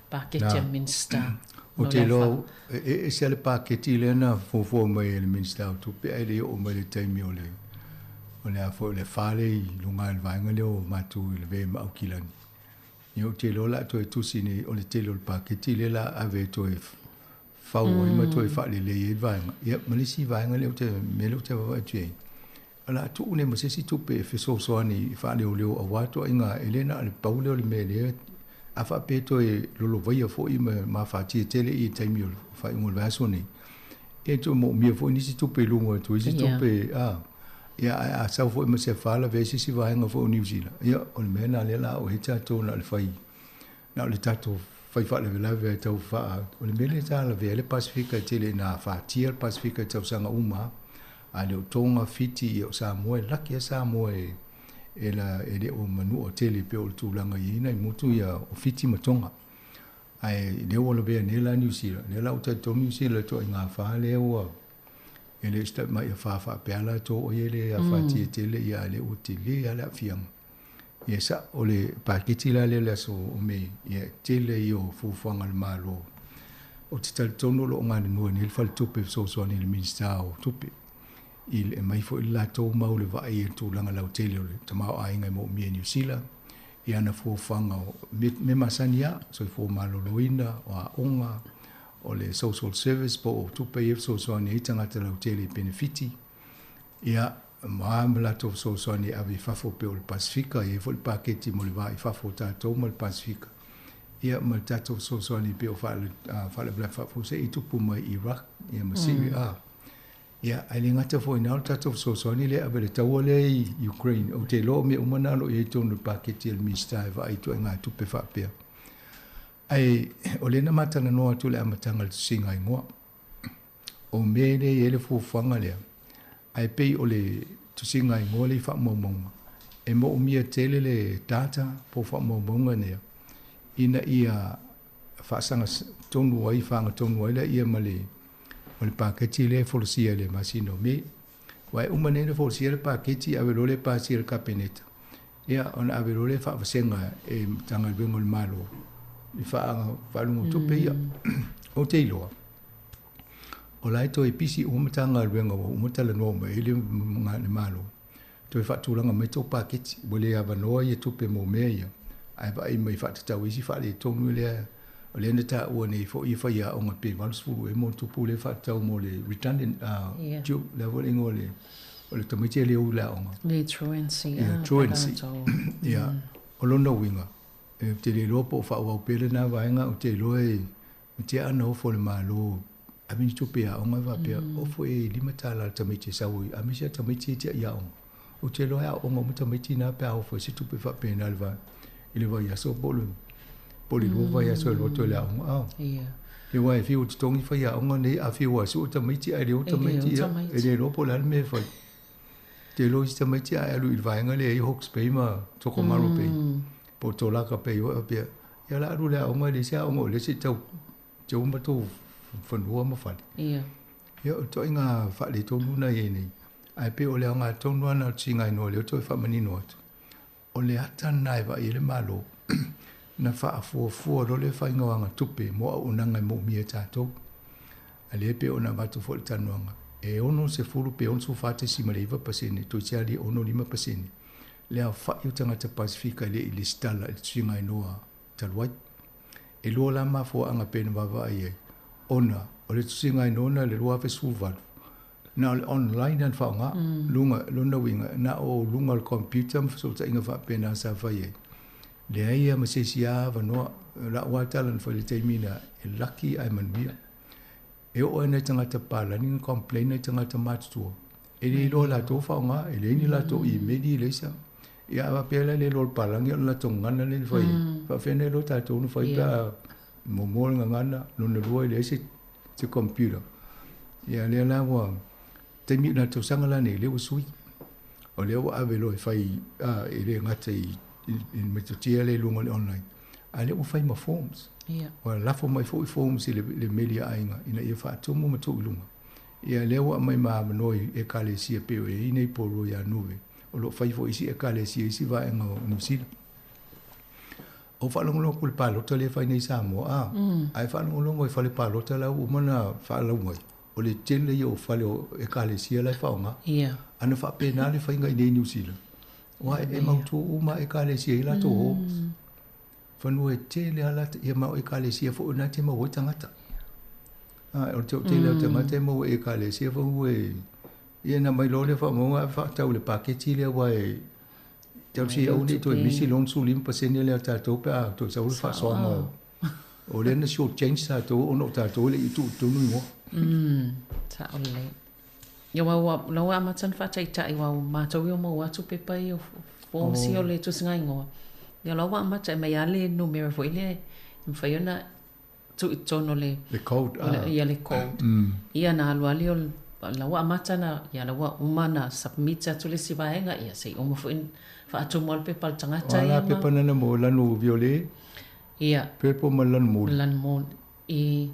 [SPEAKER 9] paketi min sta
[SPEAKER 13] o te lo e se le paketi le na fo mai le minsta tu pe ai le o mai le taimi o le a fo le fale i lunga il vaenga le o matu le ve ma kilani io te lo la to tu sini o le te lo paketi le la ave to e fa o ma to e fa le il vaenga ia ma le si vaenga le o te me lo te va tu ala tu ne mo se si tu pe fe so ani fa le o a wato inga elena le paulo le me le afa peto e lolo vai fo i ma fa ti tele i taimi fa i ngol vaso ni e to mo mi fo ni si tu pe lungo tu si tu pe a sa fo me se fa la ve si va nga fo New Zealand ia on mena le la o hita to na le fai na le tato fai fa le ve tau fa o le mele ta la ve le Pacifica tele na fa ti el Pacifica tau sanga uma a le tonga fiti o Samoa la ke Samoa ele o manu o tele pe o tūlanga i ina i mutu ia o fiti matonga. Ai le o lo bea nela New Zealand. Nela o tato New Zealand to i ngā whale o ele sta mai a whawha peala to o ele a whati e tele ia le o te le ala fianga. Ia sa o le paketi la le so o me ia tele i o fufuanga le malo. O te tali tono lo o ngāne nua ni le whale tupe so ni le minsta o tupe. Il e mai fo il lato mau le vai e tu langa lau tele o le tamau a inga mo mi New Zealand i ana fo fanga me masania so fo malo loina o a onga o le social service po tu pe so ni tanga te lau tele benefiti ia ma lato so ni ave fafo pe o le Pacifica e fo il paketi mo le vai fafo tato mo le Pacifica ia ma tato so ni pe o fa le black fafo se i tu pu mai Iraq ia ma Syria ia ai le ngata fo ina tato so ni le ave tau le Ukraine o te lo me umana lo e tonu paketi el mista va i tu nga tu pe fa pe ai o le na mata na no tu le amatanga singa ingoa o me le ele fu fanga le ai pe o le tu singa ingoa le fa momonga e mo mia tele le data po fa momonga ne ina ia fa sanga tonu ai fa tonu ai le ia male o le paketi le folosia le masino me wai umane le folosia le paketi ave lo le pasi le kapeneta ia on ave lo le fa vasenga e tanga le bengo le malo le fa lungo tupe ia o te iloa o lai to e pisi umatanga le bengo umatala no me ele le malo to e fa tulanga me to paketi bole ava no ia tupe mo me ia ai va i mai fa tau isi fa le tonu le o le neta o nei fo i fa ia o nga pe valsfulu e mo tu pule fa tau mo le redundant ju level ingole o le tamite le u la onga
[SPEAKER 9] le truancy
[SPEAKER 13] ia o lona winga e te le lopo fa o pele na vaenga o te loe te ana o fo le malo a mi tu pe a onga va pe o fo e limata la tamite sa u a mi se tamite te ia o te loe a onga mo tamite na pe o fo se tu pe fa pe na va ile va ia so bolu poli luva ia so lo to le au
[SPEAKER 9] ia
[SPEAKER 13] e wai fi o tongi fa ya onga nei a fi wa su ta mai ti ai le o ta mai ti e le ro po la me fa te lo sta mai ti ai lu il vai nga le Hawke's Bay ma to ko maro pe po to la ka pe o pe ya la ru la onga le sia onga le si tau jo ma to fan ho ma fa ya to inga fa le to lu na ye nei ai pe o le nga to no na tsinga no le to fa mani no o le ata nai va ile malo na fa fu ro le fa inga nga tupe mo una nga mo mi ta to ale pe ona va to fo tanonga e ono se fulu pe on su fate si maleva pasene to chiali ono lima pasene le fa yu tanga te pacifica le ile stala il tsinga noa talwai e lo la ma fo anga pe va va ai ona o le tsinga nona le lo fa su va na online and fa nga lunga lona winga na o lunga al computer so ta inga fa pe na sa fa ye le ai ma se sia va no la wa talan fa le termina e lucky ai man mia e o ena tanga te pala ni complain na tanga te matu e le lo la to fa nga e le ni la to i me di le sa ya va pe le lo pala ngi la to ngana le fa fe ne lo ta to no fa ta mo mo ngana no ne lo le se computer ya le la wa te mi na to sanga la ne le o sui o le o ave lo fai e le ngata in metotia le lunga online ale o fai ma forms wa la fo mai fo forms le media ainga ina ia fa to mo to lunga ia le o mai ma noi e kale si pe e nei polo ya nuve o lo fai fo isi e kale si va en no sil o fa longo kul palo to le fai nei Samoa ai fa longo fa le palo to la o mana fa longo o le tele yo fa le e kale si la fa nga ana fa penale fa ngai nei New Zealand wa e mau tu uma e kale si la to fanu e tele ala e mau e kale si fo na te mau tangata o tele o tangata mau e kale si fo e ia na mai lo le fa mo fa tau le paketi le wa e tau si o ni to e misi long su lim pasene le ta to pa to sa fa so mo o le na show change sa to o no ta to le tu nu mo
[SPEAKER 9] ta ole yo wa lo wa ma tan fa tai tai wa ma to yo mo wa tu pe pa yo fo si o le tu singa ngo ya lo wa ma tai mai ale numero fo ile fa yo na tu tono le
[SPEAKER 13] code
[SPEAKER 9] ya le code ia na lo ali la wa ma tana ya la wa umana submit tu le si va nga ia sei o mo fo fa tu mo pe pal tanga tai
[SPEAKER 13] ala pe panana mo la no viole
[SPEAKER 9] ia
[SPEAKER 13] pe po malan mo
[SPEAKER 9] e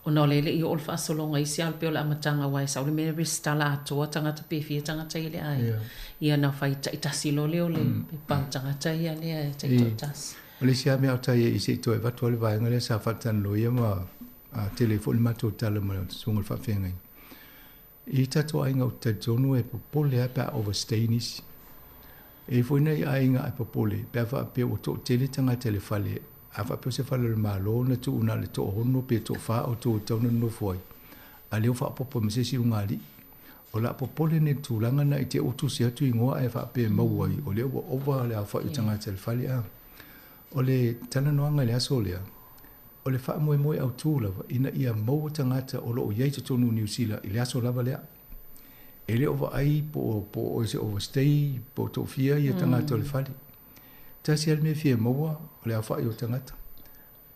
[SPEAKER 9] ona le i ol fa solonga i sia pe la matanga wa sa le me restala to tanga te pe fi tanga tai le ai ia na fa ita silo le pe pal tanga tai ia le tai to tas
[SPEAKER 13] le sia me tai i se to va to le va ngale sa fa tan lo ia ma telefon ma to tala ma sungol fa fenga i tato ainga o te tonu e popole a pa overstaynis. E foi nei ainga e popole, pe fa pe o to tele tanga telefale, a fa pe se fale le malo na tu una le to hono pe to fa o to tonu no foi. A leo fa popo me se si ungali. O la popole ne tu langa na i te utu si atu ingoa e fa pe mauai, o leo o ova le a fa i tanga telefale a. O le tana noanga le aso lea. O le wha moe au tū lava, ina ia mau tangata o lo o iei te tonu New Zealand, i le aso lava lea. E le ova ai po o se overstay, po tō fia i a tangata o le whali. Tasi al me fia maua, o le a wha i o tangata.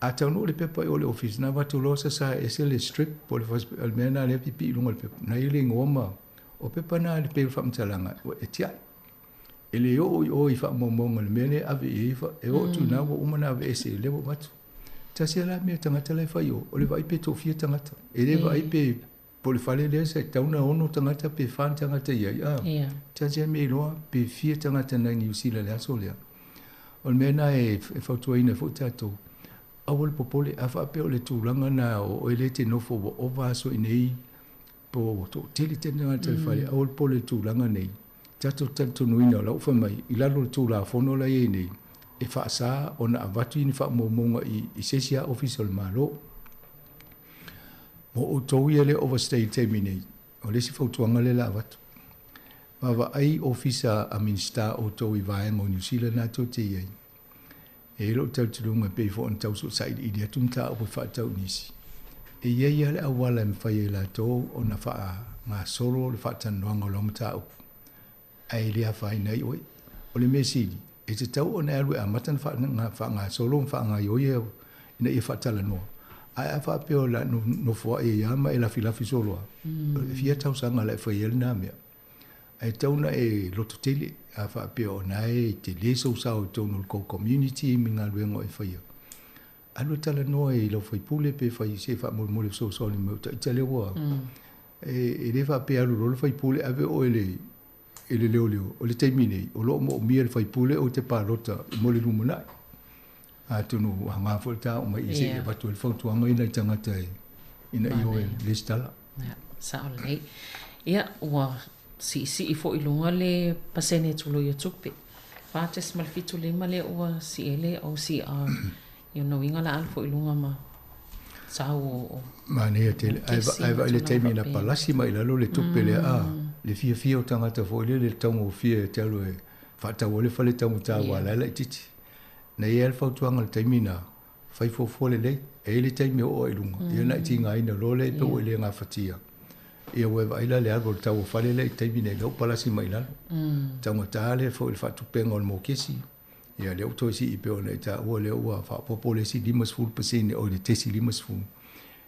[SPEAKER 13] A taunu o le pepa i o le office, na watu losa sa e se le strip, po le almena le pipi ilunga le pepa. Na ili ngoma, o pepa na le pepa whamtalanga, o e tia. E le o i wha momonga le mene ave e iwa, e o tu na wa umana ave e se lewo matu. Tasi ala me tangata lai whai o le vai pe tō fia tangata. E le vai pe po le whale lea sa tauna ono tangata pe whan tangata iai. Tasi ala me iloa pe fia tangata nai New Zealand lea so lea. O le mena e whautua ina fo tātou. Awal popole a wha pe o le tūlanga na o ele te nofo o vaso i nei po tō tele tangata le whale. Awal po le tūlanga nei. Tātou tātou nuina lau whamai. I lalo le tūla whono la e nei. E whaasa o na avatu ini wha momonga i sesia official malo. Mo o tau ia le overstay te minei. O lesi whautuanga le la avatu. Wawa ai ofisa a minsta o tau i vaenga o New Zealand na tau te iei. E lo tau tulunga pe fo an tau so saidi i dia tumta o pa tau nisi. E iei ale awala me whai e la tau o na wha ngā soro le wha tanuanga o longa tau. Ai lea whai nei oi. O le mesidi. E te tau o na alwe a matan wha ngā solo wha ngā ioia ina i whatala noa. Ai fa pe o la no fo e ya ma e la filafi solo. Fia tau sanga la fa yel na me. Ai tau na e loto tele a fa pe o na e te leso sa o tonu ko community minga luengo e fa ia. Alo tala no e lo foi pule pe fa se fa mo so so ni mo tele wa. E le fa pe alo lo foi pule ave o ele leo o le termine o lo mo mi le foi pule o te parota mo le lumuna. A tunu hanga folta o mai ise ba tu el foto anga ina tanga tai ina io le stala
[SPEAKER 9] sa o le ia wa si i fo ilunga le pasene tulo ia tupe fa tes mal fitu le male o si ele o si a io no inga la al fo ilunga ma sa o
[SPEAKER 13] ma ne te ai va le termine pa la si mai la lo le tupe le a le fia o tanga ta fo le tongo fia te lo e fa ta o le fa le tamu ta wa la titi na ia fa tuanga le taimina fai fo le le e le taimi o ilunga ia na tinga ina lo le pe o le nga fatia ia we vai la le algo tau fa le taimina lo pala si mai la tanga tale fo il fa tu pengo mo kesi ia le auto si i pe o le ta o le o fa popole si limas full pasene o le tesi limas full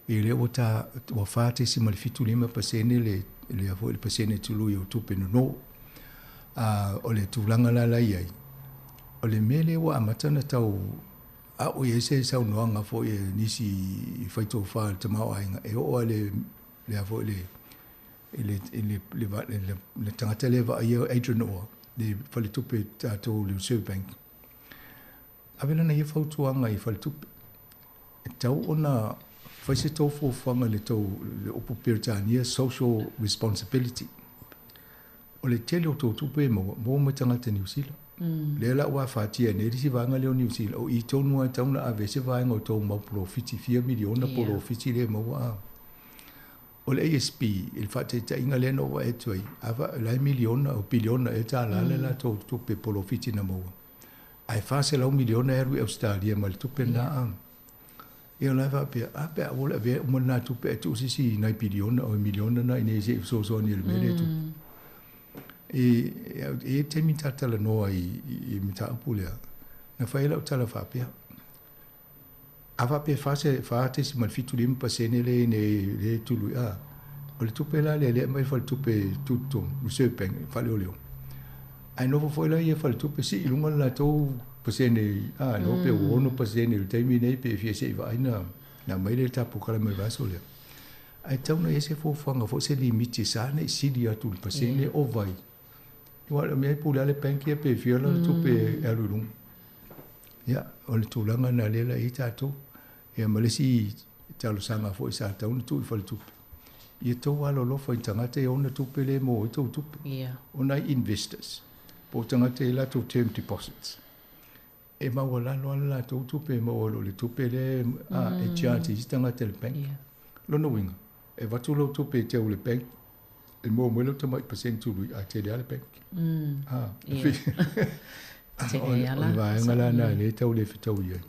[SPEAKER 13] e le o ta o fa te si mal fitu lima pasene le fo il pasene tu lu tu pe no o le tu langa la ia o le mele wa matana tau a o yese sa no nga fo e nisi fai to fa te mau ainga e o le fo le tangata le va ia Adrian o le fale tupe to le Reserve Bank avena na ia fo to nga i fale tupe tau ona fai se to fo fanga le to le opportunity social responsibility o le tele o to tupe mo tangata New Zealand le la wa fatia ne risi vanga le New Zealand o i tonu a tauna a vese vanga o tau mau profiti 4 miliona profiti le mau a o le ASP il fate ta inga le no wa etoi ava la miliona o biliona e ta la to pe profiti na mau ai fa se la miliona e Australia mal tu pe na e la va pe a pe o le ve mo na tu pe tu si na biliona o miliona na ne se so ni le mele tu e te mi tatala noa i mi taupulea. Na whaela o tala whapea. A whapea whaate si man fitu lima pasene le tului a. O le tupe la le mai whale tupe tuto, Reserve Bank, whale o leo. Ai novo whaela ia whale tupe si ilunga la tau pasene a, no pe uono pasene, le teimi nei pe fia se iwa aina, na mai le tapu kala mai vaso leo. Ai tauna ese fōwhanga fo se limiti sa nei sidi atu le pasene o vai. Wala me pula le penki pe fiola tu pe alulung. Ya, o le tulanga na lela i tatou. E malesi talo sanga fo isa tauna tu fal tu. Ia to wala lo fo tangata e ona tu pe le mo i tu.
[SPEAKER 9] Yeah.
[SPEAKER 13] Ona investors. Po tangata e la tu term deposits. E ma wala lo la tu pe mo lo le tu pe le e charge i tangata le penki. Lo no winga. E watu lo tu pe te o le penki. E mo lo to mai percent lui a te le penki.
[SPEAKER 9] Ala
[SPEAKER 13] va ngala na le tau le fitau ia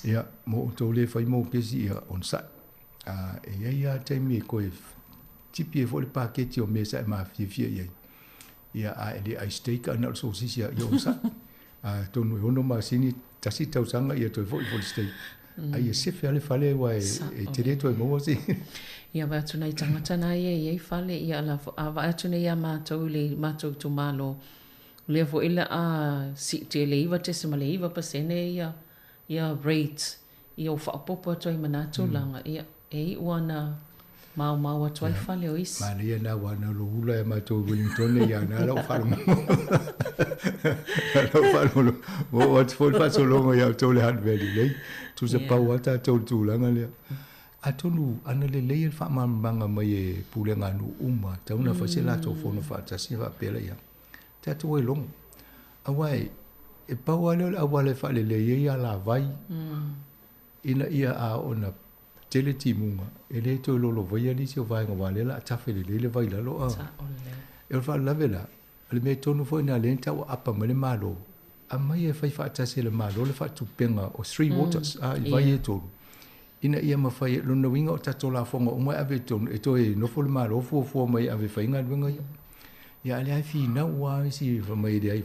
[SPEAKER 13] ia mo to le fai mo ke si on sa e ia te mi ko tipi e fo le paketi o mesa ma fia ia a le I stake ana so si ia on sa to no ono ma sini tasi tau sanga ia to fo stake ai se fe ale fale wa e te le to mo si
[SPEAKER 9] ia va tuna tangata na ia fale ia la va tuna ia ma to le ma to malo le vo ila a si te le iwa te se male iwa pasene ia rate ia o whaapopo atu i manatu langa ia e wana mau atu ai fale o isi
[SPEAKER 13] ma lia na wana lo hula e ma to Wellington ia na lau wharumo lau wharumo o atu fo fa so longo ia to le Hunt Valley lei tu se pau ata to tu langa lea atonu ana le lei fa manga mai e pulenga nu uma tauna fa se la to fo no fa tasi va pela ia tatu e long awai e pawale awale fa le ia la vai ina ia a ona teleti munga ele to lo vai ali se vai ngale la tafe le vai la lo a e fa la vela le me tonu fo ina lenta o apa male malo a mai e fa tasi le malo le fa tu penga o three waters a vai e to ina ia ma fa lo no winga o tatu la fonga o mai ave to e to e no fo le malo fo mai ave fa inga winga ia le ai fina ua si mai de ai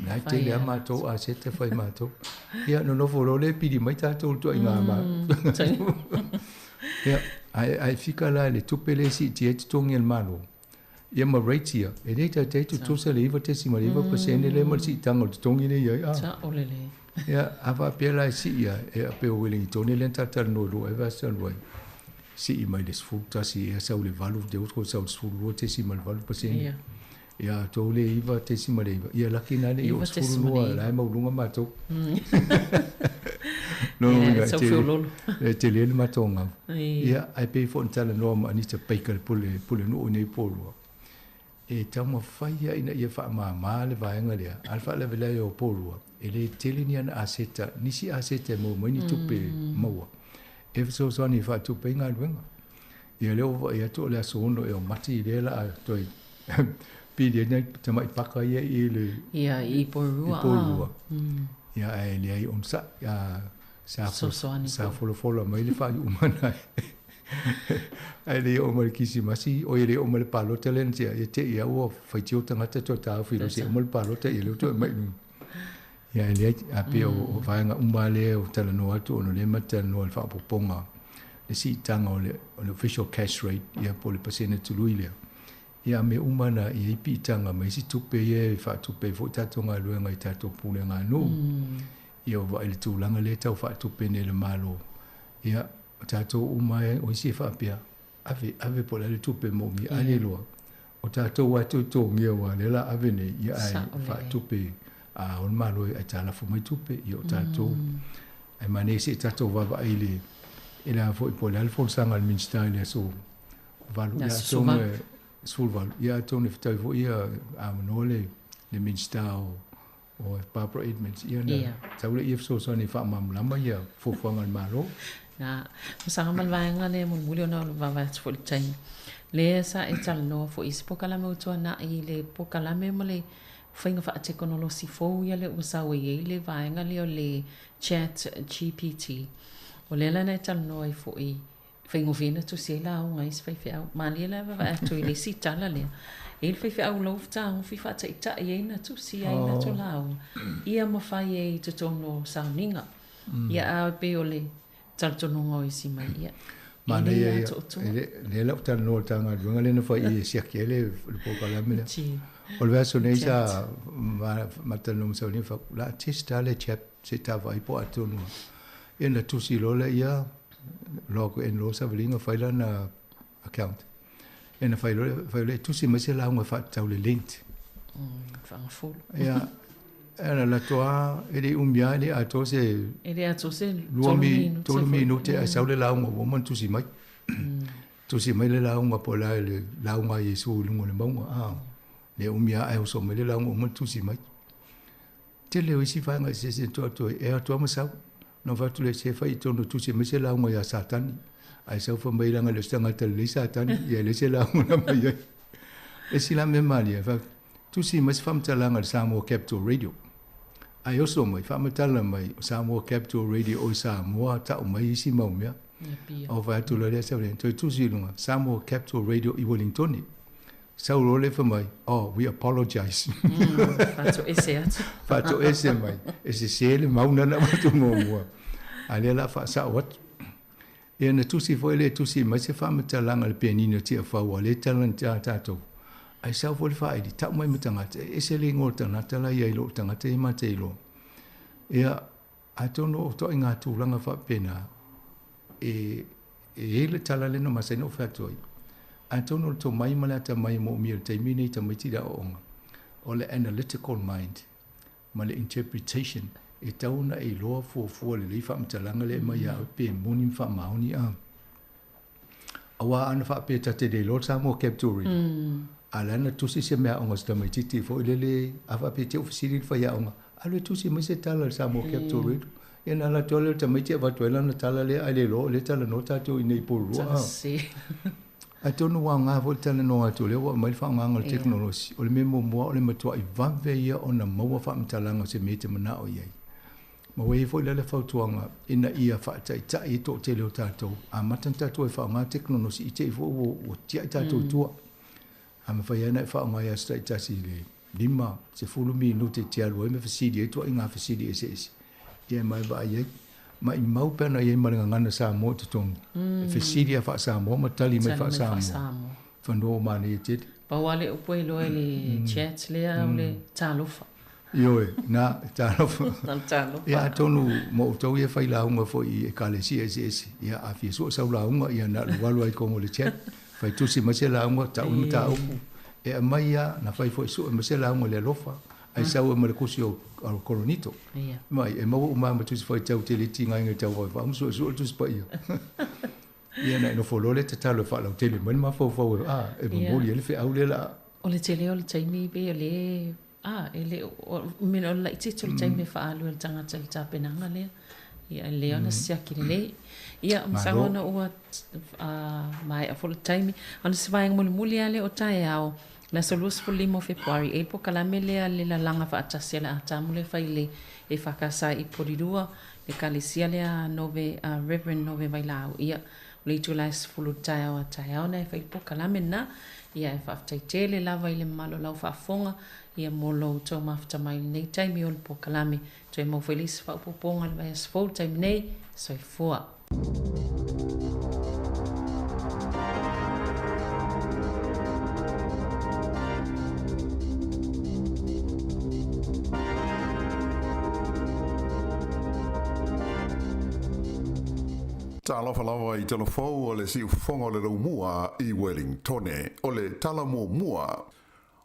[SPEAKER 13] na te le matou a se te fai matou ia no folo le pidi mai tatou tu inga ma ia ai fika la le tupele si ti tongi el malo ia ma ratia e le te tu se le te si ma le pasene le ma si tango tongi le ia
[SPEAKER 9] sa olele
[SPEAKER 13] ia ava pela si ia e pe Wellington le tatar no lo e va san wai si mai le sfuta si e sa le valu de utro sa sfulu te si ma le valu pasene ia to le iva te si ma le iva ia la kina le o sfulu la ma lunga ma to no te le ma tonga ia ai pe fo ntala no ma ni te peikal pule no nei polo e tama faia ina ia fa ma le vaenga le alfa le vele o polo e le tele ni ana aseta nisi aseta mo mai ni tupe mo e so so ni fa tupe nga luenga ia le o ia to le asono e o mati le la to pidi nei tama paka ia i le
[SPEAKER 9] ia i porua
[SPEAKER 13] ia e le ai on sa ia sa folo mai le fa umana ai le o mal kisi masi o ile o mal palo talent ia te ia o fai tio tanga te to ta fi lo se o mal palo te ile to mai ia le a pe o vaenga umale o tala no atu no le mata no fa poponga le si tanga o le official cash rate ia po le pasene tu luile ia me umana i pi tanga mai si tupe ia fa tupe fo tatonga luenga i tato pule nga no ia va ile tu langa le tau fa tupe ne le malo ia tato umai o si fa pia ave po le tupe mo mi ale lo o tato wa tu to ngi wa le la ave ne ia ai fa tupe a on malo ai tala fu mai tupe io tato ai mane si tato va ile ela fo po le alfo sanga al minister le so valu ya so sul ia tone fitai vo ia a manole le minister o Barbara Edmonds ia na taule ia so so ni fa mam lama ia fo fanga malo
[SPEAKER 9] na masanga malvanga le mo mulio na va va fo tai le sa e tal no fo ispo kala mo to na i le po kala me mo le fainga fa teknolosi fo ia le usawe ia le vaenga le chat GPT o le la na tal no i fo i faingo vina tu se la un ais fai fa mali la va tu le si tala le il fai fa lo fta un fi fa ta ia na tu si ai na tu la ia ma fai e to tono sauninga ia a pe ole tal to no i si mai ia
[SPEAKER 13] mana ia le la tal no tanga dunga le no fai e si akele po kala me o le verso nei sa ma tal no sauninga fa la testa le chat se ta vai po atono e na tu si lo le ia logo en lo sa velinga faila na account en faila tu si mese la nga fa taule lint
[SPEAKER 9] fa full
[SPEAKER 13] ya era la toa ele umbia ele atose to minute a saule la nga wo man tu si mai le la nga pola le la nga yesu lungo le monga le umbia ai so mai le la nga man tu si mai tele o si fa nga se to e to ma sa no va tu le se fa i tono tu se mese la nga ya satani ai sa fa mai la nga le stanga te le satani ya le se la nga mai e si la me mali fa tu si mas fam ta la nga Samoa Capital Radio ai oso mai fa mata la mai Samoa Capital Radio o Samoa ta o mai si mau mea o va tu le se le tu si lunga Samoa Capital Radio i Wellington sa lo le fa mai we apologize fa to ese mai ese sele mauna na tu mo ale la fa sa wat e na tu si foi le tu si mai se fa mata langa le pianino ti fa wa le talent ta to ai sa foi fa i ta mai mata ese le ngol ta na ta la ia lo ta te ma te lo e a to no to inga tu langa fa pena e le tala le no ma se no fa to atono to mai mala ta mai mo mi te mini ta mai tira o le analytical mind ma le interpretation e tauna e loa fo le fa mtalanga le mai a pe moni fa mauni awa ana fa pe ta te de lo sa mo capture ala na tu si se me onga sta mai titi fo le ava pe te ofisiri fa ya onga ala tu si mai se tala sa mo capture e na la tole ta mai te va toela na tala le ale lo le tala no ta to nei por I don't know why I tell no to le wa mai fa ngal technology o le memo mo o le matua I va ve ia ona mo fa mtalanga se mete mana o ye ma we fo le fa tuanga ina ia fa ta I to te le tato a matanta to fa nga technology I te fo o tia tato tua ama fai ana fa ngai asta tasi le lima se fulu minuti te alu me fasidi to inga fasidi ese ia mai ba ia mai mau pena ia mai ngana sa mo te tong fasidi fa sa mo matali mai fa sa mo fa no mani te
[SPEAKER 9] pa wale o poi lo le chat le le talofa
[SPEAKER 13] Yo na talofa ia tonu mo to ia fai la unga fo i kalesi ese ia afia so sa la unga ia na walu ai ko le chat fai tu si masela unga ta e mai ia na fai fo so masela unga le lofa ai sa o me kusi o coronito mai e mo uma tu si fai tau te le tinga ngai tau va so tu si pa ia ia na no fo le te talo fa la tele men ma fo e mo le fe au le la
[SPEAKER 9] o le tele o le taimi be le ele min o lai tito le taimi fa alu le tanga tele tapenanga le ia le ona siaki le ia masangona ua mai a fo taimi ona se vai mo muli ale o tai ao la solus fo limo February e po kala mele le la langa fa atasi la atamule fa ile e fa kasa i porirua le kalisia le nove Reverend Nove vai lao ia le tulais fo tai ao na fa po kala mena ia e fa taitele lava ile malo lau fa fonga ia molo to mafta mai nei taimi o po kalame to mo feliz fa po ponga le vai fo taimi nei so fua
[SPEAKER 7] Talofa lava i telefou o le si ufonga o le raumua i Wellingtone o le tala mua.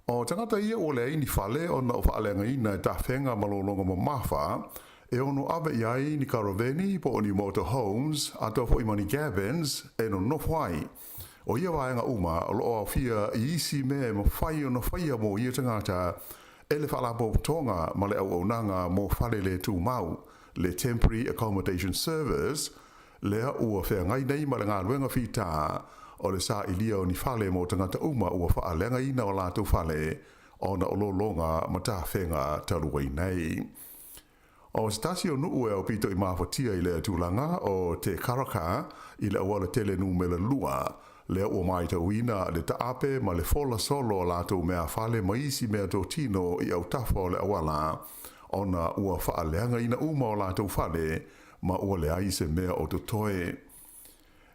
[SPEAKER 7] O tangata ia o le ini fale o na o faalenga ina e tawhenga malolonga mo mafa e ono ave iai ni Karoveni po o ni Motorhomes a tofo imani Gavins e no nofwai. O ia waenga uma o loo au fia i isi me mo fai o no fai mo ia tangata e le whalapo tonga ma le au nanga mo fale le tu mau le Temporary Accommodation Service lea ua whea ngai nei ma le ngā luenga whita o le sa ilia o ni whale mo tangata uma ua wha alenga ina o lātou whale o na ololonga ma tā whenga taluai nei. O stasi o nuu e o pito i mawhatia i lea tūlanga o te karaka i le awala tele nu me le lua lea ua mai tauina le taape ma le fola solo o lātou mea whale ma isi mea tō tino i au tafa o le awala o na ua wha alenga ina uma o lātou whale ma ua le ai se mea o to toe.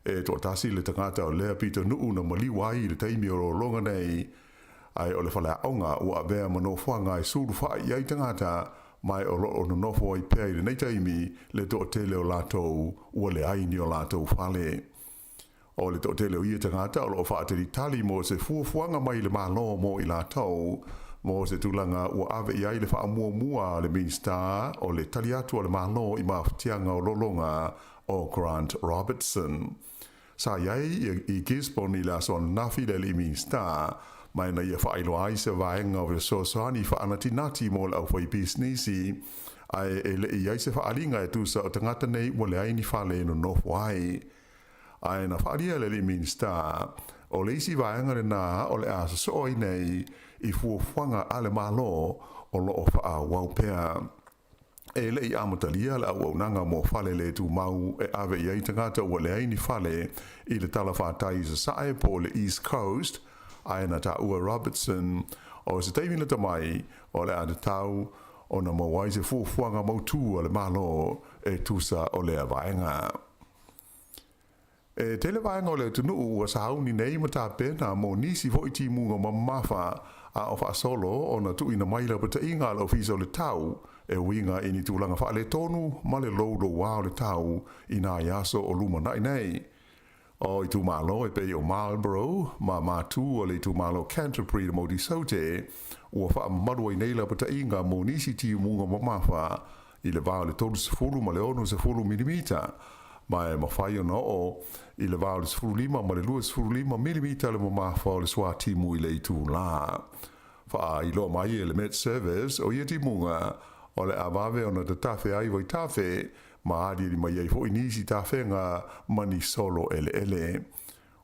[SPEAKER 7] E tō tasi le tangata o lea pito nuu na maliwai le taimi o longa nei, ai o le whalea aunga ua bea mano whanga i suru wha i ai tangata, mai o loo no nofo ai pēi le nei taimi le tō tele o lātou ua le ai ni o lātou whale. O le tō tele o ia tangata o loo whaateri tali mo se fuafuanga mai le malo mo i lātou, mo se tūlanga ua ave i ai le wha mua le minister o le tali atu o le malo i mawhatianga o lolonga o Grant Robertson. Sa iai i Gisborne i la son nafi le li minister, mai na ia whailo ai se vaenga o le sosoani wha anatinati mo le au whai businessi, ai e le i ai se whaalinga e tūsa o tangata nei mo le aini whale no nofwai. Ai na whaalia le li minister, o le isi vaenga le nā o le asa sooi nei, i fuafuanga ale malo o loo wha waupea. E le i amatalia le au nanga mo fale le tu mau e ave i ai tangata ua le aini fale i le tala whātai sa sae po le East Coast, aina ta ua Robertson, o se teimina tamai o le ane tau o na mawai se fuafuanga mautu o le malo e tusa o le avaenga. E tele vaenga o le tunu ua sauni nei mata pena mo nisi vo iti munga mamafa a o wha solo o na tu ina maila pata inga la ofisa o le tau e winga ini tūlanga wha le tonu ma le laudo wao le tau ina yaso o luma nai nei. O i tu malo e pe o Marlborough ma matu o le tu malo Canterbury le modi saute ua wha madua i neila pata inga mo nisi ti munga mamafa i le vao le tolu se fulu ma le onu se fulu milimita ma e mawhai o o i le vao le sfuru lima ma le lua sfuru lima milimita le mamafa o le swa timu i le tu la. Wha i lo mai e le Met Service o ia timunga o le avave o na te tafe ai vai tafe ma adi li mai ei fo inisi tafe nga mani solo ele.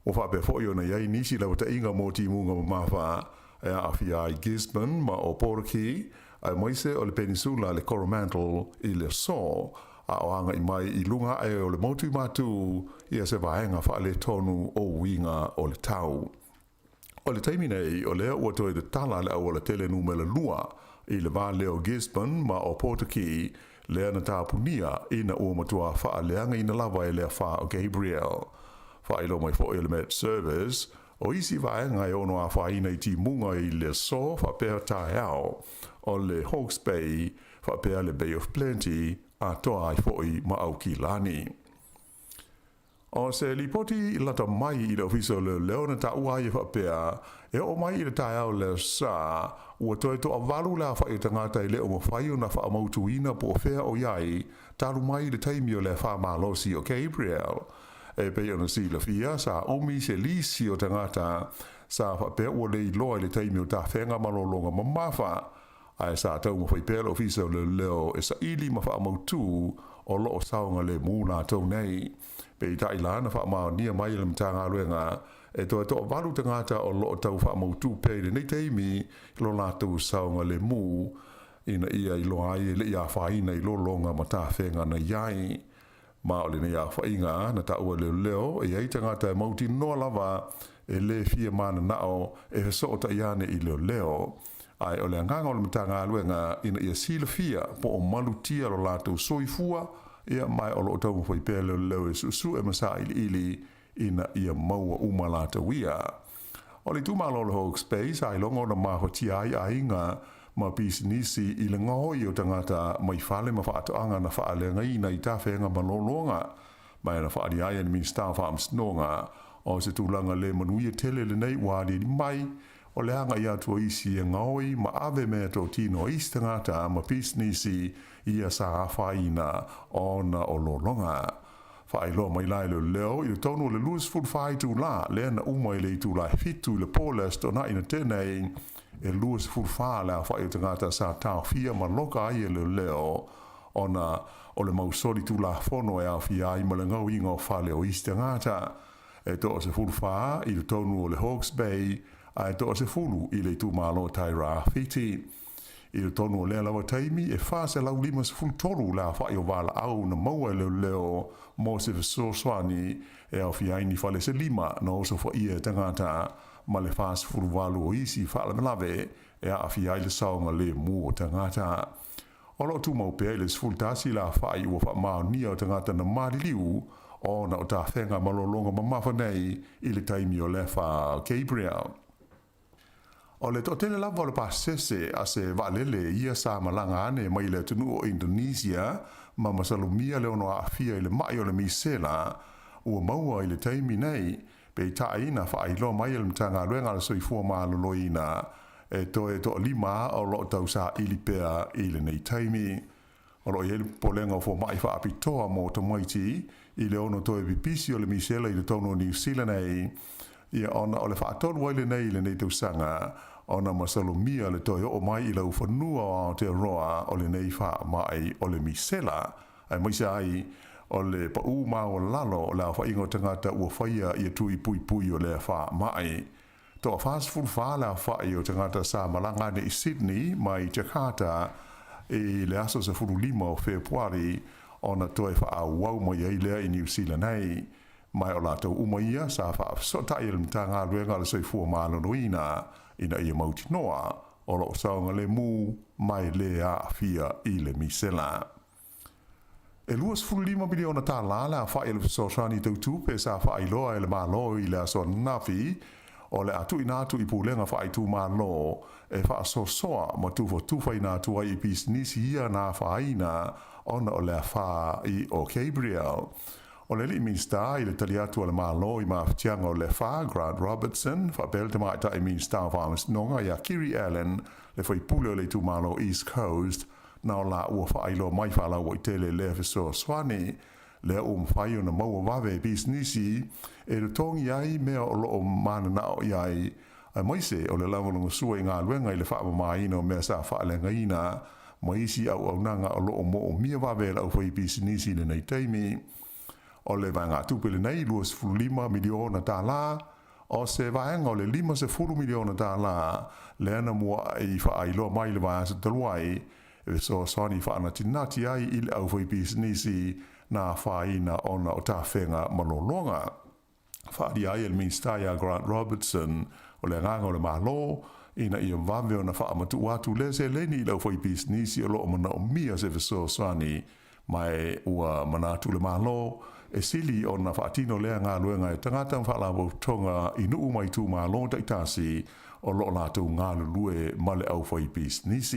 [SPEAKER 7] O wha pe fo i o na iei nisi lau ta inga mo timunga mamafa e a awhia i Gisborne ma o Porki a moise o le peninsula le Coromandel i le so a oanga i mai i lunga e o le motu matu i a se vaenga wha le tonu o winga o le tau. O le taimi nei, o lea ua toi te tala le au le tele numela lua, i le vā leo Gisborne ma o Portaki, lea na tāpunia ina ua matua wha leanga ina lava e lea wha o Gabriel. Wha ilo mai fo Met Service, o isi vaenga e ono a wha ina i ti munga i le so wha pēr tae au, o le Hawke's Bay, wha pēr le Bay of Plenty, a toa ai fo i ma au ki lani. O se lipoti lata mai i le ofiso le leo na ta ua i whapea, e o mai i le tae au le sa, ua toi to avalu la wha i tangata i le o mawhai o na wha amautu ina po o whea o iai, talu mai i le taimi o le wha malosi o Gabriel. E pe ona si la fia, sa omi se lisi o tangata, sa whapea ua le iloa i le taimi o ta whenga malolonga mamafa, ai sa tau mawhai pēr le ofiso le leo e sa ili ma wha amautu o lo o saunga le mūna tau nei. Pe ta ilana fa ma nia mai le mtanga luenga e to valu tangata o lo tau fa mo tu pe le nei teimi lo la tu saunga le mu ina ia i lo ai le ia fa ina i lo longa mata fenga na yai ma o le ia fa inga na ta o le leo e ai tangata mo ti no lava e le fie mana na o e so ta iane i le leo ai o le nganga o le mtanga luenga ina ia silfia po o malutia lo la tu soifua ia mai o lo tau foi pele leo su e masa ili ina ia maua umalata wia. O le tumalo le Hawke's Bay ai longo na maho ti ai ainga ma businesi i le ngoi o tangata mai fale ma whaatoanga na whaalenga ina i tawhenga malolonga mai na whaari ai ni Star Farms nonga o se tūlanga le manuia tele le nei wādi mai o le hanga i atua isi e ngoi ma ave mea tō tino isi tangata ma businesi ia sa whaina o na o lolonga. Whailo mai lai leo i le tonu le luas food whai tū la le na umai le tū la fitu le polest o na ina tenei e luas food wha la whai tangata sa tau fia ma loka ai e leo o na o le mausori tū la whono e au fia i ma le ngau inga o whale o isi tangata e to o se food wha i le tonu o le Hawke's Bay ai to o se fulu i le tū malo taira fiti. I le tonu o lea lawa taimi e wha se lau lima se fulu toru la whai o wala au na maua leo mo se fesoswani e au fiaini whale se lima na oso wha ia tangata ma le wha se fulu walu o isi wha la melawe e a fiai le saunga le mu o tangata. O lo tu mau pea i le se fulu tasi la whai ua wha mao nia o tangata na mariliu o na o ta whenga malolonga mamafa nei i le taimi o le wha Gabriel. O le totele lava o le pasese a se valele ia sa malanga ane mai le tunu o Indonesia ma masalumia le ono a fia i le mai o le misela ua maua i le taimi nei pe taina wha ilo mai le mtanga luenga le soifua maaloloina e to lima o lo tau sa ili pea i le nei taimi. O lo iele polenga o fo mai wha apitoa mo to maiti i le ono to e vipisi o le misela i le tono New Zealand nei ia ona o le whaatonu waile nei le nei tausanga ona masalumia le toi o mai i lau whanua o Aotearoa o le nei wha mai o le misela ai maisa ai o le pau mao lalo o la whaingo tangata ua whaia i tui pui pui o le wha mai. To a fast food wha la whai o tangata sa malangane i Sydney mai Jakarta e le aso se furu lima o Februari ona toi wha a wau mai ai lea i New Zealand nei mai o lato umaia sa fa sota i le mtanga luenga le soifua malonoina ina ia mauti noa o lo saunga le mu mai le a fia i le misela. E luas fulima miliona ta lala fa i le sosani tautu pe sa fa i loa i le malo i le aso nafi o le atu inatu i pulenga fa i tu malo e fa so soa ma tu fo tufa inatu ai i pisnisi ia na fa ina ona o le fa i o Gabriel. O le li minsta i le taliatu le malo i maaftianga o le fa Grant Robertson fa belte maita i minsta farms nonga ia Kiri Allen le fai pule o le tu malo East Coast na o la ua fa ilo mai fa la wai tele le feso swani le fai o na maua wawe bisnisi e le tongi ai mea o lo o mana na o iai ai maise o le lamalunga sua i ngā luenga i le wha maina o mea sa wha lenga ina maisi au nanga o lo o mo o mia wawe la o fai bisnisi le nei taimi. O le vanga tupele nei luas fulima miliona ta la o se vaenga o le 5 miliona ta la le ana mua i wha ailo mai le vaenga se taluai e so soni wha ana tinati ai ili au fai bisnisi na whaina ona o ta whenga malolonga. Whaari ai el minstaia Grant Robertson o le nganga o le malo ina ia vave ona wha amatu watu le se leni lau fai business o lo mana o mia se viso swani mai ua manatu le malo e sili o na whaatino lea ngā luenga e tangata mwhalawo tonga inu umai tu malo taitasi o lo lātou ngā lue male au fai business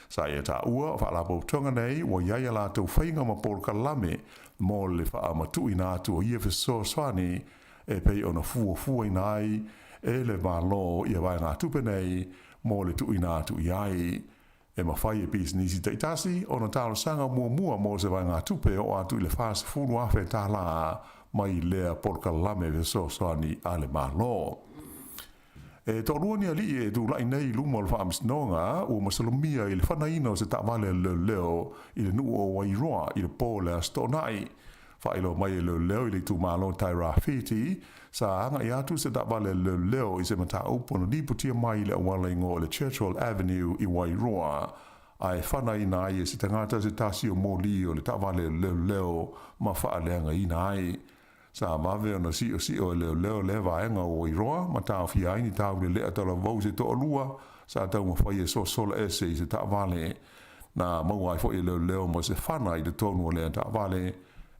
[SPEAKER 7] sa ia ta ua whaalapo tonga nei wa iaia lātou whainga ma pol kalame mo le wha amatu ina atu o ia viso swani e pei ona fua ina ai e le malo ia vai ngā tupe nei mo le tu ina atu iai e mawhai e business taitasi ona tālo sanga mua mo se vai ngā tupe o atu i le whaas funu awhe tā la mai lea pol kalame viso swani a le malo. E tō ruani ali e tu lai nei luma o le whaamisnonga o masalomia i le whanaina o se tāwale leo i le nuu o Wairoa i le pōle a stonai. Whailo mai e leo i le tu malo tai rafiti sa anga i atu se tāwale leo i se mata upona niputia mai i le awala ingo le Churchill Avenue i Wairoa. Ai whanaina ai e se tangata se tasi o mōli o le tāwale leo ma whaaleanga ina ai. Sa mave ona si o leo le vaenga o Iroa ma tau fia ini tau le lea tala vau se to lua sa tau ma fai e so sola ese i se ta vale na mau ai fo i leo ma se whana i le tonu o lea ta vale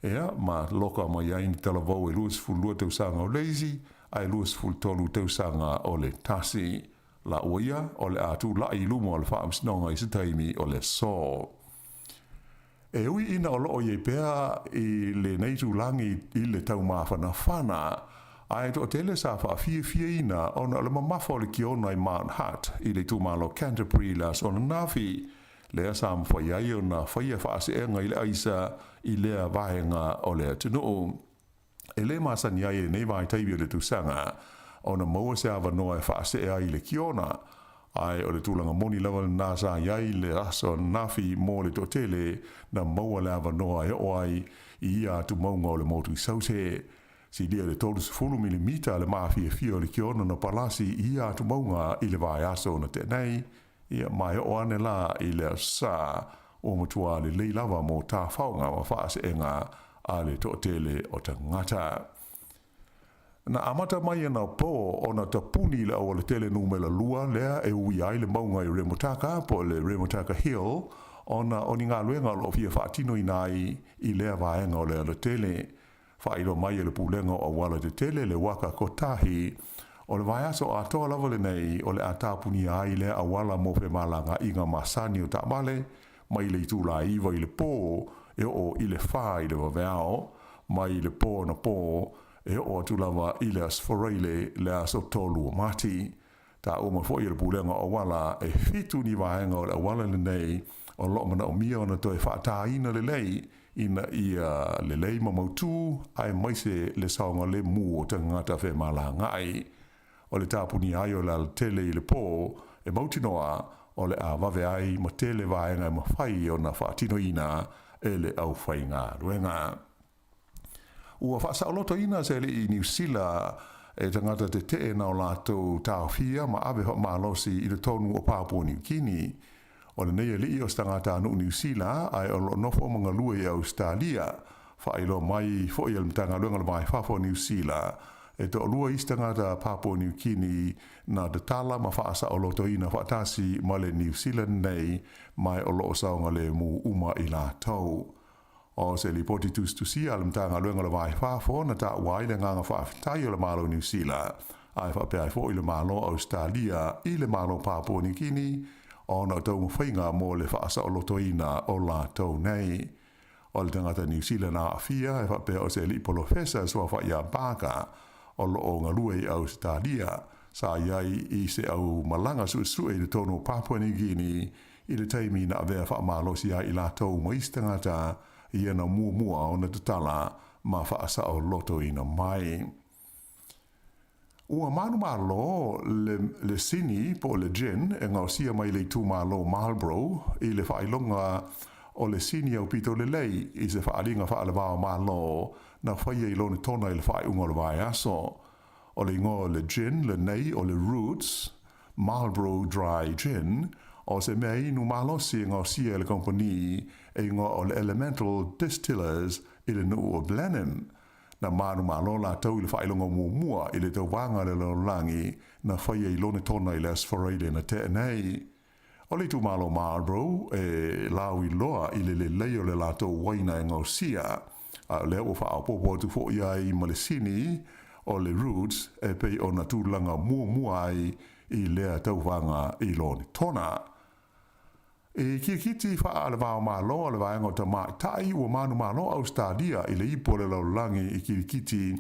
[SPEAKER 7] ea ma loka ma ia ini tala vau e luas ful lua tau sanga o leisi ai luas ful tolu tau sanga o le tasi la oia o le atu la i lumo o le whaamsinonga i se taimi o le so. E ui ina o loo ye pea i le neitu langi i le tau mawhana ai to tele sa wha fia ina ona le mamafo le ki ona i Mount Hutt i le tumalo Canterbury las ona nafi le asa mwhai ai ona whaia whaase enga i le aisa i lea vahenga o le tunu. E le masani ai e nei vai taibi o le tusanga ona maua se awa noa e whaase ai le ki ona ai o le tūlanga moni lawa nā sa iai le aso nafi mō le totele na maua le awa noa e oai i ia atu maunga o le motu sause. Si lia le tolu sefulu milimita le maafi e fio le kiona na palasi i ia atu maunga i le vai aso na tenei ia mai o ane la i le sa o matua le leilawa mō tā whaunga ma whaase enga a le totele o tangata. Na amata mai ana po ona tapuni le o le tele numela lua lea e ui ai le maunga i Remotaka po le Remotaka Hill ona oni ngā luenga lo fia whaatino i nai i lea vaenga o le tele. Whairo mai e le pulenga o wala te tele le waka kotahi o le vaiaso a toa lava le nei o le atapuni ai lea a wala mo fe malanga inga masani o tamale mai le itula iwa i le po e o i le wha i le waveao mai le po na po e o atu lava i le asforeile le aso tolu o mati. Ta o ma foi le pulenga o wala e fitu ni vaenga o le wala le nei o lo mana o mia ona toi whaataina le lei ina ia le lei ma mautu ai maise le saonga le mu o tangata fe malanga ai. O le tapuni ai o le tele i le po e mautinoa o le a vave ai ma tele vaenga ma fai o na whaatino ina e le au whainga ruenga. Ua whaasauloto ina se le i New Zealand e tangata te te na o lātou tāwhia ma awe hot mālosi i le tonu o Papua New Guinea. O le neia li o stangata anu New Zealand ai o lo nofo mga lua i Australia. Whailo mai fo i almtanga luenga le mai whafo New Zealand. E to lua i stangata Papua New Guinea na te tala ma whaasauloto ina whaatasi ma le New Zealand nei mai o lo saonga le mu uma i lātou. O se li poti tustusi almtanga luenga le vai whafo na ta wai le nganga whaafitai o le malo New Zealand. Ai whapea fo i le malo Australia i le malo Papua New Guinea o na tau mwhainga mō le whaasa o lotoina o la tau nei. O le tangata New Zealand a awhia e whapea o se li polofesa sua whaia baka o lo o ngalue i Australia sa iai i se au malanga su e le tono Papua New Guinea i le taimi na avea whaamalosi ai i la tau maistangata ia na mua o na tatala ma whaasa o loto ina mai. Ua manu malo le sini po le gin e ngau sia mai le tu malo Marlborough i le whailonga o le sini au pito le lei i se whaalinga whaalewao malo na whaia i lone tona i le whaiunga le vai aso. O le ingo le gin, le nei o le roots, Marlborough Dry Gin, o se mea inu malosi ngau sia le kompani e ngā o le Elemental Distillers i le nuu o Blenheim. na manu malo la tau i le whailonga mua i le tau wanga le langi na whaia i lone tona i le asfareile na te nei. O le tu malo Marlborough e lau i loa i le leo le latou waina e ngausia a le o wha apopo tu fo ia i Malesini o le Roots e pei o na tūlanga mua ai i lea tau wanga i lone tona. E kiti wha ale wao malo ale waenga o ta mai tai ua manu malo Australia i le ipo le lau langi i kiti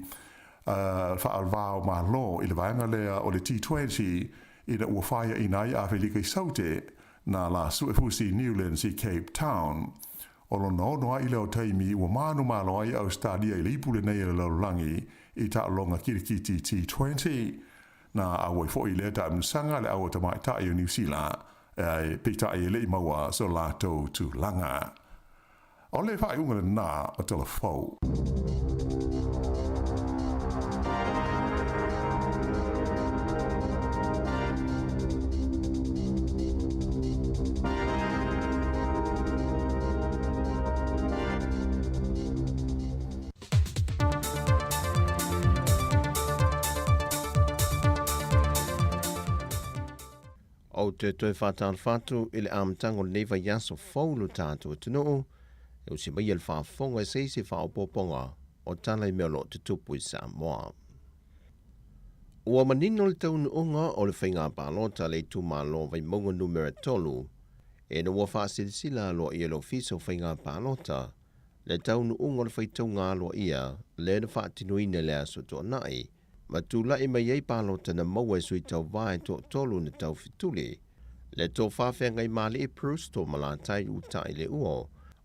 [SPEAKER 7] wha ale wao malo i le waenga lea o le T20 i na ua whaia i nai a whelika i saute na la Suefusi Newlands i Cape Town. O lo no ai leo taimi ua manu malo ai Australia i le ipu le nei le lau langi i ta longa kiti T20 na awa i fo i lea ta msanga le awa ta mai tai o New Zealand pita i le maua so lato tu langa. O le whai unga na o tala fau.
[SPEAKER 6] O te toi whātāna whātu i le āmatango neva yaso whaulu tātua tunuu, e usi mai al whaafonga e seisi whaopoponga o tala i meolo te tupu i Samoa. Ua manino le taunu unga o le whainga pālota le tūmālo vai maunga numera tolu, e na ua whaasilisila aloa i alo fiso whainga pālota, le taunu unga le whaitaunga aloa ia, le na whaatinuine le aso tō nai, ma tūla i mai ei pālota na maua e sui tau vai tō tolu na tau fituli, le tō whawhenga i mali i Prus tō malatai utai le uo,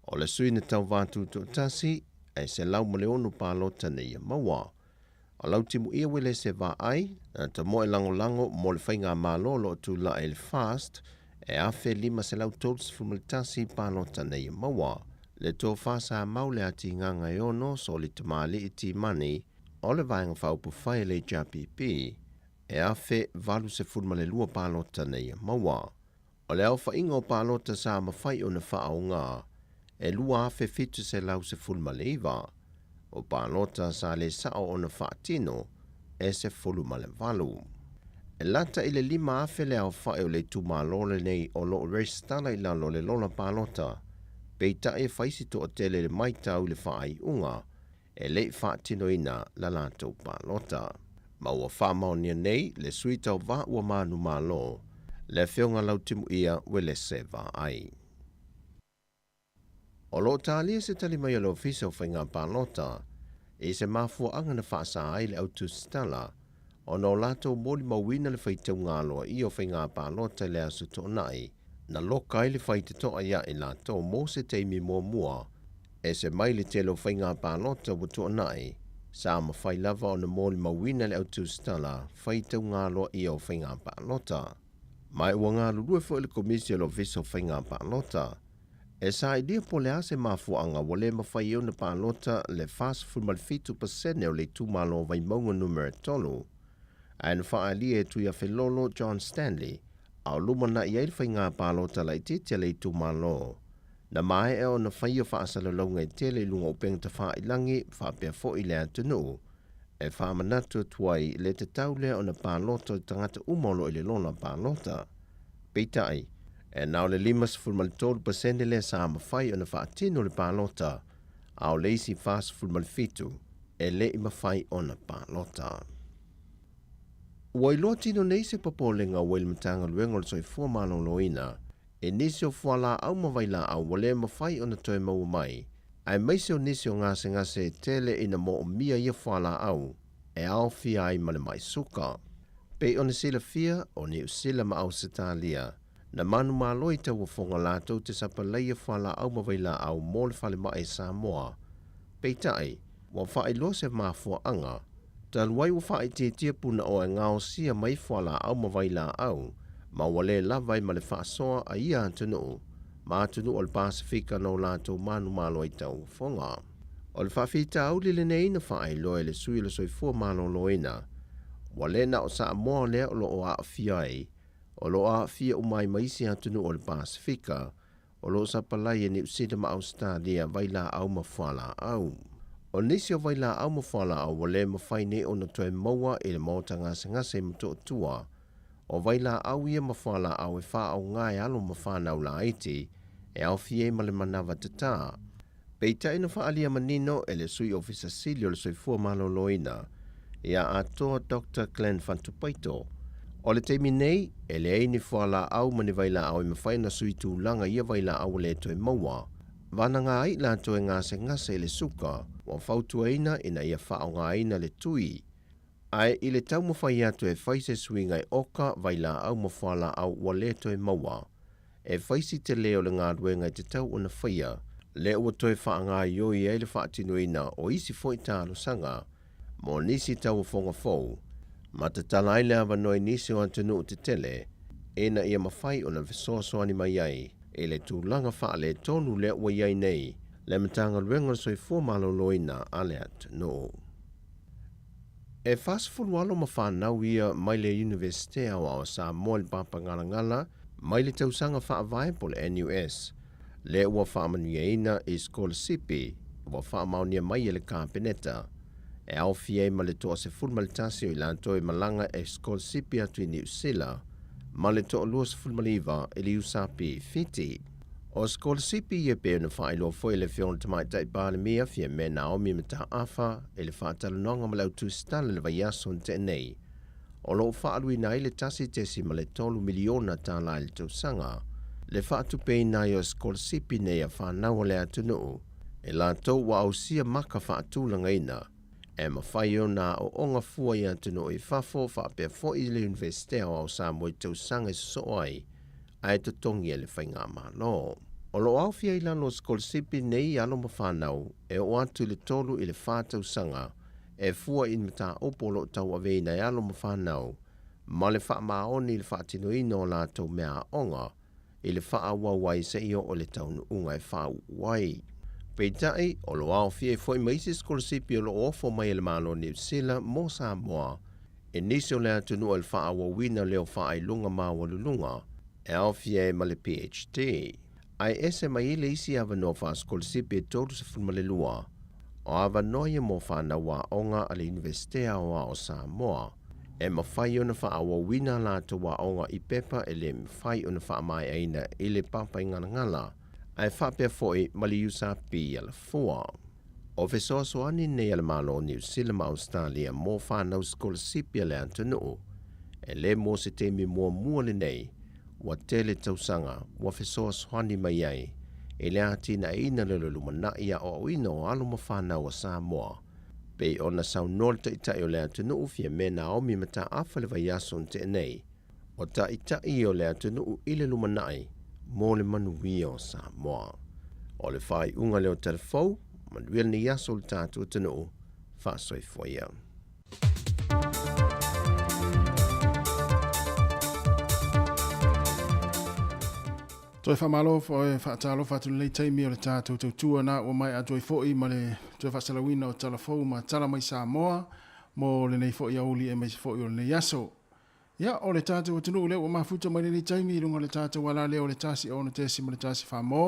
[SPEAKER 6] o le sui na tau vātu tō tasi, e se lau ma le onu pālota na ia maua. O lau timu ia wele se vā ai, na ta moe lango mo le whainga mālolo tūla e le fast, e awhe lima se lau tōls fumaltasi pālota na ia maua, le tō whasa maule ati nganga e ono so li tamali i ti mani, o le vaenga whaupu whai le JPP, e awhe valu se fulma le lua pālota na ia maua. O le au whainga o pālota sa mawhai o na whaau ngā, e lua awhe fitu se lau se fulma le iwa, o pālota sa le sao o na whaatino, e se fulma le valu. E lata i le lima awhe le au whai o le tūmālole nei o lo restala i lalo le lola pālota, peita e whaisi to o tele le maitau le whaai unga, e le whaatino ina la lātou pālota. Ma ua whamaonia nei le suitau wā ua mānu mālo, le whionga lau timu ia wele se wā ai. O lo tālia se tali mai alo fiso whainga pālota, e se mafua anga na whaasa ai le autu stala, o no lātou mōli mawina le whaitau ngāloa i o whainga pālota le asu tō nai, na loka i le whaite toa ia i lātou mō se teimi mua, e se mai le telo whainga pālota wa tō nai, sa ma whai lava o na mōli mawina le autu stala, whaitau ngāloa i o whainga pālota. Mai ua ngā lurue fo le komisi o lo viso whainga pālota, e sa i lia po le ase mafuanga wa le mawhai o na pālota le fast fulmal fitu pasene o le tūmalo vai maunga numera tolu, a na wha alia e tuia whelolo John Stanley, au lumana i eil whainga pālota la i tete le tūmalo, na mai e o na whaia whaasalalonga i tele lunga upeng ta wha ilangi whapea fo i lea tunu, e whamanatu tuai le te taule o na pālota tangata umolo i le lona pālota. Peitai, e nao le 5% le sa mawhai o na whaatino le pālota, au leisi fast fulmalfitu, e le i mawhai o na pālota. Ua i loa tino nei se papolenga o ilmatanga luenga le soi fua malo loina, e nisi o fuala au mawaila au wale mawhai o na toi mau mai, ai maise o nisi o ngase tele ina mo o mia ia fuala au, e au fia ai male mai suka. Pei o na sila fia o ni usila ma au setalia, na manu maloi tau o fonga lātou te sapaleia fuala au mawaila au mole fale mai Samoa. Pei tai, wa whae lo se mafua anga, taluai wa whae tia puna o e ngao sia mai fuala au mawaila au, ma wale lavai ma le whaasoa a ia atunu, ma atunu o le Pasifika no lātou manu malo i tau fonga. O le whawhita au li lenei na whae loe le sui le soifua malo loina, wale na o Samoa lea o lo o a fiai, o lo a fia umai maisi atunu o le Pasifika, o lo sapalai e ni usida ma Australia vaila au mawhala au. O nisi o vaila au mawhala au wale mawhaine o na toe maua i le maota ngase mto tua. O vaila au ia mawhala au e wha au ngai alo mawhanau la iti e au fie ma le manawa tata. Peita ina wha alia manino e le sui ofisa sili o le soifua maloloina ia Atua Dr. Glenn Fantupaito. O le teimi nei, e le eini whala au mani vaila au i mawhaina sui tūlanga ia vaila au le toe maua. Vana ngā ai la toe ngase le suka, wa fautua ina ina ia whao ngā ina le tui. Ai i le tau mawhai atu e whaise sui ngai oka vaila au mawhala au wa le toe maua. E whaisi te leo le ngā ruenga te tau o na whaia, le ua toe wha ngā ioi e le whaatino ina o isi fwoi tālo sanga, mo nisi tau whonga fau. Ma te tala ile awa noi nisi o antenu te tele, ena ia mawhai o na visoasoani mai ai, e le tūlanga wha le tonu le ua iai nei, le matanga ruenga soifua maloloina ale atenu. E whasfulu alo mawhanau ia mai le Universite au Samoa le Papa Ngala mai le tausanga whaavae po le NUS. Le ua whaamanuia ina i Skolasipi, ua whaamaunia mai le Kāpeneta. E au fie ma le toa se fulmalitasi o ilanto i malanga e Skolasipi atu i New Zealand, ma le toa lua se fulmaliva i li usapi fiti. O Skolasipi ia pe na whailo foi le fiona tamai tai pāle mia fie me Naomi mata afa e le whaatalunonga ma lau tu stala le vaiaso te nei. O lo whaalui na ile tasi tesi ma le tolu miliona tā la le tausanga, le whaatu pei na i o Skolasipi nei a whanau le atunu, e la tau wa au sia maka whaatulanga ina, e mawhai o na o onga fua i atunu i whafo whaapea fo i le Universite au Samoa i tausanga i soai, ai te tongi e le whainga malo. O lo au fia ilano Skolasipi nei alo mawhanau e o atu le tolu i le whātau sanga e fua in mata opolo tau aveina e alo mawhanau ma le wha maoni le whaatino ino la tau mea onga i le wha awawai se io o le taunu unga e wha wai. Peitai o lo au fia e foi maisi Skolasipi o lo ofo mai le malo New Zealand mo Samoa e nisi o le atunu o le wha awawina leo wha ai lunga ma walulunga e au fia e ma le PhD. Ai ese mai ile isi ava no wha Skolasipi e tolu se fulmale lua, o ava noia mo whana wa onga ale Universite o Samoa, e mawhai o na wha awa wina la to wa onga i pepa e le mawhai o na wha mai aina i le papa ingana ngala, ai whapea foi mali usapi ala fua. O fesoasoani nei ala malo New Zealand ma Australia mo whanau Skolasipi ale antanu, e le mo se temi mua le nei, wa tele tausanga, wa fesoa swani mai ai, e le ati na ina le lumana ia o ina o alo mawhana wa Samoa. Pei o na sau nolta ita o le atunu ufia me Naomi mata afa le vaiaso te nei, o ta ita i o le atunu i le lumanai, mo le manuia o Samoa. O le whai unga leo telefou, manuia ni yaso le tatu atunu, whasoi foia.
[SPEAKER 1] Toi whamalo fo whaatalo whatu lei teimi o le tātou tautua na o mai a toi fōi ma le toi whasalawina o talafou ma tala mai Samoa mo le nei fōi auli e mai se fōi o le nei aso. Ia o le tātou atunu leo o mafuta mai nei teimi i runga le tātou wala leo le tāsi o na tesi ma le tāsi whamo.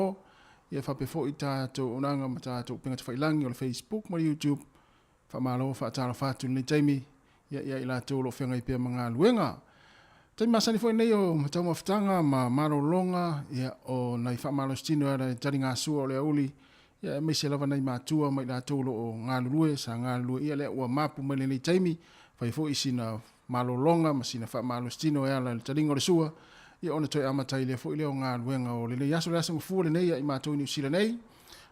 [SPEAKER 1] Ia whape fōi tātou onanga ma tātou pingata whailangi o le Facebook ma le YouTube. Whamalo whaatalo whatu lei teimi. Ia i la tōlo whenga i pia mga luenga. Tai masani foi nei o matau mafutanga ma marolonga ia o nai whamalo stino ara tari ngā sua o le auli ia me se lava nei mātua mai la tōlo o ngā lurue sa ngā lurue ia le ua mapu mai nei taimi whai fo sina marolonga ma sina whamalo stino e ala le taringa o le sua ia ona toi amatai le fo i leo ngā luenga o le nei aso le asa ngufua le nei ia i mātou New Zealand nei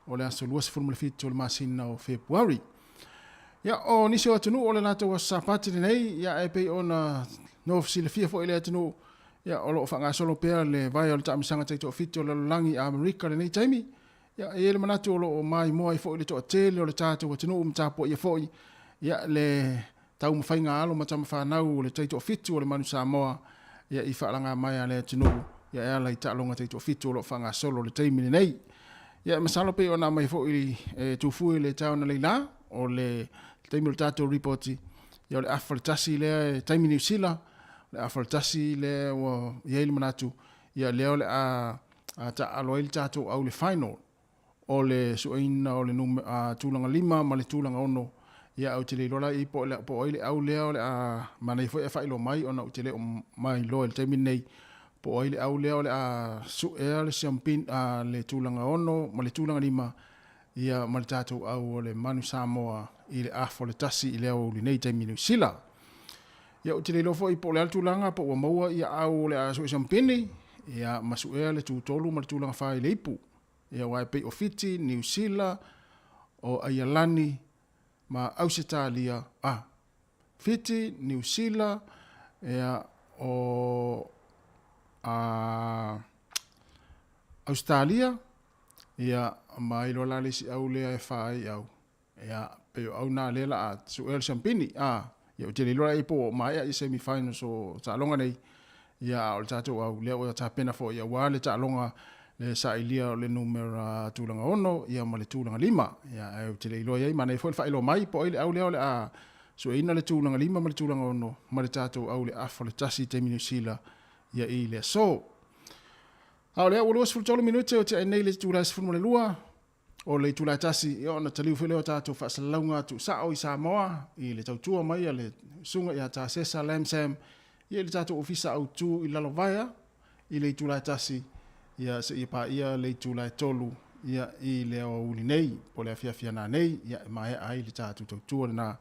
[SPEAKER 1] o le aso lua se fulma le fitu o le masina o Februari. Ia o nisi o atunu o le lātou a sapati le nei ia e pei ona no sila fia fo ile atunu ya o lo fanga solo pea le vai o le tamisanga taito fiti o le langi a Amerika le nei taimi ya e le manatu o lo mai moa i fo ile to tele o le tātou atunu mtapo ia fo ya le tau mawhainga alo matama whanau o le taito fiti o le manu Samoa ya i whaalanga mai a le atunu ya e ala i ta'alonga taito fiti o lo fanga solo le taimi le nei ya masalo pe o na mai fo ili tufui le tau na leila o le taimi o le tātou reporti ya o le afaritasi le taimi New Zealand le afaritasi le o yele manatu ia leo le a ta aloil tato au le final o le suaina o le tūlanga 5 ma le tūlanga 6 ia au te le lola i po ile au lea o le manai foi e whailo mai ona u te le o mai lo el taimi nei po ile au lea o le su ea le siampin le tūlanga 6 ma le tūlanga 5 ia ma le tātou au o le manu Samoa i le afo le tasi i lea o lenei taimi New Zealand. Ia u te le lofo i po le altūlanga po ua maua ia au le su e siampini ia masu ea le tūtolu ma le tūlanga whai le ipu. Ia wai pei o Fiti, New Zealand o Aialani ma Ausitalia, Fiti, New Zealand, ea o Australia, ea ma ilo lalisi au lea e whaai au. Ea peo au nā lela suel champini, ia o te lilora e po ma ea i semi-finals o tālonga nei, ia o le tātou au lea o tā pena fo, ia wā le tālonga le sa ilia o le numera tūlanga 6 ia ma le tūlanga 5 ia au te le iloa iai mana i fo le whaelo mai po ile au leo le so ina le tūlanga 5 ma le tūlanga 6 ma le tātou au le afo le tasi te minusila ia i le so au leo ulo sfultolo minute o te nei le tūla sfulmo le lua o le tūla tasi ia ona taliu fele o tātou whaasalaunga tu sao i Samoa i le tautua mai ia le sunga ia tā sesa lamsam ia le tātou ofisa au tū i lalovaya i le tūla tasi ia se ia pa ia le tūlai tolu ia i le o uli nei po le afia na nei ia mai ai le tātou tautua na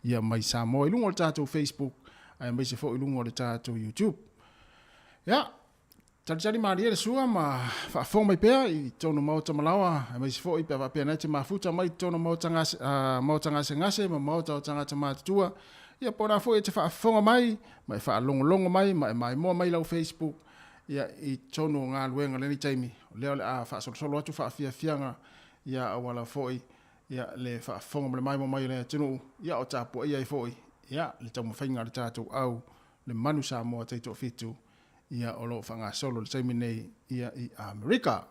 [SPEAKER 1] ia mai Samoa i lungo le tātou Facebook ai mai se fo i lungo le tātou YouTube ia tali maria le sua ma whaafong mai pēr i tono mauta malawa ai mai se fo i pēr pēr nei te mafuta mai tono mauta ngase ngase ma mauta o tangata mātua ia po na fo i te whaafonga mai mai whaalongo mai mai moa mai lau Facebook ia i tono ngā luenga leni taimi. Leo le whaasolo atu whaafianga ia awala foi. Ia le whaafonga mele mai mo mai le tunu. Ia o tāpua ia i foi. Ia le tau mawhainga le tātou au le manu Samoa teito fitu. Ia o lo whanga solo le taimi nei ia i Amerika.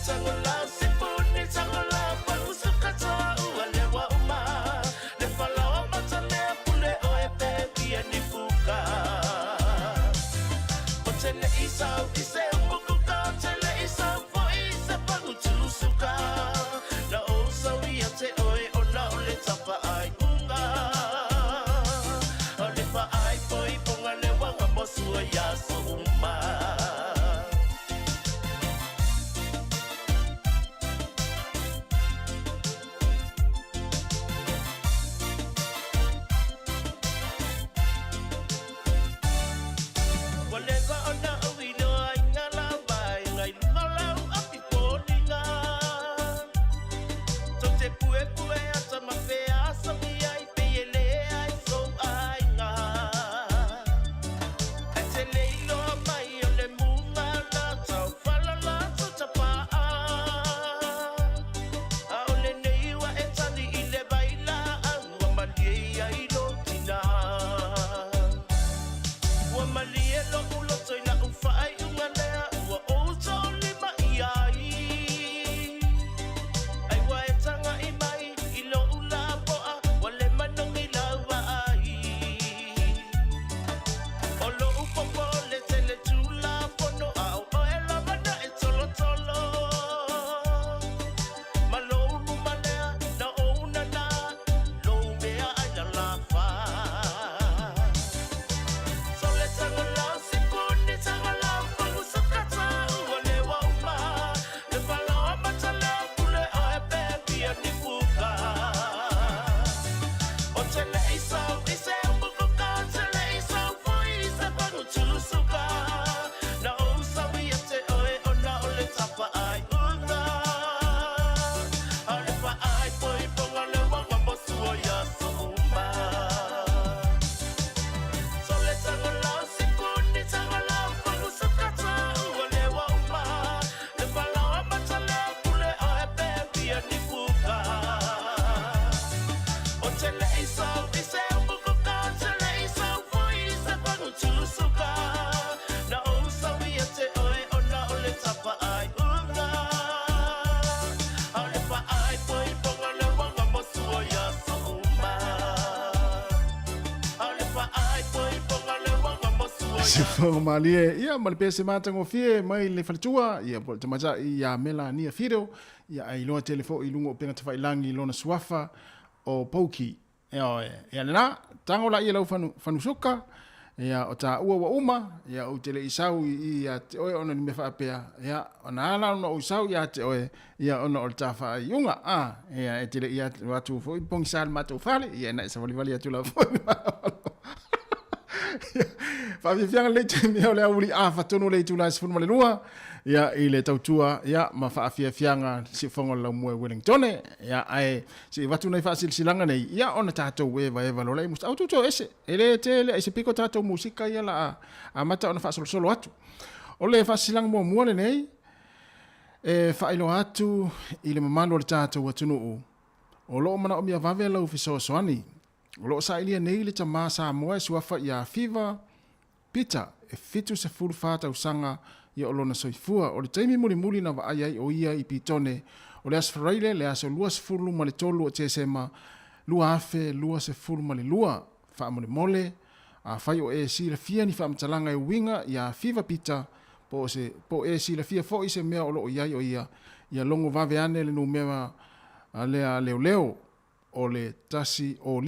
[SPEAKER 5] Sangola, sipuni, sangola, panusuka, ua lewa uma, le
[SPEAKER 1] Se fonga malie ia mal pese mata ngo fie mai le faltua ia pol tamaja ia mela ni fido ia ai lo telefo i lungo penga tafai langi lona swafa o poki ia na tango la ia lo fanu soka ia o ta ua uma ia o tele isau ia oe ona ni me fa pea ia ona ala ona usau ia te oe ia ona o tafa iunga ia tele ia watu fo pong sal mata fale ia na sa vali atu la fo fa fianga le temi ole uli fa tonu le tula se funu lua ya ile tautua ya ma fa fianga si fongo la mo Wellington ya ai si watu nei fa silanga nei ya ona tato we va eva lo le mus auto ese ele tele ese pico tato musika ya la a mata ona fa solo atu ole fa silanga mo le nei fa ilo atu ile mamalo le tato watunu o lo mana o mia vave la ufiso soani lo sa ilia nei le tama Samoa suafa ya FEB pita fitu se fulu fata usanga ya olona soifua o le taimi muli na va ai o ia i pitone o le asfaraile le aso lua se fulu ma le tolu o tesema lua afe lua se fulu ma le lua fa mole a fai o si le fia ni fa mtalanga e winga ya FEB pita po si le fia fo ise mea o lo ia o ia ya longo vave ane le numera ale leo o le tasi o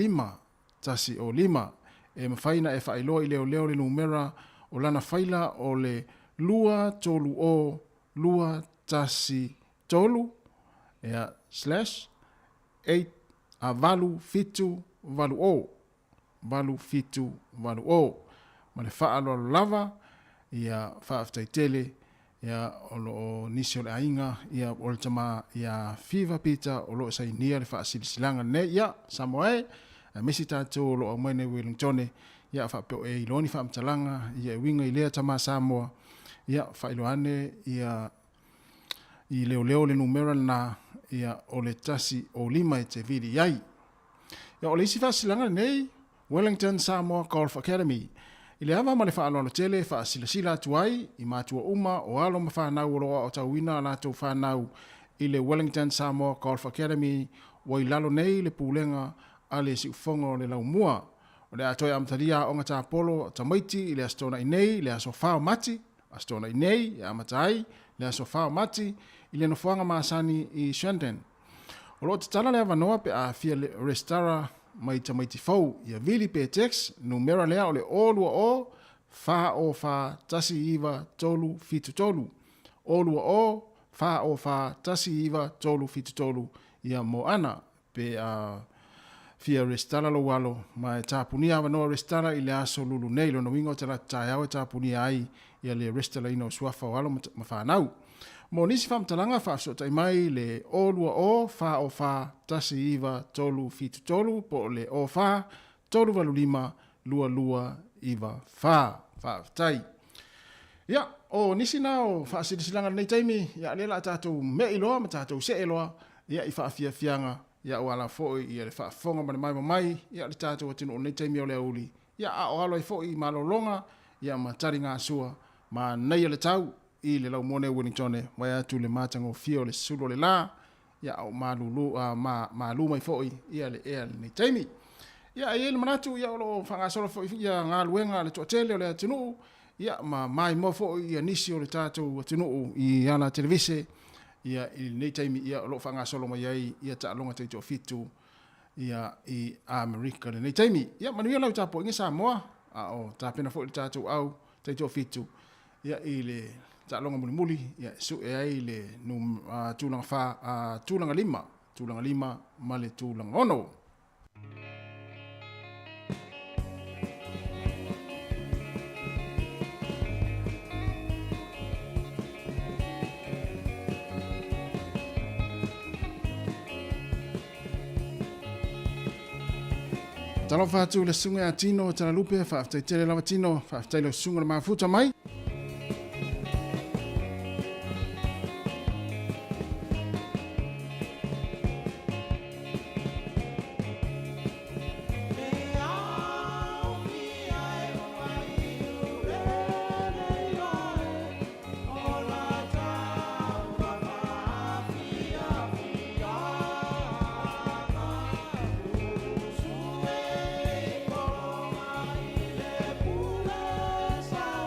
[SPEAKER 1] lima e mawhaina e whaeloa i leo le numera o lana whaila o le lua tolu o lua tasi tolu ea /8 a valu fitu valu fitu ma le whaaloa lava ia whaaftaitele ia o lo nisi o le ainga ia o le tama ia FEB pita o lo sai nia le whaasilisilanga ne ia Samoa mesi tātou lo mai nei Wellington ia whapeo e iloni whaamtalanga ia winga i lea tama Samoa ia whailoane ia i leo le numera na ia o le tasi o lima e te vidi iai ia o le isi whaasilanga nei Wellington Samoa Golf Academy i le awa ma le whaaloalo tele whaasilasila tuai i mātua uma o alo ma whanau roa o tauina la tau whanau i le Wellington Samoa Golf Academy wa i lalo nei le pūlenga a le si ufongo le lau mua. O le atoe amtaria o ngata apolo tamaiti i le astona i nei, le aso whao mati, astona i nei, i amatai, le aso whao mati, i le nofuanga maasani i Shanden. O lo te tala le avanoa pe a fia le restara mai tamaiti fau, i a vili pe tex, numera lea o le olua o, wha o wha tasi iwa tolu fitu tolu. Olua o, wha o wha tasi iwa tolu fitu tolu, i a moana pe a fia restara lo walo, ma e tāpunia awa noa restara i le aso lulu nei, lo no wingo te la tai au e tāpunia ai, i a le restara ino suafa walo ma whanau. Mo nisi whamtalanga whaafso tai mai le olua o, wha o wha, tasi iwa, tolu, fitu tolu, po le o wha, tolu walu lima, lua lua, iwa, wha, whaaftai. Ia, o nisi na o whaasirisilanga nei taimi, ia lela tātou me iloa, ma tātou se iloa, ia i whaafia fianga, ia o ala foi ia le whaafonga ma le mai, ia le tātou atino o nei taimi o le auli. Ia a o alo i foi ma lolonga, ia ma tari ngā sua, ma nei le tau, i le lau mone Wellington, mai atu le mātango fio le sulo le la, ia o ma lu mai foi, ia le ea le nei taimi. Ia e le manatu, ia o lo whangasolo foi, ia ngā luenga le tuatele o le atinu, ia ma mai mo foi, ia nisi o le tātou atinu i ana televise, ia i nei taimi ia lo fanga solo mai ai ia ta longa te to fitu ia i America nei taimi ia manuia lau tapo ngi Samoa a o ta pena fo tatu au te to fitu ia i le ta longa muli ia su e ai le num tulanga fa tulanga lima ma le tulanga ono. Talo fatu le sunga a tino, tala lupe, whaaftai tele lawa tino, whaaftai le sunga le mafuta mai.
[SPEAKER 5] Sa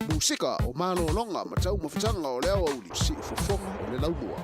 [SPEAKER 14] Musika o malo longa matau mafutanga o leo uli si ufofonga o le laumua.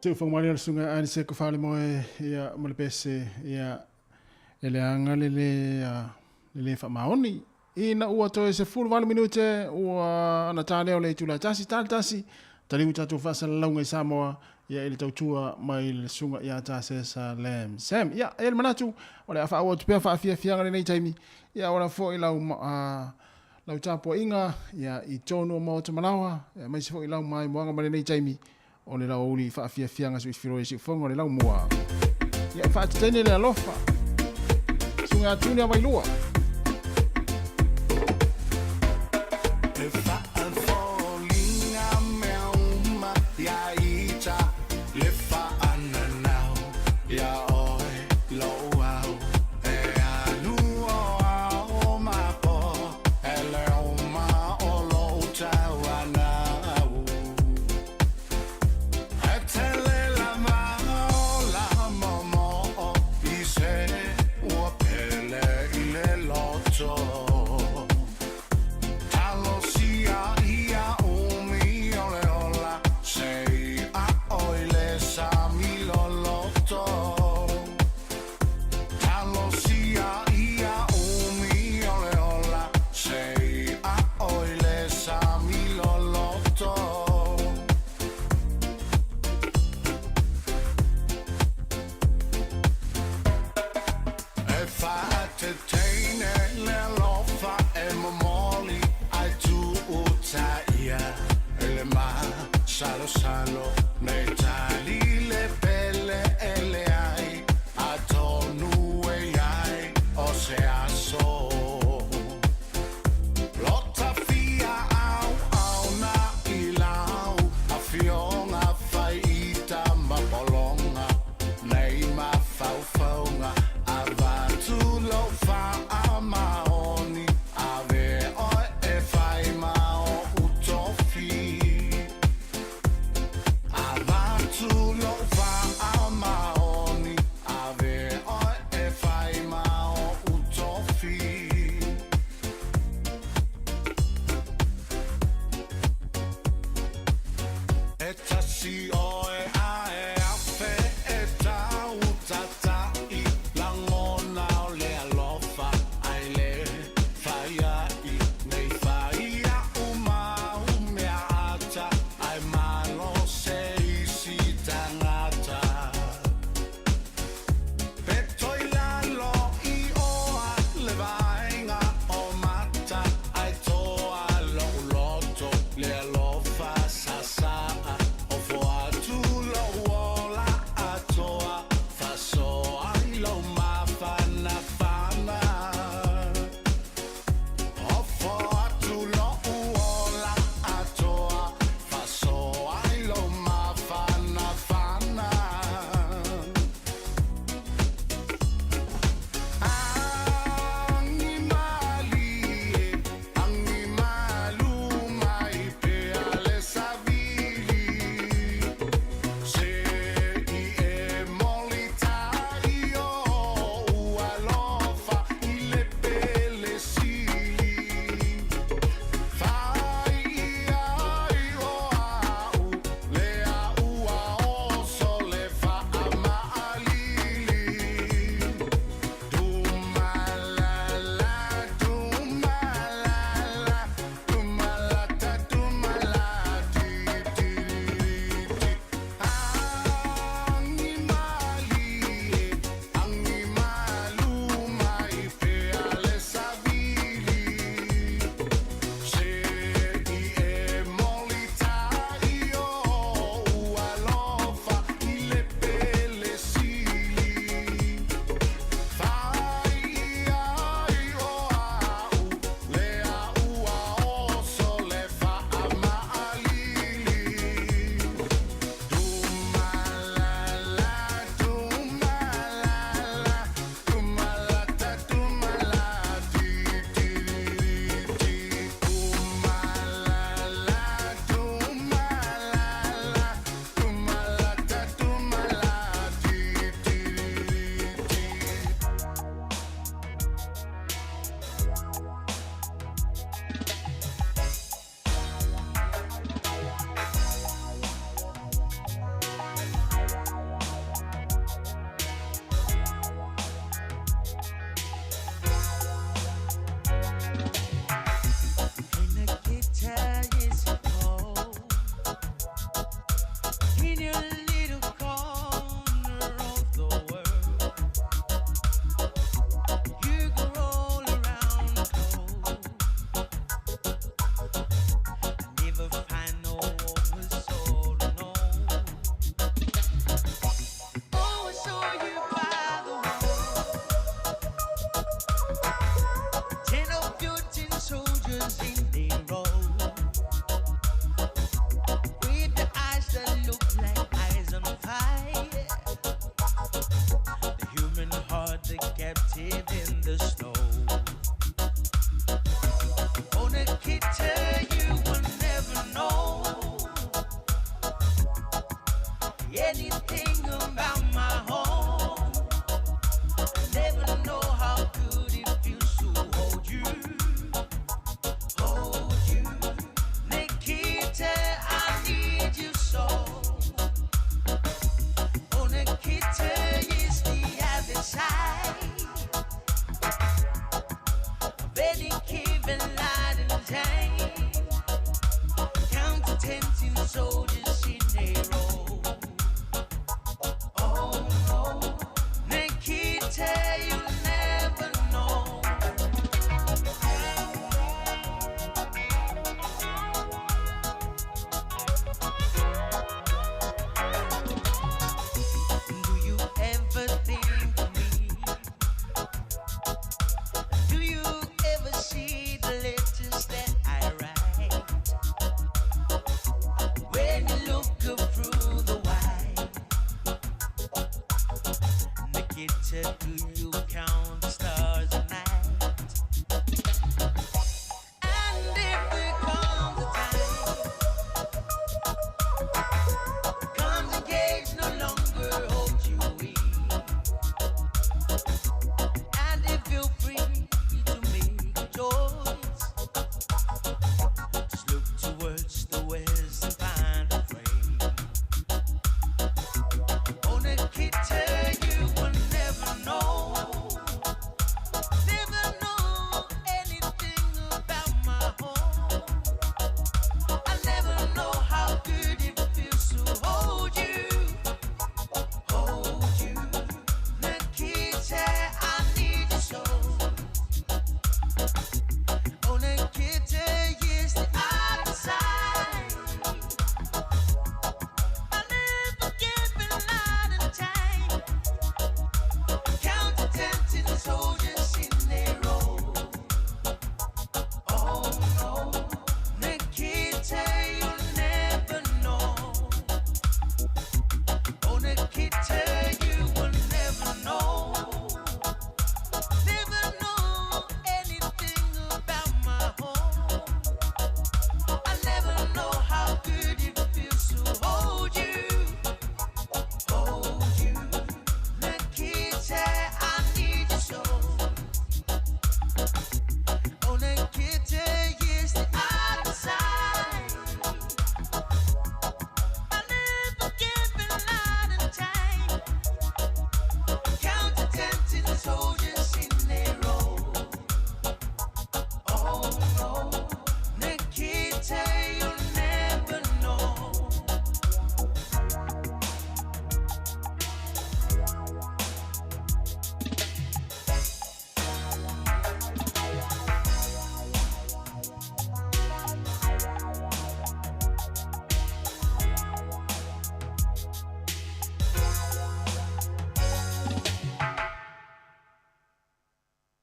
[SPEAKER 1] Te ufang mari al sunga ani se ko fale mo ia mo le pese ia ele anga le fa maoni ina ua to se full 1 minute ua na tale o le tula tasi tali uta to fa sala longa Samoa ia ele tautua mai le sunga ia ta se sa lem sam ia el manatu ole afa o te fa fia nei taimi ia ora fo ila lau tapo inga ia i tono mo te manawa mai se fo ila mai moanga mai nei taimi o le lau uli whaafianga sui whiro e si whonga le lau mua. Ia i whaatitene le alofa. Sunga atune a wailua.
[SPEAKER 5] Yeah.
[SPEAKER 11] loto. Talo sia ia umi ole ola, sei a oile sa mi loto. Talo sia ia umi ole ola, sei a oile sa mi loto. E fa te teine le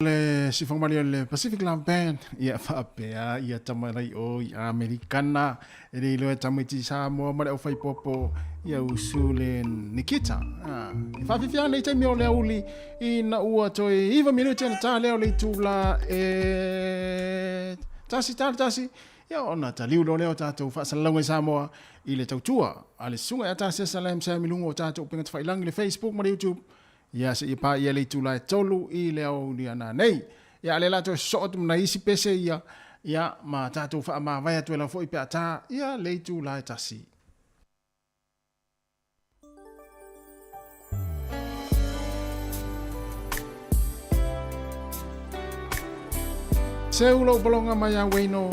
[SPEAKER 1] le si formali le Pacific Lam Band ia whaapea ia tamarai o ia Amerikana e rei loe tamiti Samoa mare o whai popo ia usu le Nikita. I whawhiwhia nei taimi o le auli i na ua toi iwa minute na tā leo le tūla e tasi ia ona ta liu lo leo tātou whaasalalonga i Samoa i le tautua a le sunga e tasi salam sa milungo o tātou pingat whailangi le Facebook mare YouTube ia se i pā ia le tūla e tolu i le au ni ana nei. Ia le lato e sootum na isi pese ia ma tātou wha ma vai atu e lau fo i pia tā ia le tūla e tasi. Se ulo bolonga mai a weino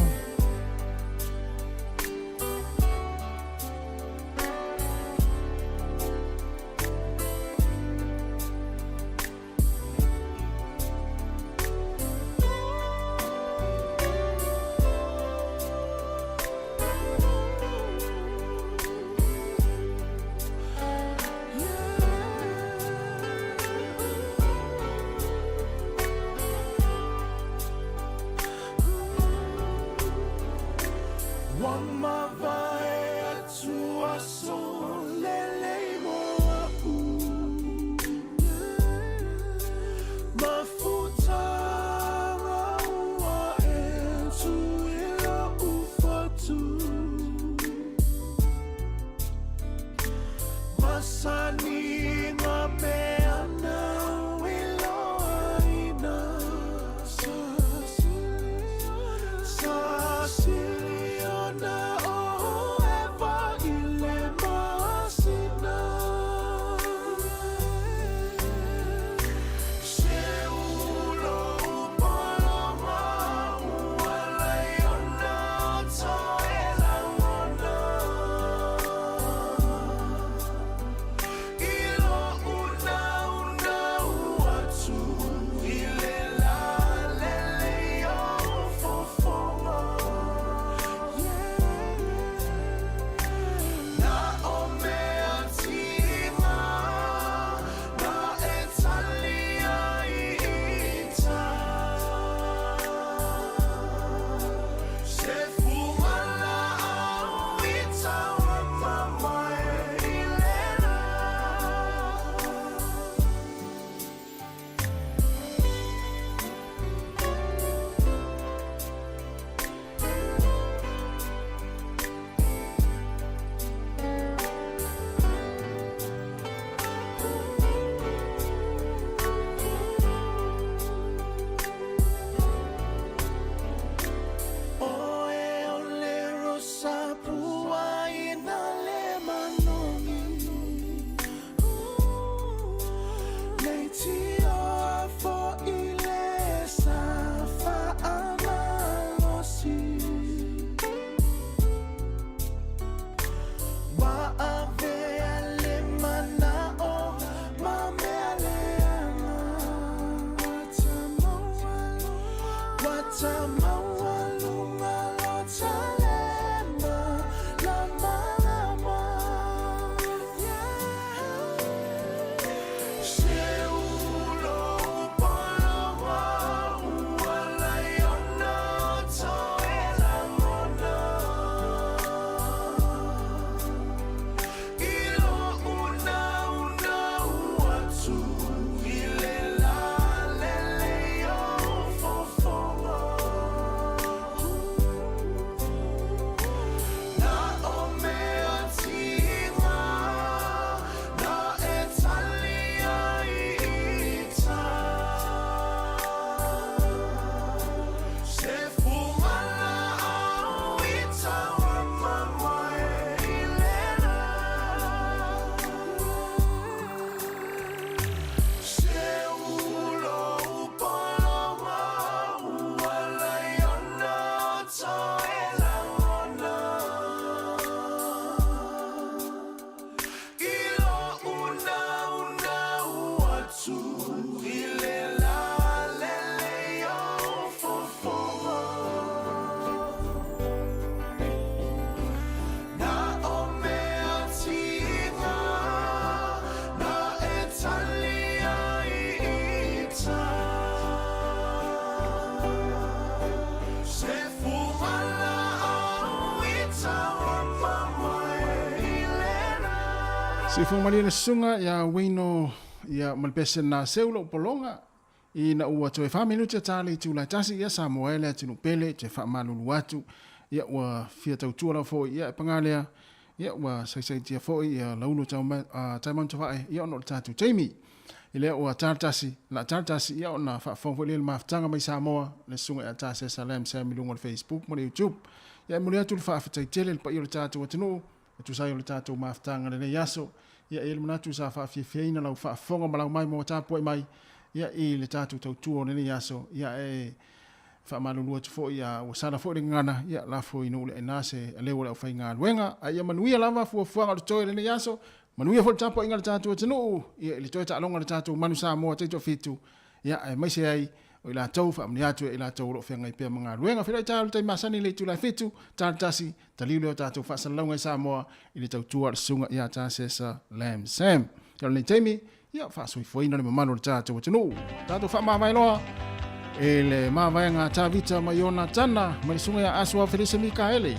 [SPEAKER 1] Se fo mali le sunga ya wino ya malpese na seulo polonga I na ua toe wha minuti tali tu la tasi ya Samoa le tinu pele te wha malulu atu ya ua fia tau tuara fo ya pangalea ya ua saisai tia fo ya laulo taimon tawae ya ono tatu teimi ile ua tartasi la tartasi ya ona wha fongfo le maftanga mai Samoa le sunga ya tasi salam sa milungo le Facebook mo le YouTube ya muli atu le wha afatai tele le pa ilo tatu watinu tu sai le tatu maftanga le yaso ya ele manatu sa wha fiafia la wha fonga malau mai mo tapo mai ya I le tatu tau tuo nene yaso ya wha malulua tu fo ya wasana fo le ngana ya la fo inu le enase lewa le au whai ngā luenga a ia manuia lava fua fuanga le toi nene yaso manuia fo le tapo inga le tatu atinu ya le toi ta alonga le tatu manu Samoa teito fitu ya maise ai o ila tau wha amni atu ila tau lo whenga I pia mga luenga whirai tau le tai masani le tu la fitu tasi taliu leo tatu wha salaunga I Samoa I le tau tua le sunga ya tasesa lam sam tau le teimi ia fa soi foi na le mamalo tatu tunu tatu fa ma vai loa ele ma vai nga tavita mayona tana mai sunga ya aswa Felisa Mikaele